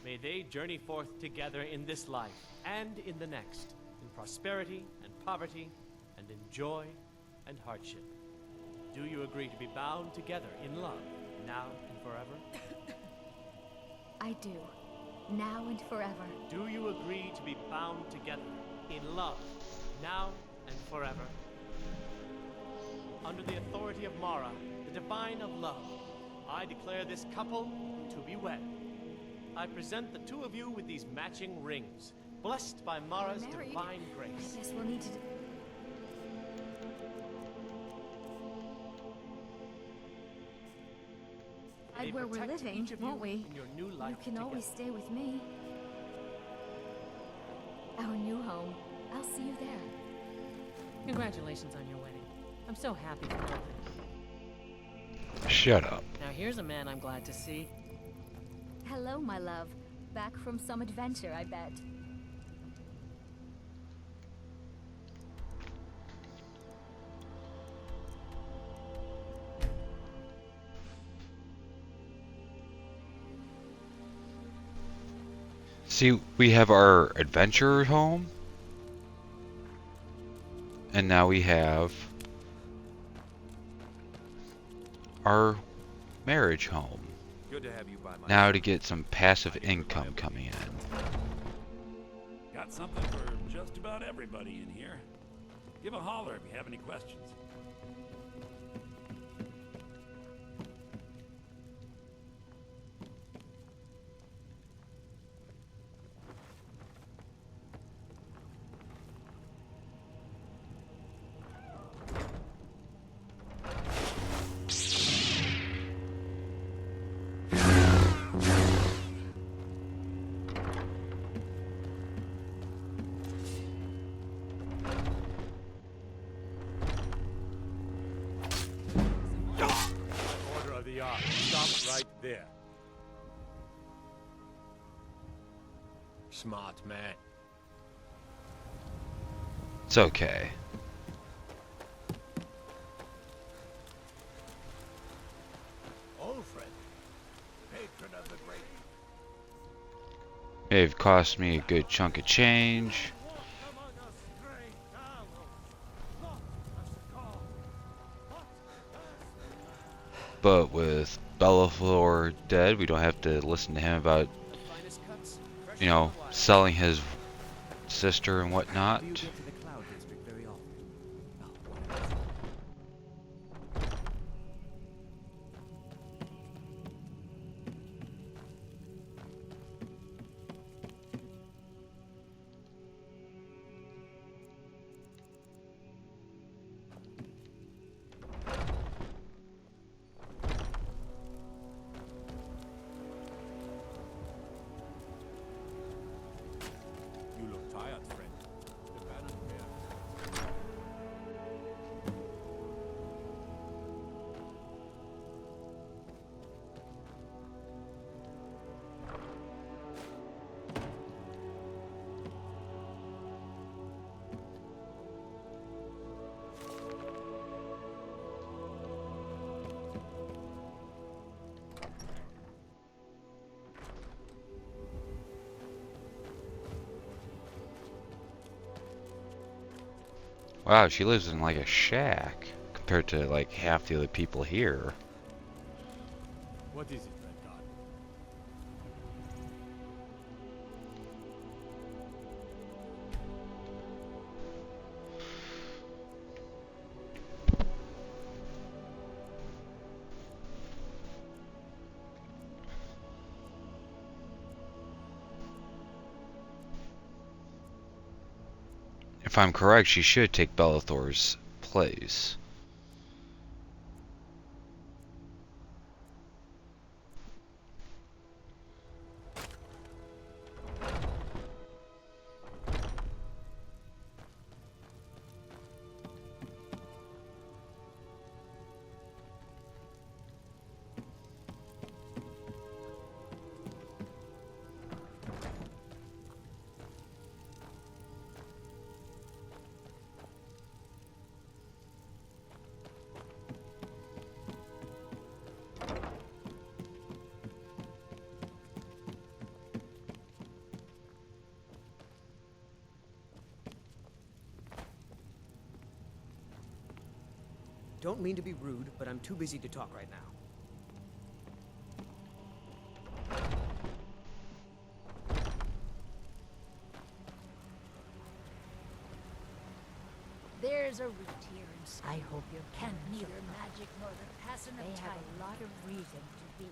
S14: May they journey forth together in this life and in the next, in prosperity and poverty, and in joy and hardship. Do you agree to be bound together in love, now and forever?
S16: I do. Now and forever.
S14: Do you agree to be bound together in love, now and forever? Under the authority of Mara, the divine of love, I declare this couple to be wed. I present the two of you with these matching rings, blessed by Mara's divine grace.
S16: I guess we'll need to... Where we're living, won't we? You can always stay with me. Our new home. I'll see you there.
S7: Congratulations on your wedding. I'm so happy for both of you.
S1: Shut up.
S7: Now here's a man I'm glad to see.
S16: Hello, my love. Back from some adventure, I bet.
S1: See, we have our adventure home, and now we have our marriage home.
S6: Good to have you by my
S1: Now
S6: side.
S1: to get some passive income coming in.
S10: Got something for just about everybody in here. Give a holler if you have any questions.
S3: Order of the yard. Stop right there. Smart man.
S1: It's okay.
S3: Old friend. Patron of the great.
S1: May have cost me a good chunk of change. But with Belethor dead, we don't have to listen to him about, you know, selling his sister and whatnot.
S15: Do you get to the Cloud District very often?
S3: You look tired, friend.
S1: Wow, she lives in like a shack compared to like half the other people here.
S3: What is it, Red God?
S1: If I'm correct, she should take Belethor's place.
S23: Don't mean to be rude, but I'm too busy to talk right now.
S22: There's a route here in I hope you can't kneel your magic northern passing of time. They have a lot of reason to be.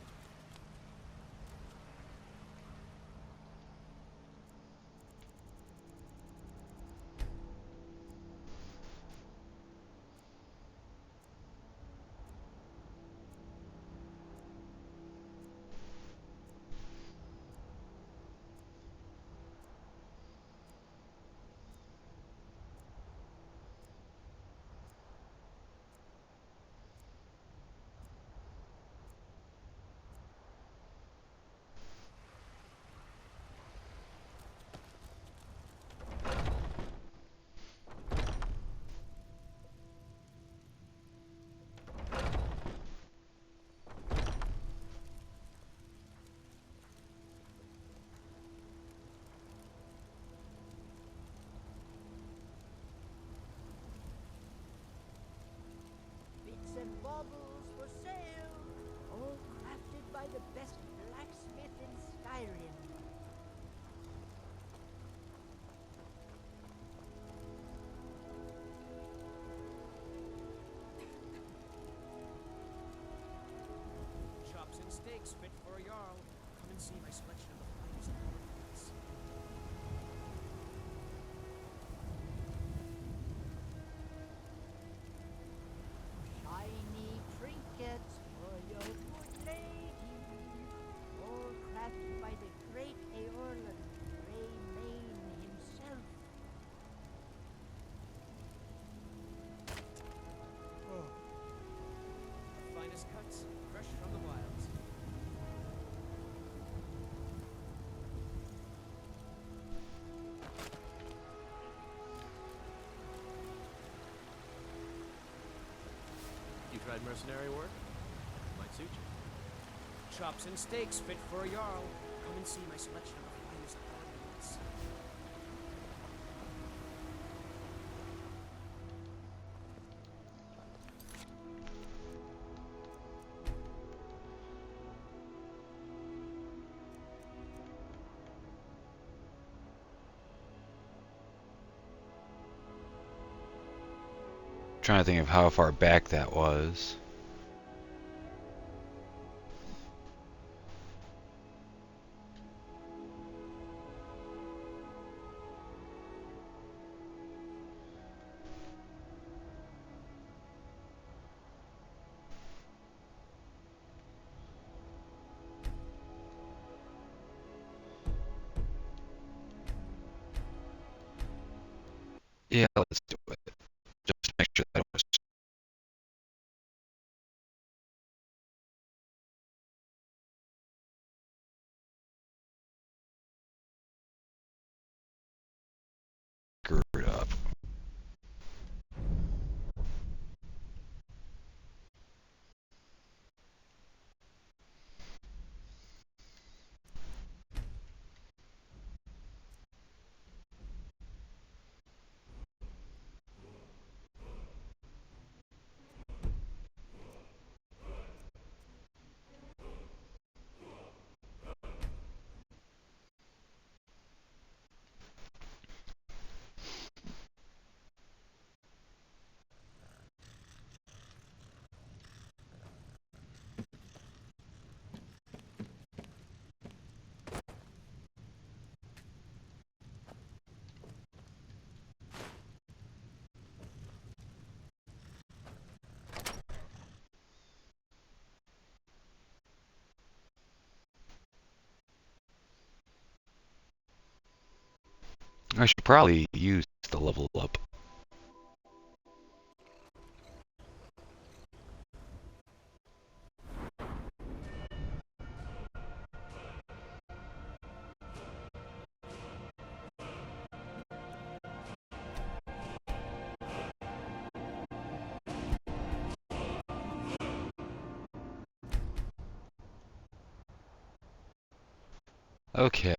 S22: And baubles for sale, all crafted by the best blacksmith in Skyrim.
S23: Chops and steaks fit for a Jarl. Come and see my selection of the finest ornaments.
S22: Shiny trinkets for your good lady, all crafted by the great Eorlan Greymane himself.
S23: The finest cuts, fresh from the wilds.
S14: You tried mercenary work? Might suit you.
S23: Chops and steaks fit for a Jarl. Come and see my selection of the finest ornaments.
S1: Trying to think of how far back that was. Yeah, let's do it. Just make sure that was screwed up. I should probably use the level up. Okay.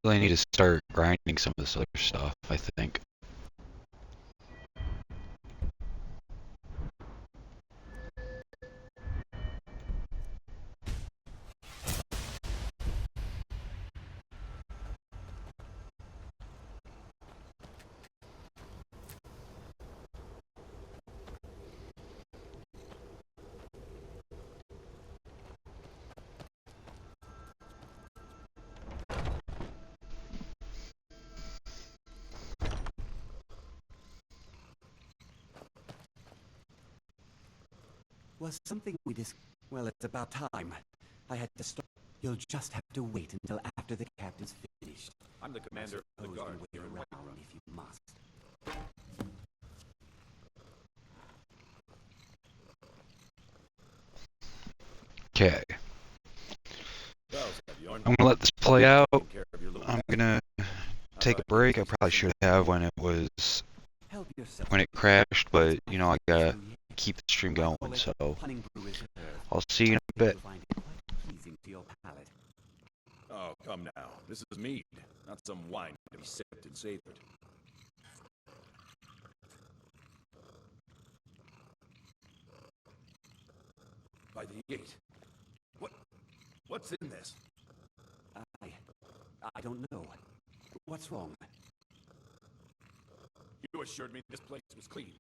S1: Really need to start grinding some of this other stuff, I think.
S24: Was something we Well, it's about time. I had to start. You'll just have to wait until after the captain's finished.
S6: I'm the commander of the guard.
S24: Wait around if you must.
S1: Okay. I'm gonna let this play out. I'm gonna take a break. I probably should have when it crashed, but you know I gotta keep the stream going, so I'll see you in a bit.
S10: Oh, come now. This is mead, not some wine to be sipped and savored. By the gate. What's in this?
S24: I don't know. What's wrong?
S10: You assured me this place was clean.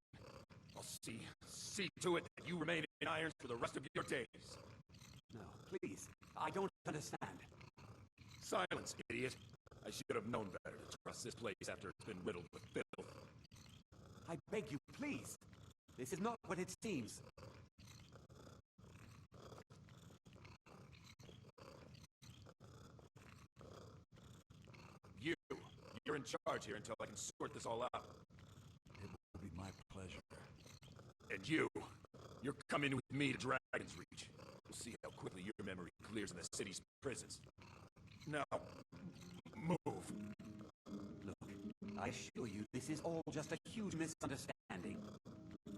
S10: I'll see to it that you remain in irons for the rest of your days.
S24: No, please. I don't understand.
S10: Silence, idiot. I should have known better to trust this place after it's been riddled with filth.
S24: I beg you, please. This is not what it seems.
S10: You're in charge here until I can sort this all out.
S8: It will be my pleasure.
S10: And you're coming with me to Dragon's Reach. We'll see how quickly your memory clears in the city's prisons. Now, move.
S24: Look, I assure you, this is all just a huge misunderstanding.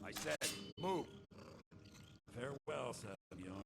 S10: I said, move.
S8: Farewell, Bjorn.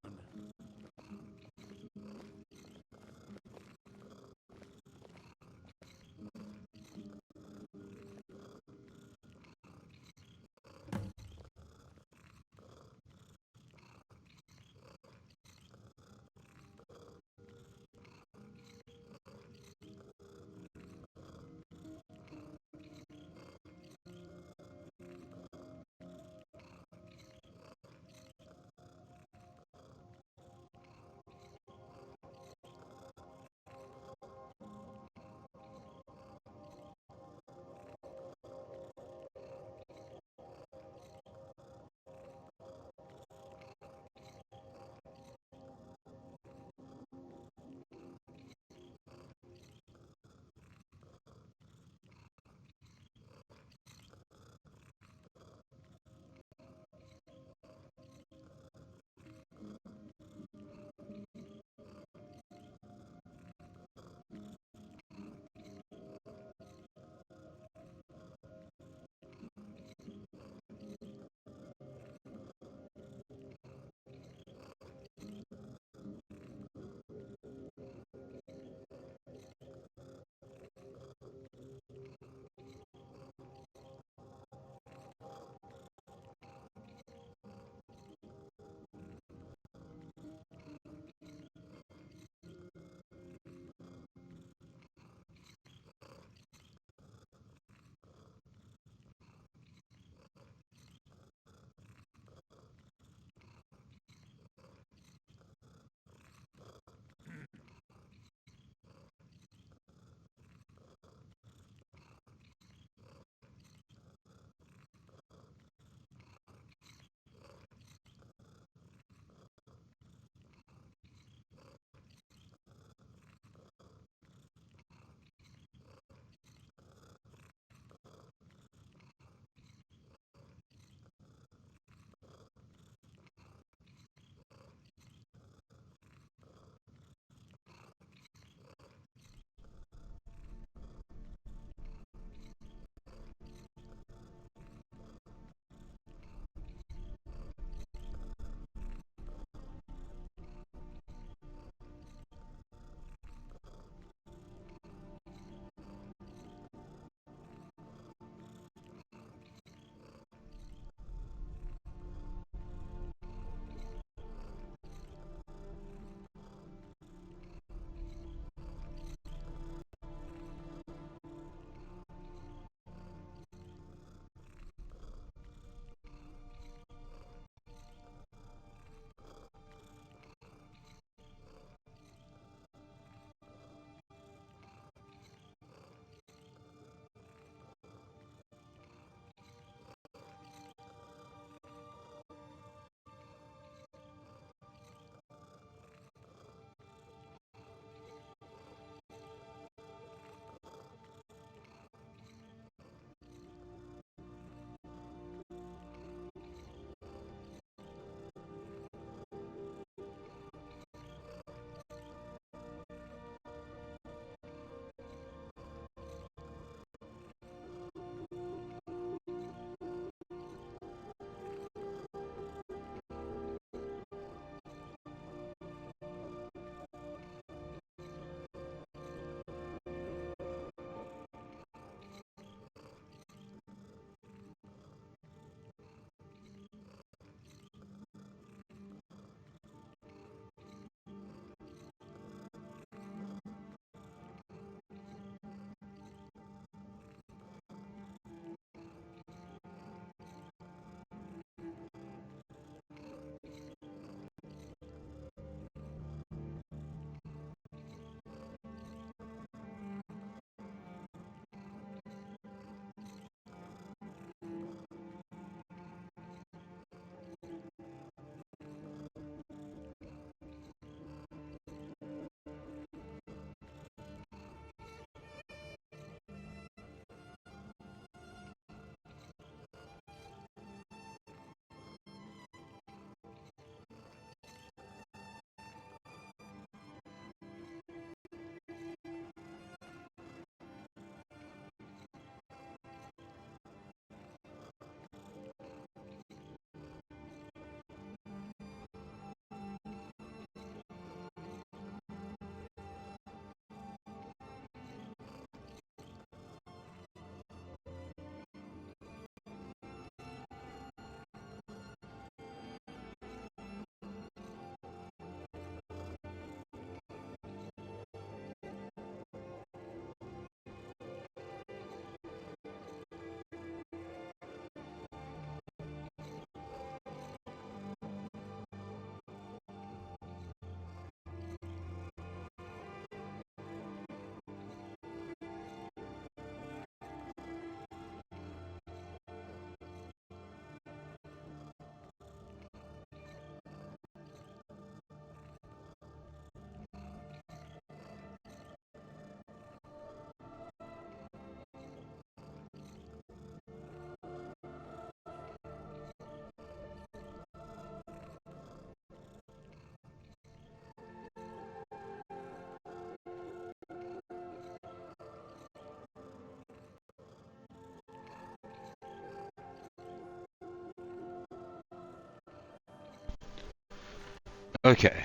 S1: Okay.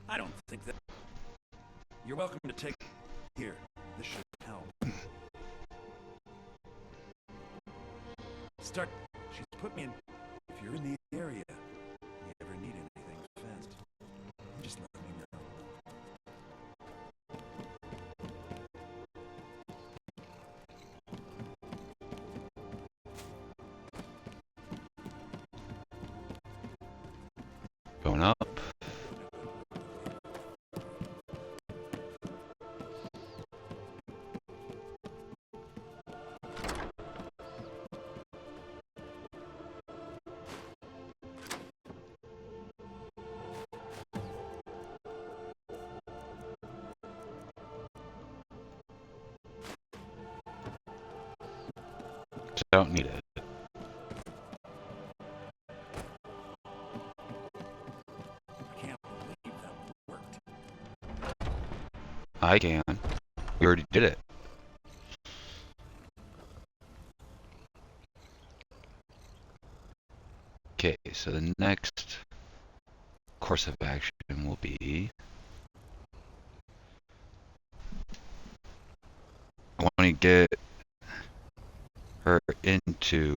S10: I don't think that... You're welcome to take... Here, this should help. Start... She's put me in... If you're in the area, you ever need anything fenced, just let me know.
S1: Going up. Don't need it.
S10: I can't believe that worked.
S1: I can. We already did it. Okay, so the next course of action will be... I want to get her into...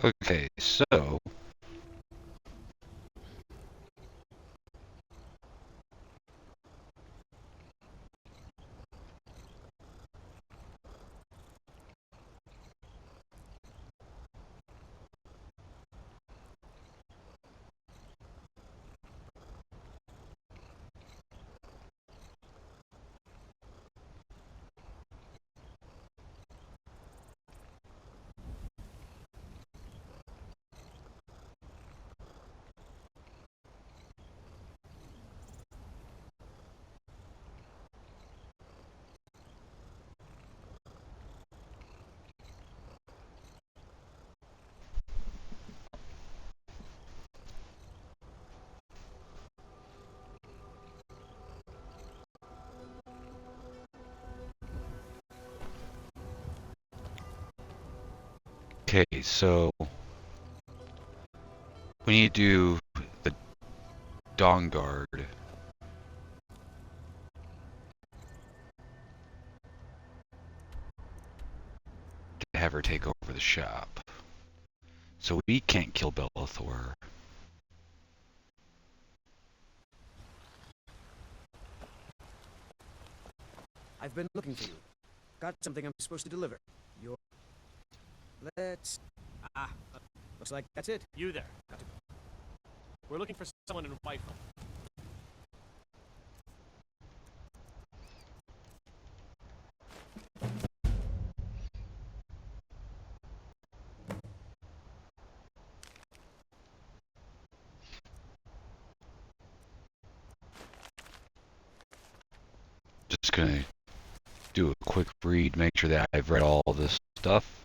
S1: Okay, so... Okay, so... we need to do the Dawn Guard. To have her take over the shop. So we can't kill Bellathor.
S23: I've been looking for you. Got something I'm supposed to deliver. You're... Let's... looks like that's it.
S14: You there. We're looking for someone in Whitehall.
S1: gonna do a quick read, make sure that I've read all this stuff.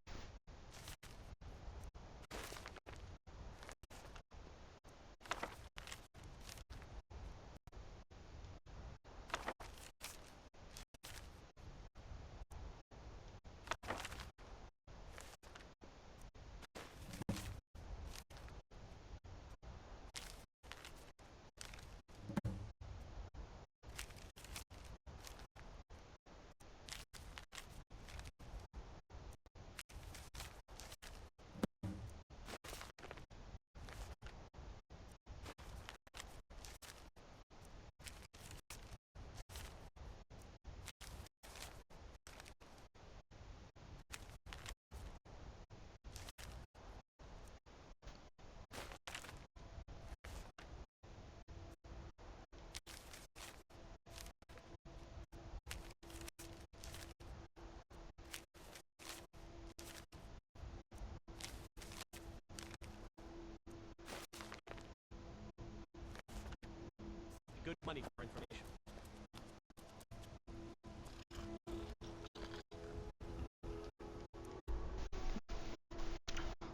S14: Good money for information.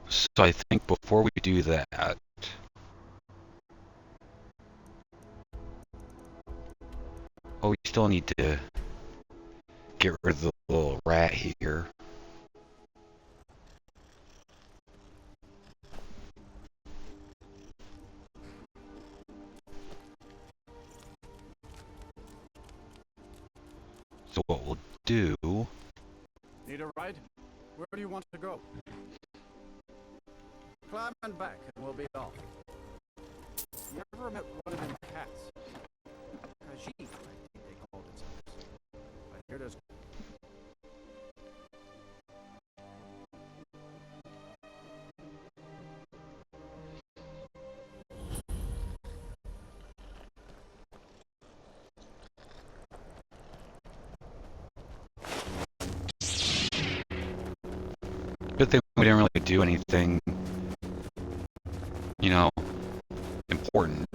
S1: So I think before we do that, oh, we still need to get rid of the little rat here. So what we'll do...
S9: Need a ride? Where do you want to go? Climb and back, and we'll be off. You ever met one of them cats? Khajiit, I think they call themselves. I hear there's...
S1: Good thing we didn't really do anything, you know, important.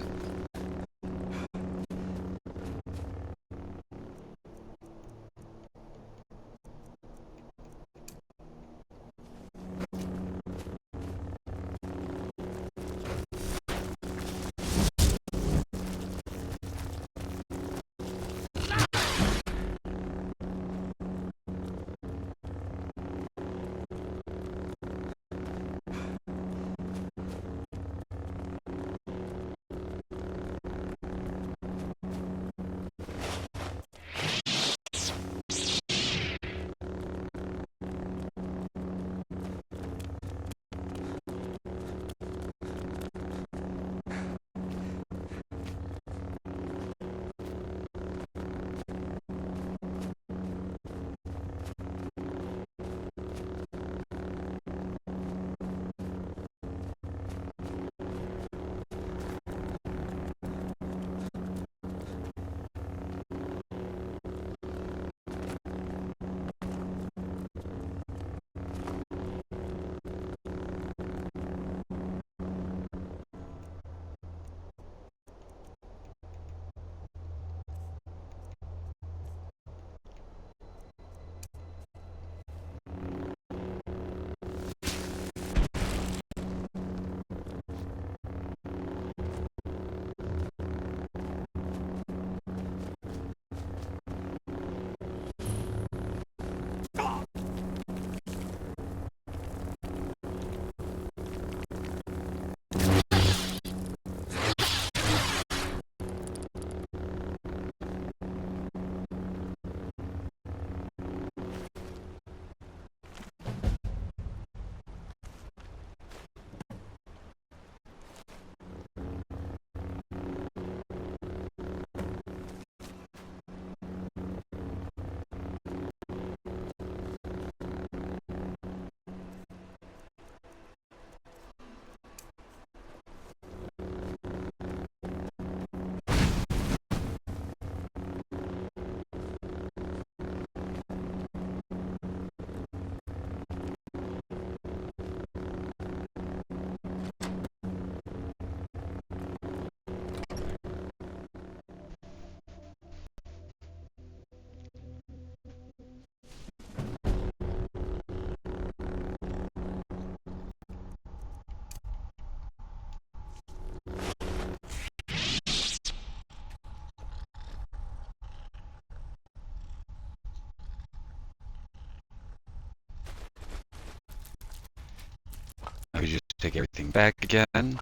S1: Take everything back again.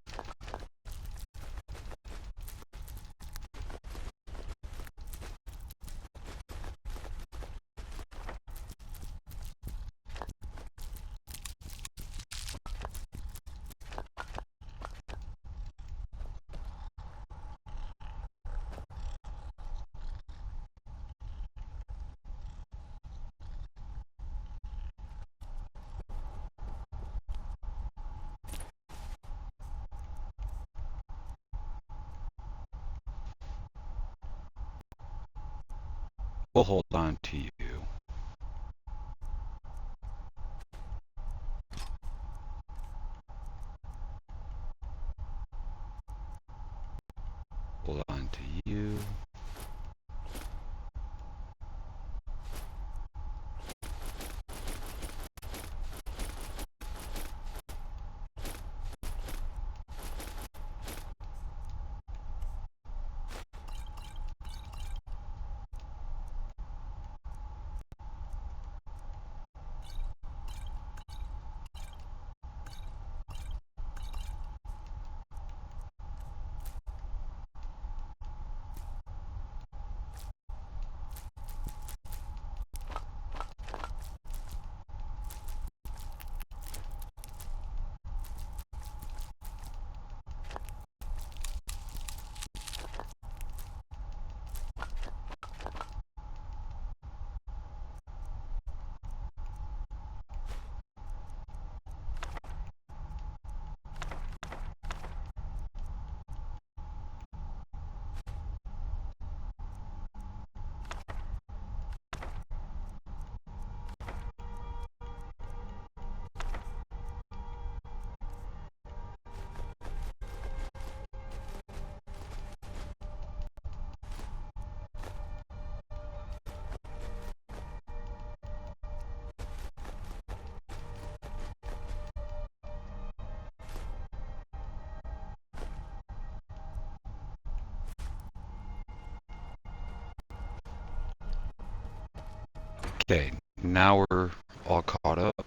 S1: We'll hold on to you. Hold on to you. Okay, now we're all caught up.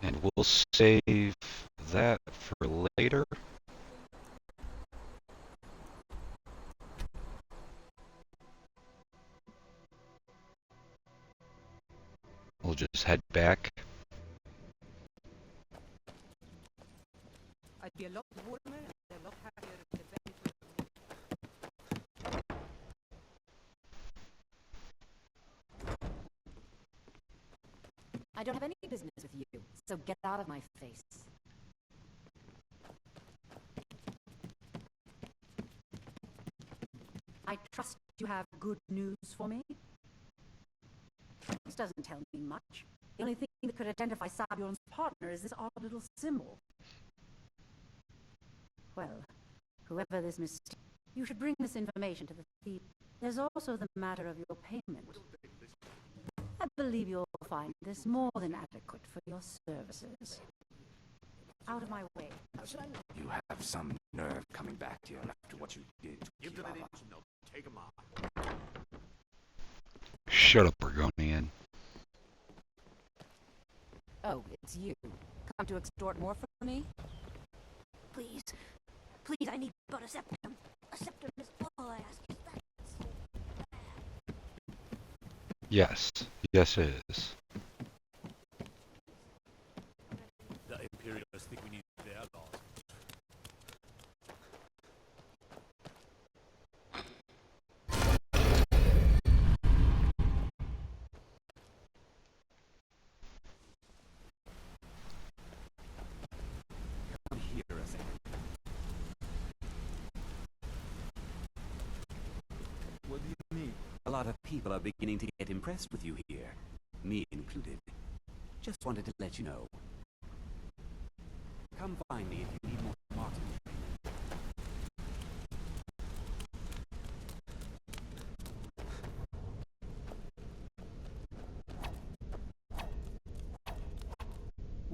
S1: And we'll save that for later. We'll just head back.
S18: I'd be a lot warmer and a lot happier if the
S4: I don't have any business with you, so get out of my face. I trust you have good news for me?
S21: This doesn't tell me much. The only thing that could identify Sabion's partner is this odd little symbol. Well, whoever this mistake, you should bring this information to the thief. There's also the matter of your payment. I believe you'll find this more than adequate for your services. Out of my way.
S15: You have some nerve coming back to you after what you did to
S9: Give them an
S15: Kirava.
S9: inch and they'll take them on.
S1: Shut up, Burgonian.
S4: Oh, it's you. Come to extort more from me?
S12: Please. Please, I need but a septum. A septum is all I ask.
S1: Yes. Yes, it is.
S10: The Imperialists think we need their laws.
S24: Come here a second.
S11: What do you need?
S24: A lot of people are beginning to get impressed with you here, me included. Just wanted to let you know. Come find me if you need more marksman training.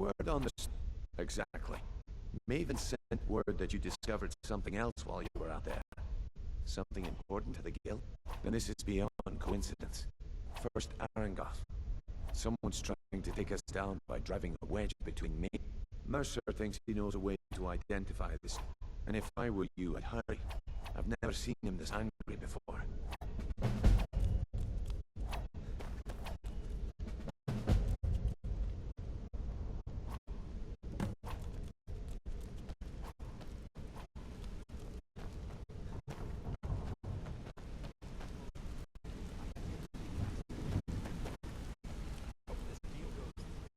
S6: Word on the... Exactly. Maven sent word that you discovered something else while you were out there. Something important to the guild? And this is beyond coincidence. First, Arangoth. Someone's trying to take us down by driving a wedge between me. Mercer thinks he knows a way to identify this. And if I were you, I'd hurry. I've never seen him this angry before.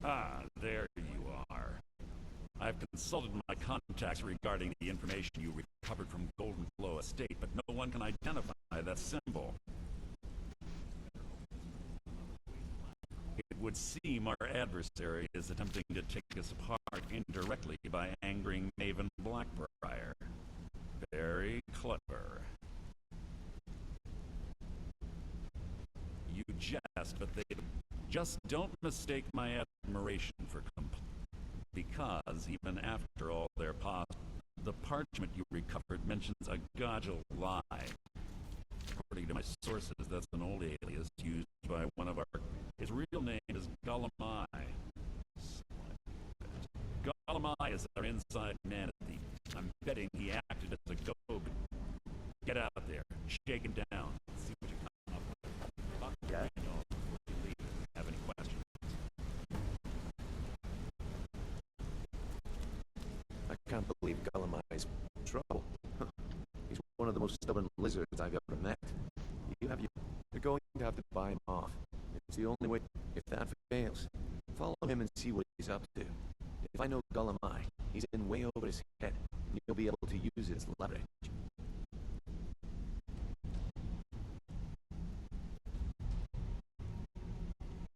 S10: Ah, there you are. I've consulted my contacts regarding the information you recovered from Golden Flow Estate, but no one can identify that symbol. It would seem our adversary is attempting to take us apart indirectly by angering Maven Blackbriar. Very clever. You jest, but they just don't mistake my admiration for because even after all their past, the parchment you recovered mentions a Godgel lie. According to my sources, that's an old alias used by one of our... His real name is Golemai. Golemai is our inside man at the... I'm betting he acted as a go. Get out there, shake him down, see what you come up with. Yeah. Have any questions?
S6: I can't believe Golemai's in trouble. He's one of the most stubborn lizards I've ever met. You're going to have to buy him off. It's the only way. If that fails, follow him and see what he's up to. If I know Golemai, he's in way over his head, and you'll be able to use it as leverage.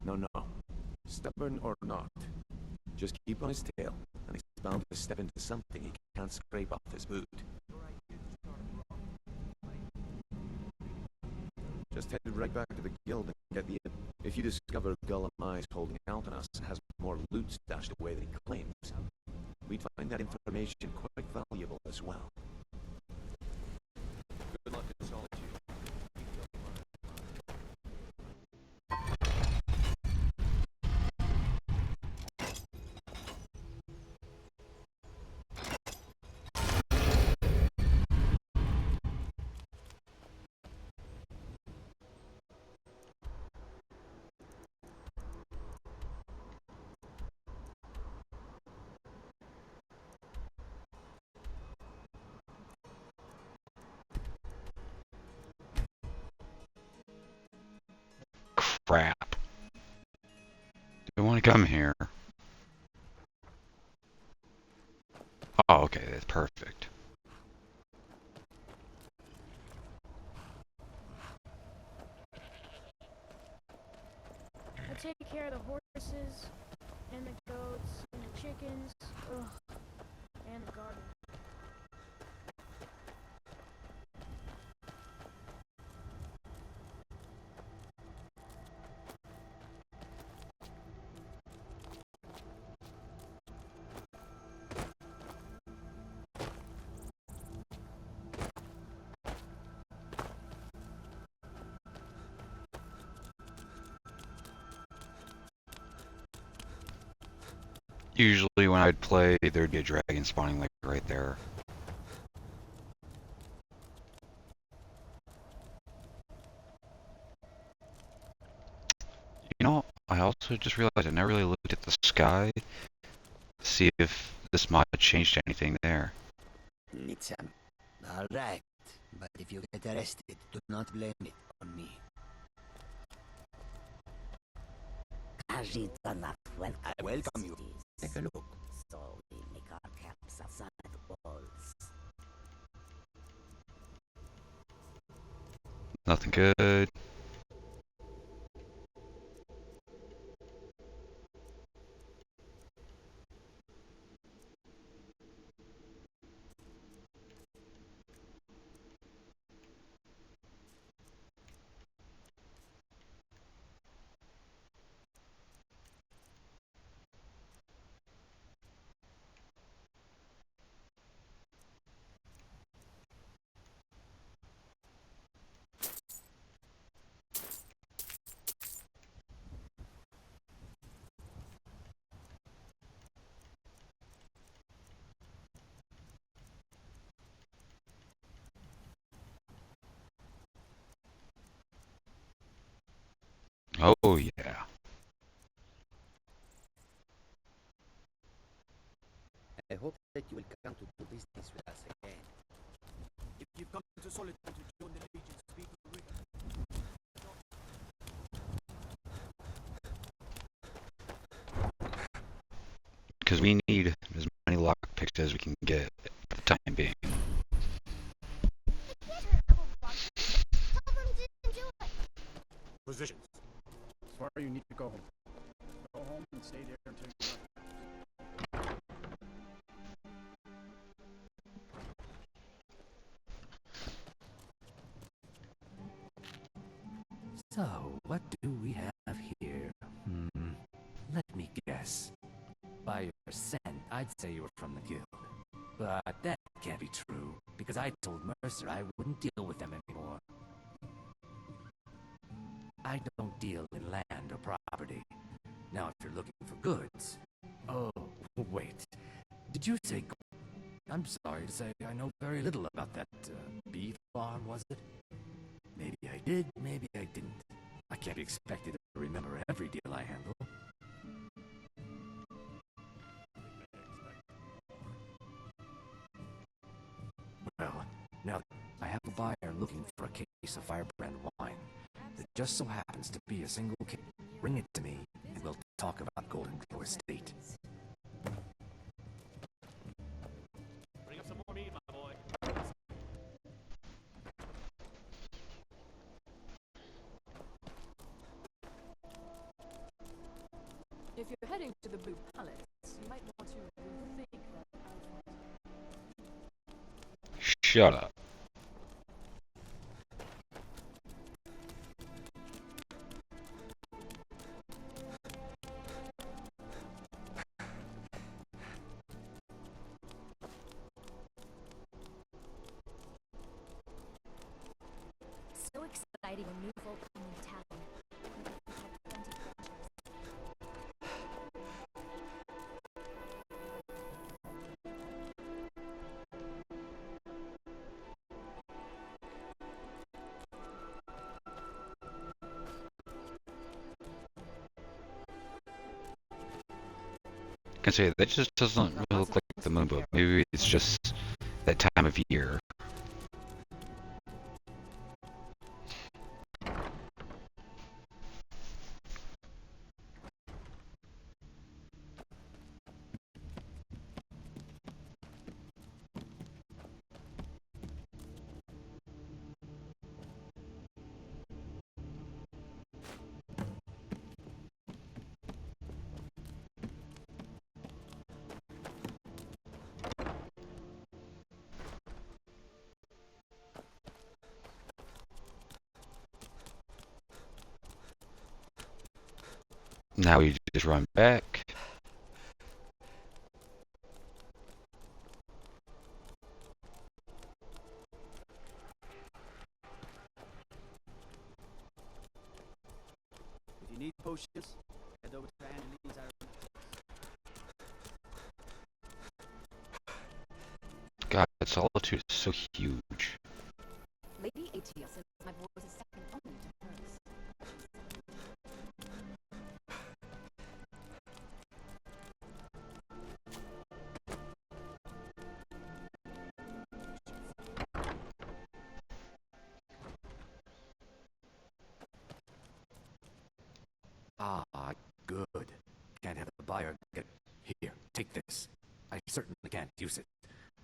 S6: No. Stubborn or not, just keep on his tail, and he's bound to step into something he can't scrape off his boot. Just head right back to the guild and get the... If you discover Golemai's holding out on us and has more loot stashed away than he claims, we'd find that information quite valuable as well. Good luck in solitude.
S1: Crap. Do I want to come here? Oh, okay, that's perfect.
S5: I take care of the horses, and the goats, and the chickens, and the garden.
S1: Usually when I'd play, there'd be a dragon spawning like right there. You know, I also just realized I never really looked at the sky to see if this mod changed anything there.
S13: Mitsam. Alright, but if you get arrested, do not blame it on me. I welcome you. Take a look. So we make our camps outside the walls.
S1: Nothing good. Oh, yeah.
S13: I hope that you will come to do business with us again.
S23: If you've come to Solitude to join the Legion, speak with Riga.
S1: Because we need as many lockpicks as we can get for the time being.
S9: Positions. Swear you need to go home. Go home and stay there until you're done.
S15: So, what do we have here? Let me guess. By your scent, I'd say you were from the guild. But that can't be true, because I told Mercer I wouldn't deal with them anymore. I don't deal in land or property. Now, if you're looking for goods... Oh, wait. Did you say... I'm sorry to say I know very little about that, beef farm, was it? Maybe I did, maybe I didn't. I can't be expected to remember every deal I handle. Well, now I have a buyer looking for a case of firebrand wine that just so happens to be a single case. Bring it to me, and we'll talk about Golden Glow Estate.
S14: Bring up some more meat, my boy.
S4: If you're heading to the Blue Palace, you might want to rethink that outfit.
S1: Shut up.
S16: So exciting, a new folk in town. We've had plenty of adventures.
S1: I can say that just doesn't really look like the moon, but maybe it's just that time of year. Now we just run back.
S23: If you need potions, head over to Anneline's Iron.
S1: God, Solitude is so huge.
S4: Lady Atia says my voice is second only to hers.
S15: Ah, good. Can't have the buyer get... Here, take this. I certainly can't use it,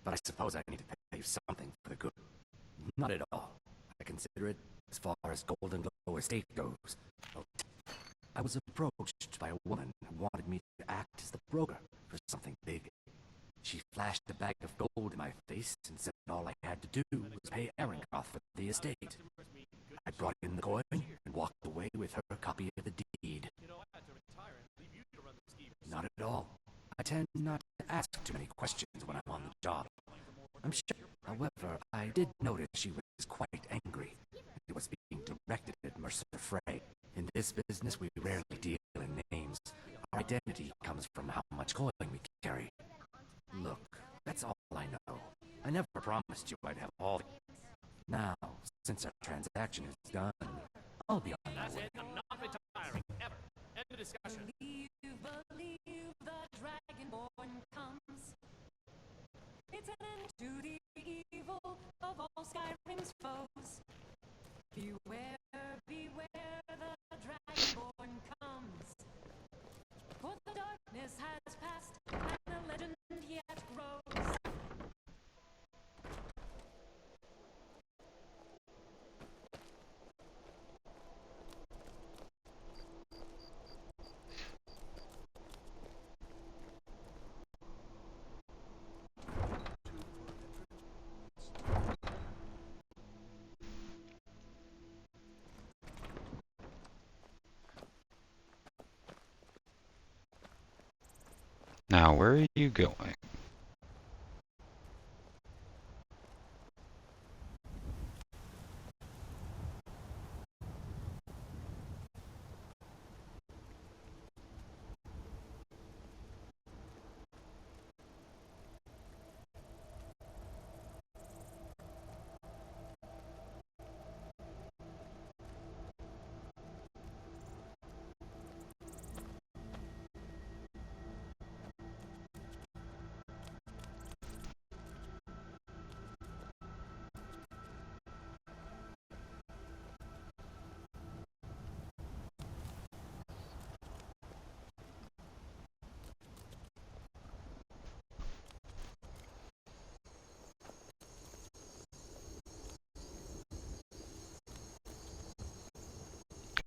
S15: but I suppose I need to pay you something for the good. Not at all. I consider it, as far as Golden Glow Estate goes. I was approached by a woman who wanted me to act as the broker for something big. She flashed a bag of gold in my face and said all I had to do was pay Aaroncroft for the estate. I brought in the coin and walked away with her copy of the deed. Not at all. I tend not to ask too many questions when I'm on the job. I'm sure, however, I did notice she was quite angry. It was being directed at Mercer Frey. In this business, we rarely deal in names. Our identity comes from how much coin we carry. Look, that's all I know. I never promised you I'd have all. Now, since our transaction is done,
S24: I'll be
S14: That's it. I'm not retiring. Ever. End of discussion.
S4: Believe the Dragonborn comes. It's an end to the evil of all Skyrim's foes. Beware, beware, the Dragonborn comes. For the darkness has passed, and the legend yet grows.
S1: Now, where are you going?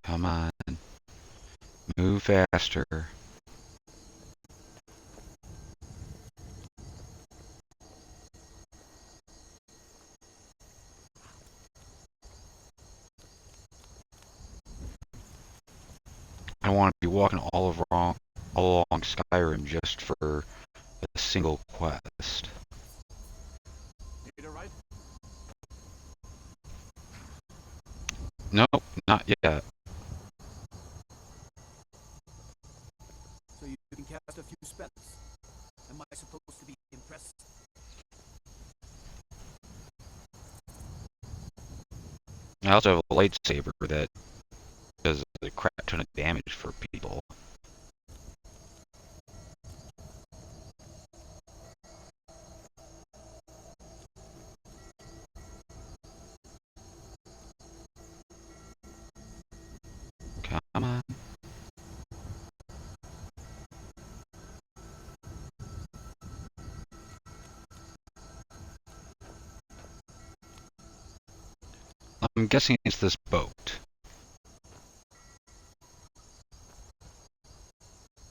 S1: Come on. Move faster. I don't want to be walking all along Skyrim just for a single quest.
S9: Need a ride?
S1: Nope, not yet.
S9: So you can cast a few spells. Am I supposed to be impressed?
S1: I also have a lightsaber that does a crap ton of damage for people. Come on. I'm guessing it's this boat.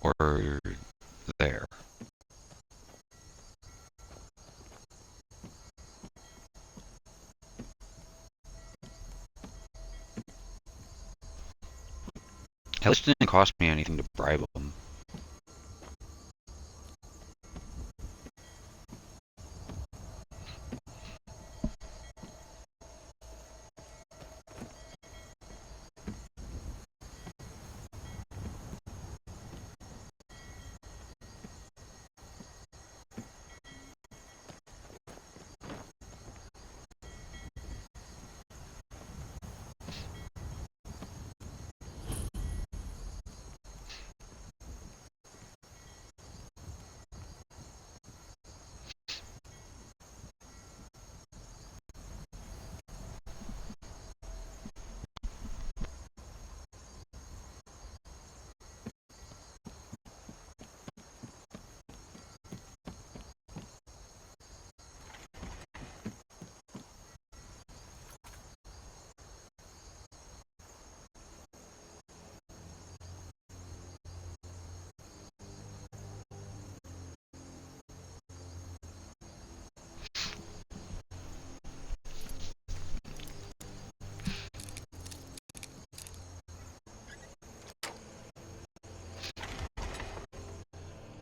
S1: Or there. At least it didn't cost me anything to bribe them.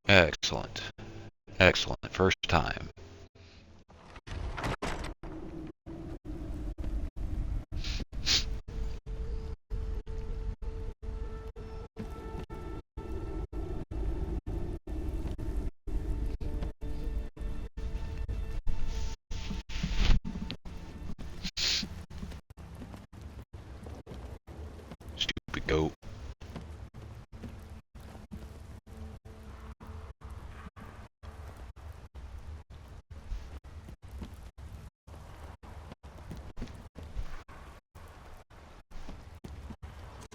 S1: Excellent. Excellent. First time. goat.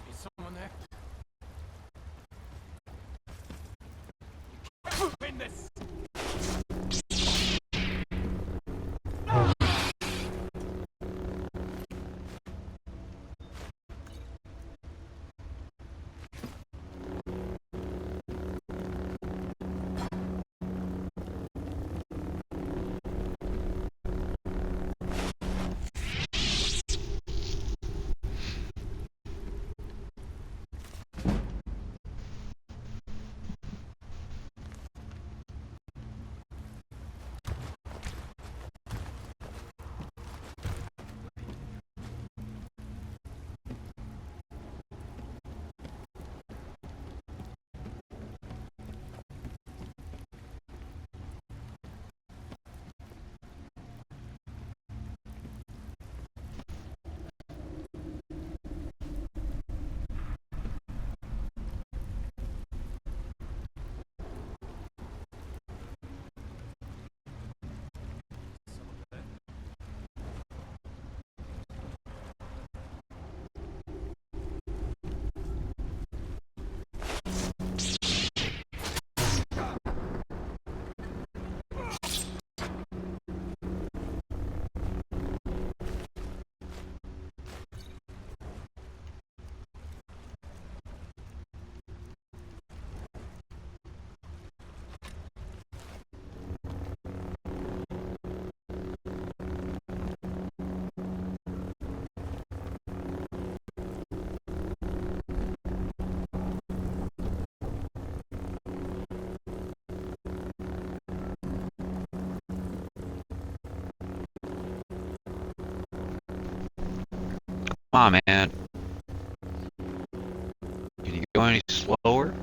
S9: Is someone there? Win this!
S1: Come on, man. Can you go any slower?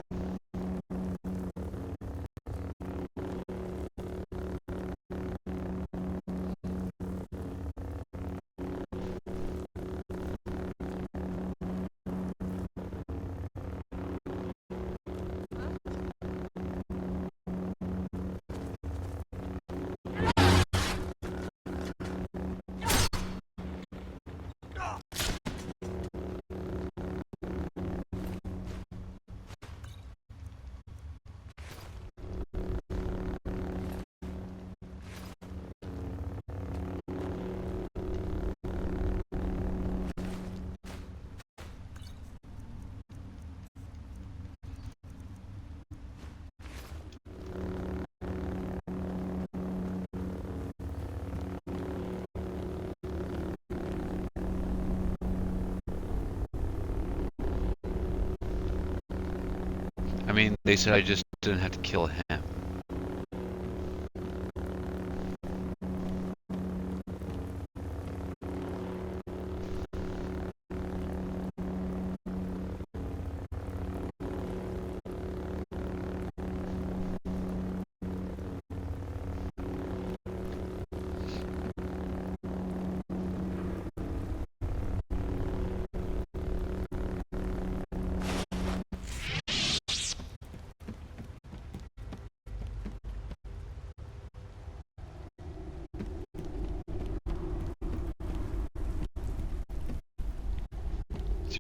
S1: I mean, they said I just didn't have to kill him.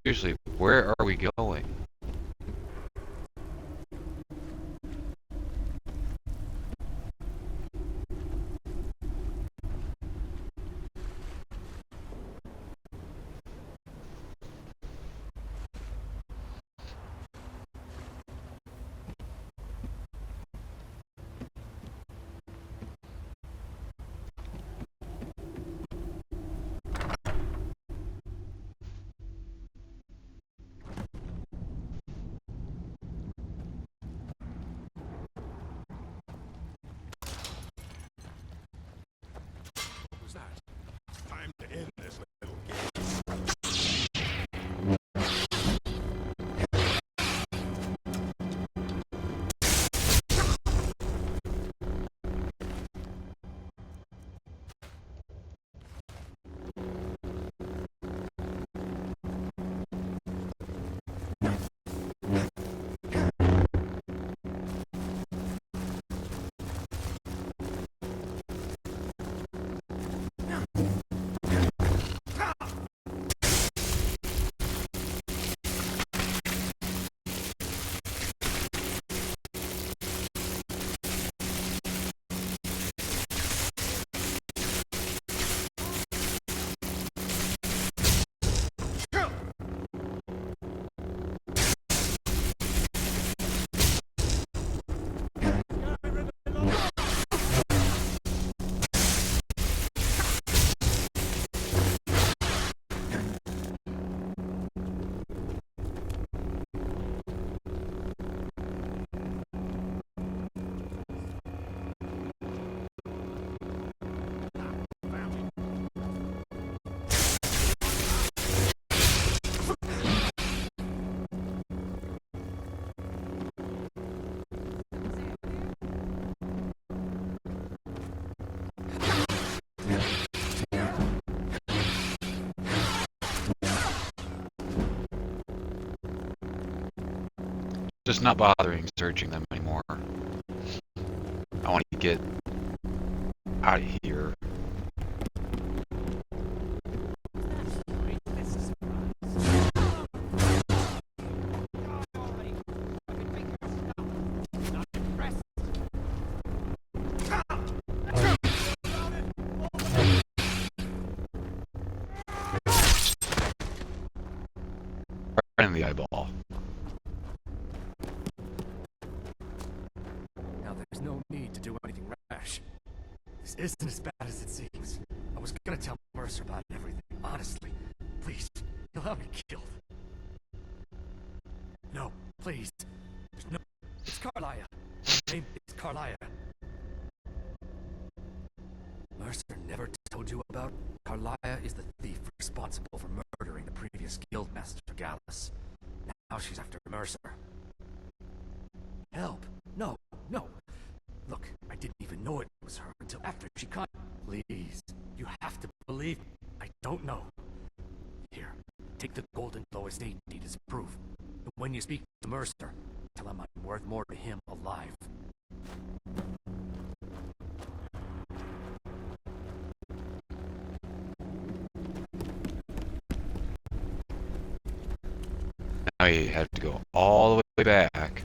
S1: Seriously, where are we going? Just not bothering searching them anymore. I want to get out of here. Right in the eyeball.
S15: Now there's no need to do anything rash. This isn't as bad as it seems. I was gonna tell Mercer about everything, honestly. Please, he'll have me killed. No, please. There's no... It's Carlia. Her name is Carlia. Mercer never told you about... Carlia is the thief responsible for murdering the previous guildmaster, Gallus. Now she's after Mercer. Help! No, no! Look, I didn't even know it was her until after she caught... Please, you have to believe me. I don't know. Here, take the golden glow estate deed as proof. And when you speak to Mercer, tell him I'm worth more to him alive.
S1: Now you have to go all the way back.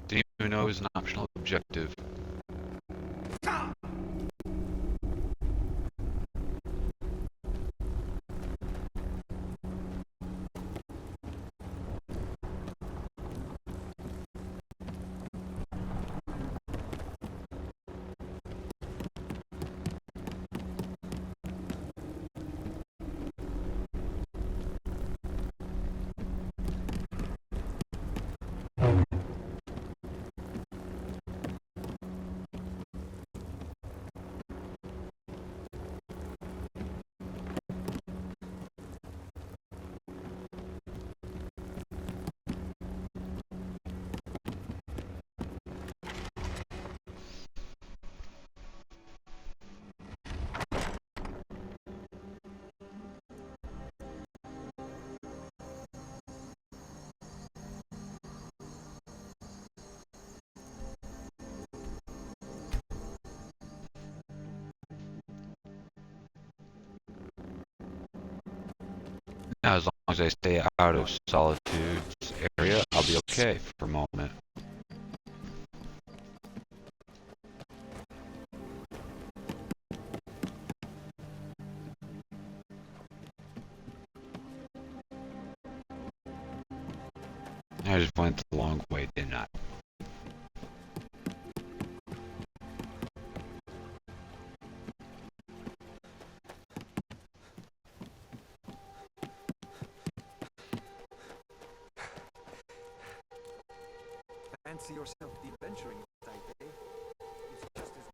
S1: Didn't even know it was an optional objective. Now, as long as I stay out of Solitude's area, I'll be okay for a moment. I just went the long way, didn't I?
S11: Fancy yourself adventuring tonight, eh? It's just as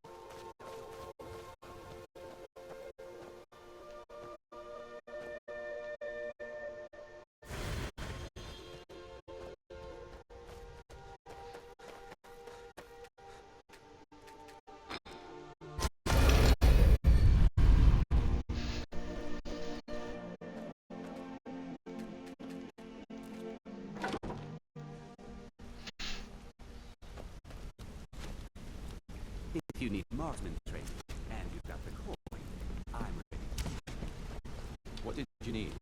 S24: If you need marksman training, and you've got the coin, I'm ready. What did you need?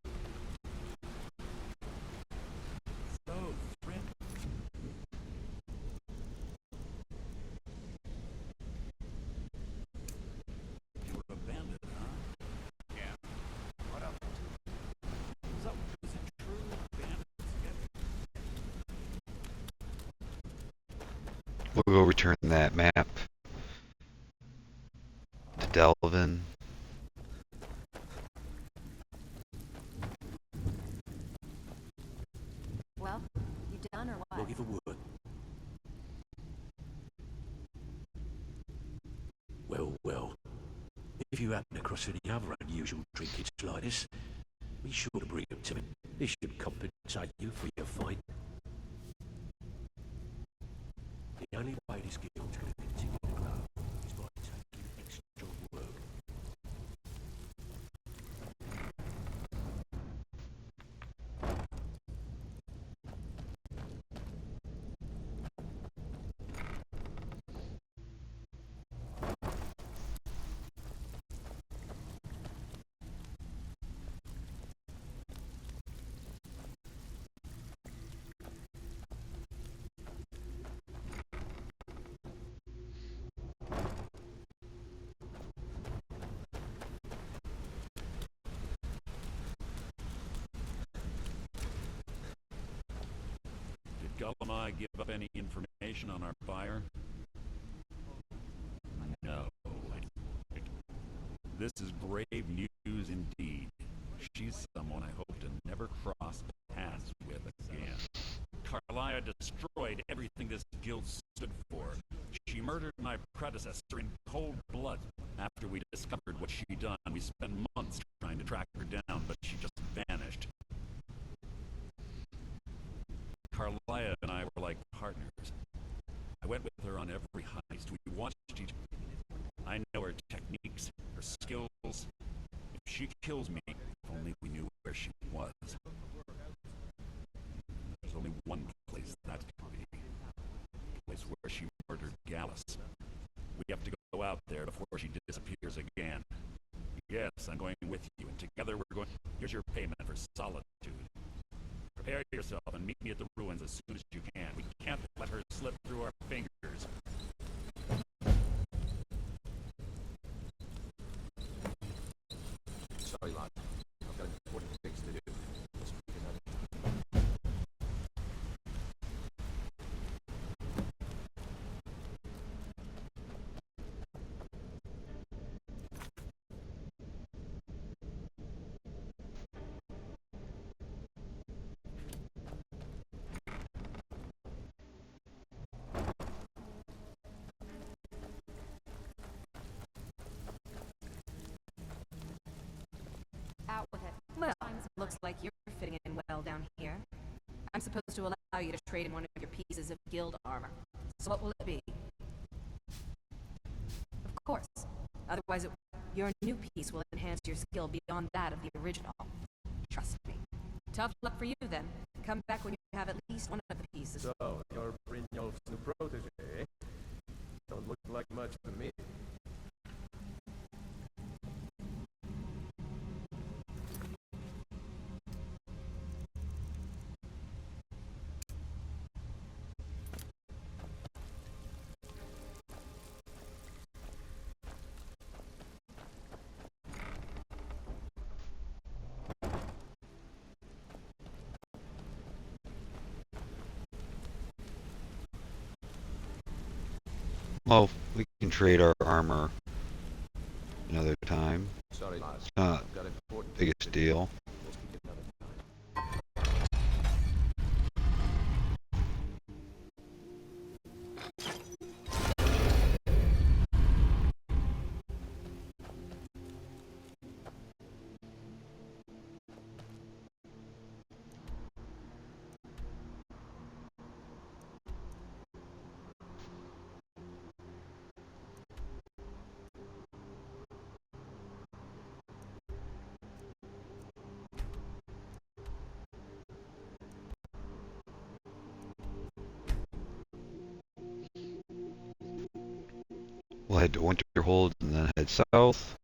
S10: So, friend. You were abandoned, huh?
S24: Yeah. What of it?
S10: So, is it true bandits get...
S1: We'll go return that map to Delvin.
S21: Well, you done or what?
S24: Looking for wood.
S2: Well, well. If you happen across any other unusual trinkets like this, be sure to bring them to me. This should compensate you for your fight. The only way this guild's going to continue to grow is by taking extra work.
S10: Did Gullumai give up any information on our buyer? No. This is brave news indeed. She's someone I hope to never cross paths with again. Carlia destroyed everything this guild stood for. She murdered my predecessor in cold blood. After we discovered what she'd done, we spent months trying to track her down, but she just vanished. Carlia and I were like partners. I went with her on every heist. We watched each other. I know her techniques, her skills. If she kills me, if only we knew where she was. There's only one place that could be. The place where she murdered Gallus. We have to go out there before she disappears again. Yes, I'm going with you, and together we're going... Here's your payment for solitude. Prepare yourself and meet me at the ruins as soon as you can. We can't let her slip through our fingers.
S24: Sorry, lad. I've got important things to do. Just because
S17: Out with it. Well, looks like you're fitting in well down here. I'm supposed to allow you to trade in one of your pieces of guild armor. So what will it be? Of course. Otherwise, your new piece will enhance your skill beyond that of the original. Trust me. Tough luck for you, then. Come back when you have at least one of the pieces.
S24: So, you're Brynjolf's new protege? Don't look like much to me.
S1: Well, we can trade our armor another time.
S6: Sorry, lads.
S1: It's not
S6: I've got important
S1: the biggest deal.
S6: We'll speak another
S1: We'll head to Winterhold and then head south.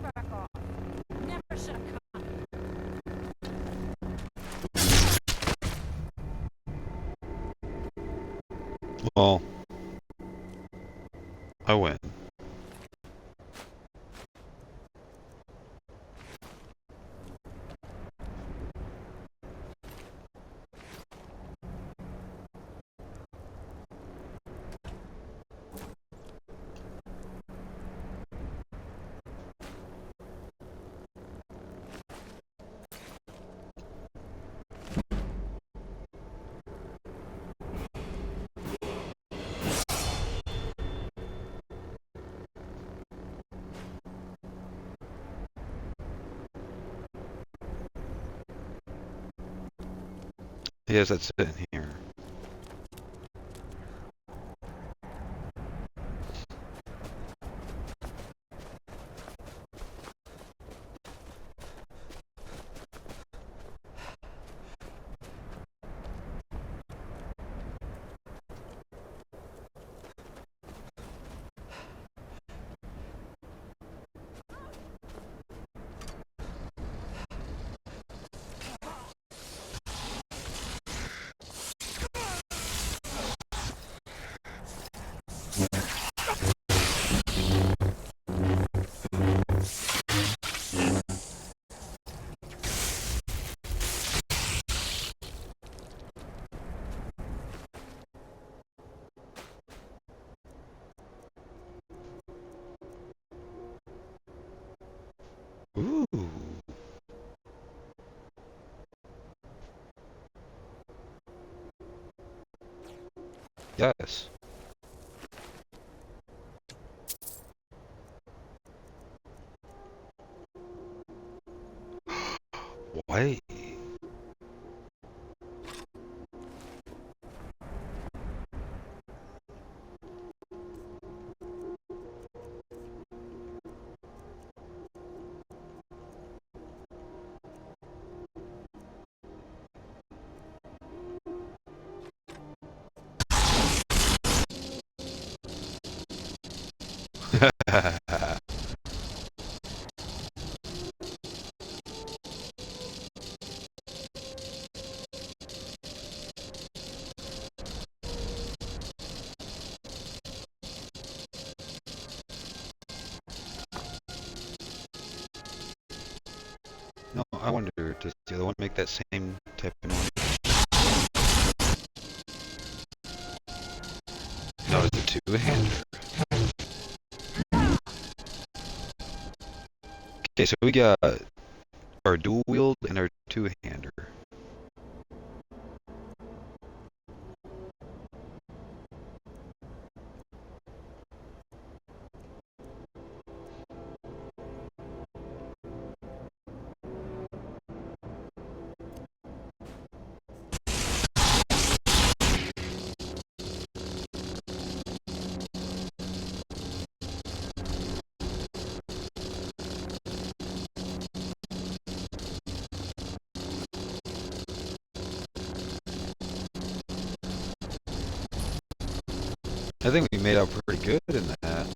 S22: Back off. Never should have come.
S1: Well, I win. Yes, that's it in here. Ooh. Yes. Why? No, I wonder, does the other one make that same type of noise? No, it's a two-hander. Okay, so we got our dual wield and our two-hander. I think we made out pretty good in that.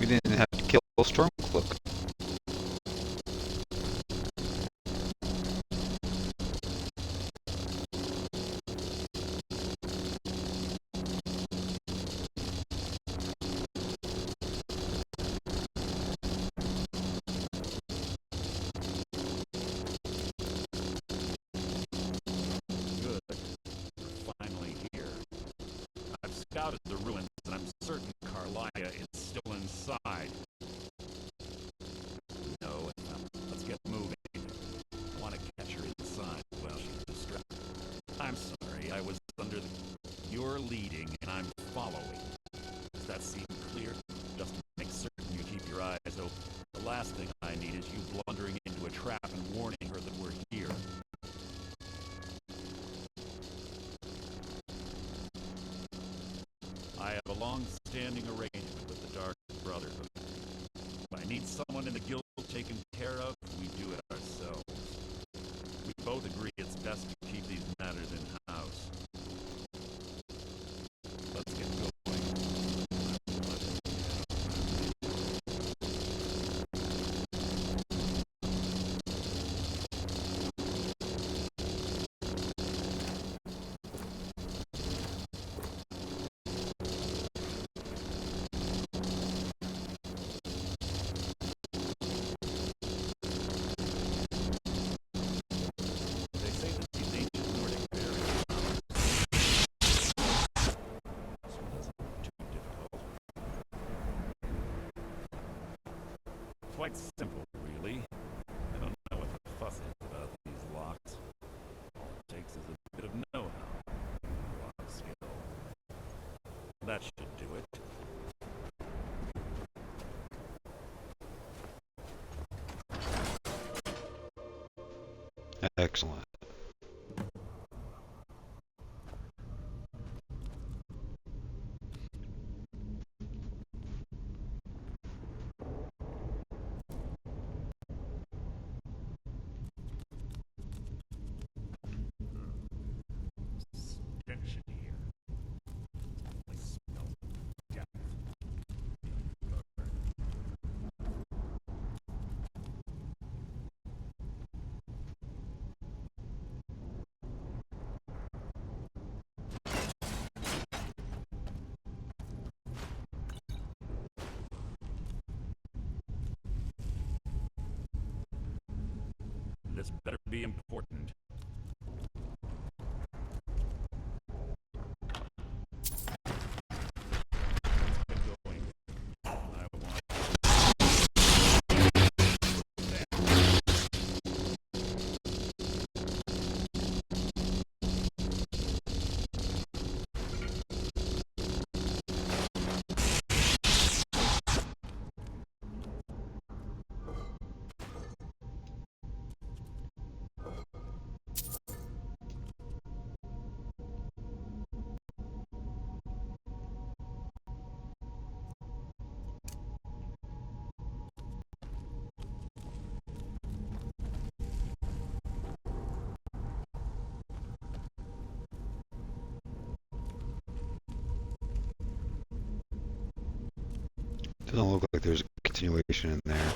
S1: We didn't have to kill Stormcloak.
S10: Good. We're finally here. I've scouted the ruins, and I'm certain Carlia is still inside. No, let's get moving. I want to catch her inside while she's distracted. I'm sorry, I was under the... You're leading, and I'm following. Does that seem clear? Just make certain you keep your eyes open. The last thing I need is you blundering into a trap and warning her that we're here. I have a long-standing arrangement with the Dark Brotherhood. If I need someone in the guild taken care of, we do it ourselves. We both agree it's best to keep these matters in-house. Let's get going. They say that these ancient Nordic barriers too difficult. Quite simple, really. I don't know what the fuss is about these locks. All it takes is a bit of know-how, lock skill. That should do it.
S1: Excellent.
S10: Stench in here. It smells of death. This better be important.
S1: Doesn't look like there's continuation in there.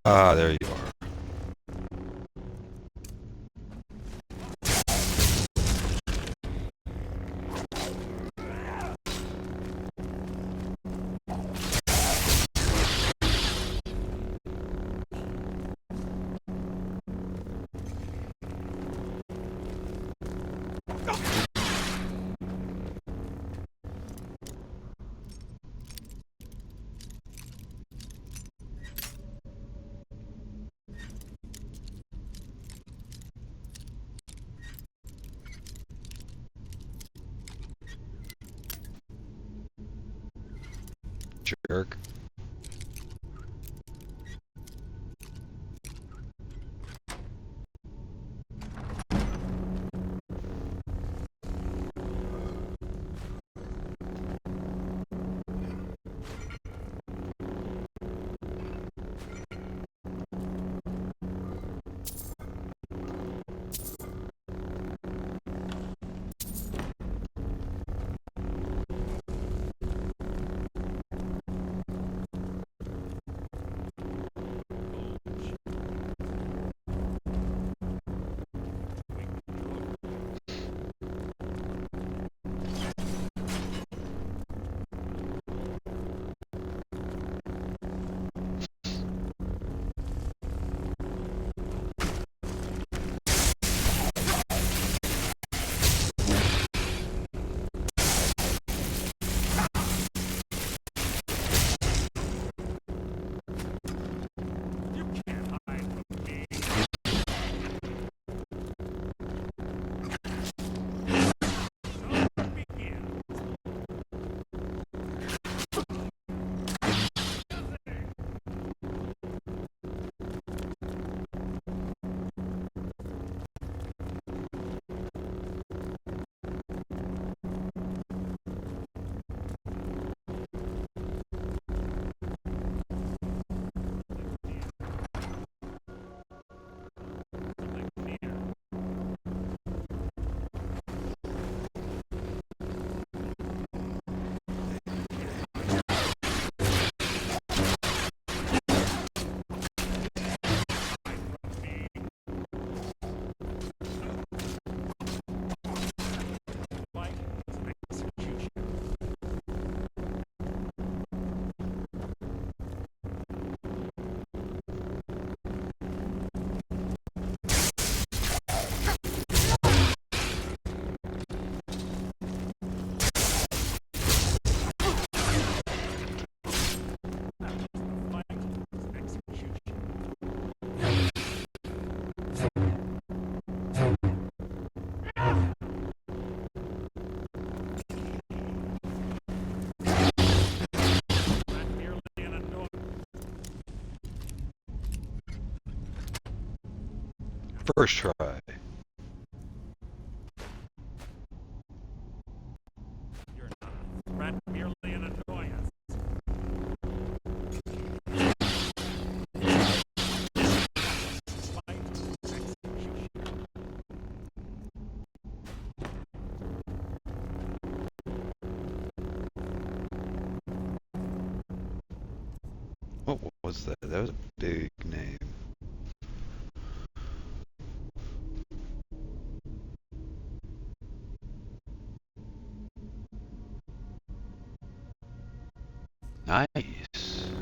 S1: Ah, there you are. Jerk. First try.
S10: You're not a threat, merely an annoyance.
S1: What was that? That was a big name. Nice.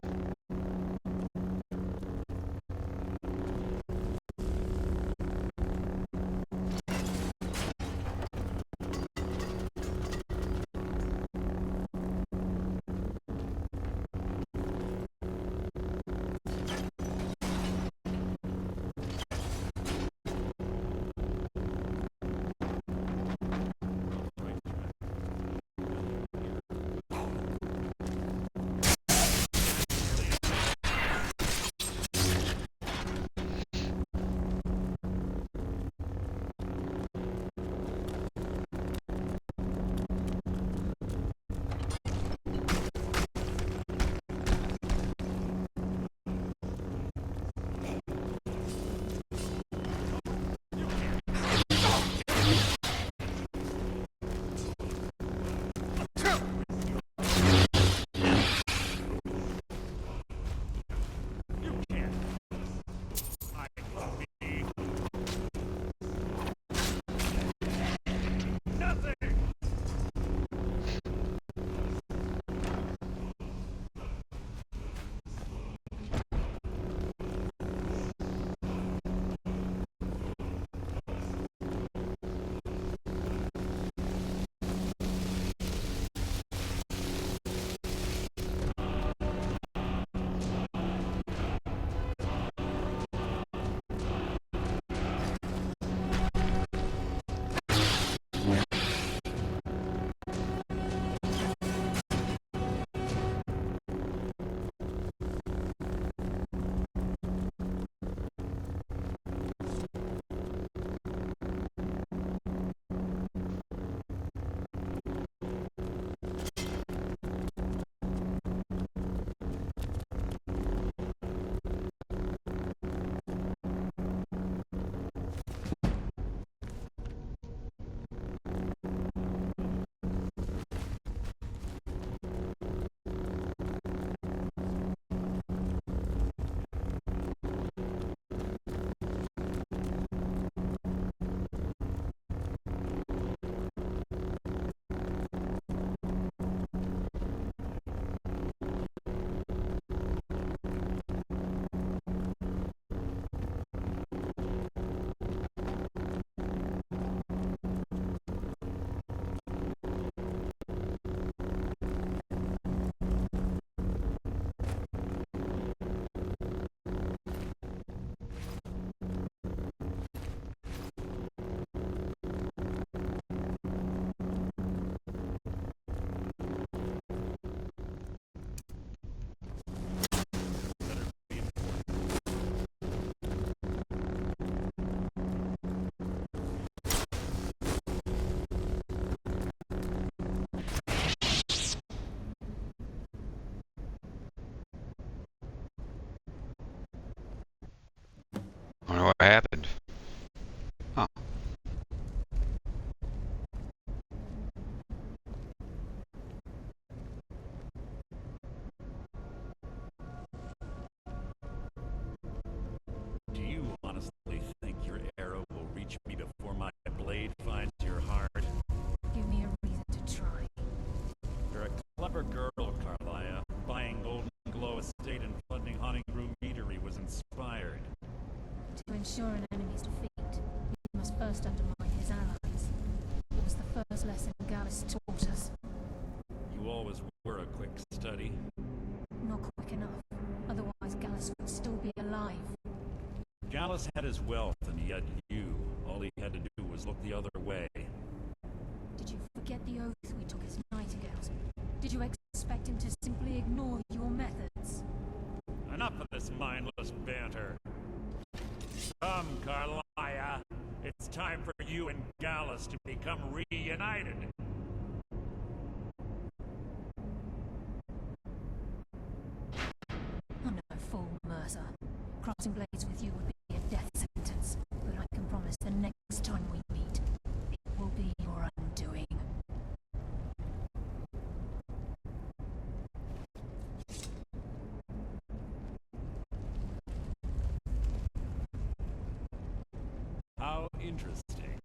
S1: I wonder what happened. Huh.
S10: Do you honestly think your arrow will reach me before my blade finds your heart?
S16: Give me a reason to try.
S10: You're a clever girl, Carlia. Buying Golden Glow Estate and funding Honeyroom Eatery was inspired.
S16: To ensure an enemy's defeat, you must first undermine his allies. It was the first lesson Gallus taught us.
S10: You always were a quick study.
S16: Not quick enough. Otherwise Gallus would still be alive.
S10: Gallus had his wealth, and yet you, all he had to do was look the other way.
S16: Did you forget the oath we took as nightingales? Did you expect him to simply ignore your methods?
S10: Enough of this mindless banter. Come, Carlia. It's time for you and Gallus to become reunited.
S3: I'm no fool, Mercer. Crossing blades with you would be a death sentence, but I can promise the next time we meet, it will be your undoing.
S10: How interesting.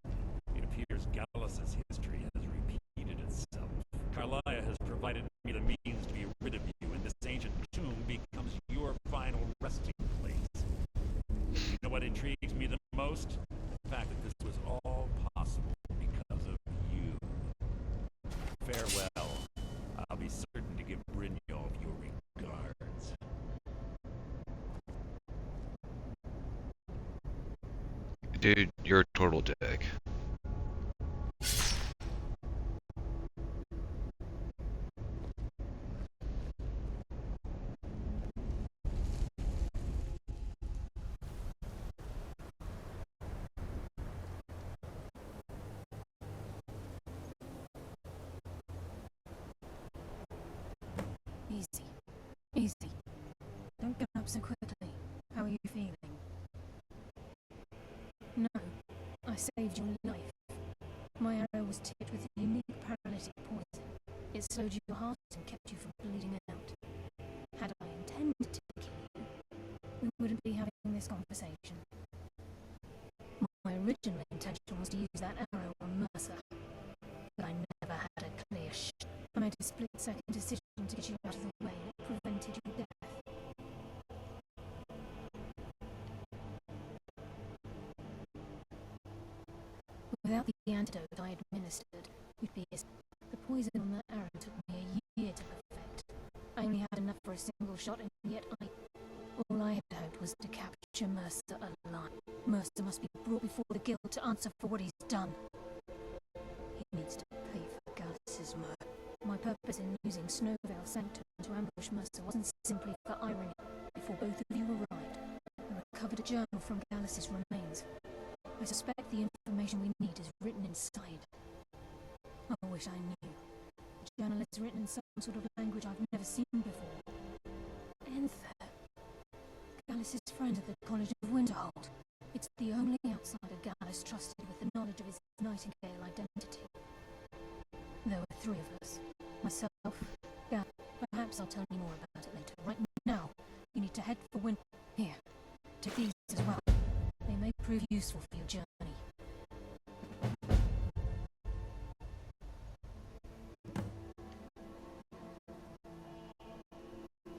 S10: It appears Gallus's history has repeated itself. Carlia has provided me the means to be rid of you, and this ancient tomb becomes your final resting place. You know what intrigues me the most? The fact that this was all possible because of you. Farewell. I'll be certain to give Brynjolf your regards.
S1: Dude, you're a total dick.
S3: Easy. Easy. Don't get up so quickly. How are you feeling? No. I saved your life. My arrow was tipped with a unique paralytic poison. It slowed your heart and kept you from bleeding out. Had I intended to kill you, we wouldn't be having this conversation. My original intention was to use that arrow on Mercer, but I never had a clear shot. I made a split-second decision to get you out of the way, and it prevented your death. Without the antidote I administered, we'd be as... The poison on that arrow took me a year to perfect. I only had enough for a single shot, and yet all I had hoped was to capture Mercer alive. Mercer must be brought before the guild to answer for what he's done. He needs to pay for Gallus's murder. My purpose in using Snowvale Sanctum to ambush Mercer wasn't simply for irony. Before both of you arrived, I recovered a journal from Gallus's remains. I suspect the information we need is written inside. I wish I knew. The journal is written in some sort of language I've never seen before. Enther. Gallus's friend at the College of Winterhold. It's the only outsider Gallus trusted with the knowledge of his Nightingale identity. There were three of us. Myself, Gallus. Perhaps I'll tell you more about it later. Right now, you need to head for Winter. Here, take these as well. They may prove useful for your journey.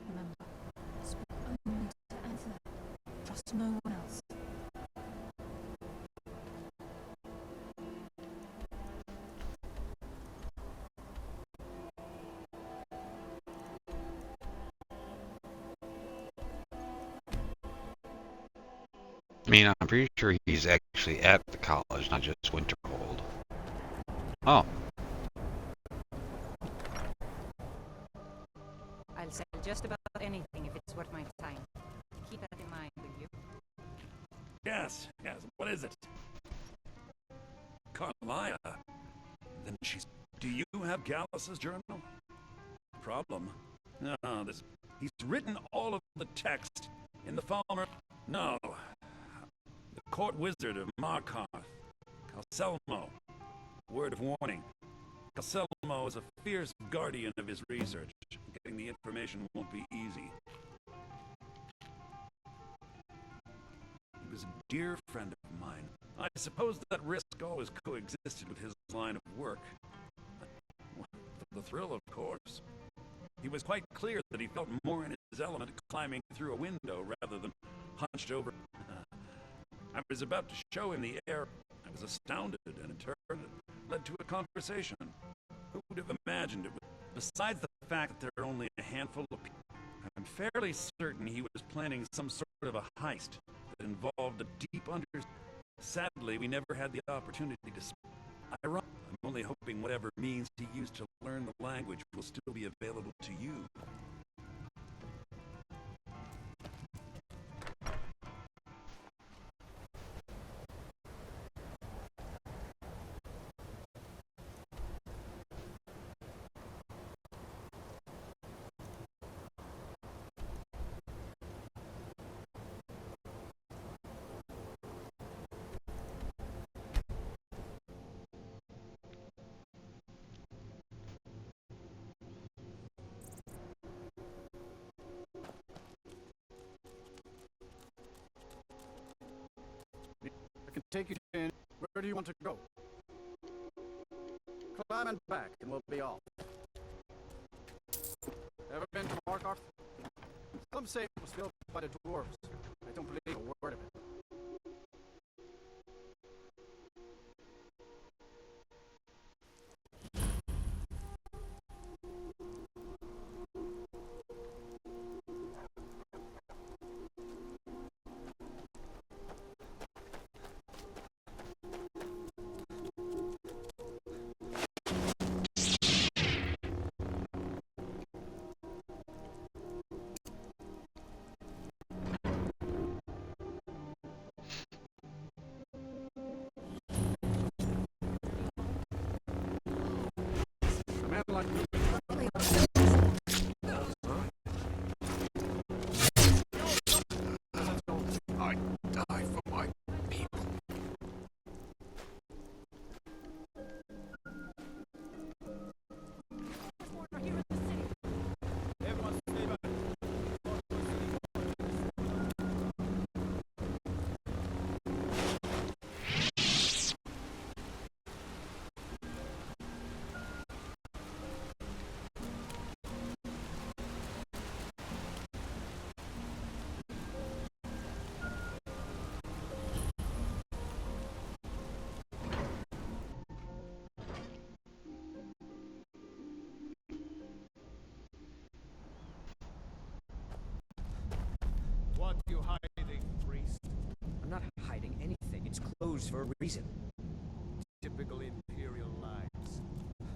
S3: Remember, speak only to Anther. Trust no one else.
S1: I mean, I'm pretty sure he's actually at the college, not just Winterhold. Oh.
S17: I'll sell just about anything if it's worth my time. Keep that in mind, will you?
S10: Yes, what is it? Carlia. Then she's... Do you have Gallus's journal? Problem? No, he's written all of the text in the Falmer... No. The court wizard of Markarth. Calcelmo. Word of warning. Calcelmo is a fierce guardian of his research. Getting the information won't be easy. He was a dear friend of mine. I suppose that risk always coexisted with his line of work. The thrill, of course. He was quite clear that he felt more in his element climbing through a window rather than hunched over. I was about to show him the air. I was astounded, and in turn it led to a conversation. Who would have imagined it? Besides the fact that there are only a handful of people, I'm fairly certain he was planning some sort of a heist that involved a deep understanding. Sadly, we never had the opportunity to speak. I'm only hoping whatever means he used to learn the language will still be available to you.
S9: I can take you in. Where do you want to go? Climb and back, and we'll be off. Ever been to Markarth? Some say it was built by the dwarves. I don't believe a word of it. A man like me.
S6: I die for my people.
S9: What are you hiding, priest?
S23: I'm not hiding anything. It's closed for a reason.
S9: Typical Imperial lies.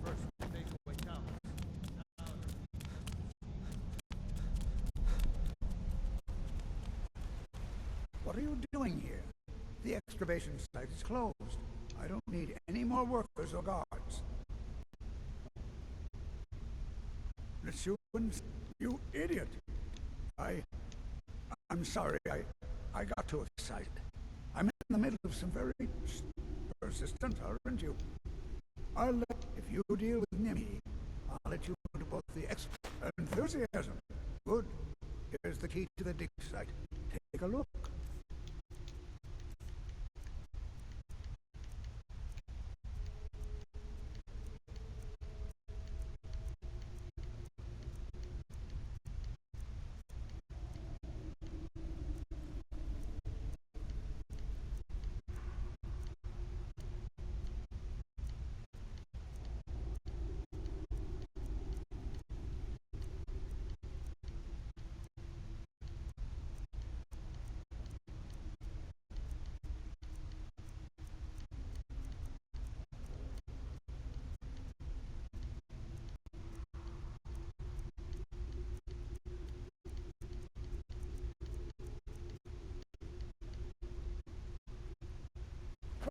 S9: First, take away cows.
S7: What are you doing here? The excavation site is closed. I don't need any more workers or guards. You idiot! I'm sorry, I got too excited. I'm in the middle of some very persistent, aren't you? If you deal with Nimi, I'll let you into both the enthusiasm. Good. Here's the key to the dig site. Take a look.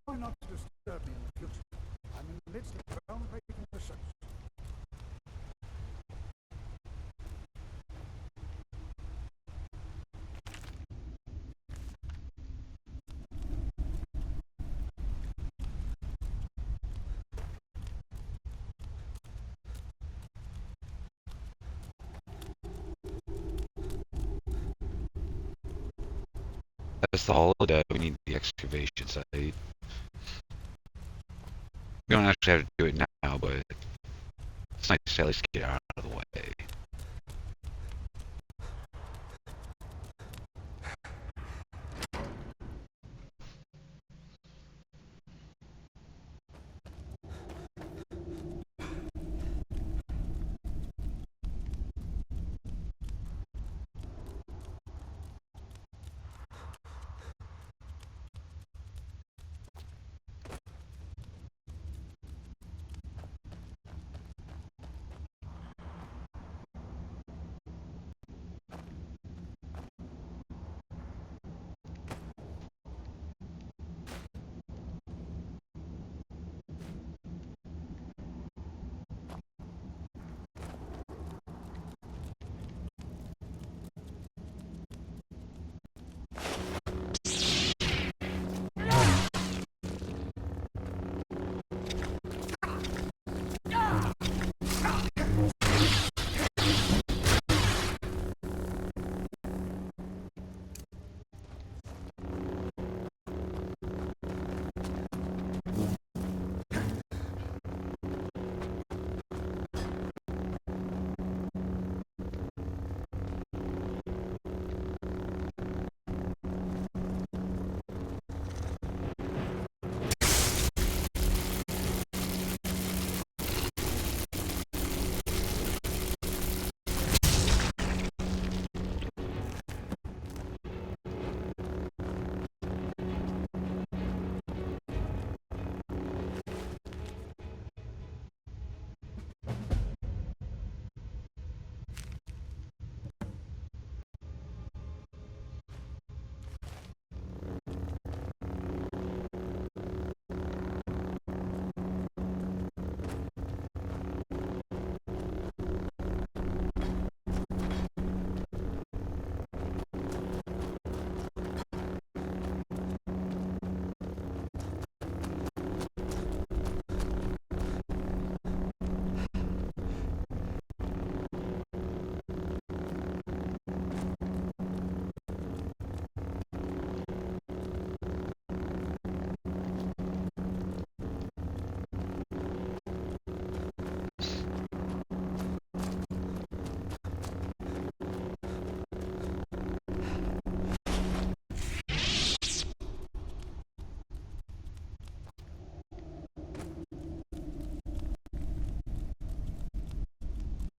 S7: Try not to disturb me in the future. I'm in the midst of groundbreaking research.
S1: That's the holiday. We need the excavation site. We don't actually have to do it now, but it's nice to at least get out of the way.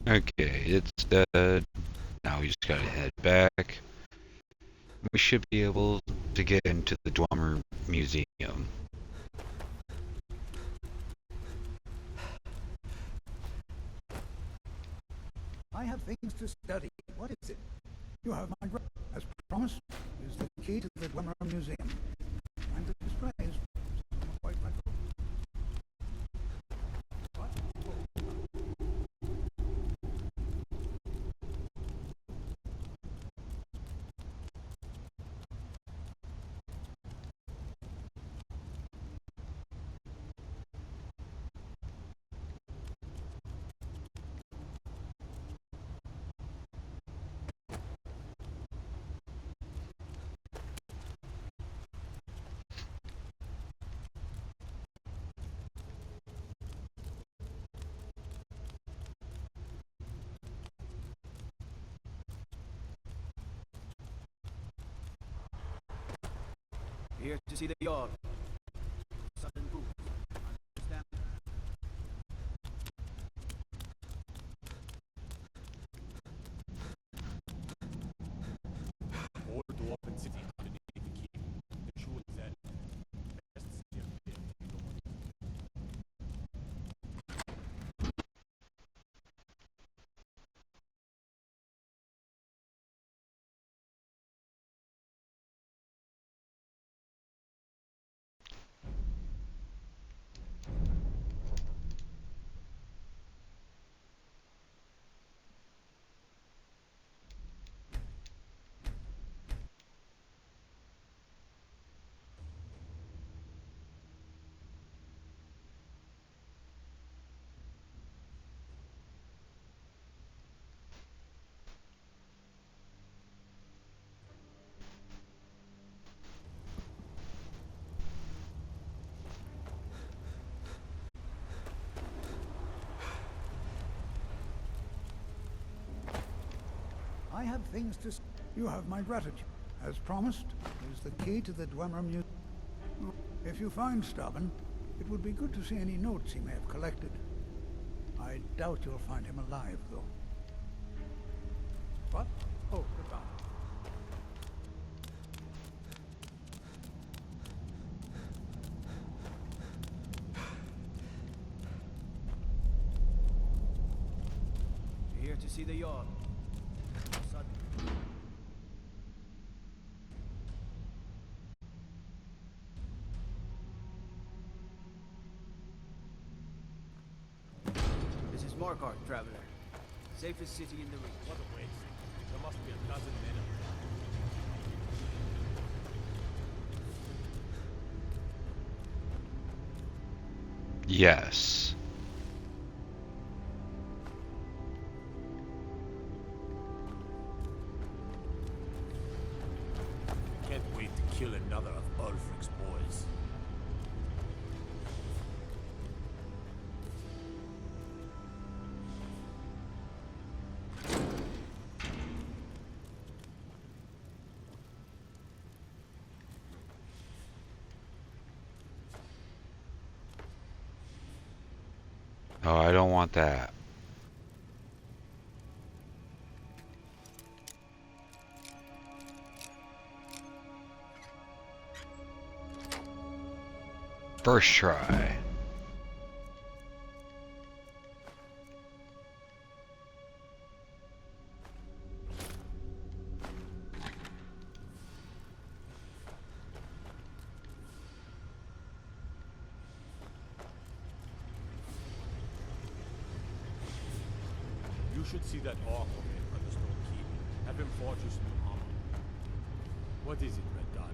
S1: Okay, it's dead. Now we just gotta head back. We should be able to get into the Dwemer Museum.
S7: I have things to study. What is it? You have my as promised. Is the key to the Dwemer Museum. And the displays. Quite like. What?
S23: Here to see the yard. Sudden boots. Understand?
S8: Old open city underneath the keep. The shul is at best still fit.
S7: I have things to. You have my gratitude. As promised, is the key to the Dwemer Museum. If you find Stubborn, it would be good to see any notes he may have collected. I doubt you'll find him alive, though. What? Oh, goodbye.
S23: Here to see the yard. Sudden. This is Markarth, traveler. Safest city in the region.
S8: What a waste. There must be a dozen men up
S1: Yes.
S8: Can't wait to kill another of Ulfric's boys.
S1: Oh, I don't want that. First try.
S8: You should see that orc over in Thunderstone Keep. Have him forge you some new armor. What is it, Red Dot?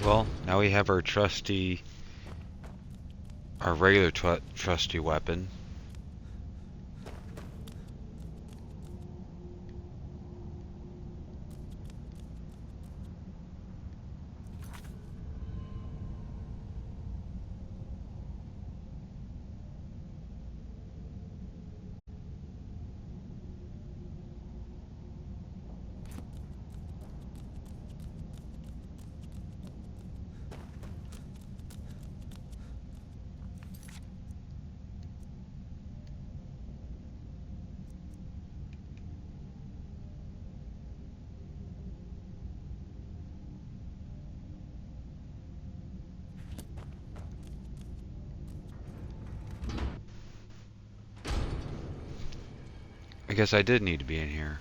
S1: Well, now we have our trusty, our regular trusty weapon. I guess I did need to be in here.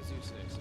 S9: As you say, sir.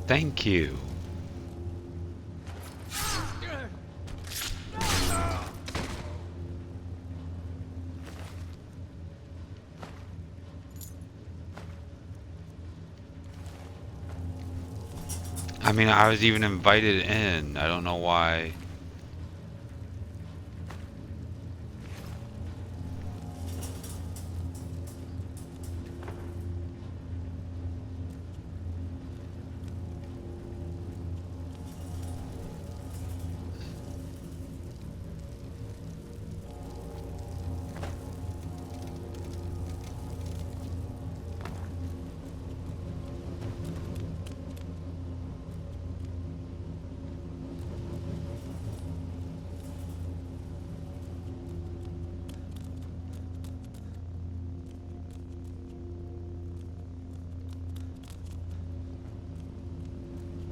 S1: Thank you. I mean, I was even invited in. I don't know why.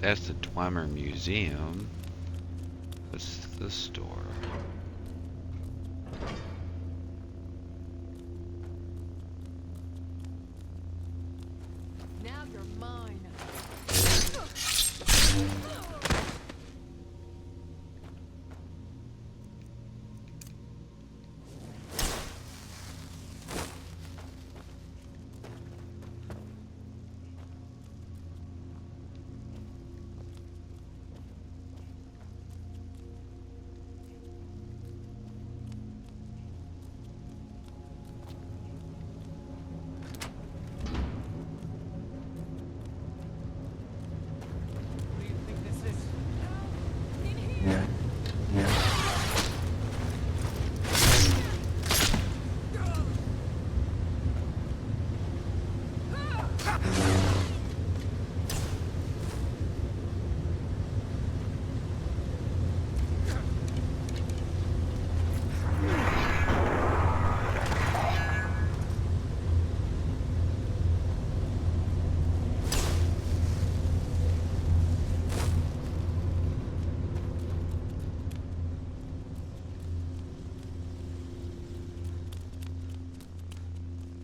S1: That's the Dwemer Museum. What's the store?
S4: Now you're mine.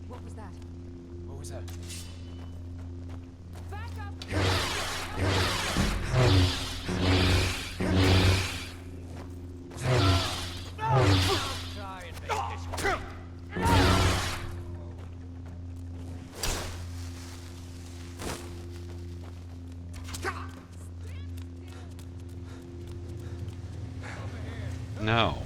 S4: What was that?
S11: What was that?
S4: Back up!
S1: No.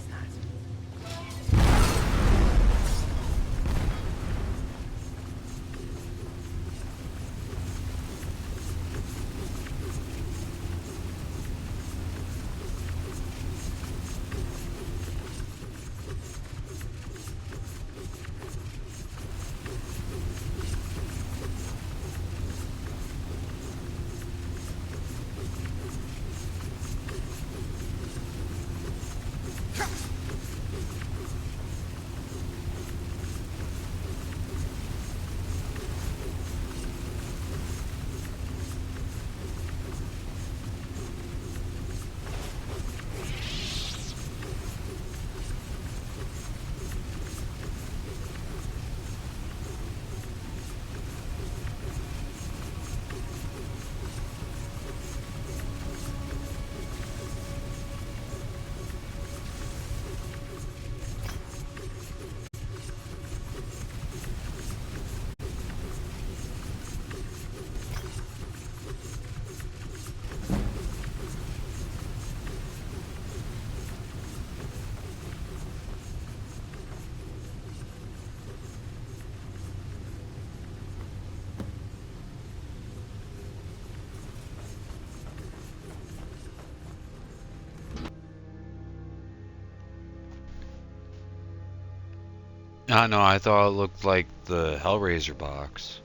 S1: No, I thought it looked like the Hellraiser box.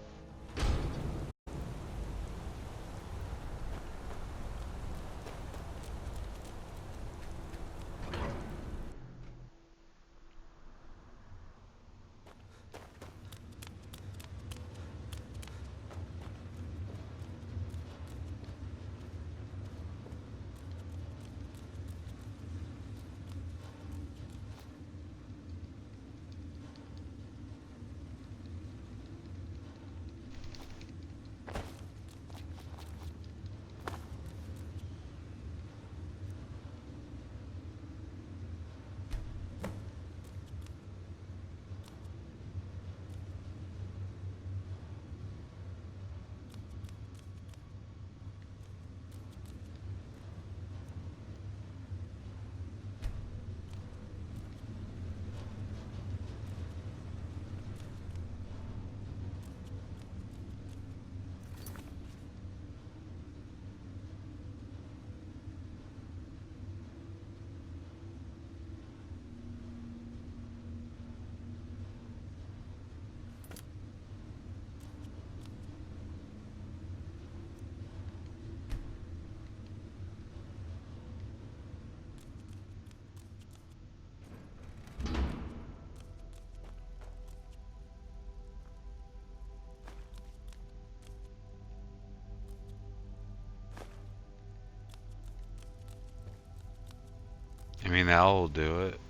S1: I mean, that'll do it.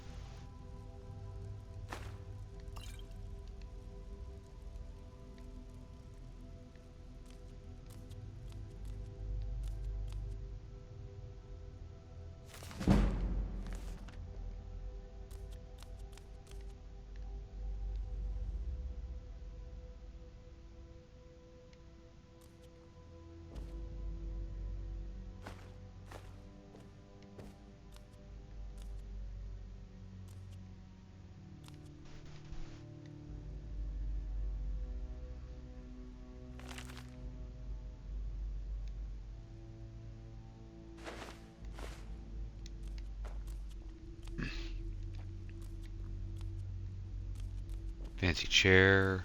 S1: Fancy chair.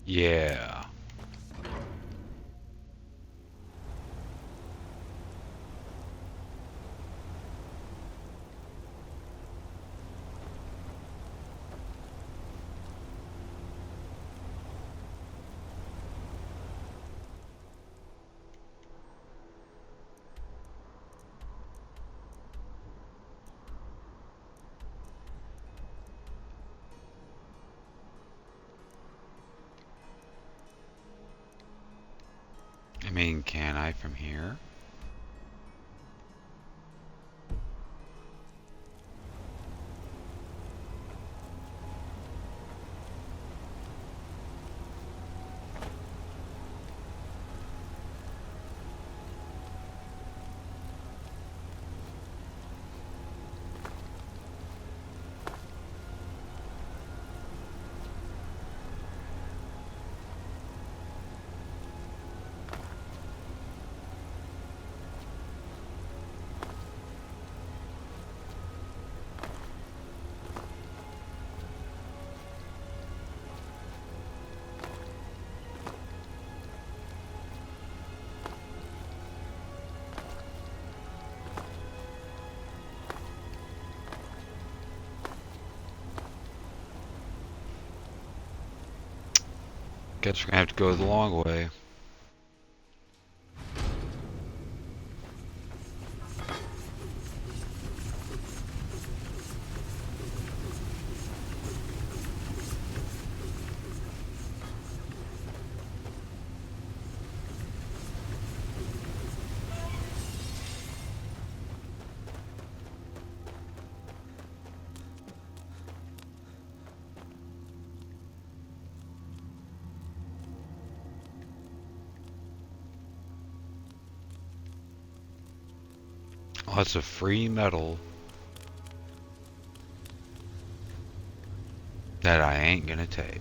S1: Yeah. I mean, can I from here? Guess we're gonna have to go the long way. Lots of free metal that I ain't gonna take.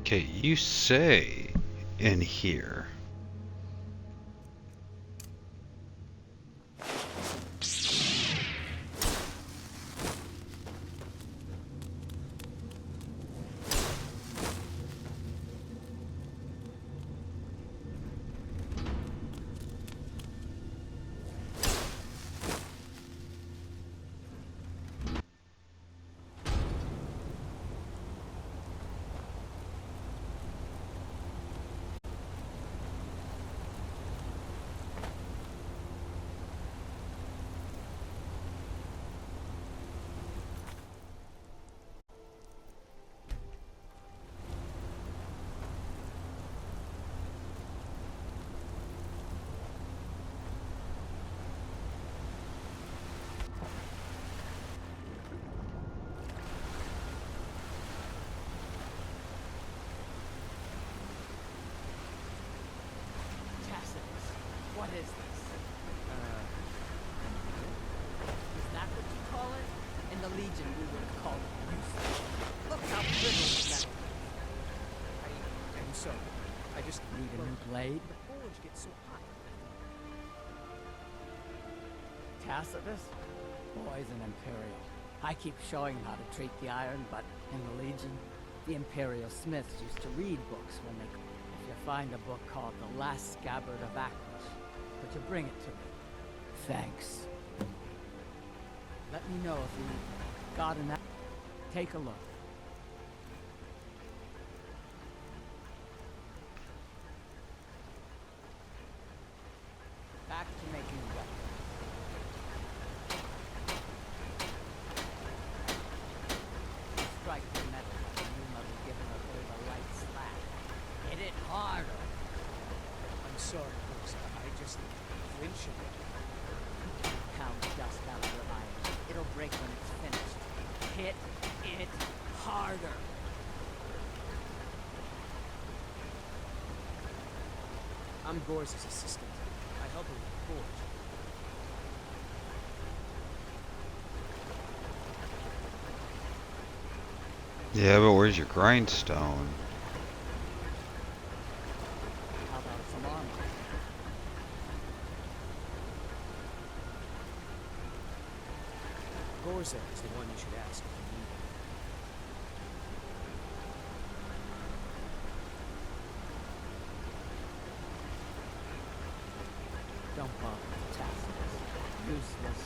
S1: Okay, you say in here.
S17: What is this? Is that what you call it? In the Legion, we would have called it useless. Look how brittle that.
S23: I'm sorry. I just need a new blade. The forge gets so hot.
S12: Tacitus? Poison Imperial. I keep showing him how to treat the iron, but in the Legion, the Imperial Smiths used to read books when they... If you find a book called The Last Scabbard of Aklish, would you bring it to me? Thanks. Let me know if you got enough. Take a look. Back to making weapons. Strike the metal and you must be giving a bit of a light slap. Hit it harder.
S23: I'm sorry, folks. I just flinch a bit.
S12: Pound dust out of your iron. It'll break when it's finished. Hit it harder.
S23: I'm Gore's assistant. I help her with the forge.
S1: Yeah, but where's your grindstone?
S12: How about some armor?
S23: Gorza is the one you should ask if you need it.
S12: Don't bother with Tacitus. Useless.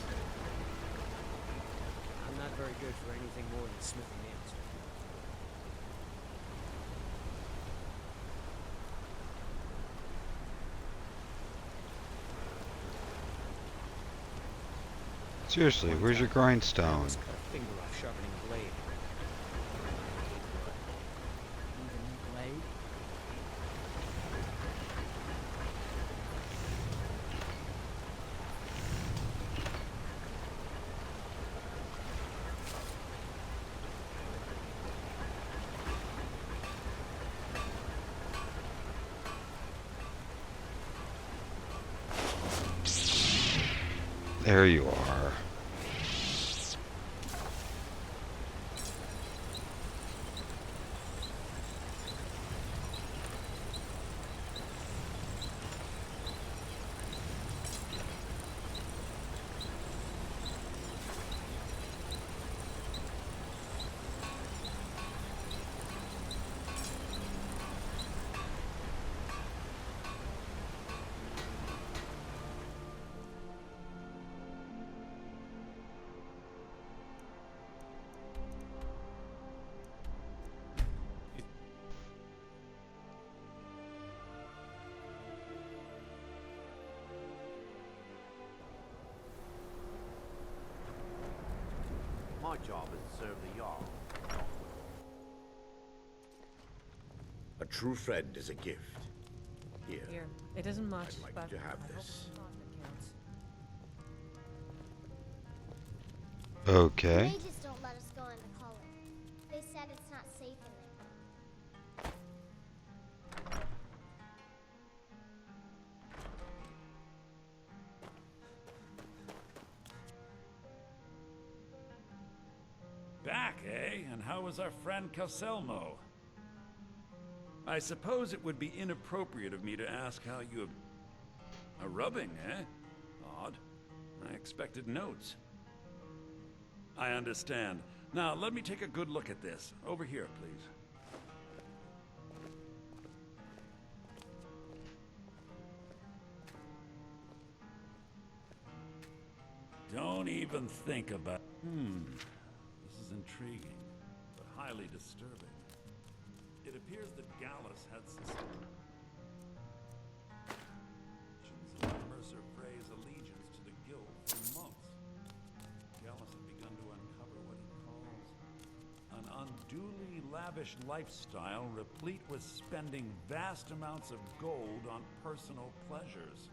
S23: I'm not very good for anything more than smithing nails.
S1: Seriously, where's your grindstone?
S23: Cut a finger off sharpening a blade.
S12: Need a new blade?
S1: There you are.
S2: My job is to serve the Jarl. A true friend is a gift. Here.
S4: Here. It isn't much,
S2: I'd like
S4: but
S2: to have
S4: I hope
S2: this.
S4: it's not that counts.
S1: Okay.
S18: Mages don't let us go in the collar. They said it's not safe in there.
S10: Back, eh? And how was our friend Caselmo? I suppose it would be inappropriate of me to ask how you have... A rubbing, eh? Odd. I expected notes. I understand. Now, let me take a good look at this. Over here, please. Don't even think about... This is intriguing, but highly disturbing. It appears that Gallus had suspicions of Mercer Frey's allegiance to the Guild for months. Gallus had begun to uncover what he calls an unduly lavish lifestyle replete with spending vast amounts of gold on personal pleasures.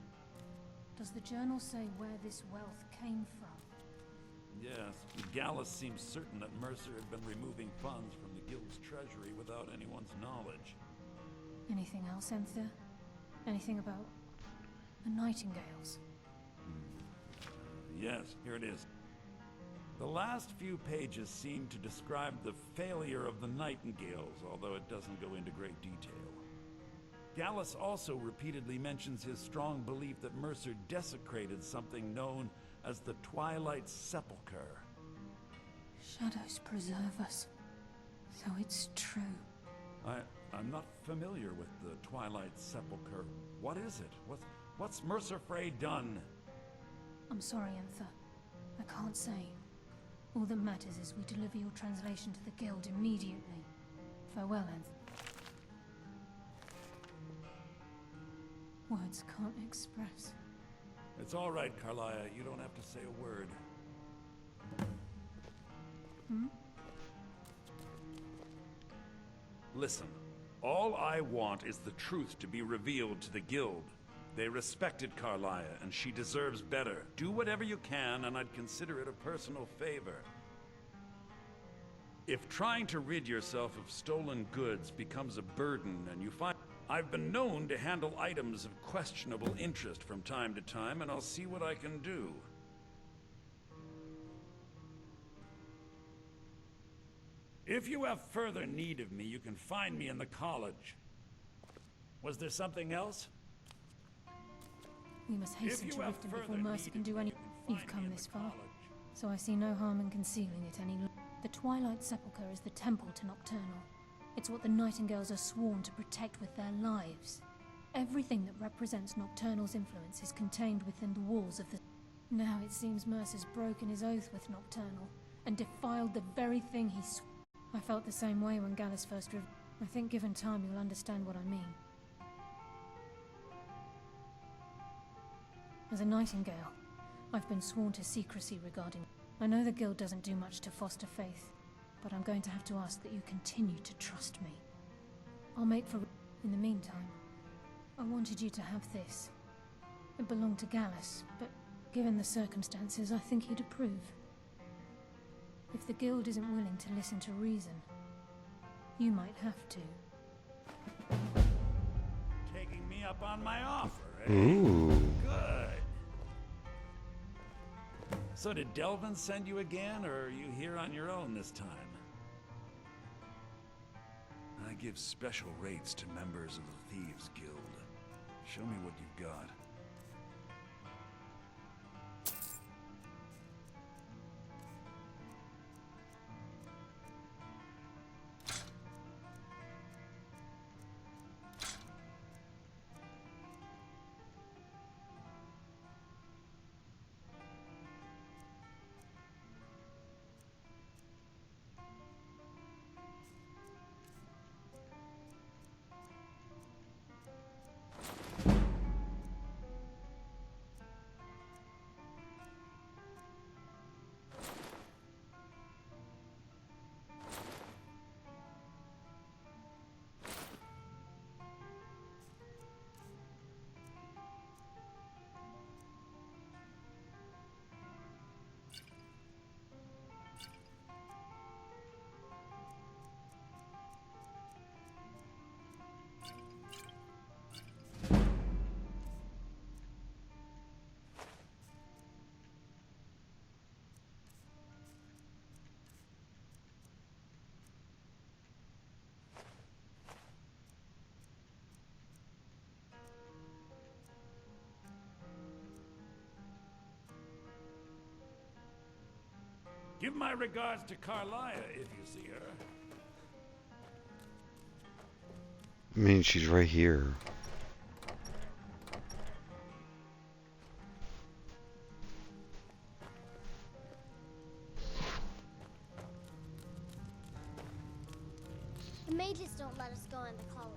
S3: Does the journal say where this wealth came from?
S10: Yes, Gallus seems certain that Mercer had been removing funds from the Guild's treasury without anyone's knowledge.
S3: Anything else, Enthir? Anything about the Nightingales?
S10: Yes, here it is. The last few pages seem to describe the failure of the Nightingales, although it doesn't go into great detail. Gallus also repeatedly mentions his strong belief that Mercer desecrated something known as the Twilight Sepulchre.
S3: Shadows preserve us. So it's true.
S10: I'm not familiar with the Twilight Sepulchre. What is it? What's Mercer Frey done?
S3: I'm sorry, Enthir. I can't say. All that matters is we deliver your translation to the Guild immediately. Farewell, Enthir. Words can't express.
S10: It's all right, Carlia. You don't have to say a word. Listen, all I want is the truth to be revealed to the Guild. They respected Carlia, and she deserves better. Do whatever you can, and I'd consider it a personal favor. If trying to rid yourself of stolen goods becomes a burden and you find... I've been known to handle items of questionable interest from time to time, and I'll see what I can do. If you have further need of me, you can find me in the college. Was there something else?
S3: We must hasten to Riften before Mercer can do any... You've come this far, so I see no harm in concealing it any longer. The Twilight Sepulchre is the temple to Nocturnal. It's what the Nightingales are sworn to protect with their lives. Everything that represents Nocturnal's influence is contained within the walls of the... Now it seems Mercer's broken his oath with Nocturnal, and defiled the very thing he swore. I felt the same way when Gallus first I think given time you'll understand what I mean. As a Nightingale, I've been sworn to secrecy regarding... I know the Guild doesn't do much to foster faith, but I'm going to have to ask that you continue to trust me. I'll make for... In the meantime, I wanted you to have this. It belonged to Gallus, but given the circumstances, I think he'd approve. If the Guild isn't willing to listen to reason, you might have to.
S10: Taking me up on my offer, eh?
S1: Ooh.
S10: Good. So did Delvin send you again, or are you here on your own this time? I give special rates to members of the Thieves Guild. Show me what you've got. Give my regards to Carlia if you see her.
S1: I mean, she's right here.
S18: The mages don't let us go into college.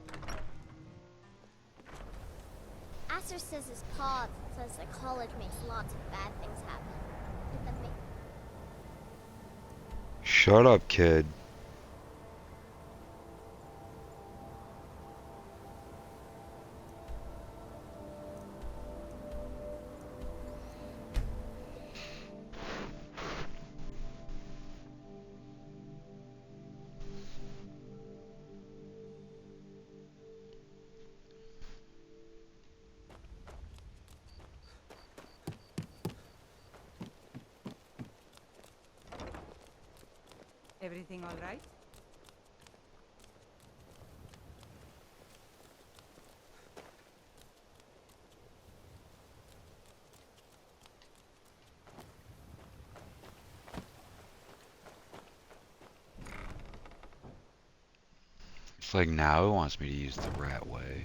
S18: Aster says his pa says the college makes lots of bad things happen. And the
S1: Shut up, kid.
S5: Everything all right?
S1: It's like now it wants me to use the rat way.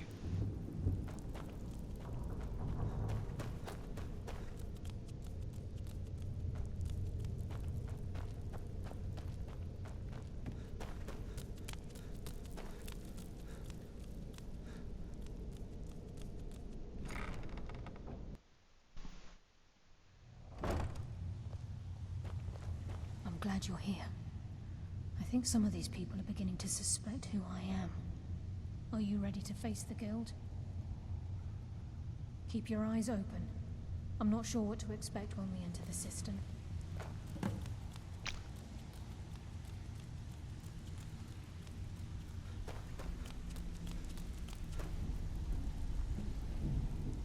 S3: I'm glad you're here. I think some of these people are beginning to suspect who I am. Are you ready to face the guild? Keep your eyes open. I'm not sure what to expect when we enter the system.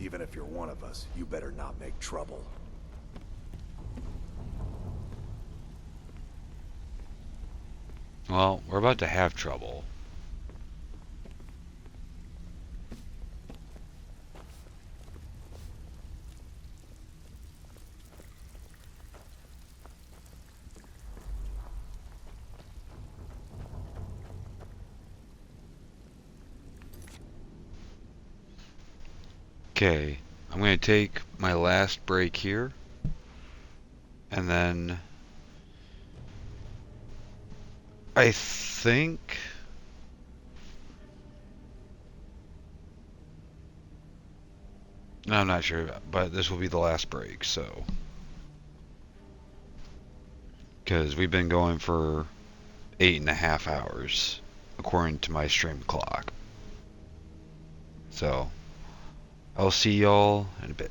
S13: Even if you're one of us, you better not make trouble.
S1: Well, we're about to have trouble. Okay, I'm going to take my last break here, and then I think no, I'm not sure, but this will be the last break, so because we've been going for 8.5 hours according to my stream clock. So I'll see y'all in a bit.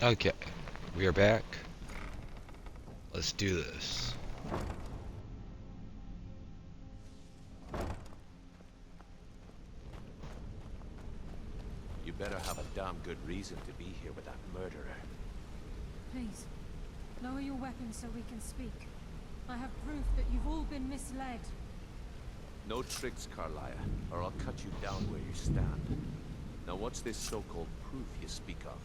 S1: Okay, we are back. Let's do this.
S6: You better have a damn good reason to be here with that murderer.
S3: Please, lower your weapons so we can speak. I have proof that you've all been misled.
S6: No tricks, Carlia, or I'll cut you down where you stand. Now what's this so-called proof you speak of?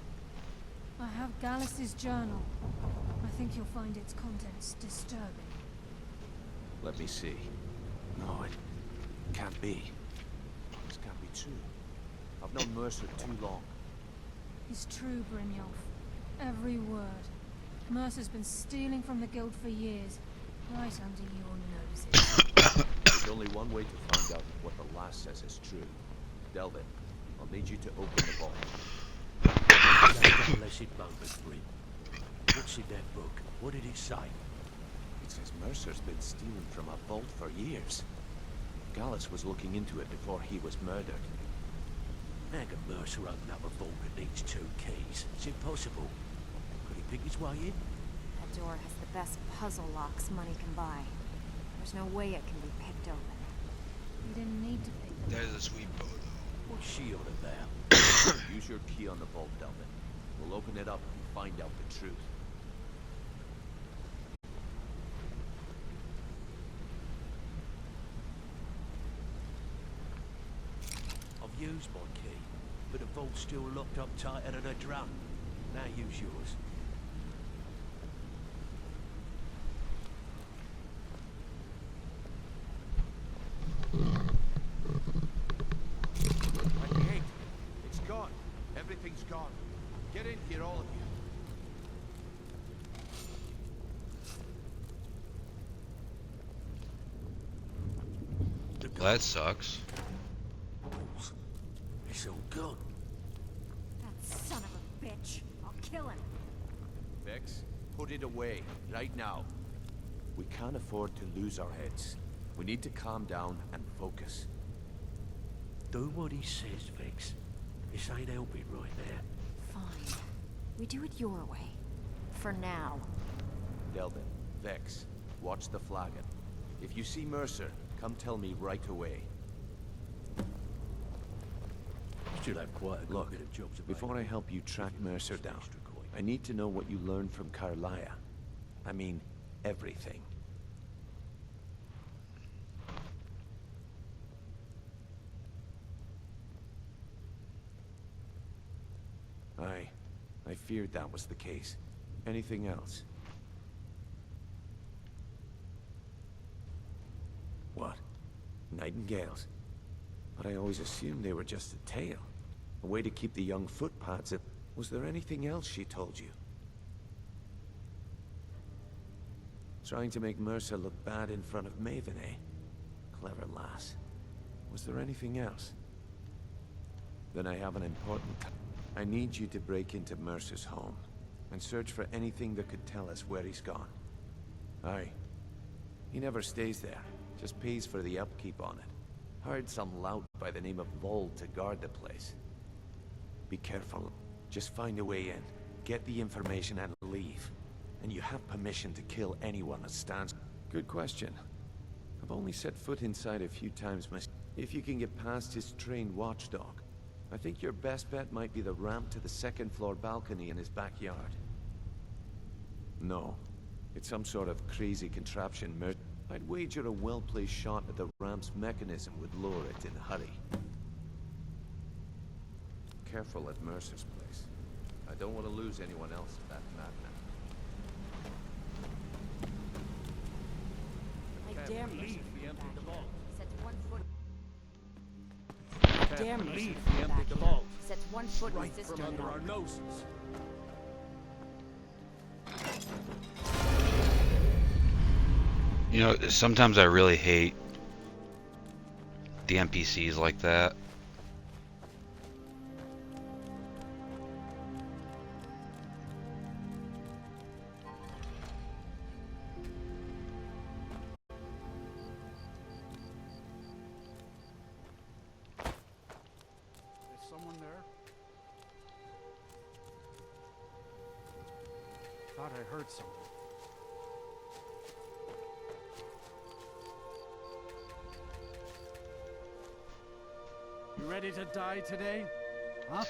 S3: I have Gallus's journal. I think you'll find its contents disturbing.
S6: Let me see. No, it can't be. This can't be true. I've known Mercer too long.
S3: It's true, Brynjolf. Every word. Mercer's been stealing from the guild for years, right under your noses.
S6: There's only one way to find out what the lass says is true. Delvin, I'll need you to open the vault.
S2: That's a blessed moment, Bryn. What's in that book? What did it say?
S6: It says Mercer's been stealing from a vault for years. Gallus was looking into it before he was murdered.
S2: How can Mercer open up a vault that needs 2 keys? It's impossible. Could he pick his way in?
S16: That door has the best puzzle locks money can buy. There's no way it can be picked open.
S3: You didn't need to pick them.
S1: That is a sweet photo.
S2: What's she on about?
S6: Use your key on the vault, Delvin. We'll open it up and find out the truth.
S2: I've used my key, but the vault's still locked up tighter than a drum. Now use yours.
S13: At the gate. It's gone. Everything's gone. Get in here, all of you.
S1: Well, that sucks.
S2: Balls. It's all gone.
S16: That son of a bitch. I'll kill him.
S6: Vex, put it away, right now. We can't afford to lose our heads. We need to calm down and focus.
S2: Do what he says, Vex. This ain't helping right now.
S16: Fine. We do it your way. For now.
S6: Delvin, Vex, watch the flagon. If you see Mercer, come tell me right away.
S2: Still have quite a good bit of jobs to
S6: Before I help you track Mercer down, I need to know what you learned from Carlia. I mean, everything. I feared that was the case. Anything else? What? Nightingales? But I always assumed they were just a tale. A way to keep the young footpads at... Was there anything else she told you? Trying to make Mercer look bad in front of Maven, eh? Clever lass. Was there anything else? Then I have an important... I need you to break into Mercer's home and search for anything that could tell us where he's gone. Aye. He never stays there, just pays for the upkeep on it. Hired some lout by the name of Vold to guard the place. Be careful. Just find a way in, get the information and leave. And you have permission to kill anyone that stands... Good question. I've only set foot inside a few times myself. If you can get past his trained watchdog, I think your best bet might be the ramp to the second-floor balcony in his backyard. No. It's some sort of crazy contraption. I'd wager a well-placed shot at the ramp's mechanism would lure it in a hurry. Careful at Mercer's place. I don't want to lose anyone else in that madman.
S12: I dare
S8: believe we emptied the vault.
S12: Sets 1 foot.
S8: Can't
S12: Dare
S8: believe
S12: Mercer
S8: we emptied
S12: back
S8: the
S12: here.
S8: vault.
S12: Sets 1 foot in
S8: Right
S12: the
S8: from
S12: cistern
S8: under
S12: now.
S8: our noses.
S1: You know, sometimes I really hate the NPCs like that.
S9: Is someone there? thought I heard something. You ready to die today? Huh?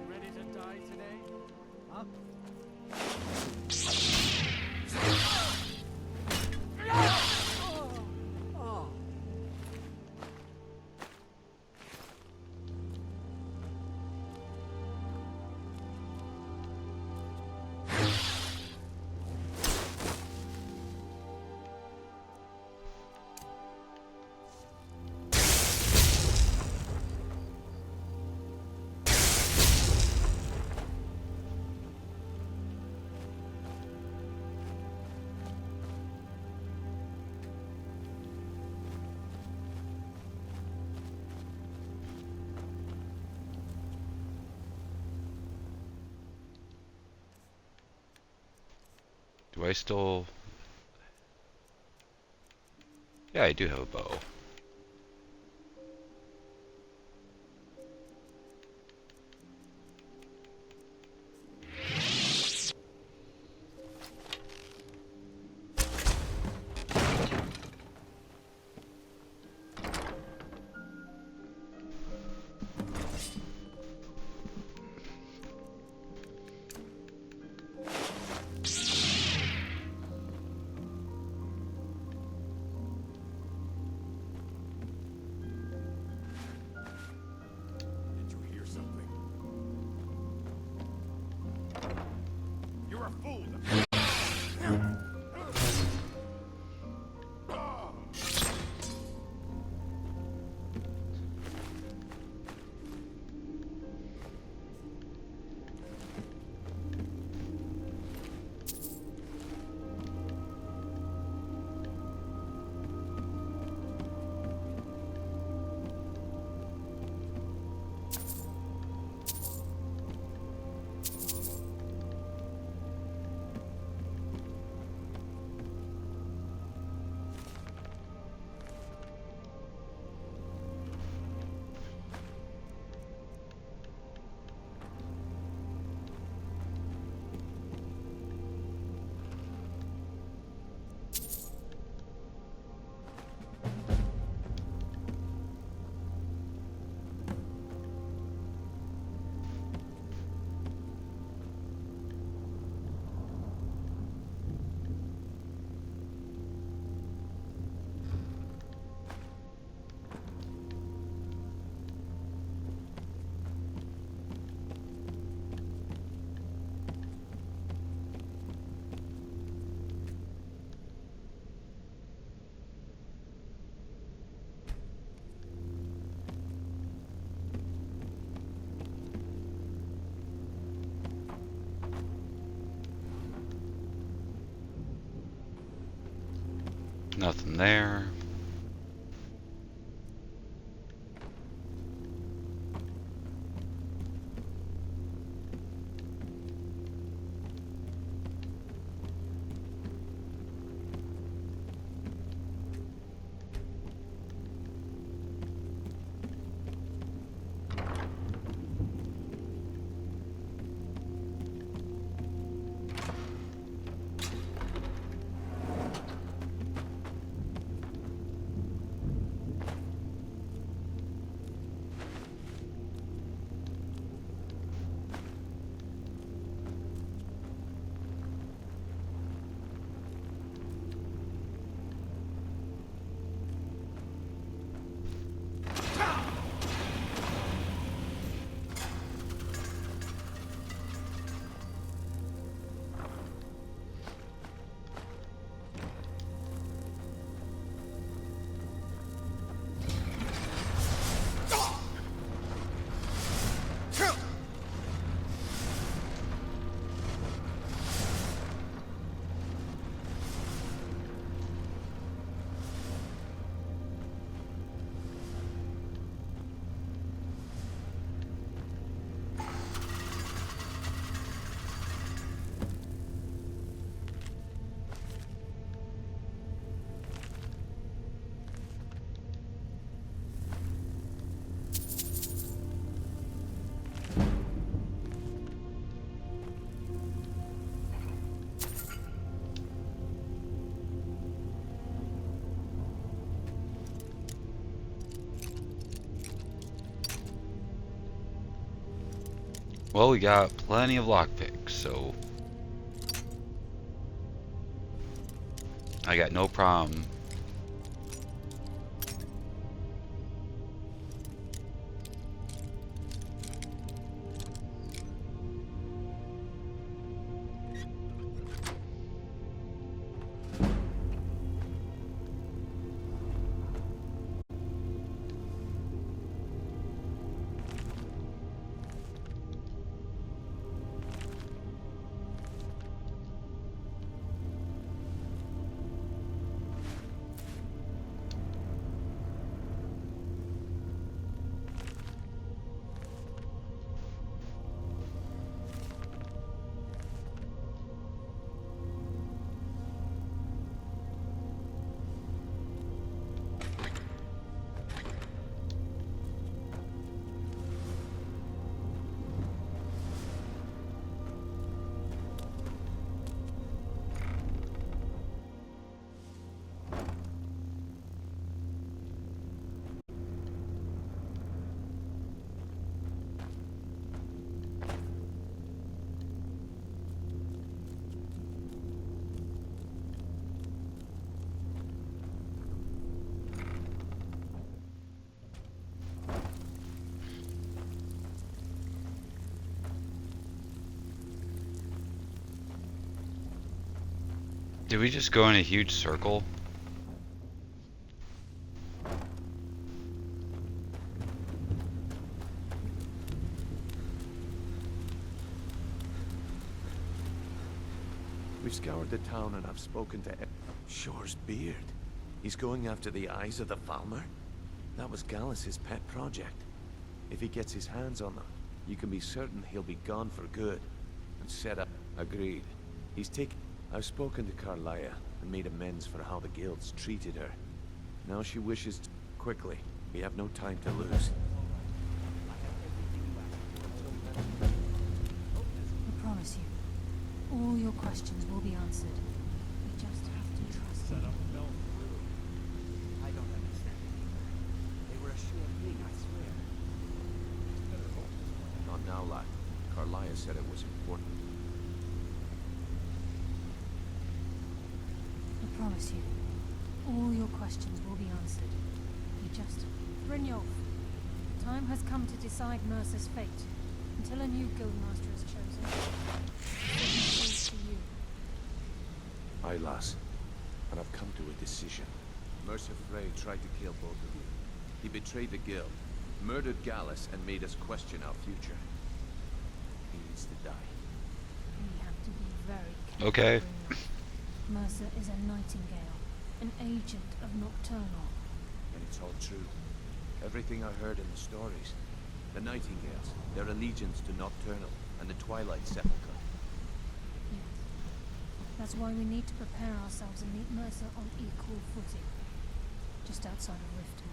S9: Ready to die today? Huh? Oh.
S1: Do I still... Yeah, I do have a bow.
S10: Did you hear something? You're a fool!
S1: Nothing there. Well, we got plenty of lockpicks, so I got no problem. Did we just go in a huge circle?
S6: We've scoured the town and I've spoken to Shore's beard. He's going after the eyes of the Falmer? That was Gallus's pet project. If he gets his hands on them, you can be certain he'll be gone for good. And set up. Agreed. I've spoken to Carlia and made amends for how the guilds treated her. Now she wishes to... Quickly. We have no time to lose.
S3: I promise you, all your questions will be answered. We just have to trust me.
S11: I don't understand it either. They were a sure thing, I swear.
S6: Not now, lad. Carlia said it was important.
S3: I promise you, all your questions will be answered. You just... Brynjolf, time has come to decide Mercer's fate. Until a new guildmaster is chosen, it falls to you.
S6: Aye, lass. And I've come to a decision. Mercer Frey tried to kill both of you. He betrayed the guild, murdered Gallus, and made us question our future. He needs to die.
S3: We have to be very careful.
S1: Okay.
S3: Mercer is a nightingale, an agent of Nocturnal.
S6: And it's all true. Everything I heard in the stories. The Nightingales, their allegiance to Nocturnal, and the Twilight Sepulchre.
S3: Yes. That's why we need to prepare ourselves and meet Mercer on equal footing. Just outside of Riften,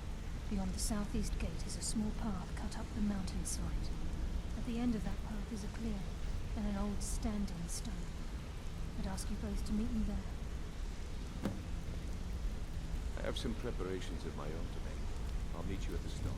S3: beyond the southeast gate is a small path cut up the mountainside. At the end of that path is a clearing, and an old standing stone. I'd ask you both to meet me there.
S6: I have some preparations of my own to make. I'll meet you at the stone.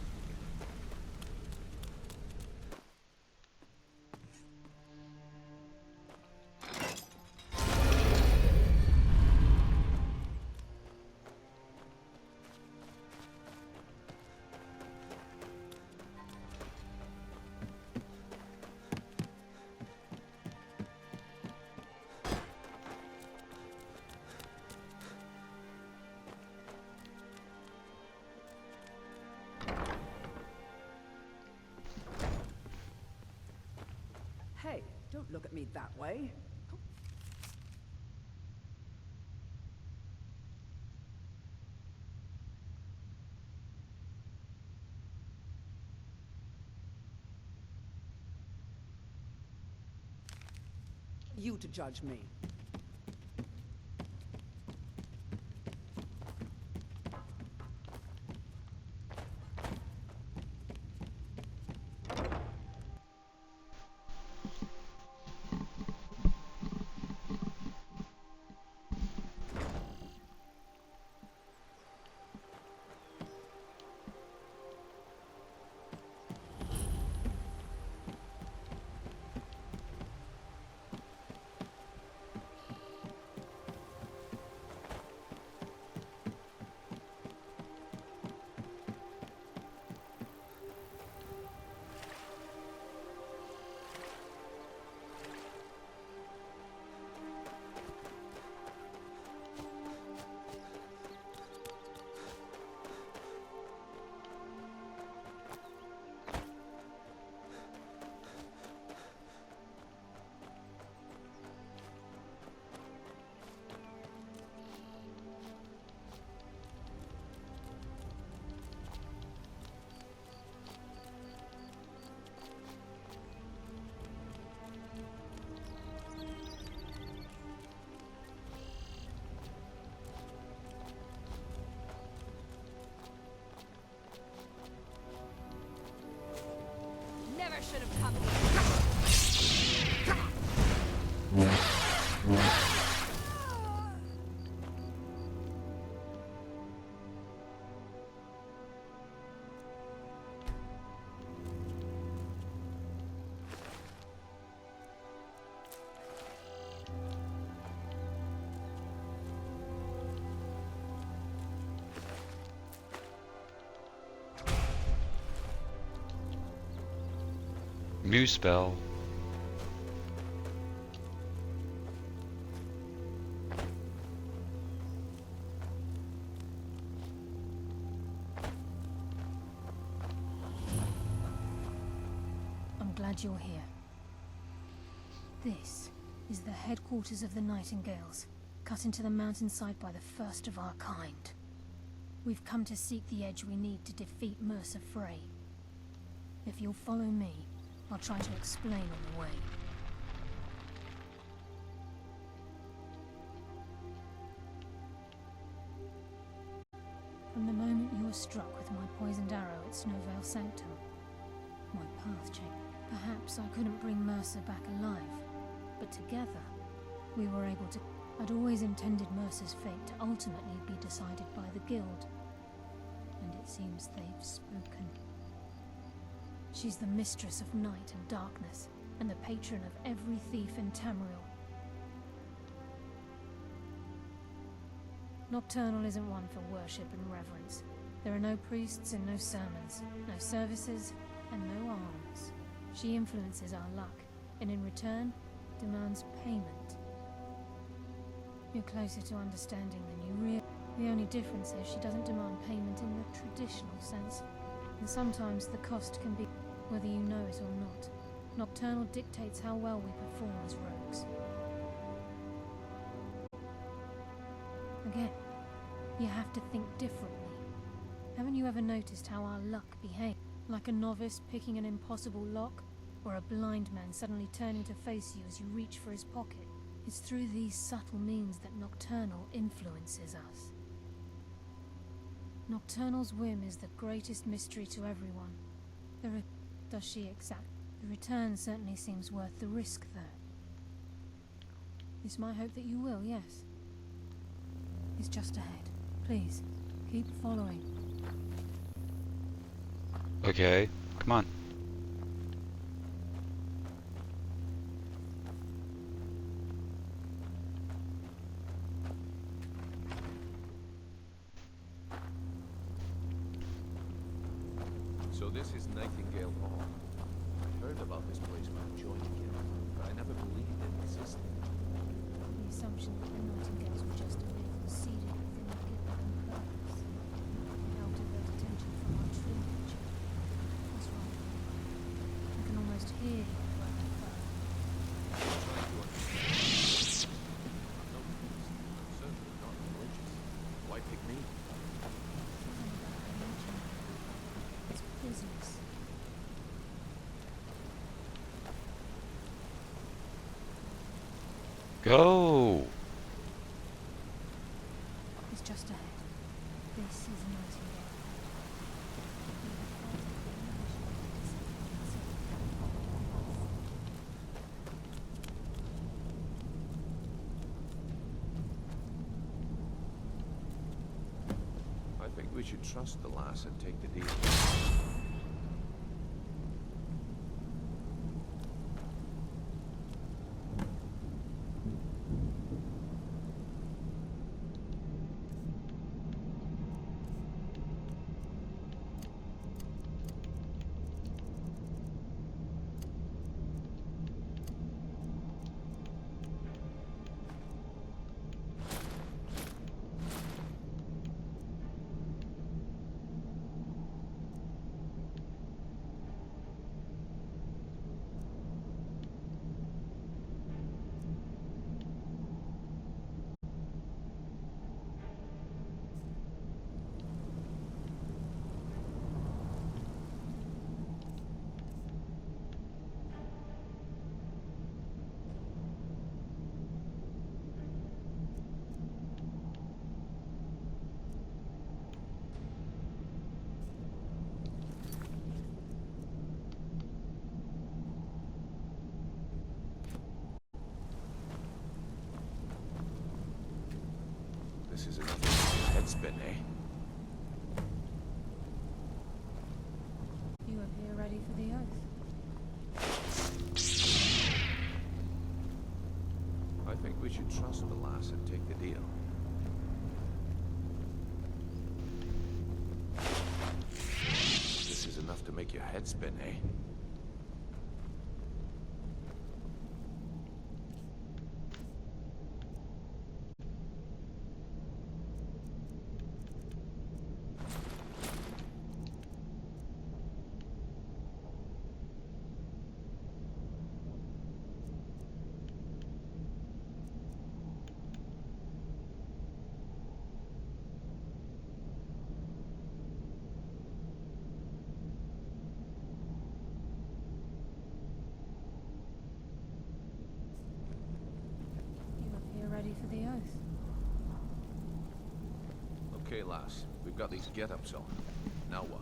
S14: Hey, don't look at me that way. You to judge me.
S1: New spell.
S3: I'm glad you're here. This is the headquarters of the Nightingales, cut into the mountainside by the first of our kind. We've come to seek the edge we need to defeat Mercer Frey. If you'll follow me, I'll try to explain on the way. From the moment you were struck with my poisoned arrow at Snowvale Sanctum, my path changed. Perhaps I couldn't bring Mercer back alive, but together, we were able to... I'd always intended Mercer's fate to ultimately be decided by the Guild, and it seems they've spoken. She's the mistress of night and darkness, and the patron of every thief in Tamriel. Nocturnal isn't one for worship and reverence. There are no priests and no sermons, no services, and no alms. She influences our luck, and in return, demands payment. You're closer to understanding than you realize. The only difference is she doesn't demand payment in the traditional sense, and sometimes the cost can be whether you know it or not. Nocturnal dictates how well we perform as rogues. Again, you have to think differently. Haven't you ever noticed how our luck behaves? Like a novice picking an impossible lock, or a blind man suddenly turning to face you as you reach for his pocket. It's through these subtle means that Nocturnal influences us. Nocturnal's whim is the greatest mystery to everyone. Does she accept? The return certainly seems worth the risk, though. It's my hope that you will, yes. It's just ahead. Please, keep following.
S1: Okay, come on.
S6: So this is Nightingale Hall. I heard about this place when joining it, but I never believed it existed.
S3: The assumption that the Nightingales were just a myth was seeded within the Guild on purpose. It helped divert attention from our true nature. That's right. I can almost hear you where I fell.
S6: I'm trying to understand. I'm no priest. I'm certainly not religious. Why pick me?
S3: It's business.
S1: Go!
S3: It's just ahead. This is Nightingale.
S6: I think we should trust the lass and take the deal. This is enough to make your head spin, eh?
S3: You appear ready for the oath.
S6: I think we should trust the lass and take the deal. This is enough to make your head spin, eh? lass. We've got these get-ups on. Now what?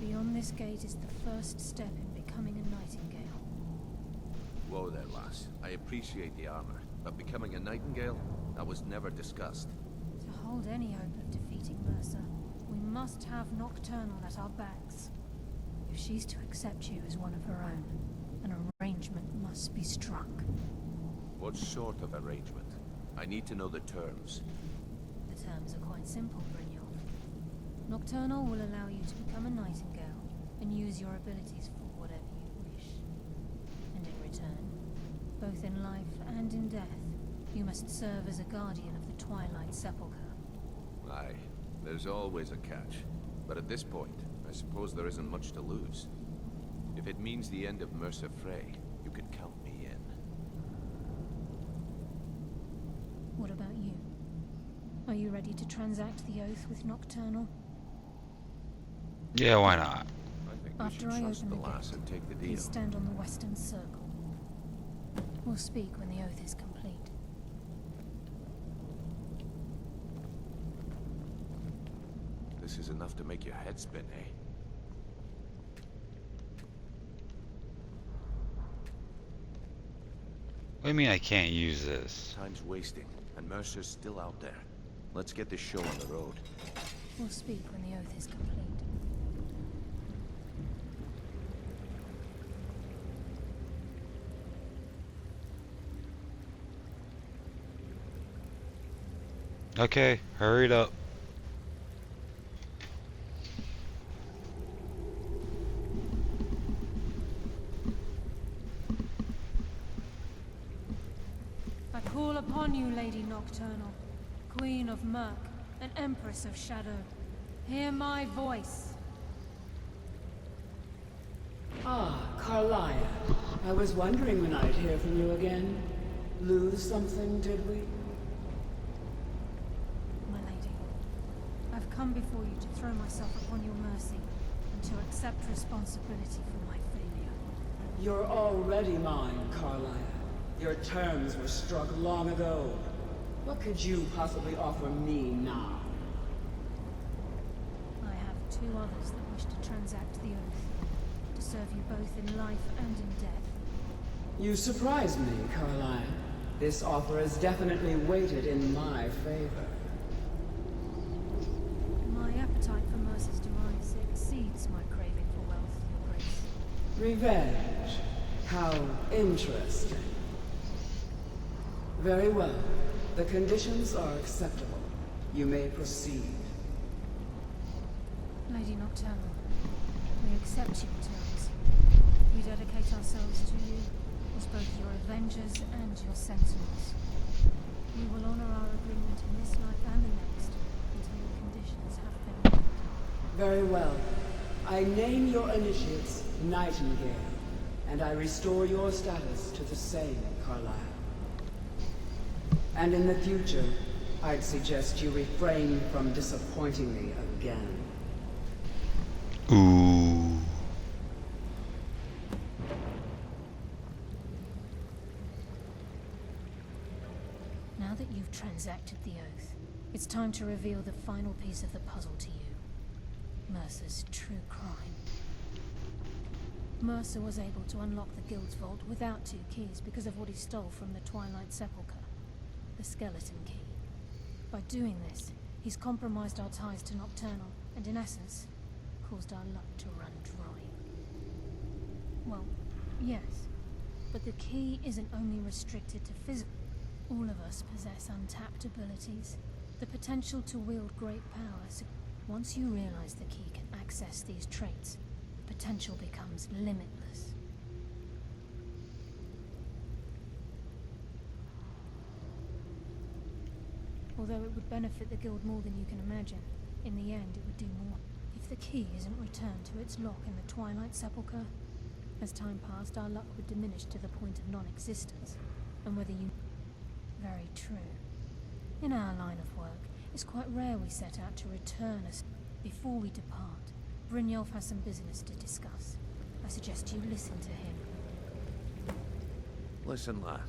S3: Beyond this gate is the first step in becoming a nightingale.
S6: Whoa there, lass. I appreciate the armor, but becoming a nightingale? That was never discussed.
S3: To hold any hope of defeating Mercer, we must have Nocturnal at our backs. If she's to accept you as one of her own, an arrangement must be struck.
S6: What sort of arrangement? I need to know the terms.
S3: The terms are quite simple, Brynjolf. Nocturnal will allow you to become a nightingale and use your abilities for whatever you wish. And in return, both in life and in death, you must serve as a guardian of the Twilight Sepulchre.
S6: Aye, there's always a catch. But at this point, I suppose there isn't much to lose. If it means the end of Mercer Frey, you can count me in.
S3: What about you? Are you ready to transact the oath with Nocturnal?
S1: Yeah, why not?
S6: I think we
S3: After
S6: should
S3: I
S6: trust
S3: open
S6: the
S3: the
S6: lass
S3: gate,
S6: and take the deal.
S3: please stand on the western circle. We'll speak when the oath is complete.
S6: This is enough to make your head spin, eh?
S1: What do you mean I can't use this?
S6: Time's wasting, and Mercer's still out there. Let's get this show on the road.
S3: We'll speak when the oath is complete.
S1: Okay, hurry it up.
S3: I call upon you, Lady Nocturnal, Queen of Murk, and Empress of Shadow. Hear my voice.
S15: Ah, Carlia. I was wondering when I'd hear from you again. Lose something, did we?
S3: My lady, I've come before you to throw myself upon your mercy and to accept responsibility for my failure.
S15: You're already mine, Carlia. Your terms were struck long ago. What could you possibly offer me now?
S3: I have two others that wish to transact the oath, to serve you both in life and in death.
S15: You surprise me, Carlia. This offer is definitely weighted in my favor.
S3: My appetite for Mercer's demise exceeds my craving for wealth, Your Grace.
S15: Revenge. How interesting. Very well. The conditions are acceptable. You may proceed.
S3: Lady Nocturnal, we accept your terms. We dedicate ourselves to you as both your avengers and your sentinels. We will honor our agreement in this life and the next until your conditions have been met.
S15: Very well. I name your initiates Nightingale, and I restore your status to the same, Carlisle. And in the future, I'd suggest you refrain from disappointing me again.
S1: Ooh.
S3: Now that you've transacted the oath, it's time to reveal the final piece of the puzzle to you. Mercer's true crime. Mercer was able to unlock the Guild's vault without two keys because of what he stole from the Twilight Sepulchre. The skeleton key. By doing this, he's compromised our ties to Nocturnal, and in essence, caused our luck to run dry. Well, yes, but the key isn't only restricted to physical. All of us possess untapped abilities, the potential to wield great power. So once you realize the key can access these traits, the potential becomes limitless. Although it would benefit the Guild more than you can imagine, in the end it would do more. If the key isn't returned to its lock in the Twilight Sepulchre, as time passed our luck would diminish to the point of non-existence, and whether you... Very true. In our line of work, it's quite rare we set out to return us. Before we depart, Brynjolf has some business to discuss. I suggest you listen to him.
S6: Listen, lad.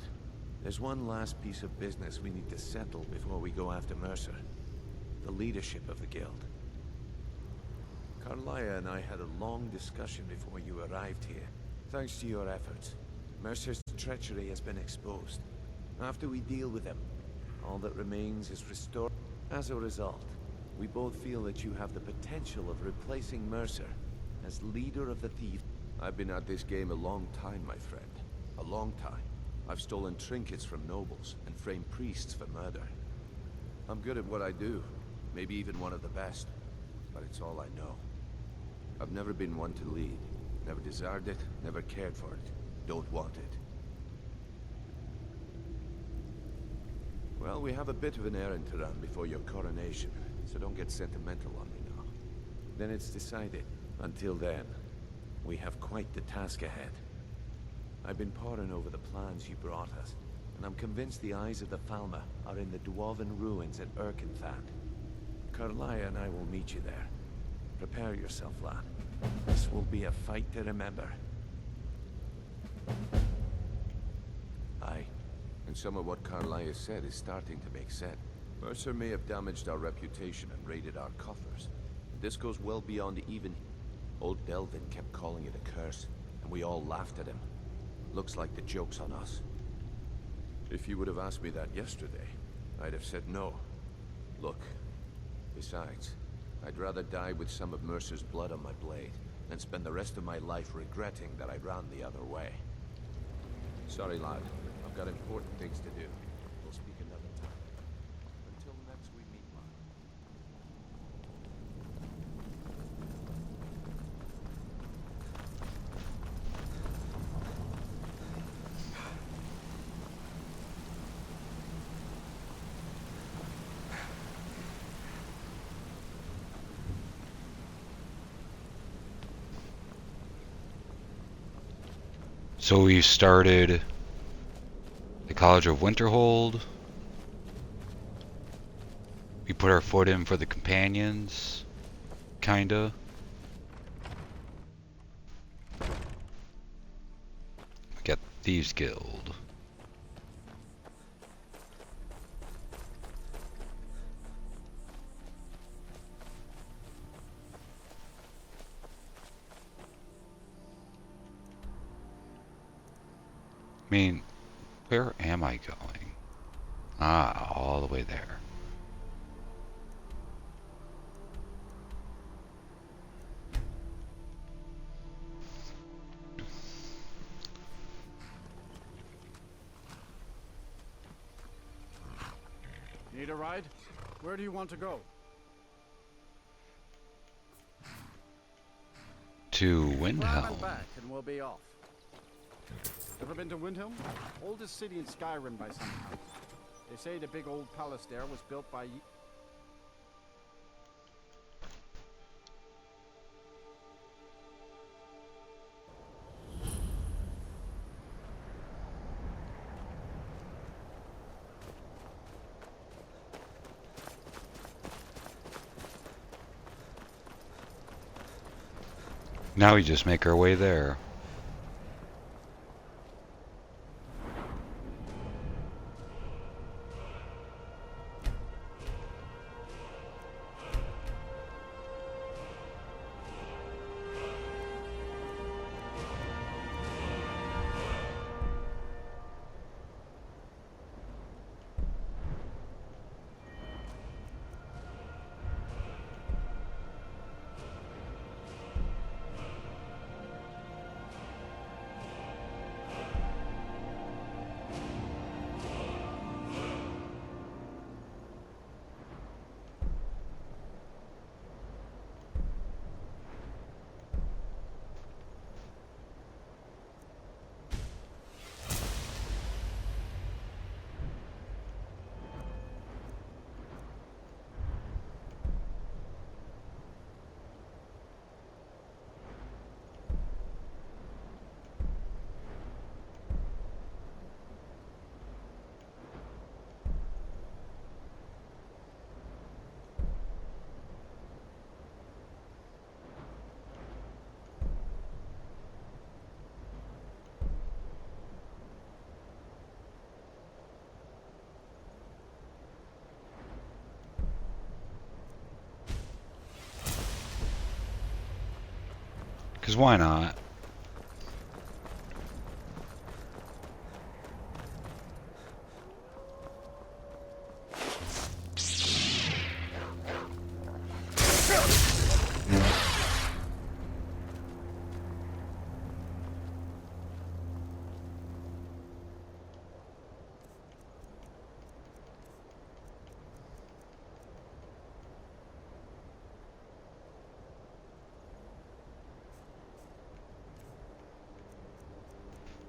S6: There's one last piece of business we need to settle before we go after Mercer. the leadership of the guild. Carlia and I had a long discussion before you arrived here. Thanks to your efforts, Mercer's treachery has been exposed. After we deal with him, all that remains is restore. As a result, we both feel that you have the potential of replacing Mercer as leader of the thieves.
S13: I've been at this game a long time, my friend. A long time. I've stolen trinkets from nobles and framed priests for murder. I'm good at what I do, maybe even one of the best, but it's all I know. I've never been one to lead. Never desired it, never cared for it. Don't want it. Well, we have a bit of an errand to run before your coronation, so don't get sentimental on me now. Then it's decided. Until then, we have quite the task ahead. I've been poring over the plans you brought us, and I'm convinced the eyes of the Falmer are in the dwarven ruins at Erkenthand. Carlia and I will meet you there. Prepare yourself, lad. This will be a fight to remember. Aye, and some of what Carlia said is starting to make sense. Mercer may have damaged our reputation and raided our coffers. This goes well beyond even... Old Delvin kept calling it a curse, and we all laughed at him. Looks like the joke's on us. If you would have asked me that yesterday, I'd have said no. Look, besides, I'd rather die with some of Mercer's blood on my blade than spend the rest of my life regretting that I ran the other way. Sorry, lad. I've got important things to do. We'll speak another time. Until next we meet, lad.
S1: So we started the College of Winterhold. We put our foot in for the companions, kinda. We got Thieves Guild. I mean, where am I going? Ah, all the way there.
S9: Need a ride? Where do you want to go?
S1: To
S9: Grab
S1: Windhelm.
S9: and back, and we'll be off. Ever been to Windhelm? Oldest city in Skyrim by some count. They say the big old palace there was built by...
S1: Now we just make our way there. Because why not?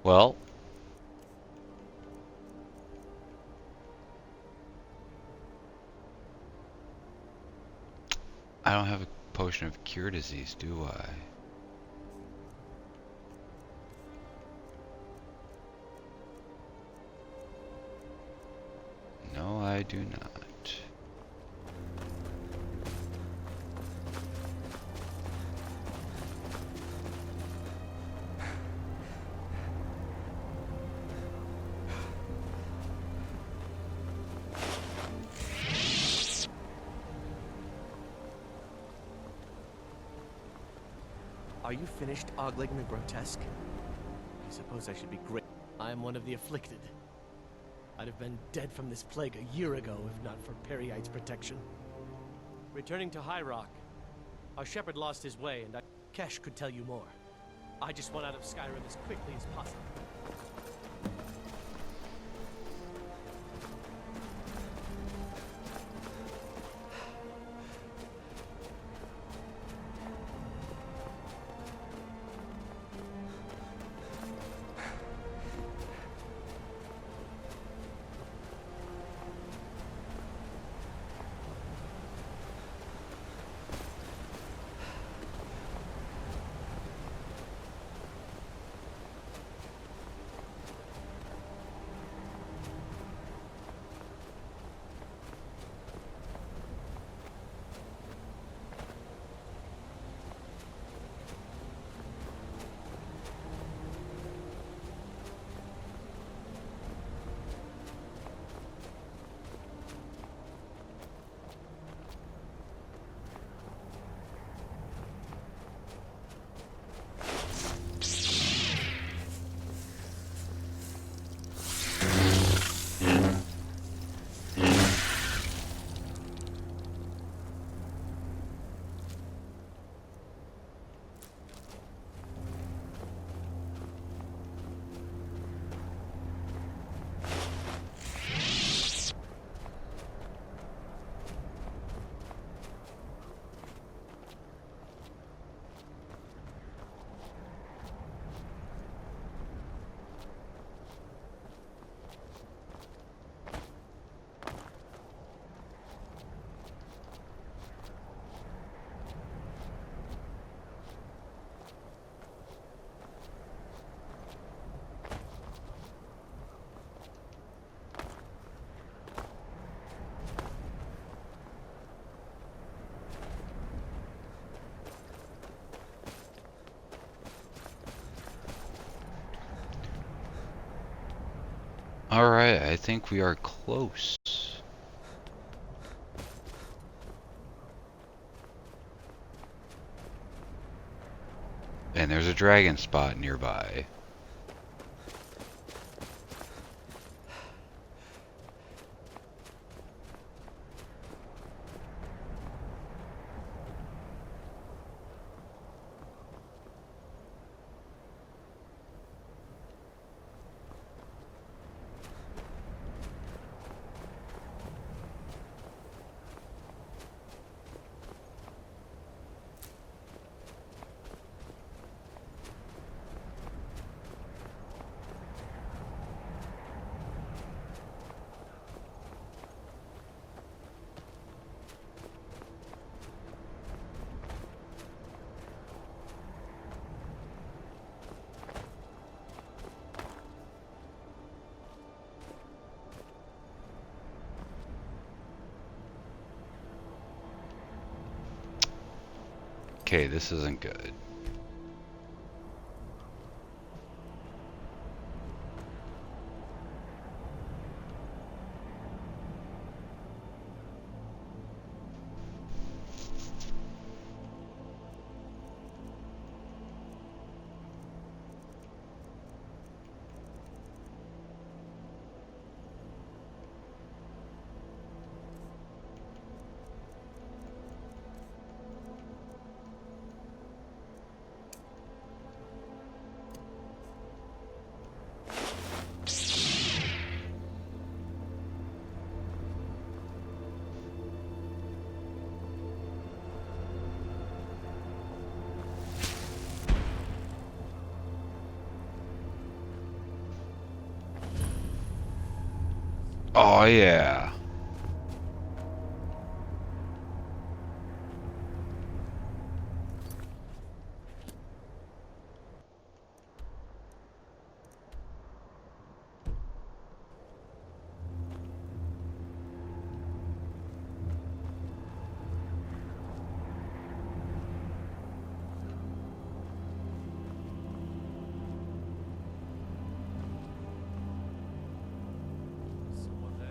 S1: Well, I don't have a potion of cure disease, do I? No, I do not.
S19: Are you finished ogling the grotesque? I suppose I should be great. I am one of the afflicted. I'd have been dead from this plague a year ago if not for Periite's protection. Returning to High Rock, our shepherd lost his way, and Kesh could tell you more. I just want out of Skyrim as quickly as possible.
S1: Alright, I think we are close. And there's a dragon spot nearby. Okay, this isn't good. Oh yeah.
S8: Someone there?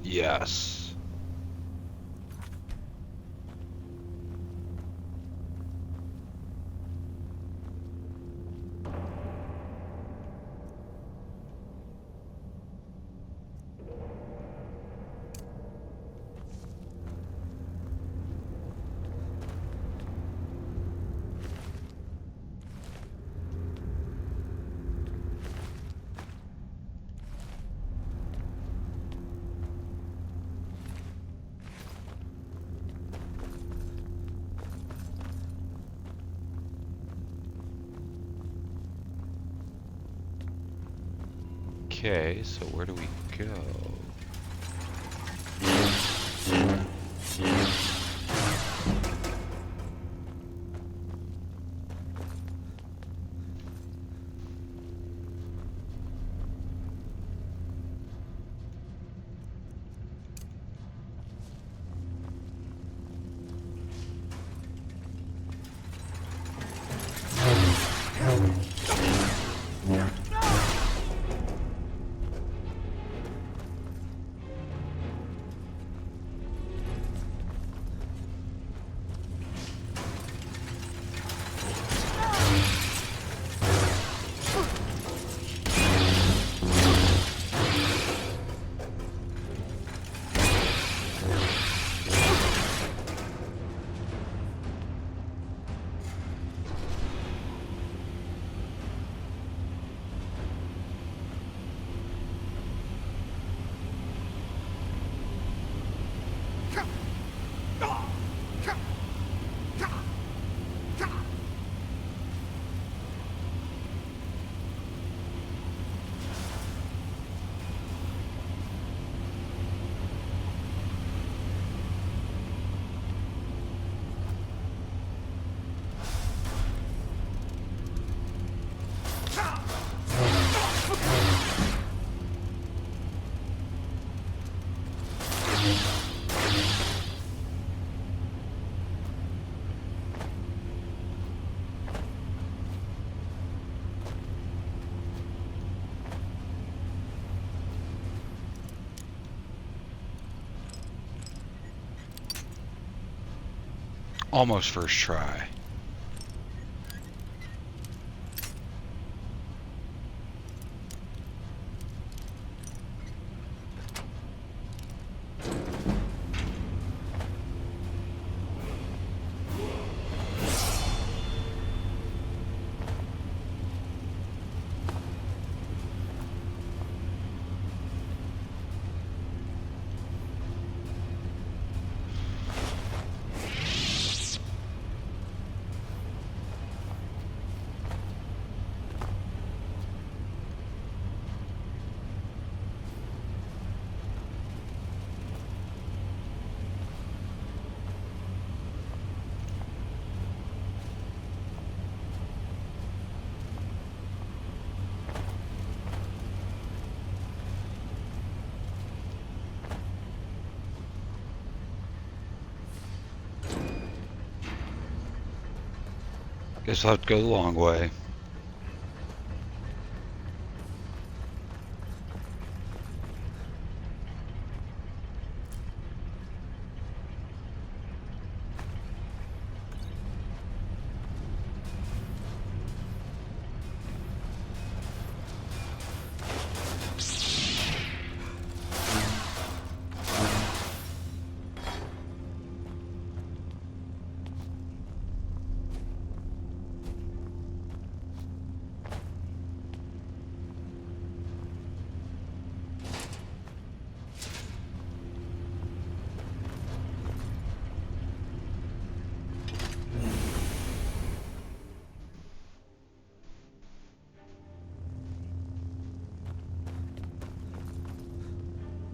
S1: Yes. Okay, so where do we go? Almost first try. Guess I'll have to go the long way.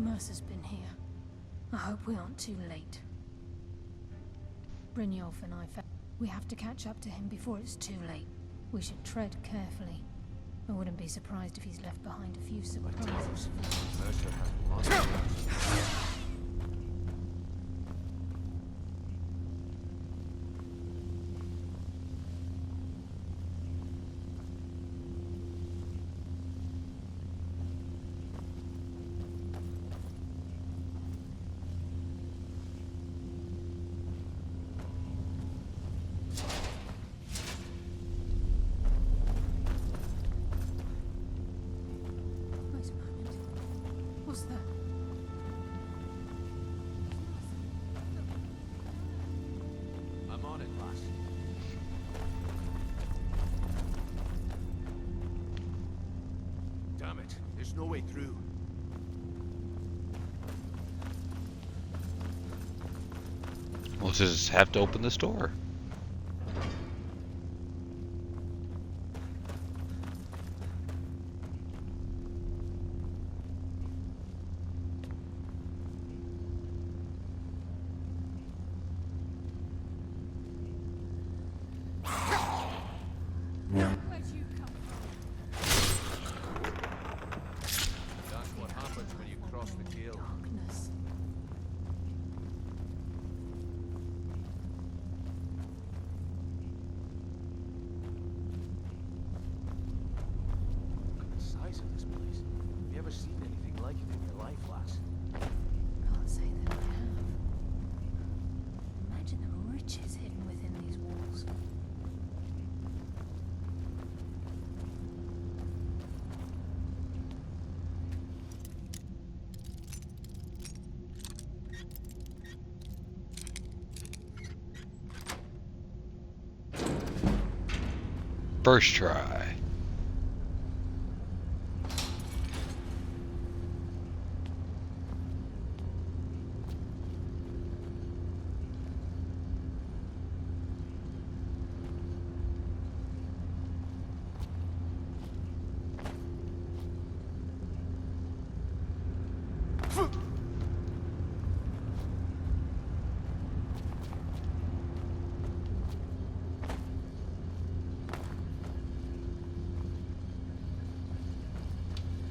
S3: Mercer's been here. I hope we aren't too late. Brynjolf and I we have to catch up to him before it's too late. We should tread carefully. I wouldn't be surprised if he's left behind a few surprises.
S13: Mercer has lots of
S3: Wait a moment. What's that?
S13: I'm on it, lass. Damn it, there's no way through.
S1: We'll just have to open this door.
S13: That's what happens when you cross the Gale.
S3: Darkness.
S11: Look at the size of this place. Have you ever seen anything like it in your life, lass?
S3: Can't say that I have. Imagine the riches hidden within these walls.
S1: First try.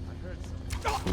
S11: I heard something.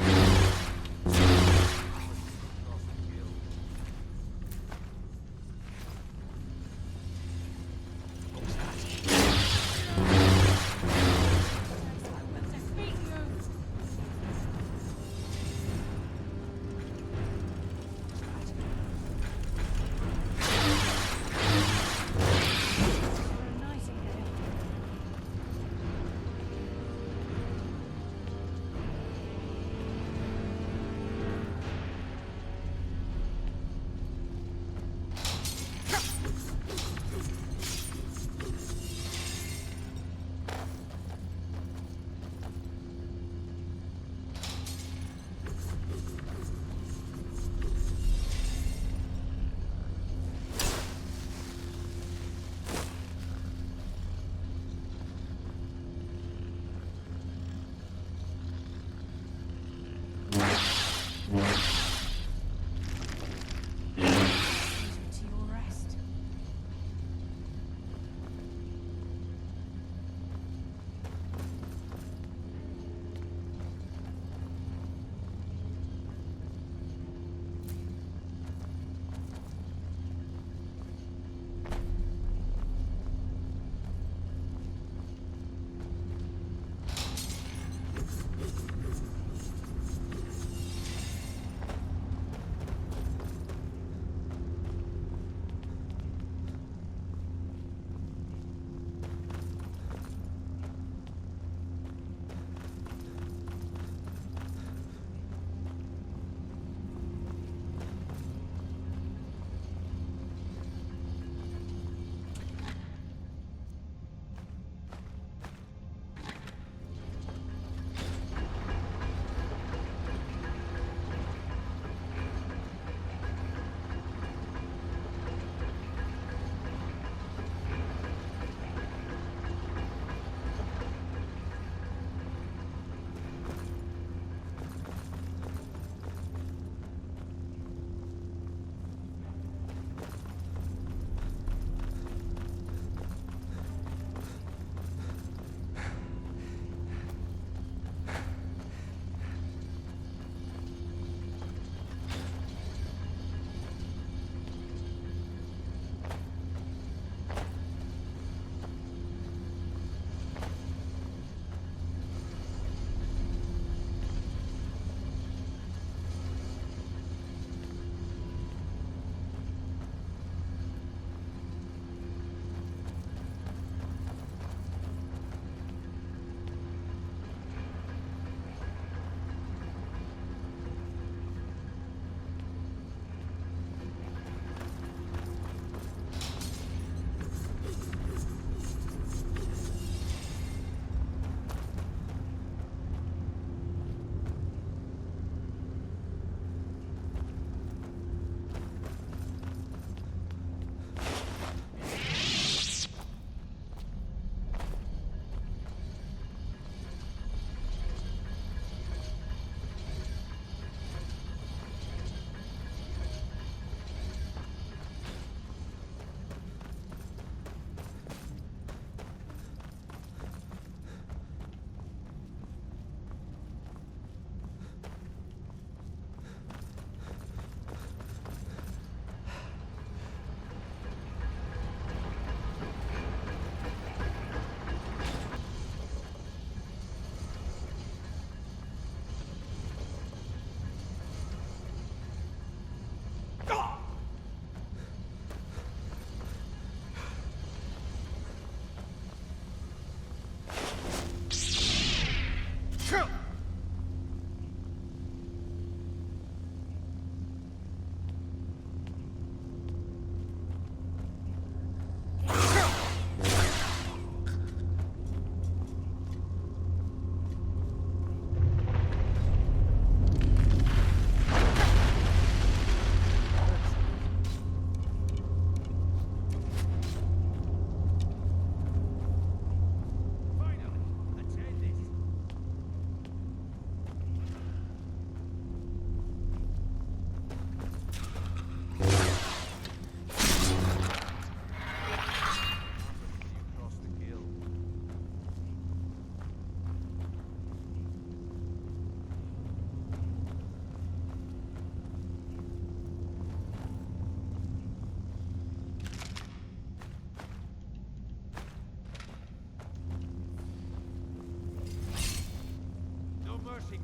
S2: For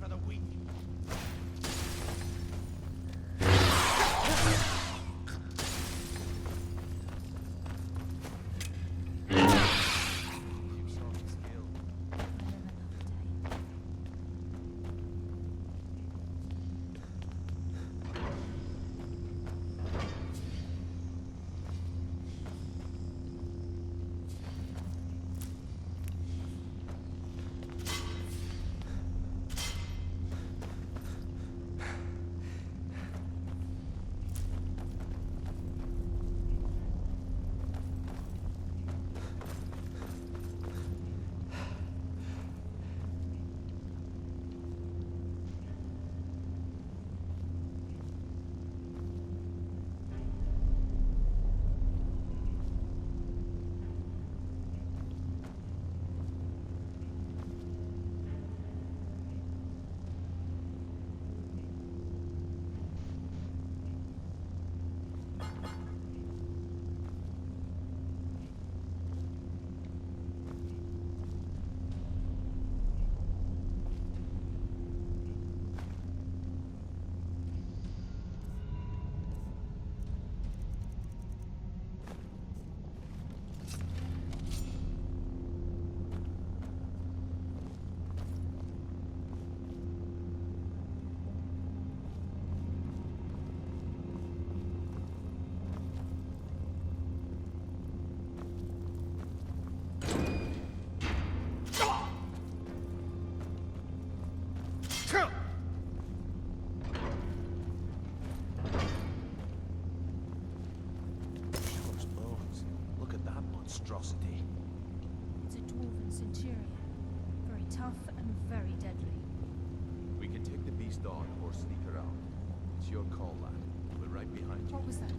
S2: the weak.
S12: monstrosity.
S3: It's a dwarven centurion. Very tough and very deadly.
S13: We can take the beast on or sneak around. It's your call, lad. We're right behind you.
S3: What was that?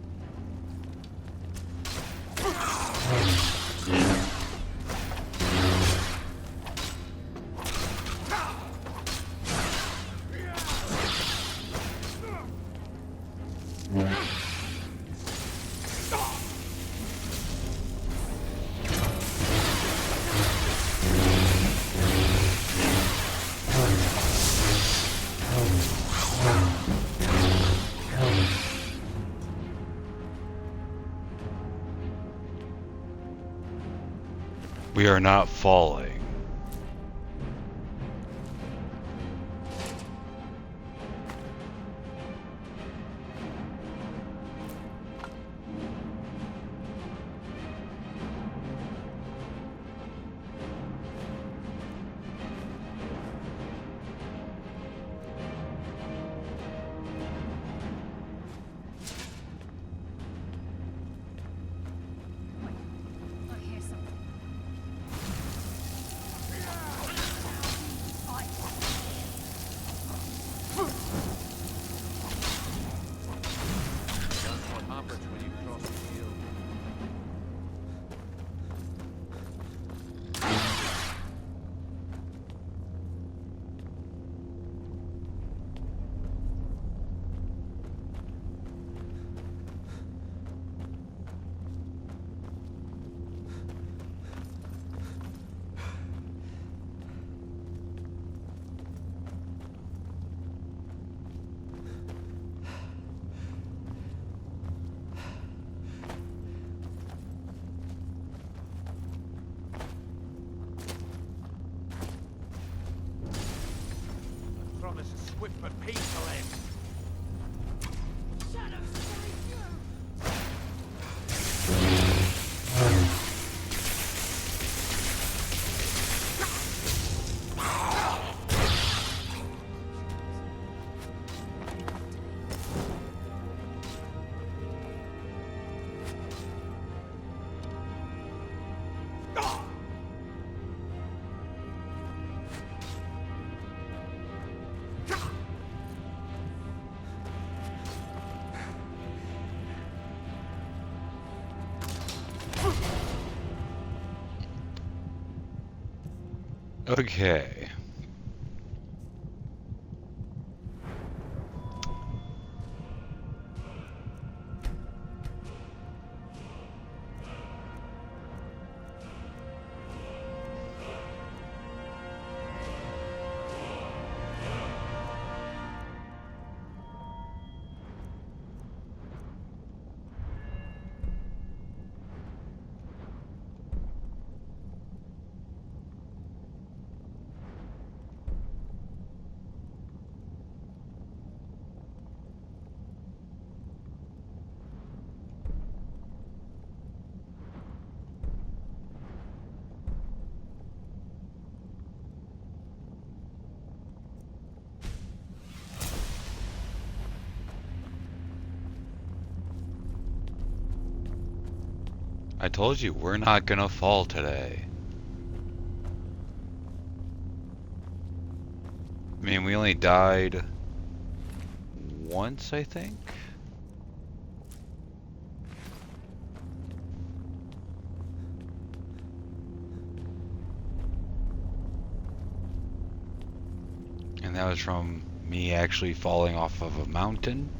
S1: We are not falling.
S3: I hear something.
S9: promise a swift but painful end.
S1: Okay. I told you, we're not gonna fall today. I mean, we only died once, I think? And that was from me actually falling off of a mountain.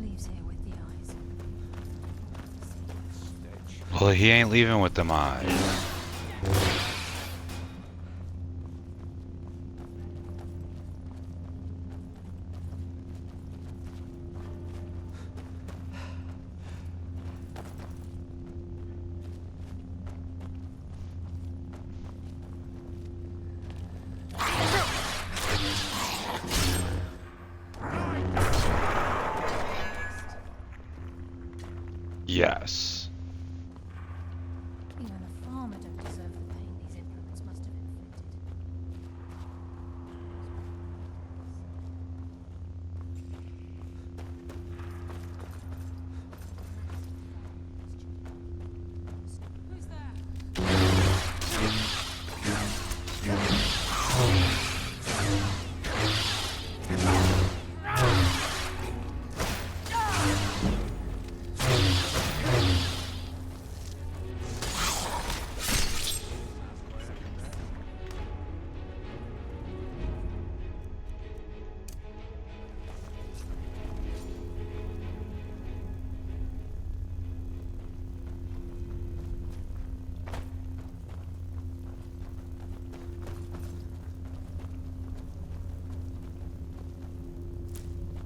S3: Leaves here with the eyes.
S1: Well, he ain't leaving with them eyes. Yes.
S3: Even a farmer don't deserve the pain these implements must have inflicted. Who's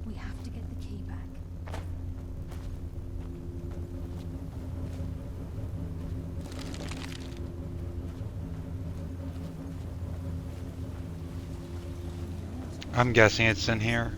S3: We have to get the key back.
S1: I'm guessing it's in here.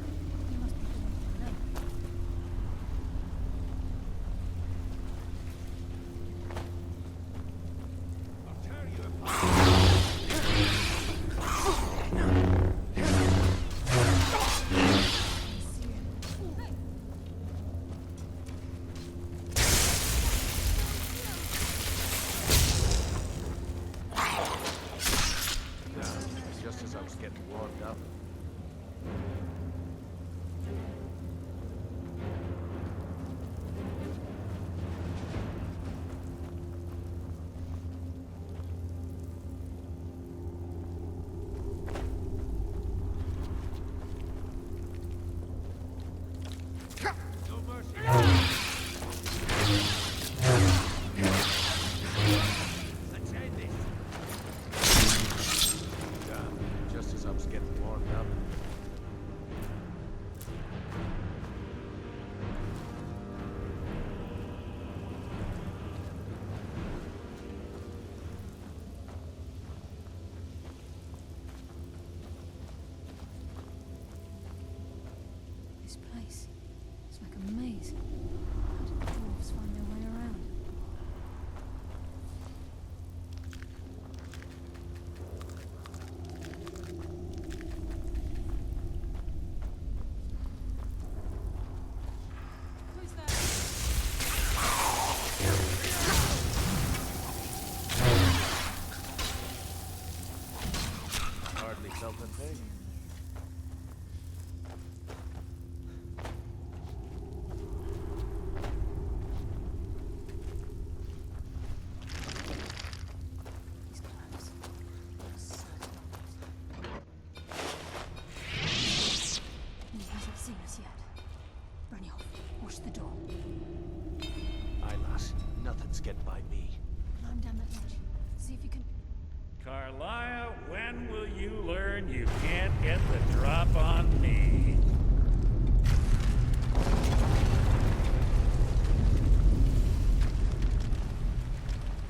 S11: myself a thing.
S3: These clothes. He hasn't seen us yet. Brynjolf, watch the door.
S19: Aye, lass. Nothing's getting by me.
S3: Climb down that ledge. See if you can...
S10: Carlia, when will you learn you can't get the drop on me?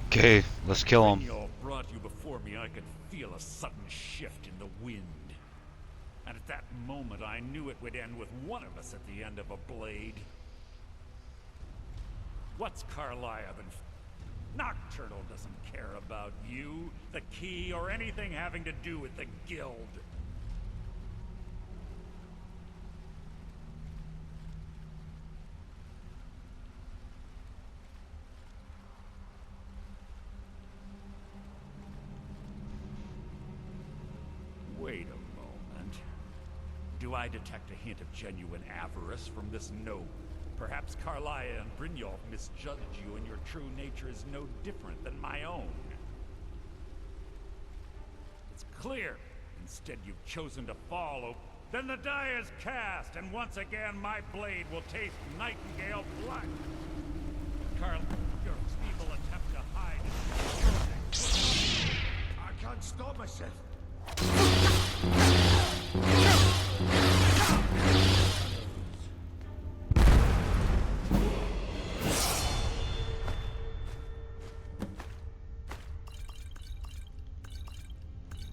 S1: Okay, let's kill him.
S10: When y'all brought you before me, I could feel a sudden shift in the wind. And at that moment, I knew it would end with one of us at the end of a blade. What's Carlia been... Nocturnal doesn't care about you, the key, or anything having to do with the guild. Wait a moment. Do I detect a hint of genuine avarice from this note? Perhaps Carlia and Brynjolf misjudged you, and your true nature is no different than my own. It's clear. Instead, you've chosen to follow. Then the die is cast, and once again, my blade will taste nightingale blood. Carl, your feeble attempt to hide is...
S6: I can't stop myself.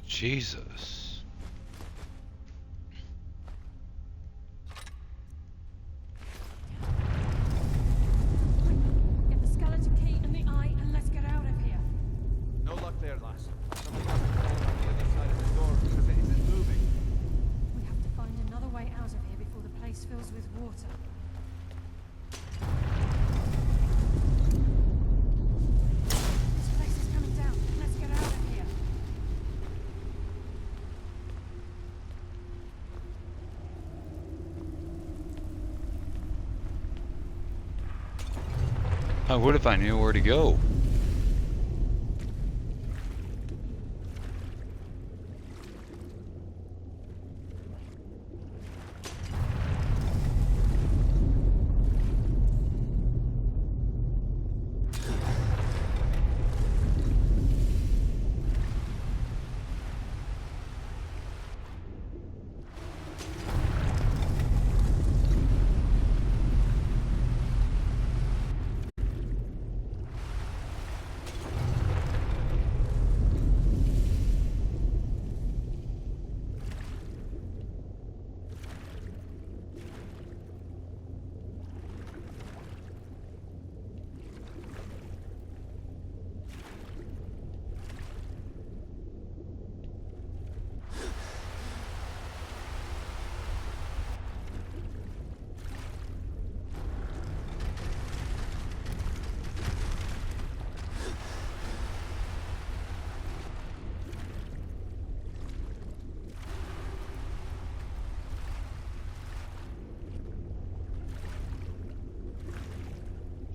S1: Jesus.
S3: Get the skeleton key and the eye, and let's get out of here.
S11: No luck there, lass. Something has to fall on the other side of the door because it isn't moving.
S3: We have to find another way out of here before the place fills with water. This place is coming down. Let's get out of here.
S1: I would if I knew where to go.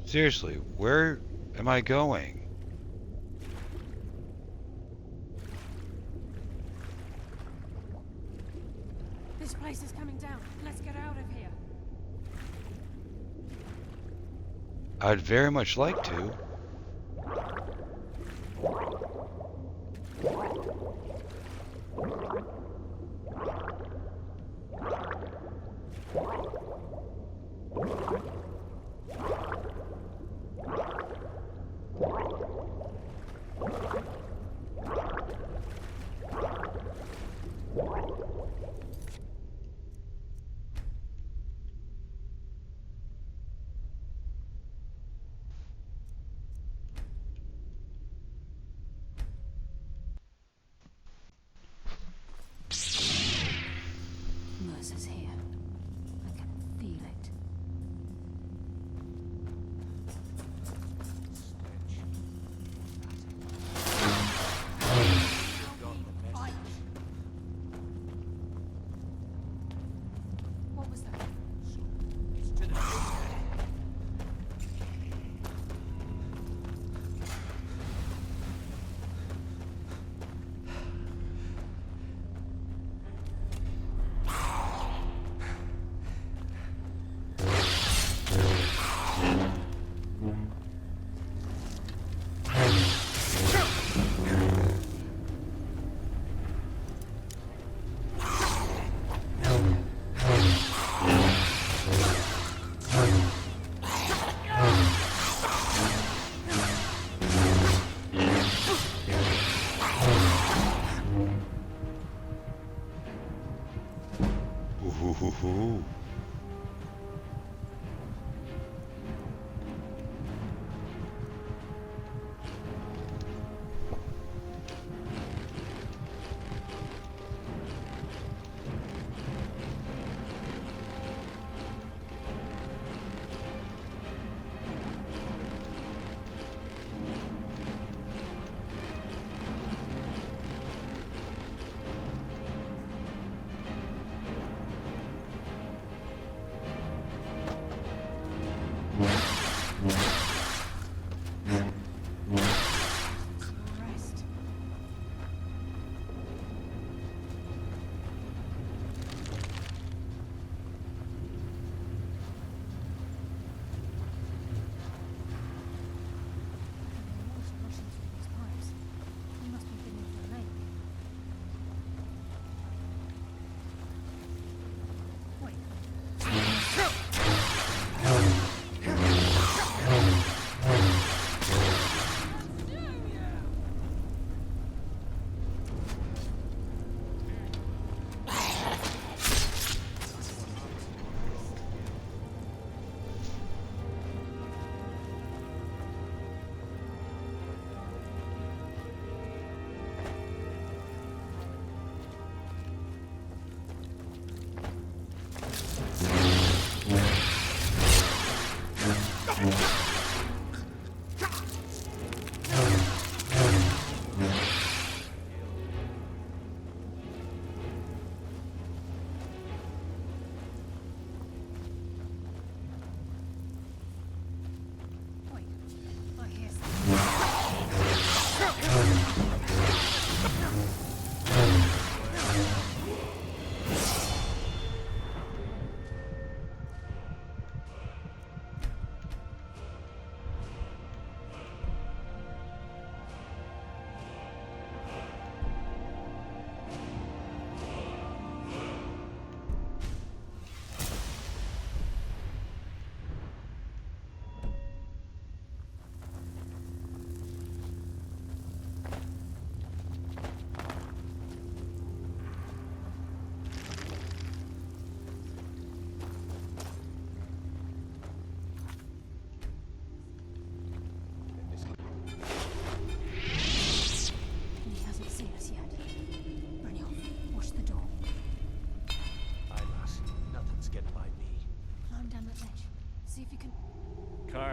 S1: Seriously, where am I going?
S3: This place is coming down. Let's get out of here.
S1: I'd very much like to.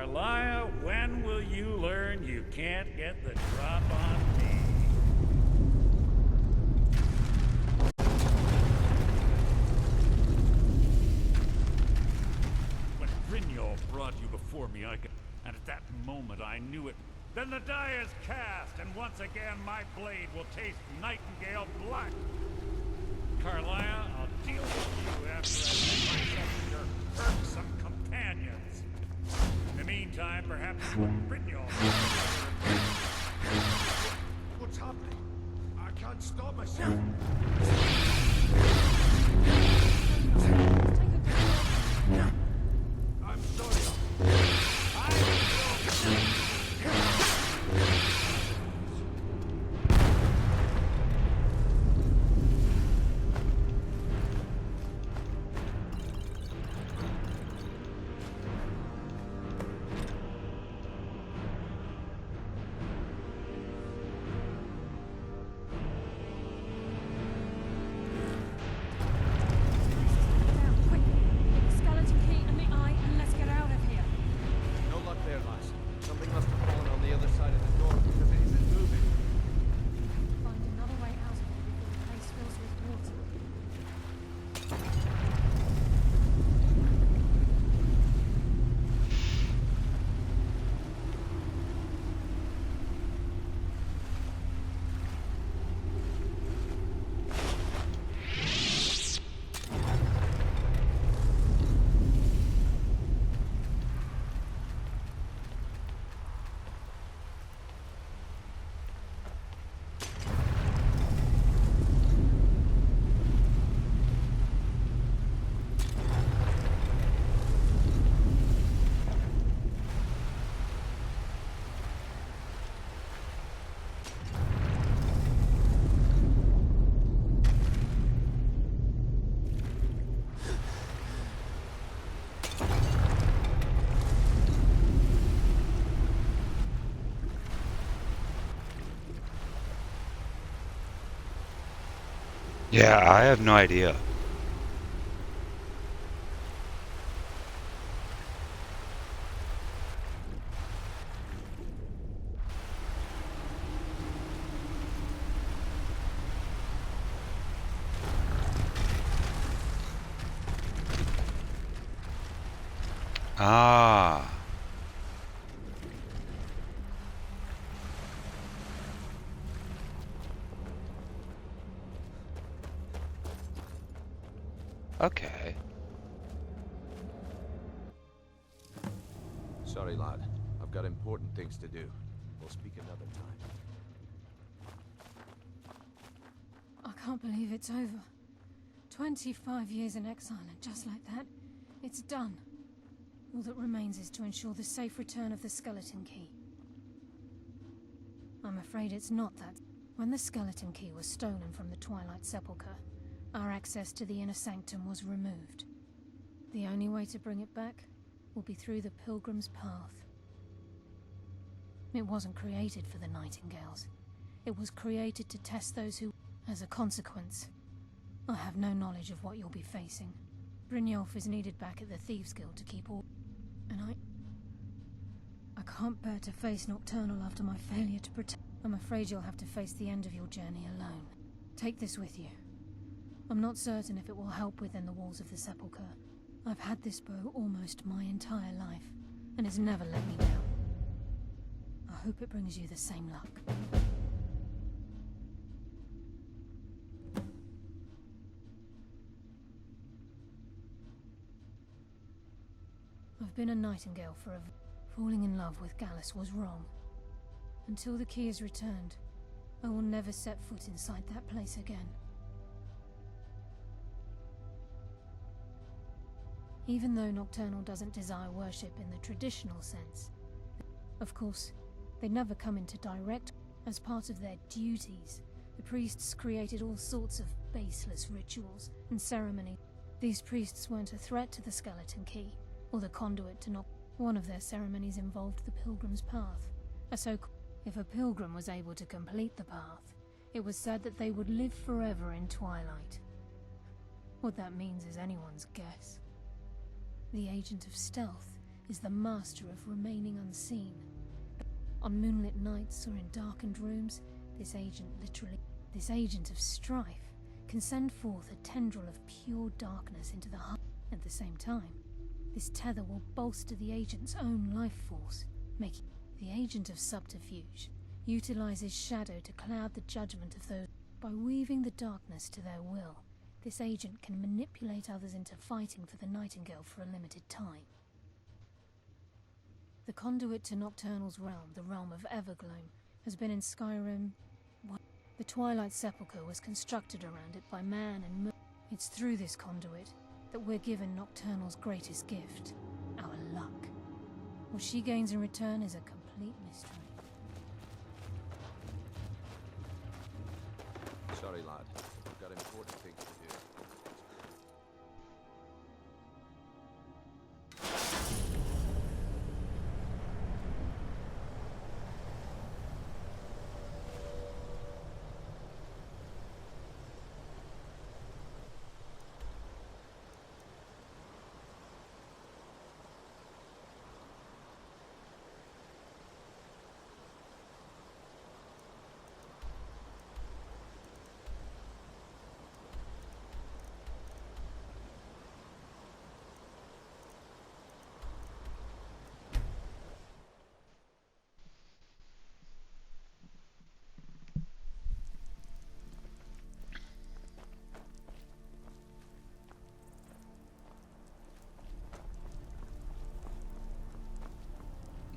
S10: Carlisle, when will you learn you can't get the drop on me? When Brynjolf brought you before me, and at that moment I knew it. Then the die is cast, and once again my blade will taste Nightingale blood. Carlisle, I'll deal with you after I make myself your irksome companions. In the meantime, perhaps Brynjolf.
S6: What's happening? I can't stop myself. I'm sorry.
S1: Yeah, I have no idea. Ah. Okay.
S13: Sorry, lad. I've got important things to do. We'll speak another time.
S3: I can't believe it's over. 25 years in exile, and just like that, it's done. All that remains is to ensure the safe return of the skeleton key. I'm afraid it's not that. When the skeleton key was stolen from the Twilight Sepulchre, our access to the inner sanctum was removed. The only way to bring it back will be through the Pilgrim's Path. It wasn't created for the Nightingales. It was created to test those who... As a consequence, I have no knowledge of what you'll be facing. Brynjolf is needed back at the Thieves' Guild to keep all... And I can't bear to face Nocturnal after my failure to protect... I'm afraid you'll have to face the end of your journey alone. Take this with you. I'm not certain if it will help within the walls of the Sepulchre. I've had this bow almost my entire life, and it's never let me down. I hope it brings you the same luck. I've been a Nightingale for Falling in love with Gallus was wrong. Until the key is returned, I will never set foot inside that place again. Even though Nocturnal doesn't desire worship in the traditional sense, of course, they never come into direct. As part of their duties, the priests created all sorts of baseless rituals and ceremony. These priests weren't a threat to the skeleton key, or the conduit to Nocturnal. One of their ceremonies involved the Pilgrim's Path. If a pilgrim was able to complete the path, it was said that they would live forever in Twilight. What that means is anyone's guess. The agent of stealth is the master of remaining unseen. On moonlit nights or in darkened rooms, this agent of strife can send forth a tendril of pure darkness into the heart. At the same time, this tether will bolster the agent's own life force, making the agent of subterfuge utilizes shadow to cloud the judgment of those. By weaving the darkness to their will, this agent can manipulate others into fighting for the Nightingale for a limited time. The conduit to Nocturnal's realm, the realm of Evergloam, has been in Skyrim. The Twilight Sepulchre was constructed around it by man and It's through this conduit that we're given Nocturnal's greatest gift, our luck. What she gains in return is a complete mystery.
S13: Sorry, lad. I've got important things to do.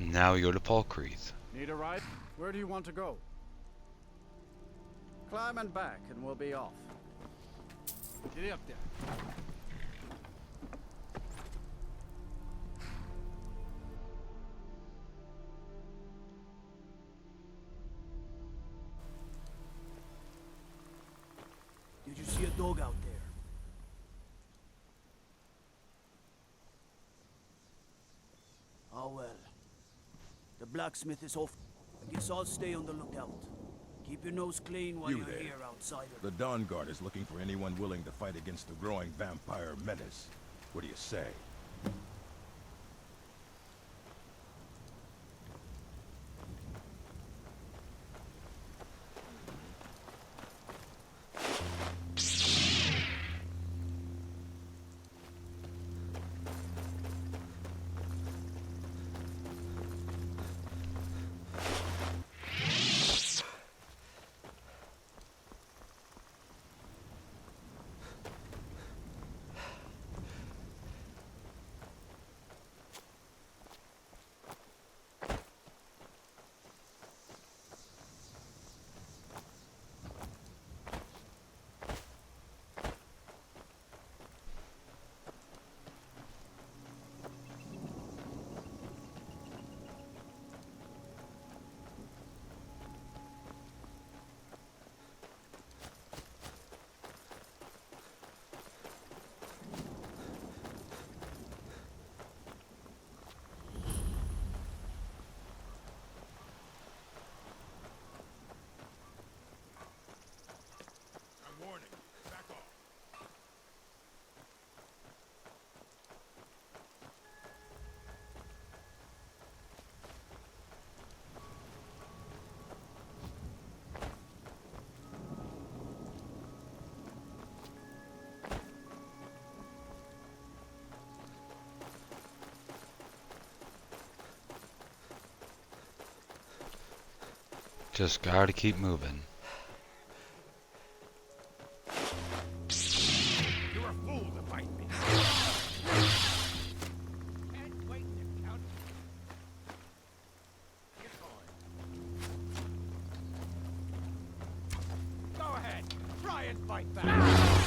S1: Now we go to Palcreath.
S9: Need a ride? Where do you want to go? Climb and back, and we'll be off. Get up there.
S23: Did you see a dog out there? Oh well. The blacksmith is off. I guess I'll stay on the lookout. Keep your nose clean while
S20: You
S23: you're
S20: there.
S23: here, outsider.
S20: The Dawn Guard is looking for anyone willing to fight against the growing vampire menace. What do you say?
S10: Warning. Back off.
S1: Just gotta keep moving.
S10: You're a fool to fight me.
S9: Can't wait to count. Get going. Go ahead. Try and fight back.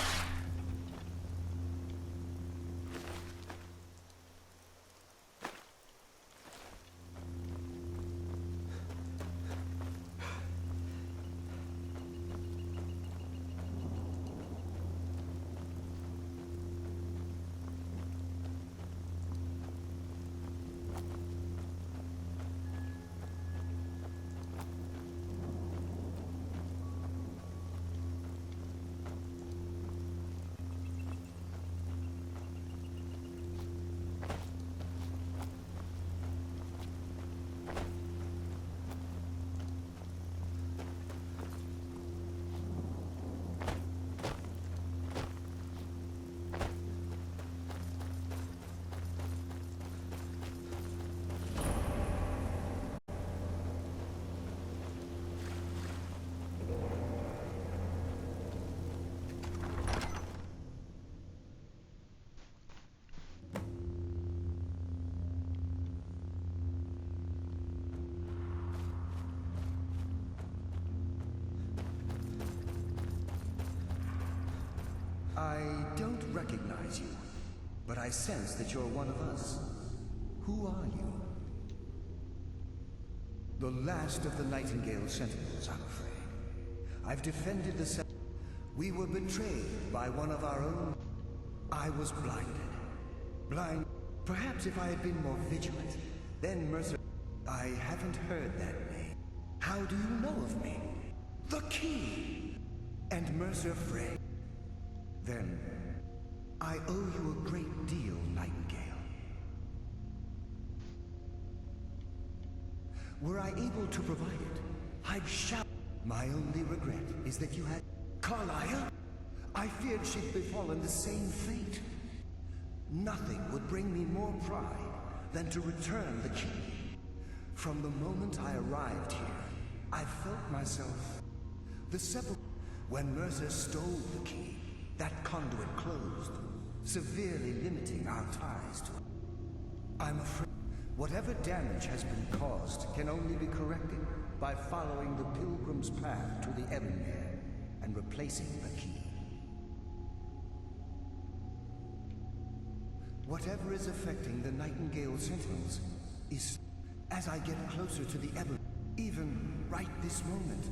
S7: I don't recognize you, but I sense that you're one of us. Who are you? The last of the Nightingale Sentinels, I'm afraid. I've defended the We were betrayed by one of our own. I was blinded. Blind. Perhaps if I had been more vigilant, then Mercer... I haven't heard that name. How do you know of me? The key! And Mercer Frey. Then, I owe you a great deal, Nightingale. Were I able to provide it, I'd shout. My only regret is that you had... Carlia? I feared she'd befallen the same fate. Nothing would bring me more pride than to return the key. From the moment I arrived here, I felt myself... The sepulchre... When Mercer stole the key, that conduit closed, severely limiting our ties to it. I'm afraid whatever damage has been caused can only be corrected by following the Pilgrim's path to the Ebonmere and replacing the key. Whatever is affecting the Nightingale Sentinels is... As I get closer to the Ebonmere, even right this moment,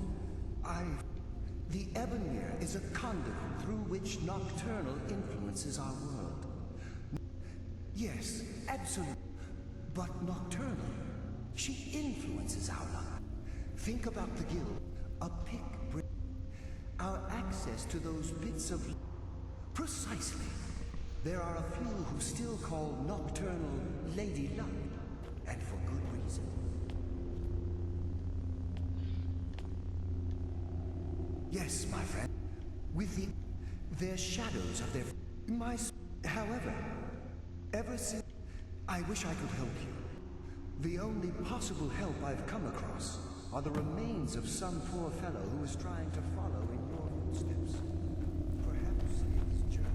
S7: The Ebonmere is a conduit through which Nocturnal influences our world. Yes, absolutely. But Nocturnal, she influences our life. Think about the guild. A pick bring our access to those bits of... Precisely. There are a few who still call Nocturnal Lady Luck, and for good reason. Yes, my friend. With their shadows of their... However, ever since... I wish I could help you. The only possible help I've come across are the remains of some poor fellow who is trying to follow in your footsteps. Perhaps his journey...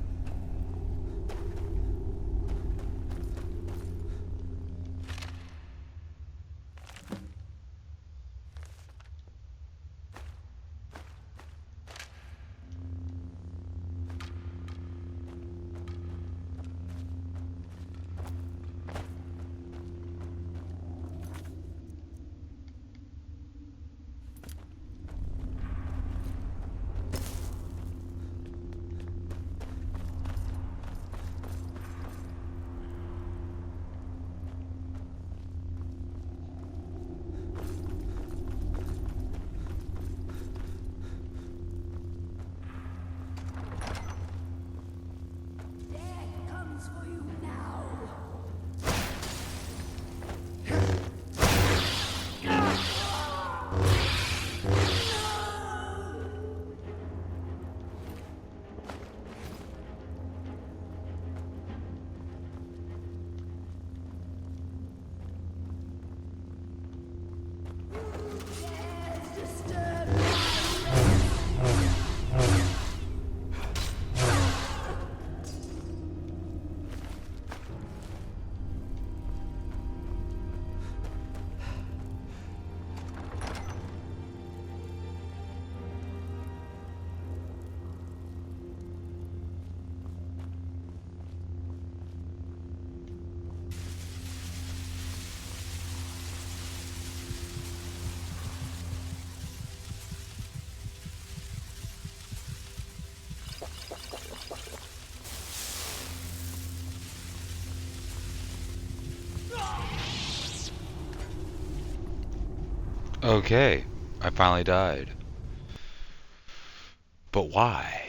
S1: Okay, I finally died. But why?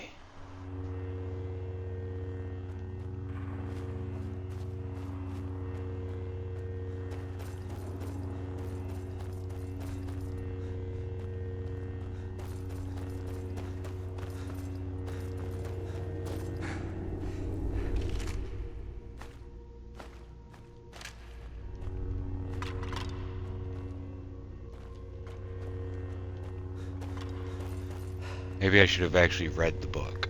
S1: Maybe I should have actually read the book.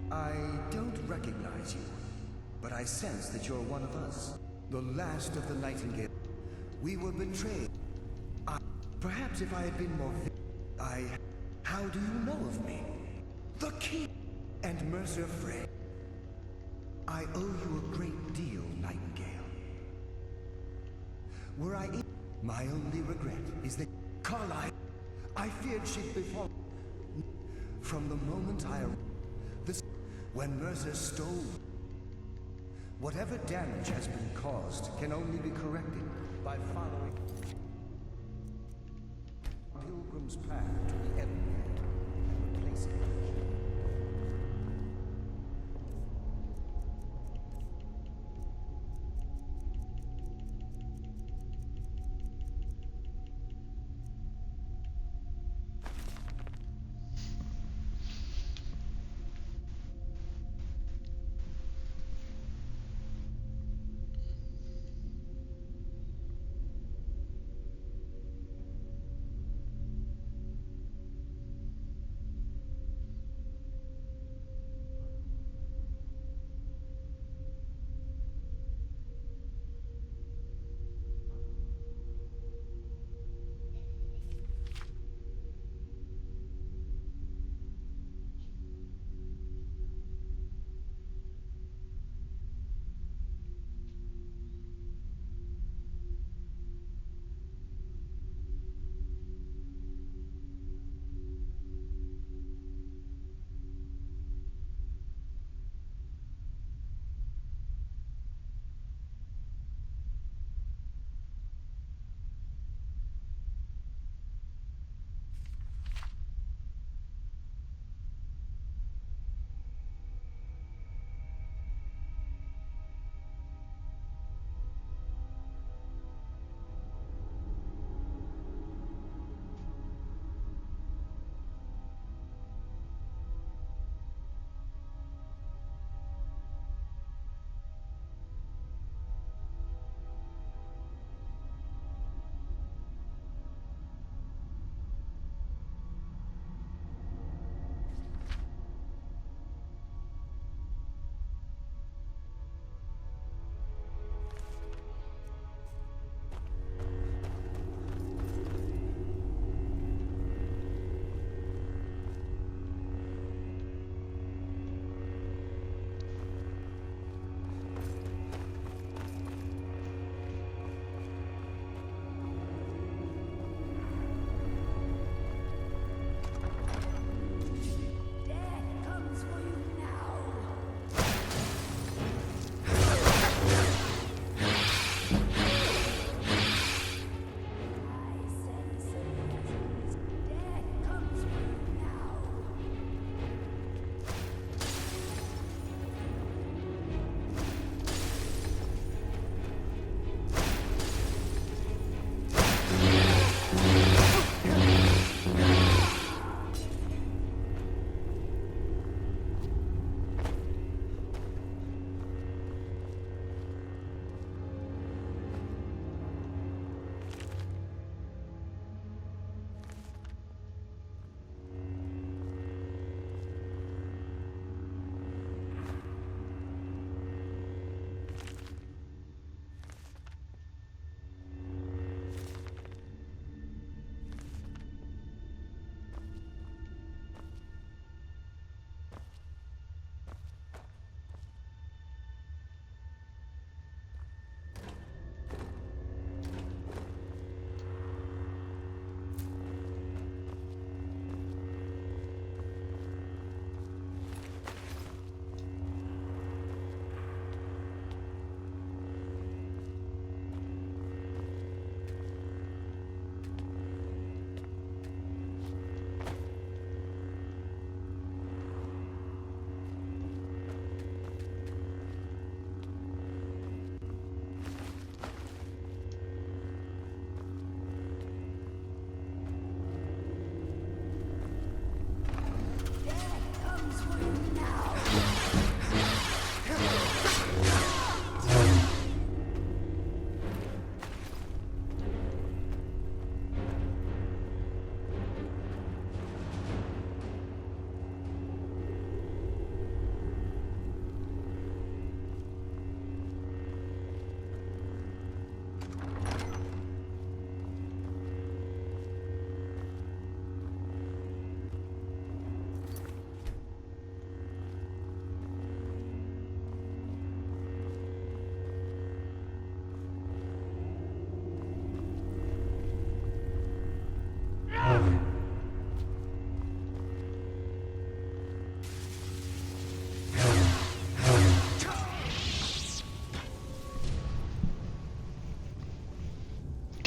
S7: I don't recognize you, but I sense that you're one of us. The last of the Nightingale. We were betrayed. Perhaps if I had been more... How do you know of me? The key! And Mercer Frey. I owe you a great deal, Nightingale. Were I in... My only regret is that... Carlyle, I feared she'd befall... From the moment I... This... When Mercer stole... Whatever damage has been caused can only be corrected by following... Pilgrim's path to the end and replacing it.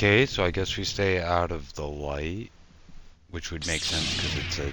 S1: Okay, so I guess we stay out of the light, which would make sense because it's a...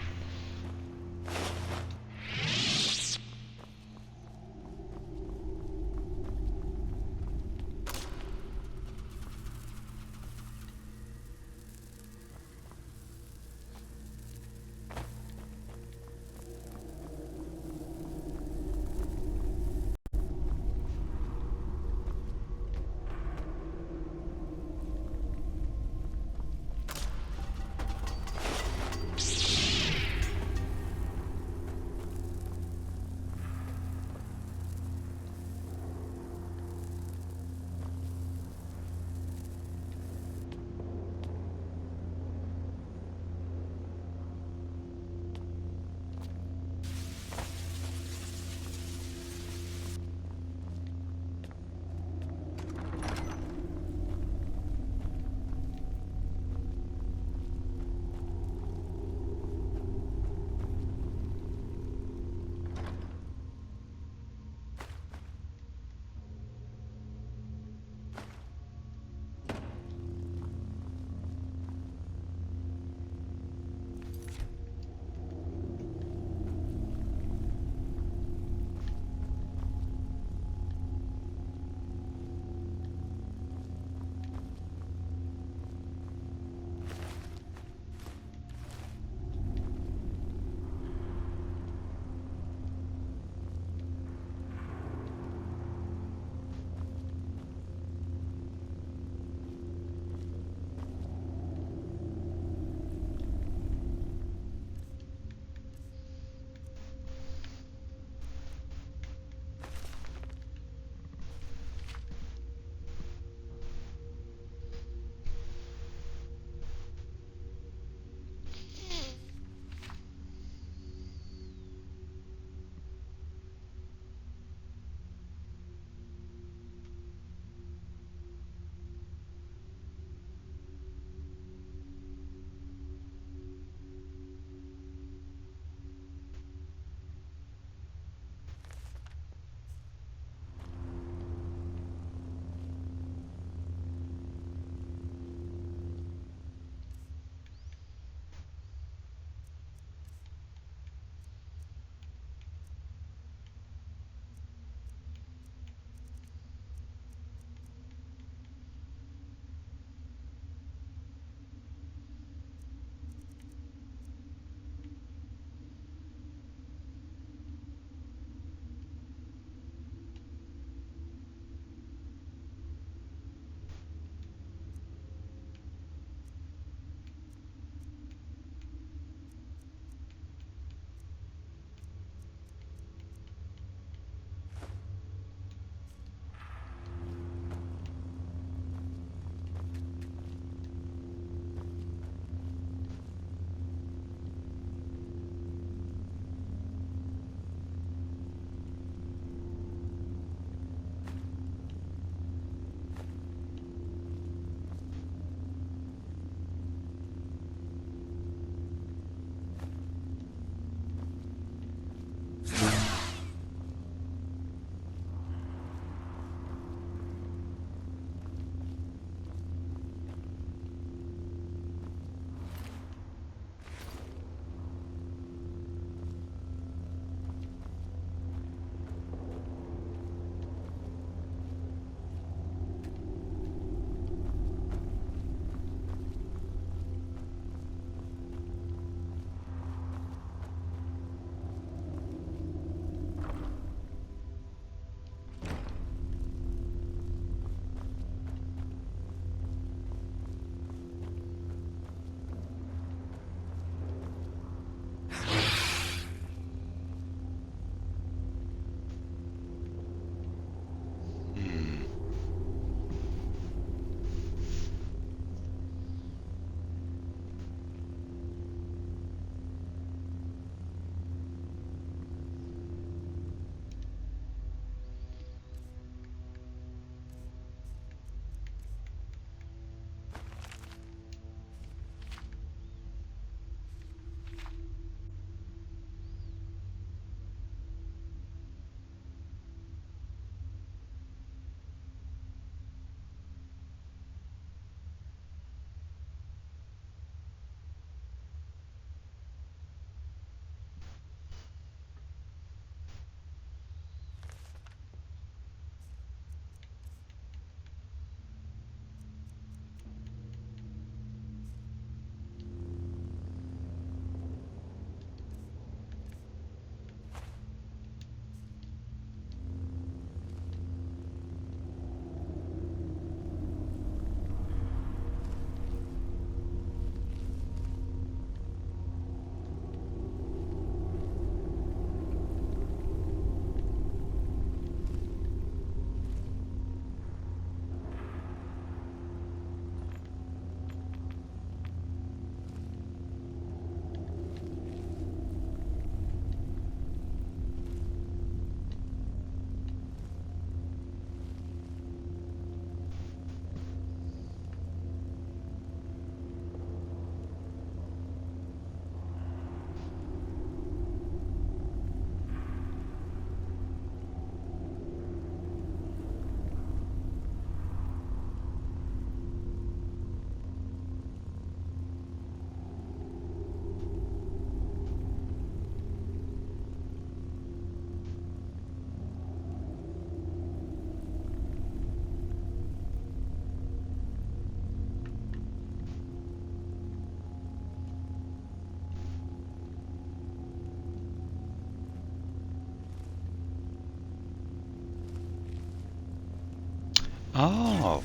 S1: Oh.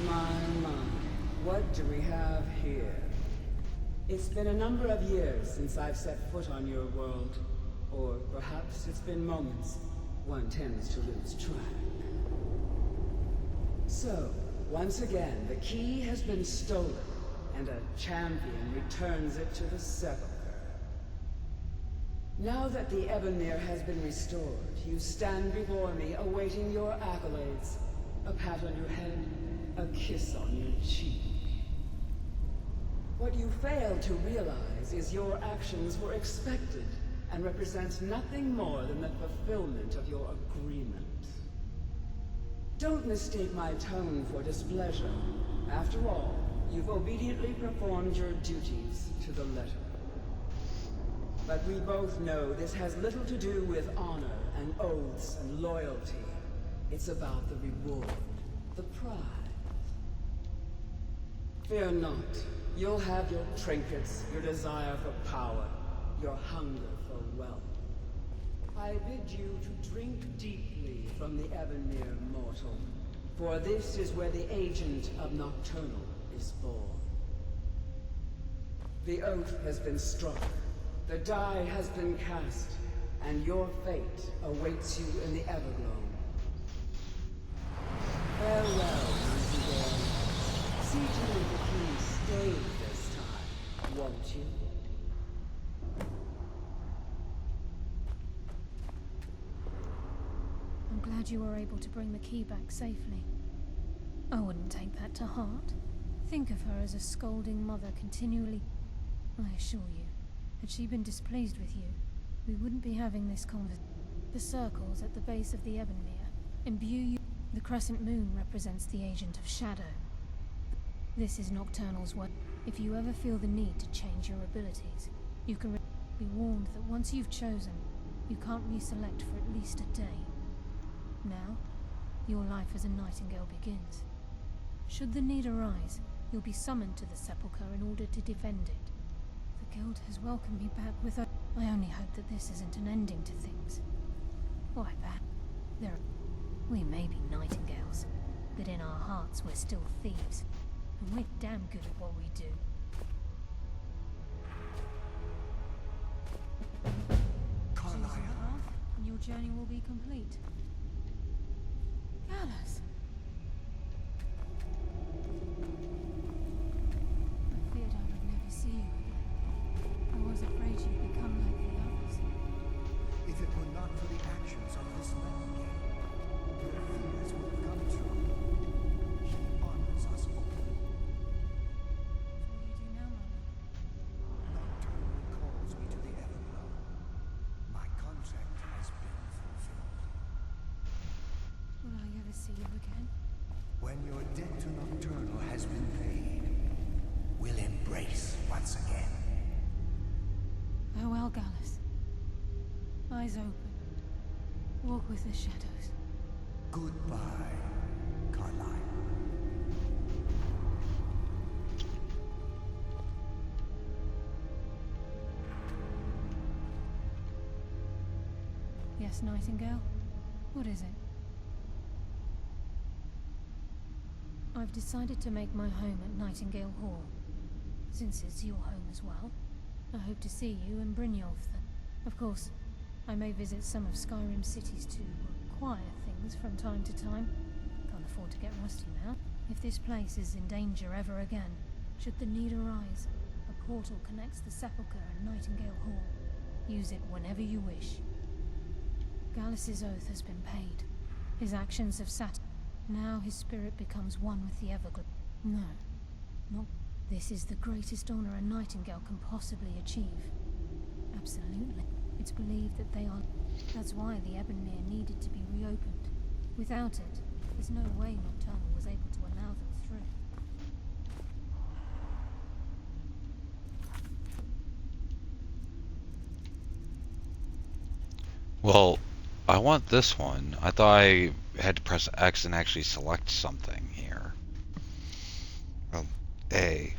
S15: My, what do we have here? It's been a number of years since I've set foot on your world. Or perhaps it's been moments. One tends to lose track. So, once again, the key has been stolen, and a champion returns it to the sepulchre. Now that the Ebonmere has been restored, you stand before me awaiting your accolades. A pat on your head, a kiss on your cheek. What you fail to realize is your actions were expected and represent nothing more than the fulfillment of your agreement. Don't mistake my tone for displeasure. After all, you've obediently performed your duties to the letter. But we both know this has little to do with honor and oaths and loyalty. It's about the reward, the prize. Fear not. You'll have your trinkets, your desire for power, your hunger for wealth. I bid you to drink deeply from the Ebonmere mortal, for this is where the agent of Nocturnal is born. The oath has been struck, the die has been cast, and your fate awaits you in the Everglow. Farewell, Nightingale. See to it that you stay this time, won't you?
S3: I'm glad you were able to bring the key back safely. I wouldn't take that to heart. Think of her as a scolding mother continually... I assure you, had she been displeased with you, we wouldn't be having this conversation. The circles at the base of the Ebonmere imbue you... The crescent moon represents the agent of shadow. This is Nocturnal's work. If you ever feel the need to change your abilities, you can be warned that once you've chosen, you can't reselect for at least a day. Now, your life as a nightingale begins. Should the need arise, you'll be summoned to the sepulchre in order to defend it. The guild has welcomed me back with a... I only hope that this isn't an ending to things. Why, Pat, we may be nightingales, but in our hearts we're still thieves. And we're damn good at what we do. Choose your path, and your journey will be complete. Gallus! I feared I would never see you again. I was afraid you'd become like the others.
S7: If it were not for the actions of this Nightingale, your fears would have come true. She honors us all.
S3: What will you do now, Mother?
S7: Nocturnal calls me to the Everglow. My contract has been fulfilled.
S3: Will I ever see you again?
S7: When your debt to Nocturnal has been paid, we'll embrace once again.
S3: Farewell, Gallus. Eyes open. Walk with the shadows.
S7: Goodbye, Carlyle.
S3: Yes, Nightingale? What is it? I've decided to make my home at Nightingale Hall. Since it's your home as well, I hope to see you in Brynjolf then. Of course, I may visit some of Skyrim's cities to acquire things from time to time. Can't afford to get rusty now. If this place is in danger ever again, should the need arise, a portal connects the sepulchre and Nightingale Hall. Use it whenever you wish. Gallus's oath has been paid. His actions have sat. Now his spirit becomes one with the Everglow. No, not. This is the greatest honor a Nightingale can possibly achieve. Absolutely. It's believed that they are... That's why the Ebonmere needed to be reopened. Without it, there's no way Nocturnal was able to allow them through.
S1: Well, I want this one. I thought I had to press X and actually select something here. Well, A.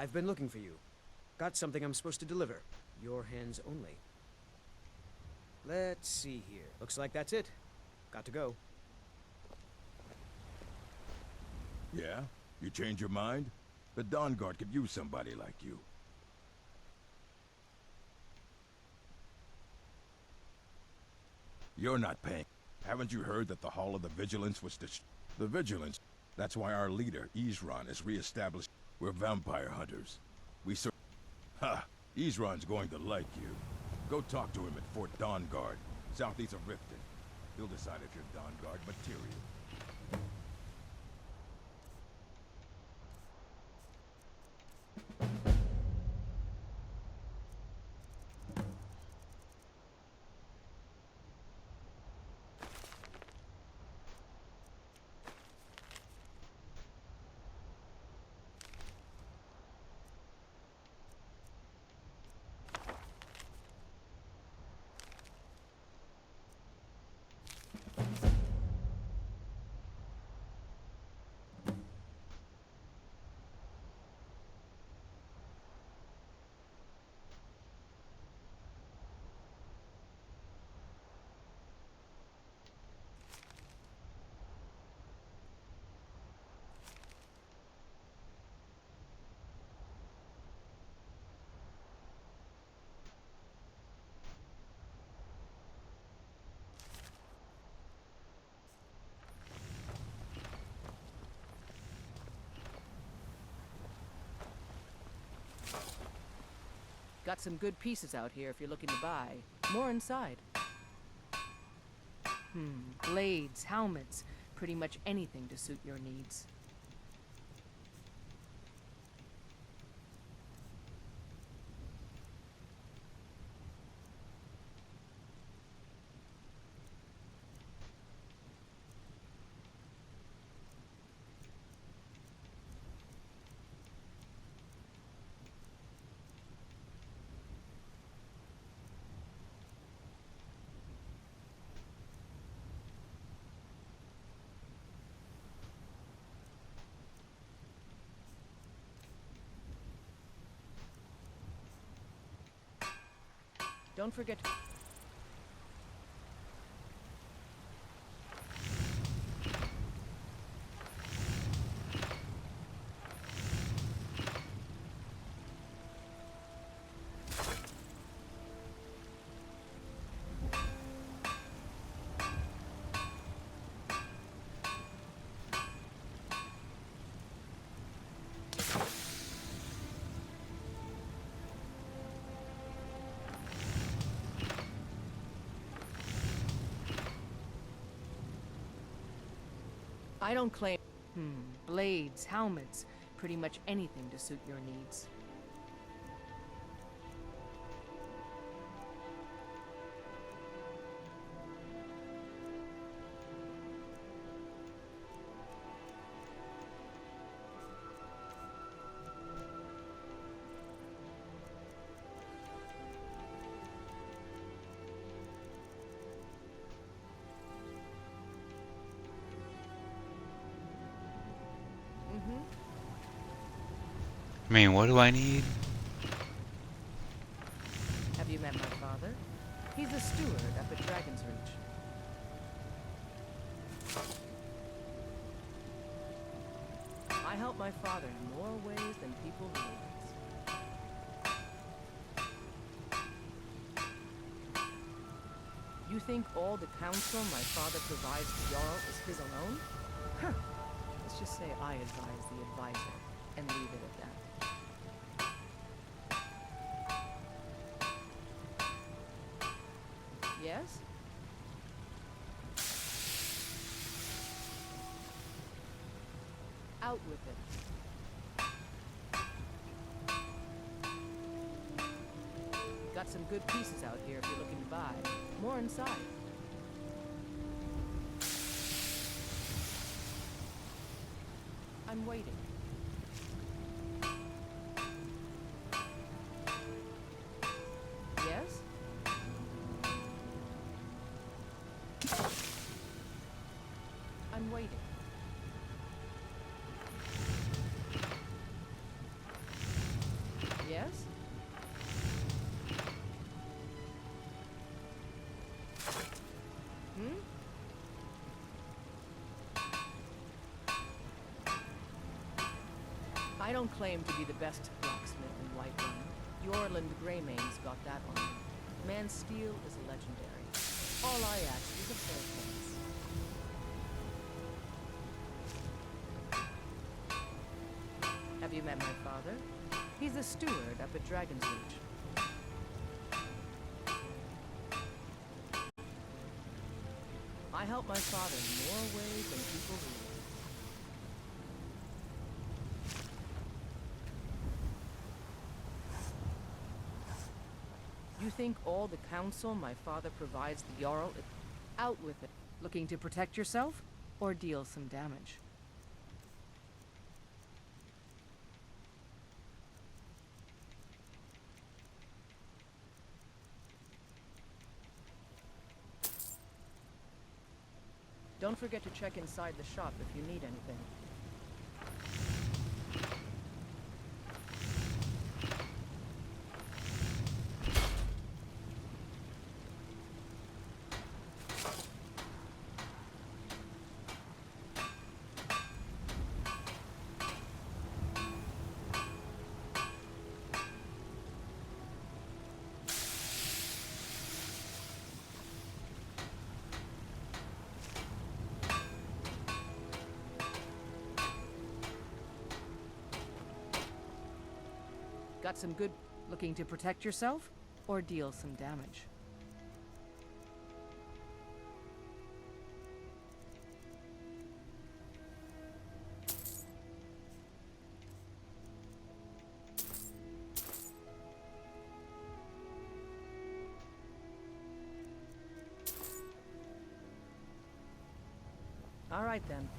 S23: I've been looking for you. Got something I'm supposed to deliver. Your hands only. Let's see here. Looks like that's it. Got to go.
S20: Yeah? You change your mind? The Dawn Guard could use somebody like you. You're not paying. Haven't you heard that the Hall of the Vigilance was The Vigilance? That's why our leader, Isran, is re-established. We're vampire hunters. Ha! Isran's going to like you. Go talk to him at Fort Dawn Guard, southeast of Riften. He'll decide if you're Dawn Guard material.
S17: Got some good pieces out here if you're looking to buy. More inside. Blades, helmets, pretty much anything to suit your needs. Don't forget to... I don't claim... Blades, helmets, pretty much anything to suit your needs.
S1: I mean, what do I need?
S17: Have you met my father? He's a steward up at Dragon's Reach. I help my father in more ways than people realize. You think all the counsel my father provides to Jarl is his alone? Huh. Let's just say I advise the advisor, and leave it at that. Yes? Out with it. Got some good pieces out here if you're looking to buy. More inside. I'm waiting. Yes? I'm waiting. I don't claim to be the best blacksmith in Whiterun. Yorland Greymane's got that on me. Man's steel is legendary. All I ask is a fair chance. Have you met my father? He's the steward up at Dragon's Reach. I help my father in more ways than people realize. You think all the counsel my father provides the Jarl is out with it? Looking to protect yourself or deal some damage? Don't forget to check inside the shop if you need anything. Got some good looking to protect yourself or deal some damage? All right then.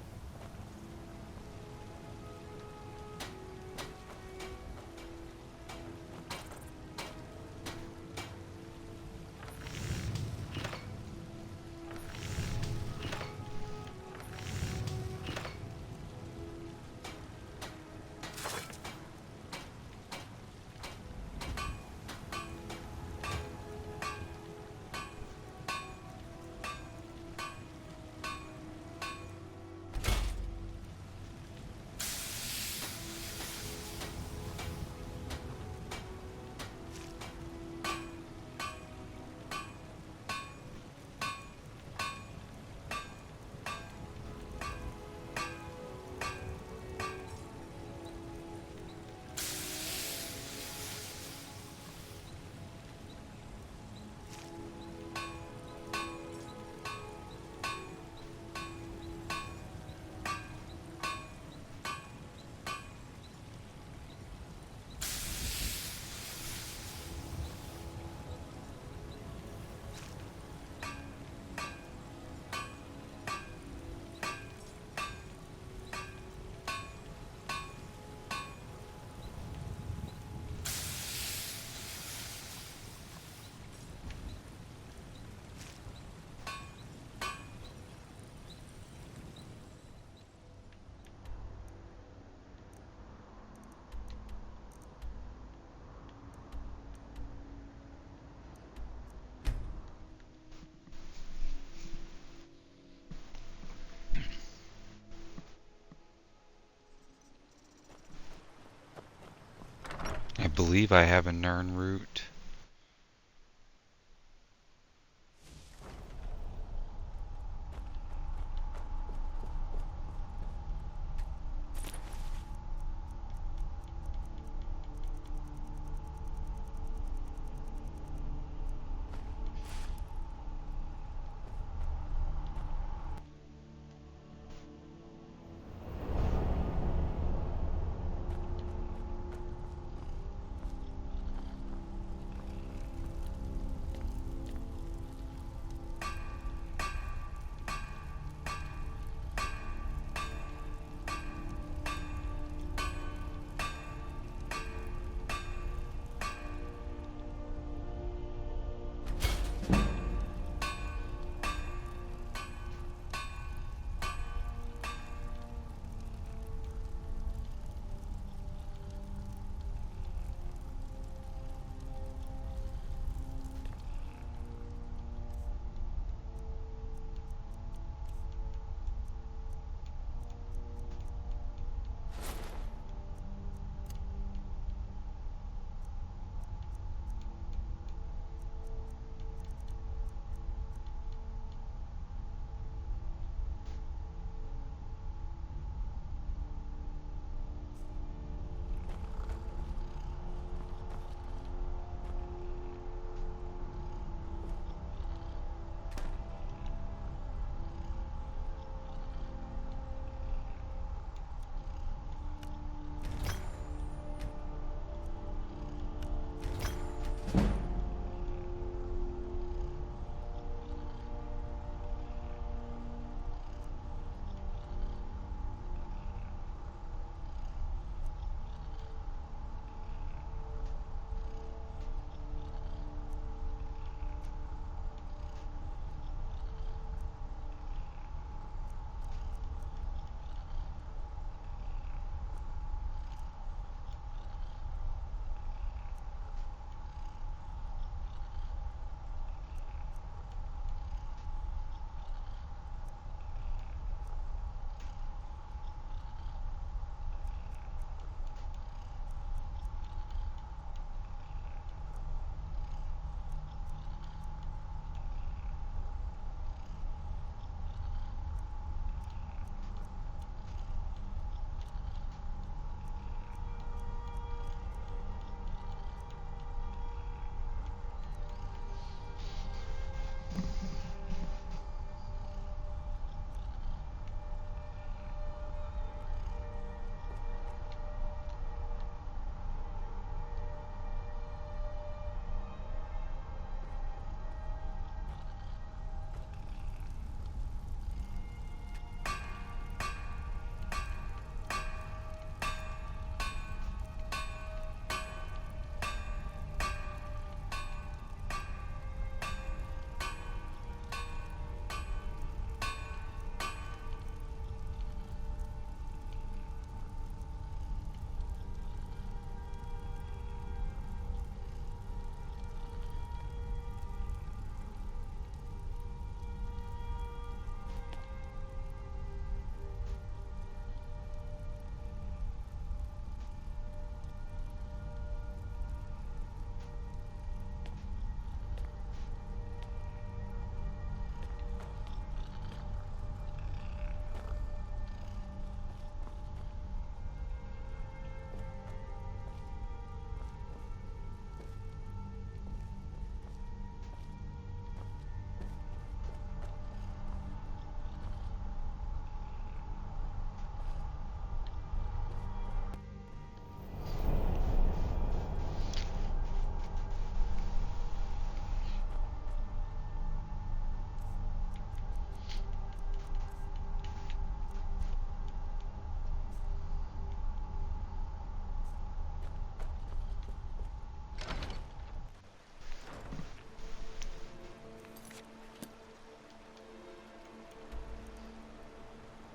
S1: I believe I have a Nern route.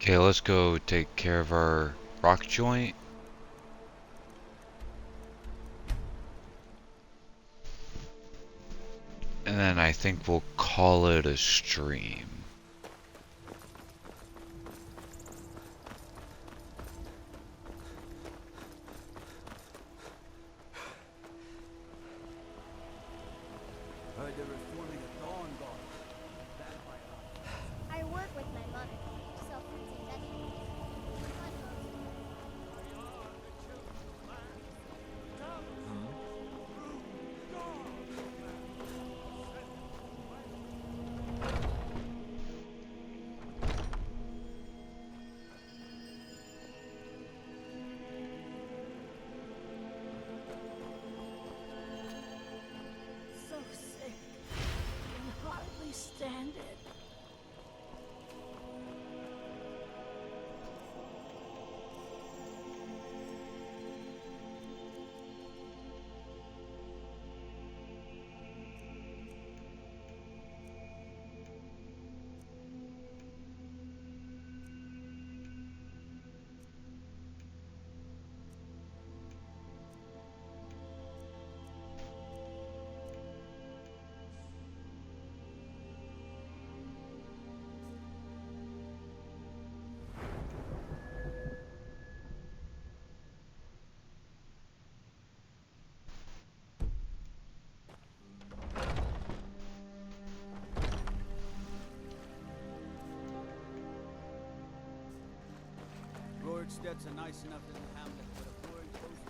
S1: Okay, let's go take care of our rock joint. And then I think we'll call it a stream.
S9: Heard they were forming a dawn guard.
S18: I work with my mother. Sell fruits and vegetables.
S12: So sick. Can hardly stand it.
S9: Rorikstedt's a nice enough little hamlet, but a boring post.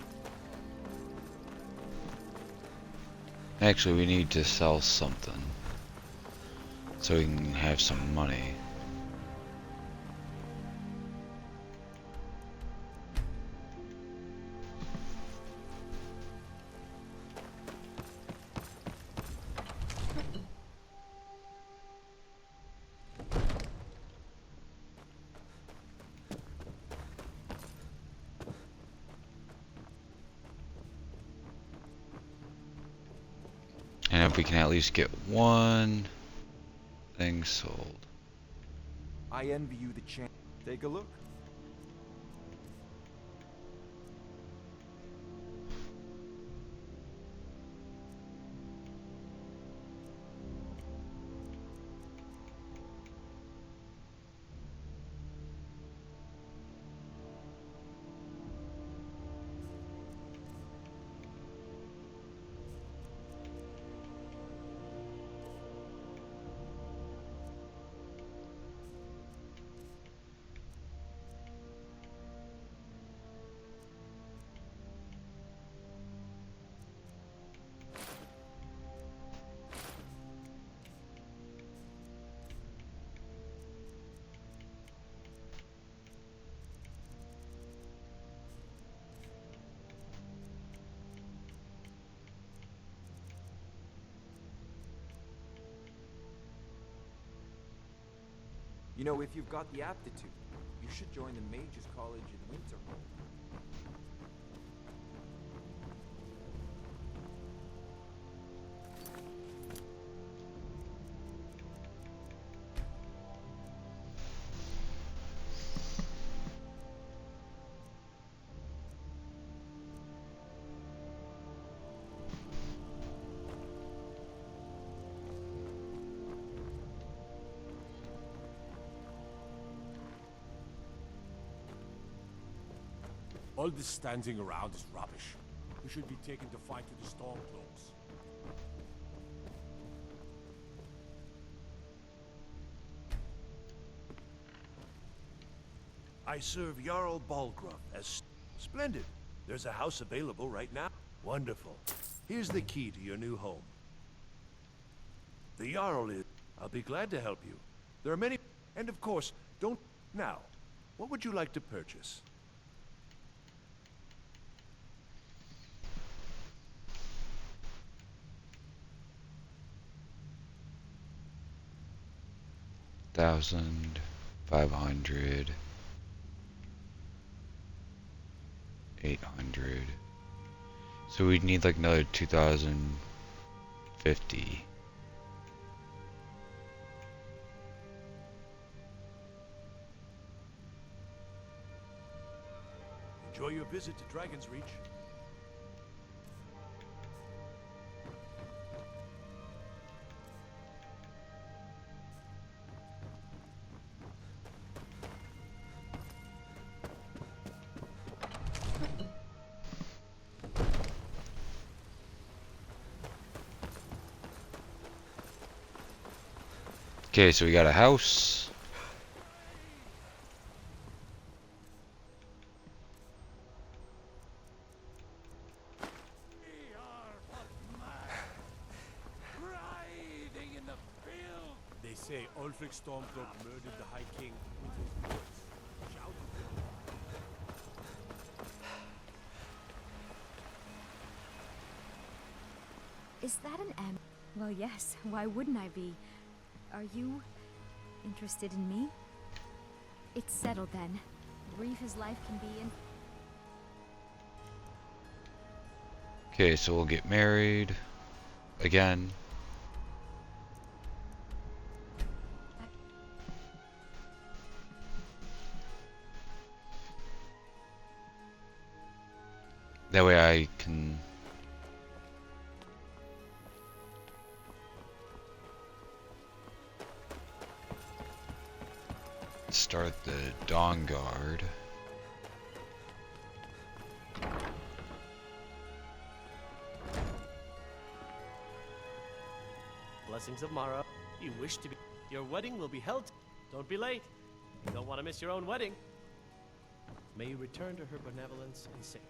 S1: Actually, we need to sell something so we can have some money. And if we can at least get one thing sold.
S11: I envy you the chance. Take a look. You know, if you've got the aptitude, you should join the Mages College in Winterhold.
S8: All this standing around is rubbish. We should be taken to fight to the Stormcloaks.
S2: I serve Jarl Balgruuf as... Splendid. There's a house available right now. Wonderful. Here's the key to your new home. The Jarl is... I'll be glad to help you. There are many... And of course, don't... Now, what would you like to purchase?
S1: $1,500. 800. So we'd need like another 2,050.
S2: Enjoy your visit to Dragon's Reach.
S1: Okay, so we got a house.
S2: They say Ulfric Stormcloak murdered the High King with his voice. Shouted.
S16: Is that an M? Well, yes. Why wouldn't I be? Are you interested in me? It's settled then. Brief as life can be in...
S1: Okay, so we'll get married again. That way I can start the Dawn Guard.
S19: Blessings of Mara. You wish to be... Your wedding will be held... Don't be late. You don't want to miss your own wedding. May you return to her benevolence and safety.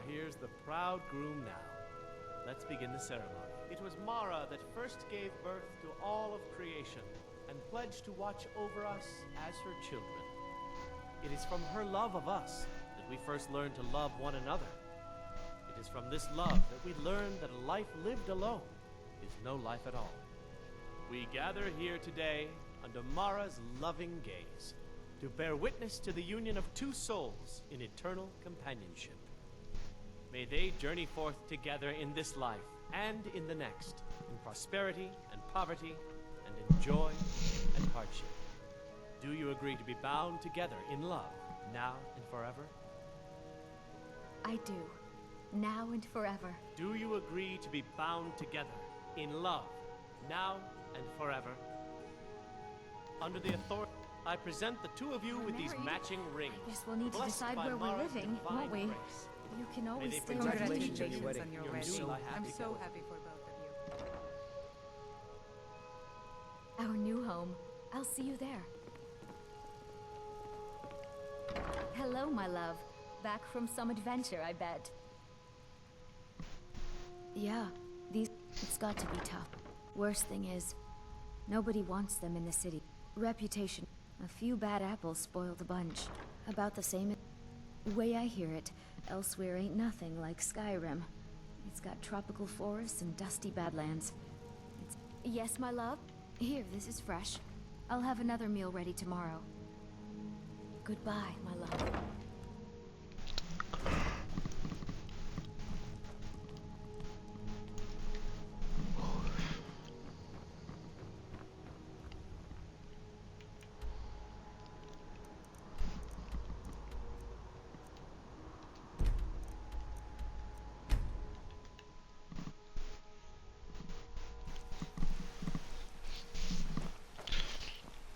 S19: Here's the proud groom now. Let's begin the ceremony. It was Mara that first gave birth to all of creation and pledged to watch over us as her children. It is from her love of us that we first learned to love one another. It is from this love that we learn that a life lived alone is no life at all. We gather here today under Mara's loving gaze to bear witness to the union of two souls in eternal companionship. May they journey forth together in this life and in the next, in prosperity and poverty, and in joy and hardship. Do you agree to be bound together in love, now and forever?
S16: I do. Now and forever.
S19: Do you agree to be bound together in love, now and forever? Under the authority, I present the two of you with these matching rings.
S16: I guess we'll need to
S19: blessed
S16: decide
S19: by
S16: where we're
S19: Mara's
S16: living,
S19: divine
S16: won't we?
S19: grace.
S16: You can always stay with
S23: Congratulations
S16: me.
S23: on your wedding.
S5: on your
S23: You're
S5: wedding.
S23: so
S5: I'm
S23: happy.
S5: so happy for both of you.
S16: Our new home. I'll see you there. Hello, my love. Back from some adventure, I bet. Yeah, it's got to be tough. Worst thing is, nobody wants them in the city. Reputation. A few bad apples spoiled the bunch. About the same. The way I hear it, elsewhere ain't nothing like Skyrim. It's got tropical forests and dusty badlands. Yes, my love? Here, this is fresh. I'll have another meal ready tomorrow. Goodbye, my love.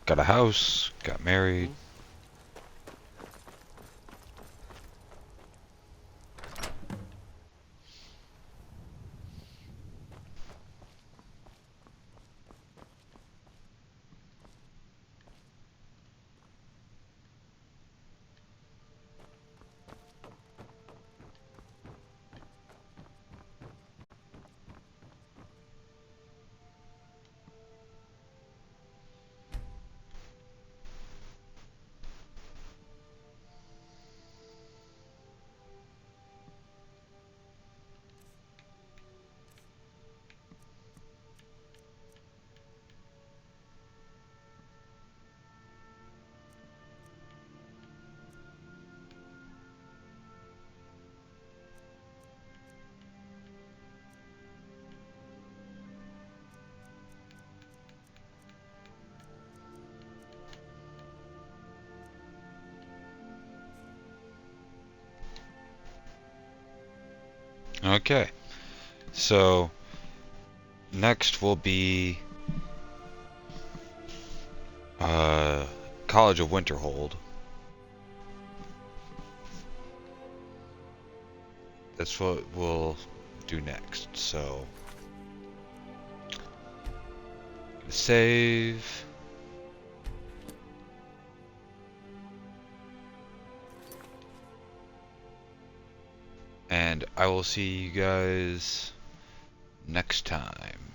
S1: Got a house, got married. Okay, so next will be College of Winterhold. That's what we'll do next. So save. And I will see you guys next time.